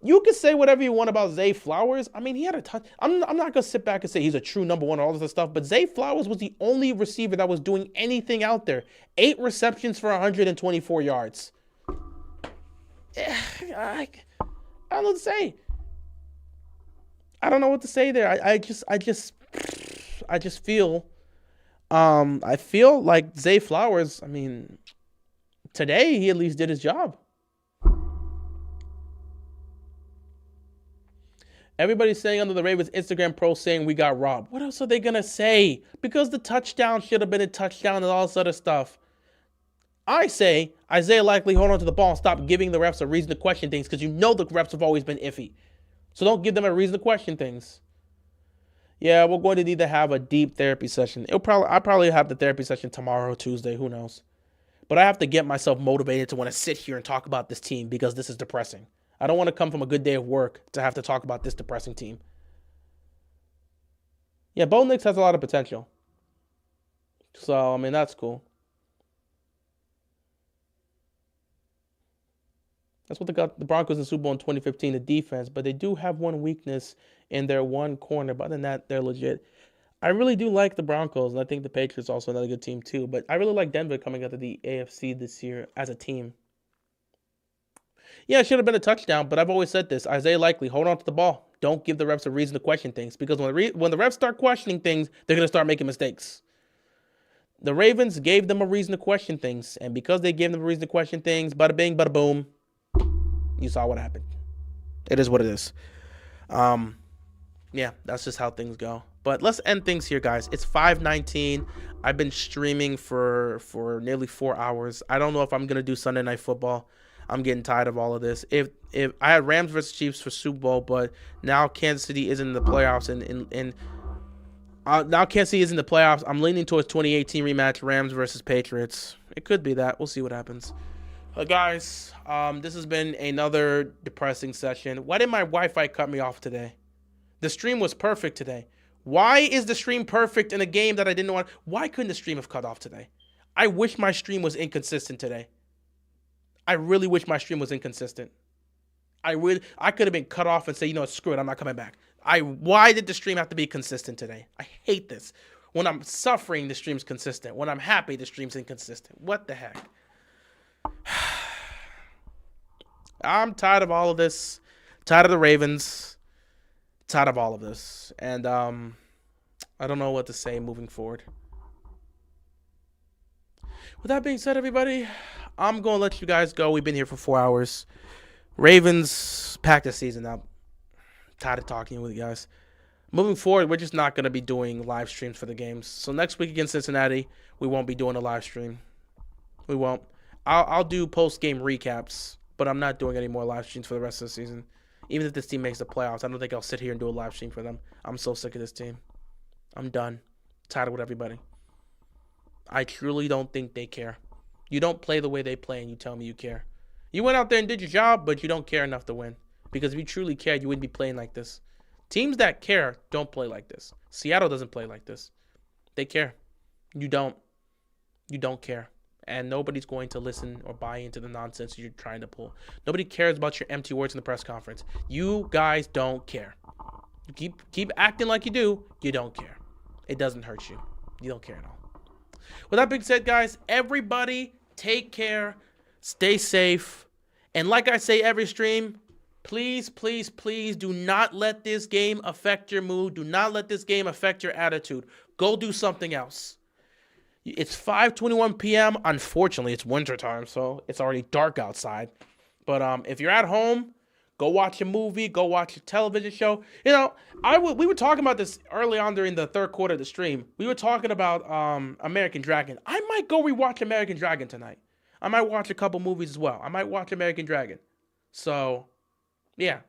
You can say whatever you want about Zay Flowers. I mean, he had a ton. I'm not going to sit back and say he's a true number one and all this stuff, but Zay Flowers was the only receiver that was doing anything out there. 8 receptions for 124 yards. I don't know what to say. I don't know what to say there. I just feel I feel like Zay Flowers, I mean, today he at least did his job. Everybody's saying under the Ravens Instagram post saying we got robbed. What else are they going to say? Because the touchdown should have been a touchdown and all this other stuff. I say Isaiah Likely hold on to the ball and stop giving the refs a reason to question things because you know the refs have always been iffy. So don't give them a reason to question things. Yeah, we're going to need to have a deep therapy session. I'll probably have the therapy session tomorrow, Tuesday, who knows. But I have to get myself motivated to want to sit here and talk about this team because this is depressing. I don't want to come from a good day of work to have to talk about this depressing team. Yeah, Bo Nix has a lot of potential. So, I mean, that's cool. That's what they got the Broncos in Super Bowl in 2015, the defense. But they do have one weakness in their one corner. But other than that, they're legit. I really do like the Broncos, and I think the Patriots are also another good team too. But I really like Denver coming out of the AFC this year as a team. Yeah, it should have been a touchdown, but I've always said this. Isaiah Likely, hold on to the ball. Don't give the refs a reason to question things. Because when the refs start questioning things, they're going to start making mistakes. The Ravens gave them a reason to question things. And because they gave them a reason to question things, bada bing, bada boom, you saw what happened. It is what it is. Yeah, that's just how things go. But let's end things here, guys. It's 5:19. I've been streaming for nearly 4 hours. I don't know if I'm going to do Sunday Night Football. I'm getting tired of all of this. If I had Rams versus Chiefs for Super Bowl, but now Kansas City is in the playoffs, and now Kansas City is in the playoffs. I'm leaning towards 2018 rematch, Rams versus Patriots. It could be that. We'll see what happens. Guys, this has been another depressing session. Why did my Wi-Fi cut me off today? The stream was perfect today. Why is the stream perfect in a game that I didn't want? Why couldn't the stream have cut off today? I wish my stream was inconsistent today. I really wish my stream was inconsistent. I could have been cut off and say, you know, screw it, I'm not coming back. Why did the stream have to be consistent today? I hate this. When I'm suffering, the stream's consistent. When I'm happy, the stream's inconsistent. What the heck? I'm tired of all of this. Tired of the Ravens. Tired of all of this. And I don't know what to say moving forward. With that being said, everybody, I'm going to let you guys go. We've been here for 4 hours. Ravens pack the season up. Tired of talking with you guys. Moving forward, we're just not going to be doing live streams for the games. So next week against Cincinnati, we won't be doing a live stream. We won't. I'll do post-game recaps, but I'm not doing any more live streams for the rest of the season. Even if this team makes the playoffs, I don't think I'll sit here and do a live stream for them. I'm so sick of this team. I'm done. Tired with everybody. I truly don't think they care. You don't play the way they play and you tell me you care. You went out there and did your job, but you don't care enough to win. Because if you truly cared, you wouldn't be playing like this. Teams that care don't play like this. Seattle doesn't play like this. They care. You don't. You don't care. And nobody's going to listen or buy into the nonsense you're trying to pull. Nobody cares about your empty words in the press conference. You guys don't care. You keep acting like you do. You don't care. It doesn't hurt you. You don't care at all. With that being said, guys, everybody take care. Stay safe. And like I say every stream, Please, please, please do not let this game affect your mood. Do not let this game affect your attitude. Go do something else. It's 5:21 p.m. Unfortunately, it's wintertime, so it's already dark outside. But if you're at home, go watch a movie, go watch a television show. You know, we were talking about this early on during the third quarter of the stream. We were talking about American Dragon. I might go rewatch American Dragon tonight. I might watch a couple movies as well. I might watch American Dragon. So, yeah.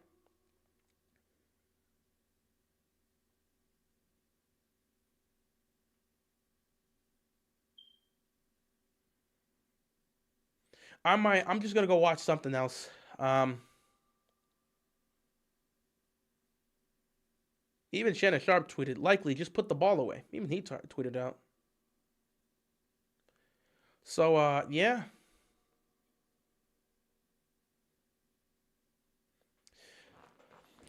I'm just gonna go watch something else. Even Shannon Sharp tweeted, likely just put the ball away. Even he tweeted out. So, yeah.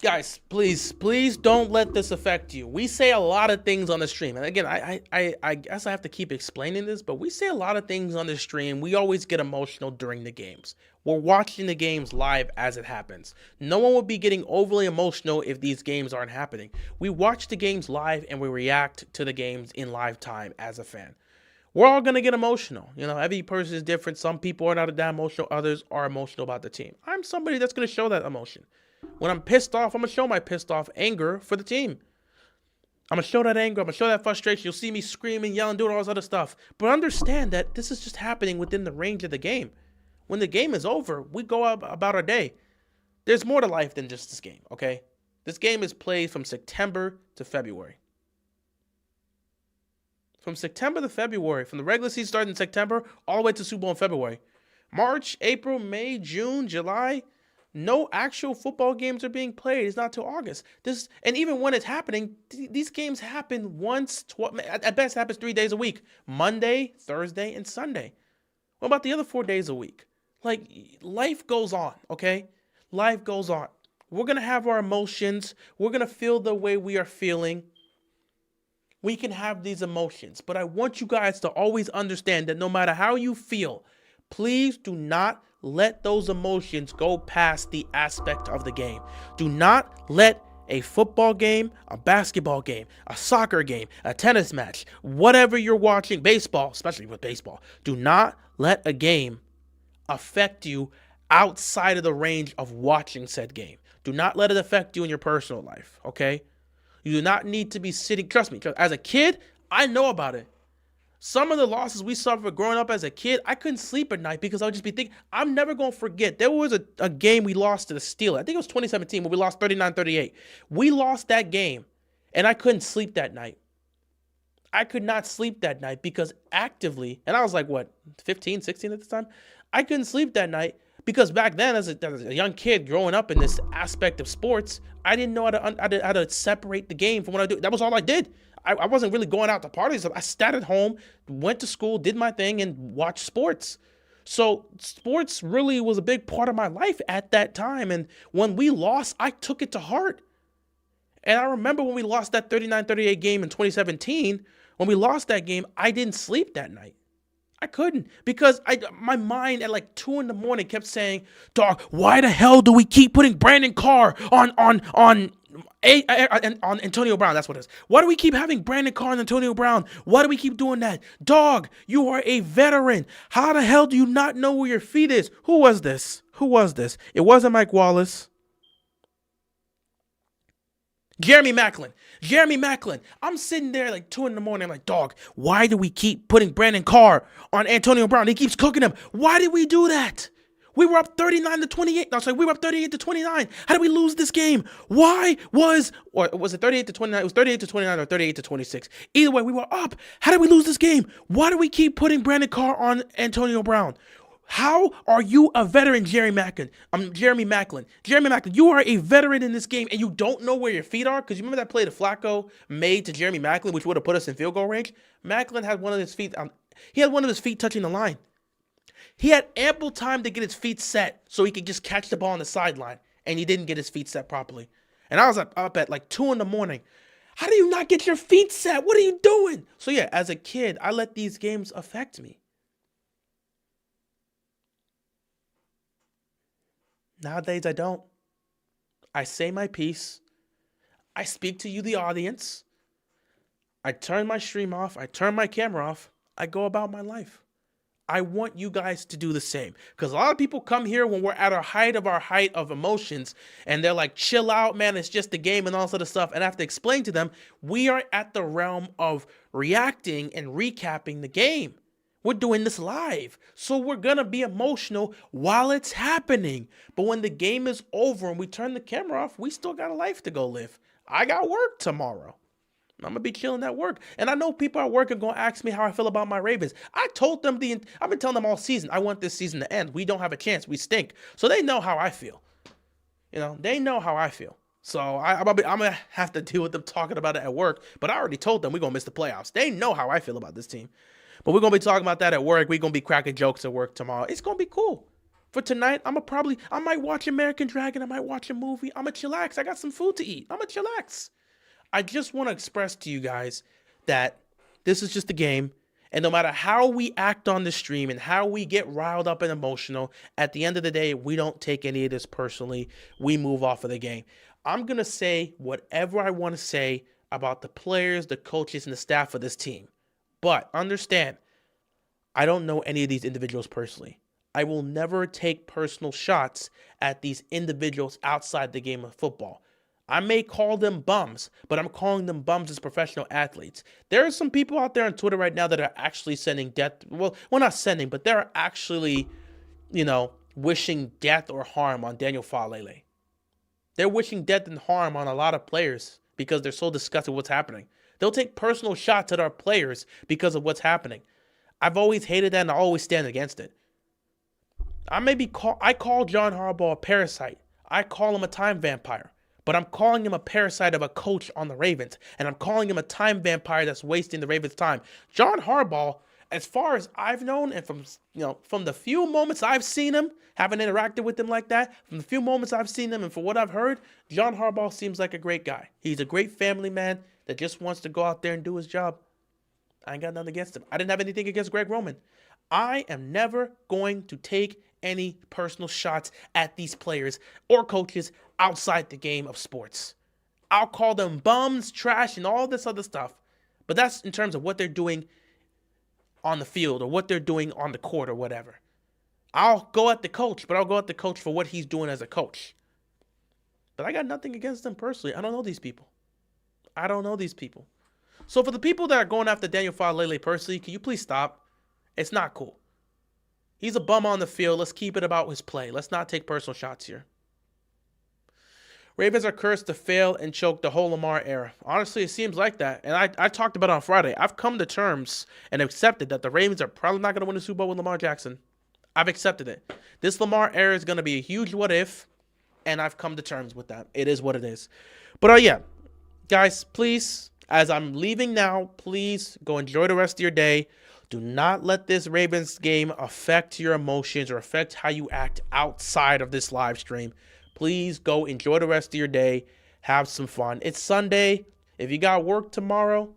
Guys, please don't let this affect you. We say a lot of things on the stream. And again, I guess I have to keep explaining this, but we say a lot of things on the stream. We always get emotional during the games. We're watching the games live as it happens. No one would be getting overly emotional if these games aren't happening. We watch the games live and we react to the games in live time as a fan. We're all going to get emotional. You know, every person is different. Some people are not that emotional. Others are emotional about the team. I'm somebody that's going to show that emotion. When I'm pissed off, I'm going to show my pissed off anger for the team. I'm going to show that anger. I'm going to show that frustration. You'll see me screaming, yelling, doing all this other stuff. But understand that this is just happening within the range of the game. When the game is over, we go about our day. There's more to life than just this game, okay? This game is played from September to February. From September to February. From the regular season starting in September all the way to Super Bowl in February. March, April, May, June, July. No actual football games are being played. It's not till August. And even when it's happening, these games happen once, at best, it happens 3 days a week. Monday, Thursday, and Sunday. What about the other 4 days a week? Like, life goes on, okay? Life goes on. We're going to have our emotions. We're going to feel the way we are feeling. We can have these emotions. But I want you guys to always understand that no matter how you feel, please do not let those emotions go past the aspect of the game. Do not let a football game, a basketball game, a soccer game, a tennis match, whatever you're watching, baseball, especially with baseball, do not let a game affect you outside of the range of watching said game. Do not let it affect you in your personal life, okay? You do not need to be sitting, trust me, as a kid, I know about it. Some of the losses we suffered growing up as a kid, I couldn't sleep at night because I would just be thinking, I'm never going to forget. There was a game we lost to the Steelers. I think it was 2017 when we lost 39-38. We lost that game, and I couldn't sleep that night. I could not sleep that night because actively, and I was like, 15, 16 at the time? I couldn't sleep that night because back then, as a young kid growing up in this aspect of sports, I didn't know how to separate the game from what I do. That was all I did. I wasn't really going out to parties. I sat at home, went to school, did my thing, and watched sports. So sports really was a big part of my life at that time. And when we lost, I took it to heart. And I remember when we lost that 39-38 game in 2017, when we lost that game, I didn't sleep that night. I couldn't because my mind at like 2 a.m. kept saying, "Dog, why the hell do we keep putting Brandon Carr on Antonio Brown?" That's what it is. Why do we keep having Brandon Carr and Antonio Brown? Why do we keep doing that? Dog, you are a veteran. How the hell do you not know where your feet is? Who was this? It wasn't Mike Wallace. Jeremy Maclin. I'm sitting there like 2 a.m. I'm like, dog, why do we keep putting Brandon Carr on Antonio Brown? He keeps cooking him. Why did we do that? We were up 39-28. No, sorry, we were up 38-29. How did we lose this game? Or was it 38-29? It was 38-29 or 38-26. Either way, we were up. How did we lose this game? Why do we keep putting Brandon Carr on Antonio Brown? How are you a veteran, Jeremy Maclin? Jeremy Maclin, you are a veteran in this game, and you don't know where your feet are? Because you remember that play that Flacco made to Jeremy Maclin, which would have put us in field goal range? Maclin had one of his feet, he had one of his feet touching the line. He had ample time to get his feet set so he could just catch the ball on the sideline, and he didn't get his feet set properly. And I was up at like 2 a.m. How do you not get your feet set? What are you doing? So yeah, as a kid, I let these games affect me. Nowadays, I don't. I say my piece. I speak to you, the audience. I turn my stream off. I turn my camera off. I go about my life. I want you guys to do the same. Because a lot of people come here when we're at our height of emotions, and they're like, chill out, man, it's just a game and all sort of stuff. And I have to explain to them, we are at the realm of reacting and recapping the game. We're doing this live. So we're going to be emotional while it's happening. But when the game is over and we turn the camera off, we still got a life to go live. I got work tomorrow. I'm going to be chilling at work. And I know people at work are going to ask me how I feel about my Ravens. I told them I've been telling them all season, I want this season to end. We don't have a chance. We stink. So they know how I feel. They know how I feel. So I'm going to have to deal with them talking about it at work. But I already told them we're going to miss the playoffs. They know how I feel about this team. But we're going to be talking about that at work. We're going to be cracking jokes at work tomorrow. It's going to be cool. For tonight, I might watch American Dragon. I might watch a movie. I'm going to chillax. I got some food to eat. I'm going to chillax. I just want to express to you guys that this is just a game. And no matter how we act on the stream and how we get riled up and emotional, at the end of the day, we don't take any of this personally. We move off of the game. I'm going to say whatever I want to say about the players, the coaches, and the staff of this team. But understand, I don't know any of these individuals personally. I will never take personal shots at these individuals outside the game of football. I may call them bums, but I'm calling them bums as professional athletes. There are some people out there on Twitter right now that are actually sending death. Well, not sending, but they're actually, wishing death or harm on Daniel Falele. They're wishing death and harm on a lot of players because they're so disgusted with what's happening. They'll take personal shots at our players because of what's happening. I've always hated that and I always stand against it. I call John Harbaugh a parasite. I call him a time vampire. But I'm calling him a parasite of a coach on the Ravens. And I'm calling him a time vampire that's wasting the Ravens' time. John Harbaugh, as far as I've known, and from the few moments I've seen him, haven't interacted with him like that, from the few moments I've seen him and for what I've heard, John Harbaugh seems like a great guy. He's a great family man that just wants to go out there and do his job. I ain't got nothing against him. I didn't have anything against Greg Roman. I am never going to take any personal shots at these players or coaches outside the game of sports. I'll call them bums, trash, and all this other stuff. But that's in terms of what they're doing on the field or what they're doing on the court or whatever. I'll go at the coach, but I'll go at the coach for what he's doing as a coach. But I got nothing against them personally. I don't know these people. So for the people that are going after Daniel Falele personally, can you please stop? It's not cool. He's a bum on the field. Let's keep it about his play. Let's not take personal shots here. Ravens are cursed to fail and choke the whole Lamar era. Honestly, it seems like that. And I talked about it on Friday. I've come to terms and accepted that the Ravens are probably not going to win the Super Bowl with Lamar Jackson. I've accepted it. This Lamar era is going to be a huge what if, and I've come to terms with that. It is what it is. But yeah, guys, please, as I'm leaving now, please go enjoy the rest of your day. Do not let this Ravens game affect your emotions or affect how you act outside of this live stream. Please go enjoy the rest of your day. Have some fun. It's Sunday. If you got work tomorrow,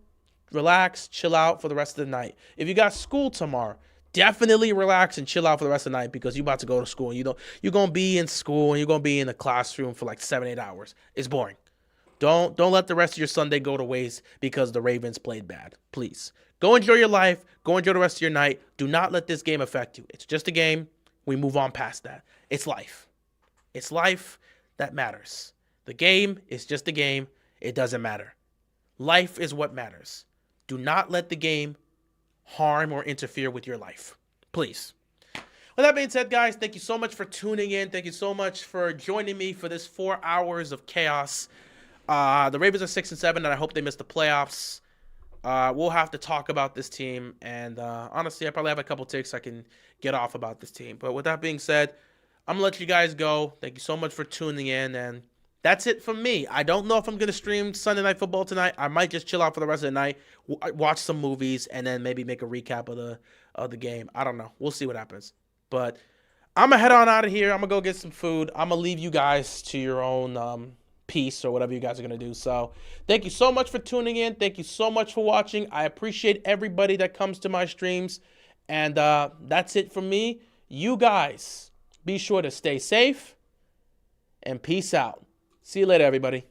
relax, chill out for the rest of the night. If you got school tomorrow, definitely relax and chill out for the rest of the night because you're about to go to school. You're going to be in school and you're going to be in the classroom for like 7-8 hours. It's boring. Don't let the rest of your Sunday go to waste because the Ravens played bad. Please. Go enjoy your life. Go enjoy the rest of your night. Do not let this game affect you. It's just a game. We move on past that. It's life. It's life that matters. The game is just a game. It doesn't matter. Life is what matters. Do not let the game harm or interfere with your life. Please. With that being said, guys, thank you so much for tuning in. Thank you so much for joining me for this 4 hours of chaos. The Ravens are 6-7, and I hope they miss the playoffs. We'll have to talk about this team, and honestly, I probably have a couple takes I can get off about this team. But with that being said, I'm going to let you guys go. Thank you so much for tuning in, and that's it from me. I don't know if I'm going to stream Sunday Night Football tonight. I might just chill out for the rest of the night, watch some movies, and then maybe make a recap of the game. I don't know. We'll see what happens. But I'm going to head on out of here. I'm going to go get some food. I'm going to leave you guys to your own peace or whatever you guys are going to do. So thank you so much for tuning in. Thank you so much for watching. I appreciate everybody that comes to my streams. And that's it from me. You guys, be sure to stay safe and peace out. See you later, everybody.